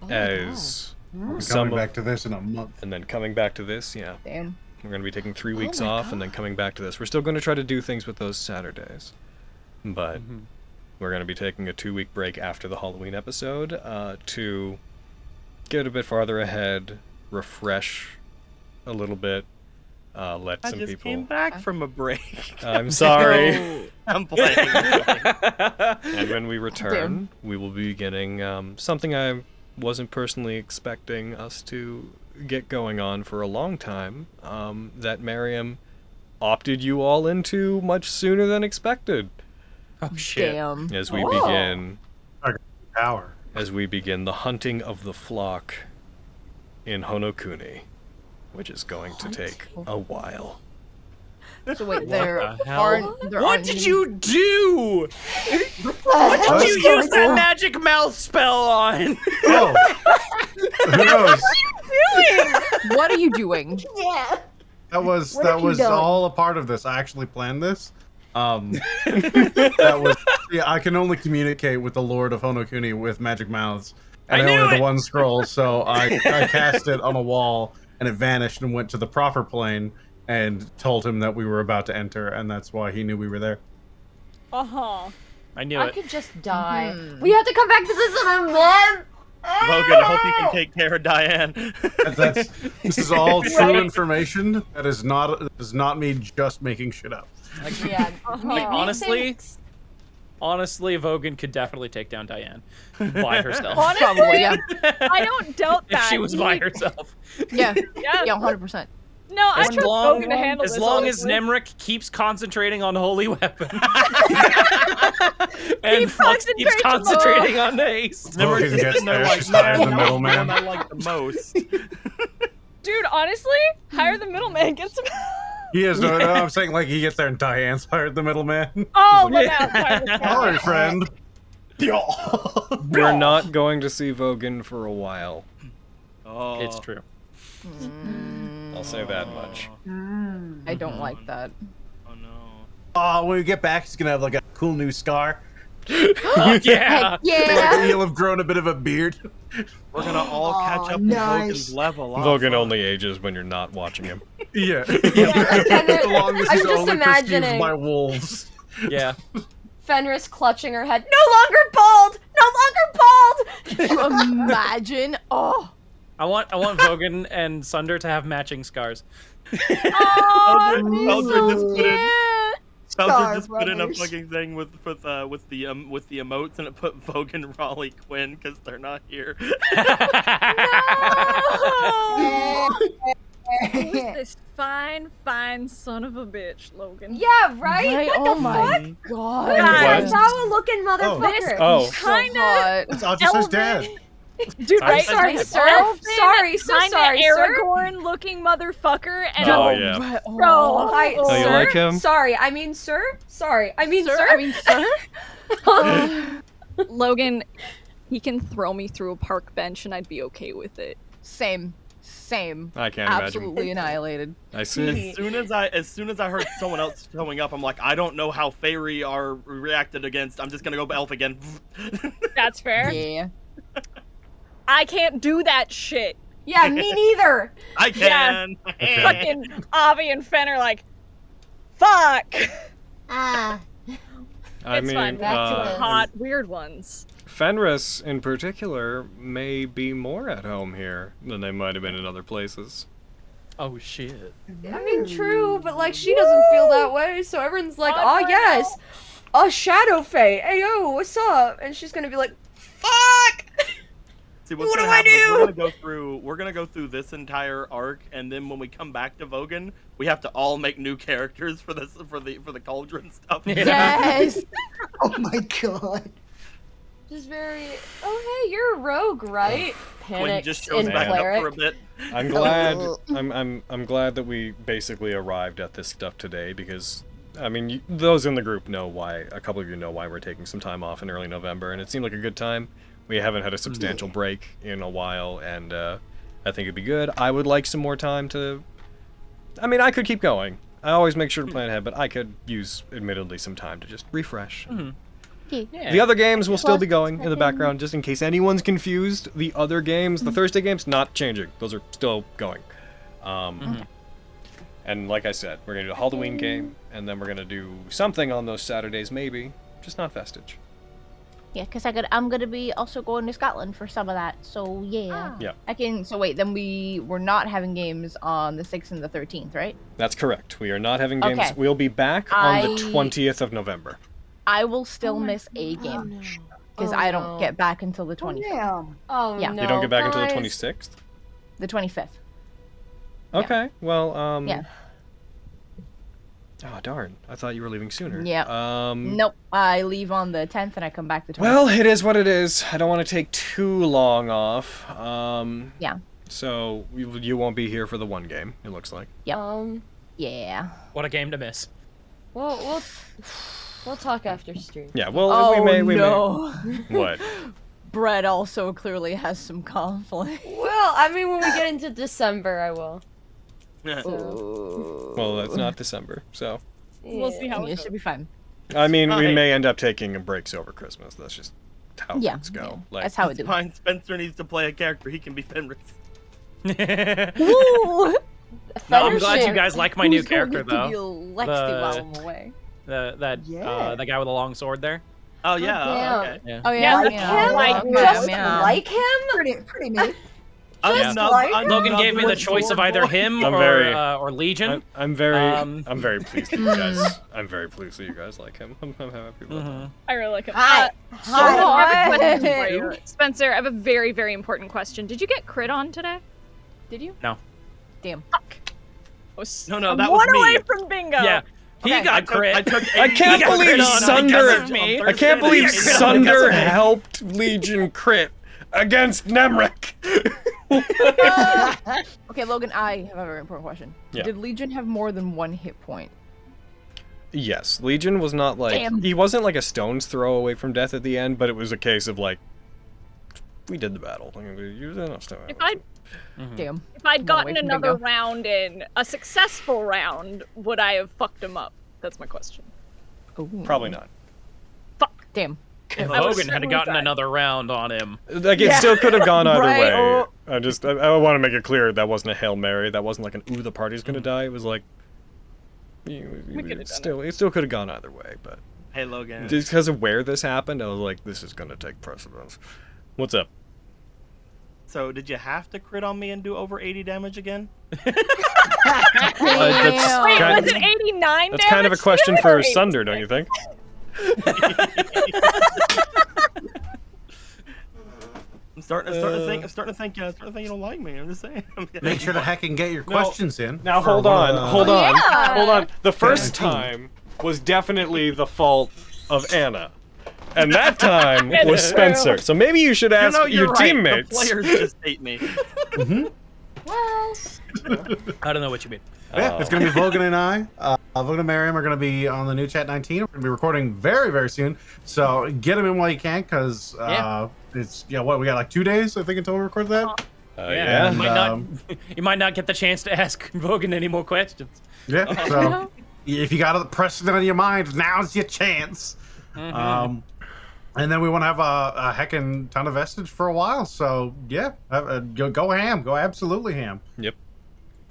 As We're coming back to this in a month. and then coming back to this, yeah. Damn. We're going to be taking 3 weeks off and then coming back to this. We're still going to try to do things with those Saturdays. But we're going to be taking a 2-week break after the Halloween episode to get a bit farther ahead, refresh a little bit, let some I just people... came back from a break. I'm sorry. I'm playing. And when we return, we will be beginning something I wasn't personally expecting us to get going on for a long time, that Miriam opted you all into much sooner than expected. Oh shit. Damn. As we begin Power. the hunting of the flock in Honokuni, which is going to take a while. So wait, What did you do? What did you use that magic mouth spell on? Oh. Who knows? What are you doing? Yeah. That was What have you done? all a part of this. I actually planned this. That was I can only communicate with the Lord of Honokuni with magic mouths. And I only had the one scroll, so I cast it on a wall and it vanished and went to the proper plane and told him that we were about to enter, and that's why he knew we were there. I knew I it. could just die. We have to come back to this in a month. Logan, I hope you can take care of Diane. This is all true information. That is not me just making shit up. Yeah. Like, honestly, Vogan could definitely take down Diane by herself. Honestly, Probably, yeah. I don't doubt that. If she was by herself. Yeah. Yeah. Yeah, 100%. No, I trust Logan to handle as this. long as honestly. Nemric keeps concentrating on holy weapon. And Flux keeps concentrating on Ace. Vogan gets there, she's higher than the middleman. I like the most. Dude, honestly, hire the middleman. Get some. He is, no, I'm saying like he gets there and Diane's hired the middleman. Oh, look out. Sorry, friend. We're not going to see Vogan for a while. Oh, It's true. I'll say that much. I don't like that. Oh no. Oh, when we get back, he's gonna have like a cool new scar. Yeah. Yeah. He'll have grown a bit of a beard. We're gonna all catch up nice. with Vogan's level. Vogan only ages when you're not watching him. Yeah. Fenris, So long as I'm he's just only imagining perceived by wolves. Yeah. Fenris clutching her head. No longer bald. No longer bald. Could you imagine? Oh. I want Vogan and Sunder to have matching scars. Eldred just put in a brothers. fucking thing with the emotes, and it put Vogan, Raleigh, Quinn because they're not here. Who's this fine son of a bitch, Logan? Yeah, right? Right? What Oh the my fuck? god. God, What? Sour looking motherfucker. Oh. So Kinda. hot. It's Audrey's dad. Dude, right? Sorry, Like, sir. Elven, Sorry, so kinda sorry, sir. Aragorn-looking motherfucker, and Oh, yeah. Right. Oh, hi, Oh, you sir. like him? Sorry, I mean, sir. Sorry, I mean, sir. I mean, sir? Logan, he can throw me through a park bench, and I'd be okay with it. Same. I can't imagine. Absolutely annihilated. I see. As soon as I heard someone else showing up, I'm like, I don't know how Fairy are reacted against. I'm just gonna go elf again. That's fair. Yeah. I can't do that shit. Yeah, me neither. I can. Fucking Avi and Fen are like, fuck. Ah. I It's mean, fine. Back to it. Hot, weird ones. Fenris, in particular, may be more at home here than they might have been in other places. Oh shit. I mean, true, but like she doesn't feel that way, so everyone's like, Oh, "Oh yes, a shadow fae. Hey yo, what's up?" And she's gonna be like, "Fuck." See, what's What gonna do I happen is do? We're gonna go through this entire arc, and then when we come back to Vogan, we have to all make new characters for the cauldron stuff. Yes. Oh my god. Just very. Oh hey, you're a rogue, right? Quinn Panics just shows in back up for a cleric. bit. I'm glad. I'm glad that we basically arrived at this stuff today because I mean, those in the group know why. A couple of you know why we're taking some time off in early November, and it seemed like a good time. We haven't had a substantial break in a while, and I think it'd be good. I would like some more time to... I mean, I could keep going. I always make sure to plan ahead, but I could use, admittedly, some time to just refresh. Yeah. The other games will still be going in the background, just in case anyone's confused. The other games, the Thursday games, not changing. Those are still going. And like I said, we're going to do a Halloween game, and then we're going to do something on those Saturdays, maybe. Just not Vestige. Yeah, because I'm gonna be also going to Scotland for some of that, so yeah. Yeah. I can. So wait, then we're not having games on the 6th and the 13th, right? That's correct. We are not having games. Okay. We'll be back on the 20th of November. I will still miss a game because I don't get back until the 25th. Oh Yeah. no. You don't get back until the guys. 26th? The 25th. Okay, well, Yeah. Oh, darn. I thought you were leaving sooner. Yeah. Nope. I leave on the 10th and I come back the 25th. Well, it is what it is. I don't want to take too long off. Yeah. So, you won't be here for the one game, it looks like. Yep. Yeah. What a game to miss. We'll talk after stream. Yeah, well, we may... What? Brett also clearly has some conflict. Well, I mean, when we get into December, I will. Well, that's not December, so... We'll see how it should be fine. I mean, we may end up taking breaks over Christmas. That's just how things go. Yeah. Like, That's how it is. Fine, Spencer needs to play a character. He can be Fenris. Woo! No, I'm glad you guys like my new character, though. While I'm away. The guy with the long sword there. Oh yeah. Okay. Yeah. Oh yeah. Like him? Just like him? Pretty neat. Logan gave me the choice of either him or Legion. I'm very pleased that you guys. I'm very pleased that you guys like him. I'm happy about that. I really like him. Hi. So I have a question for you. Spencer, I have a very, very important question. Did you get crit on today? Did you? No. Damn. Fuck. No, that was one me. away from bingo. Yeah. He got crit. I can't believe Sunder. I can't believe Sunder helped Legion crit against Nemric. Okay, Logan, I have a very important question. Yeah. Did Legion have more than one hit point? Yes, Legion was not like... Damn. He wasn't like a stone's throw away from death at the end, but it was a case of like... We did the battle. Damn. If I'd Come on, gotten wait for another bingo. round in, a successful round, would I have fucked him up? That's my question. Ooh. Probably not. Fuck. Damn. If I was Logan had certainly gotten trying. another round on him. Like, it still could have gone either Right, way. or- I want to make it clear that wasn't a Hail Mary. That wasn't like an, ooh, the party's gonna die. It was like... could've It still could have gone either way, but... Hey Logan. Just because of where this happened, I was like, this is gonna take precedence. What's up? So did you have to crit on me and do over 80 damage again? Wait, was it 89 That's kind of a question for Sunder, don't you think? I'm starting to think you don't like me. I'm just saying. Make sure to heck and get your questions in. Now hold on. The first time was definitely the fault of Anna. And that time was Spencer. So maybe you should ask your teammates. The players just hate me. Well, I don't know what you mean. Yeah, it's gonna be Logan and I. Logan and Miriam are gonna be on the new Chat19. We're gonna be recording very, very soon. So get them in while you can, because it's what we got like 2 days, I think, until we record that. Yeah. You might not get the chance to ask Logan any more questions. Yeah. So if you got a precedent on your mind, now's your chance. And then we want to have a heckin' ton of Vestige for a while. So yeah, go ham. Go absolutely ham. Yep.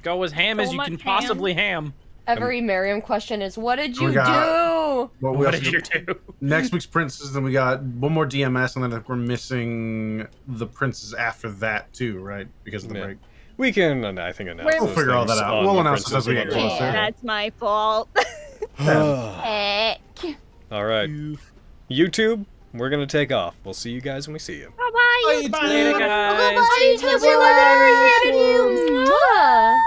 Go as ham as you can possibly ham. every Miriam question is, what did you We got- do? What did you do? Next week's Princes, then we got one more DMS, and then I think we're missing the Princes after that too, right? Because of the break. We can, I think, announce We'll those figure all things that out. on We'll the announce it as we get Princes closer. That's my fault. Heck. All right. YouTube, we're going to take off. We'll see you guys when we see you. Bye-bye. Later, guys. Bye-bye. YouTube. We love it. Mwah.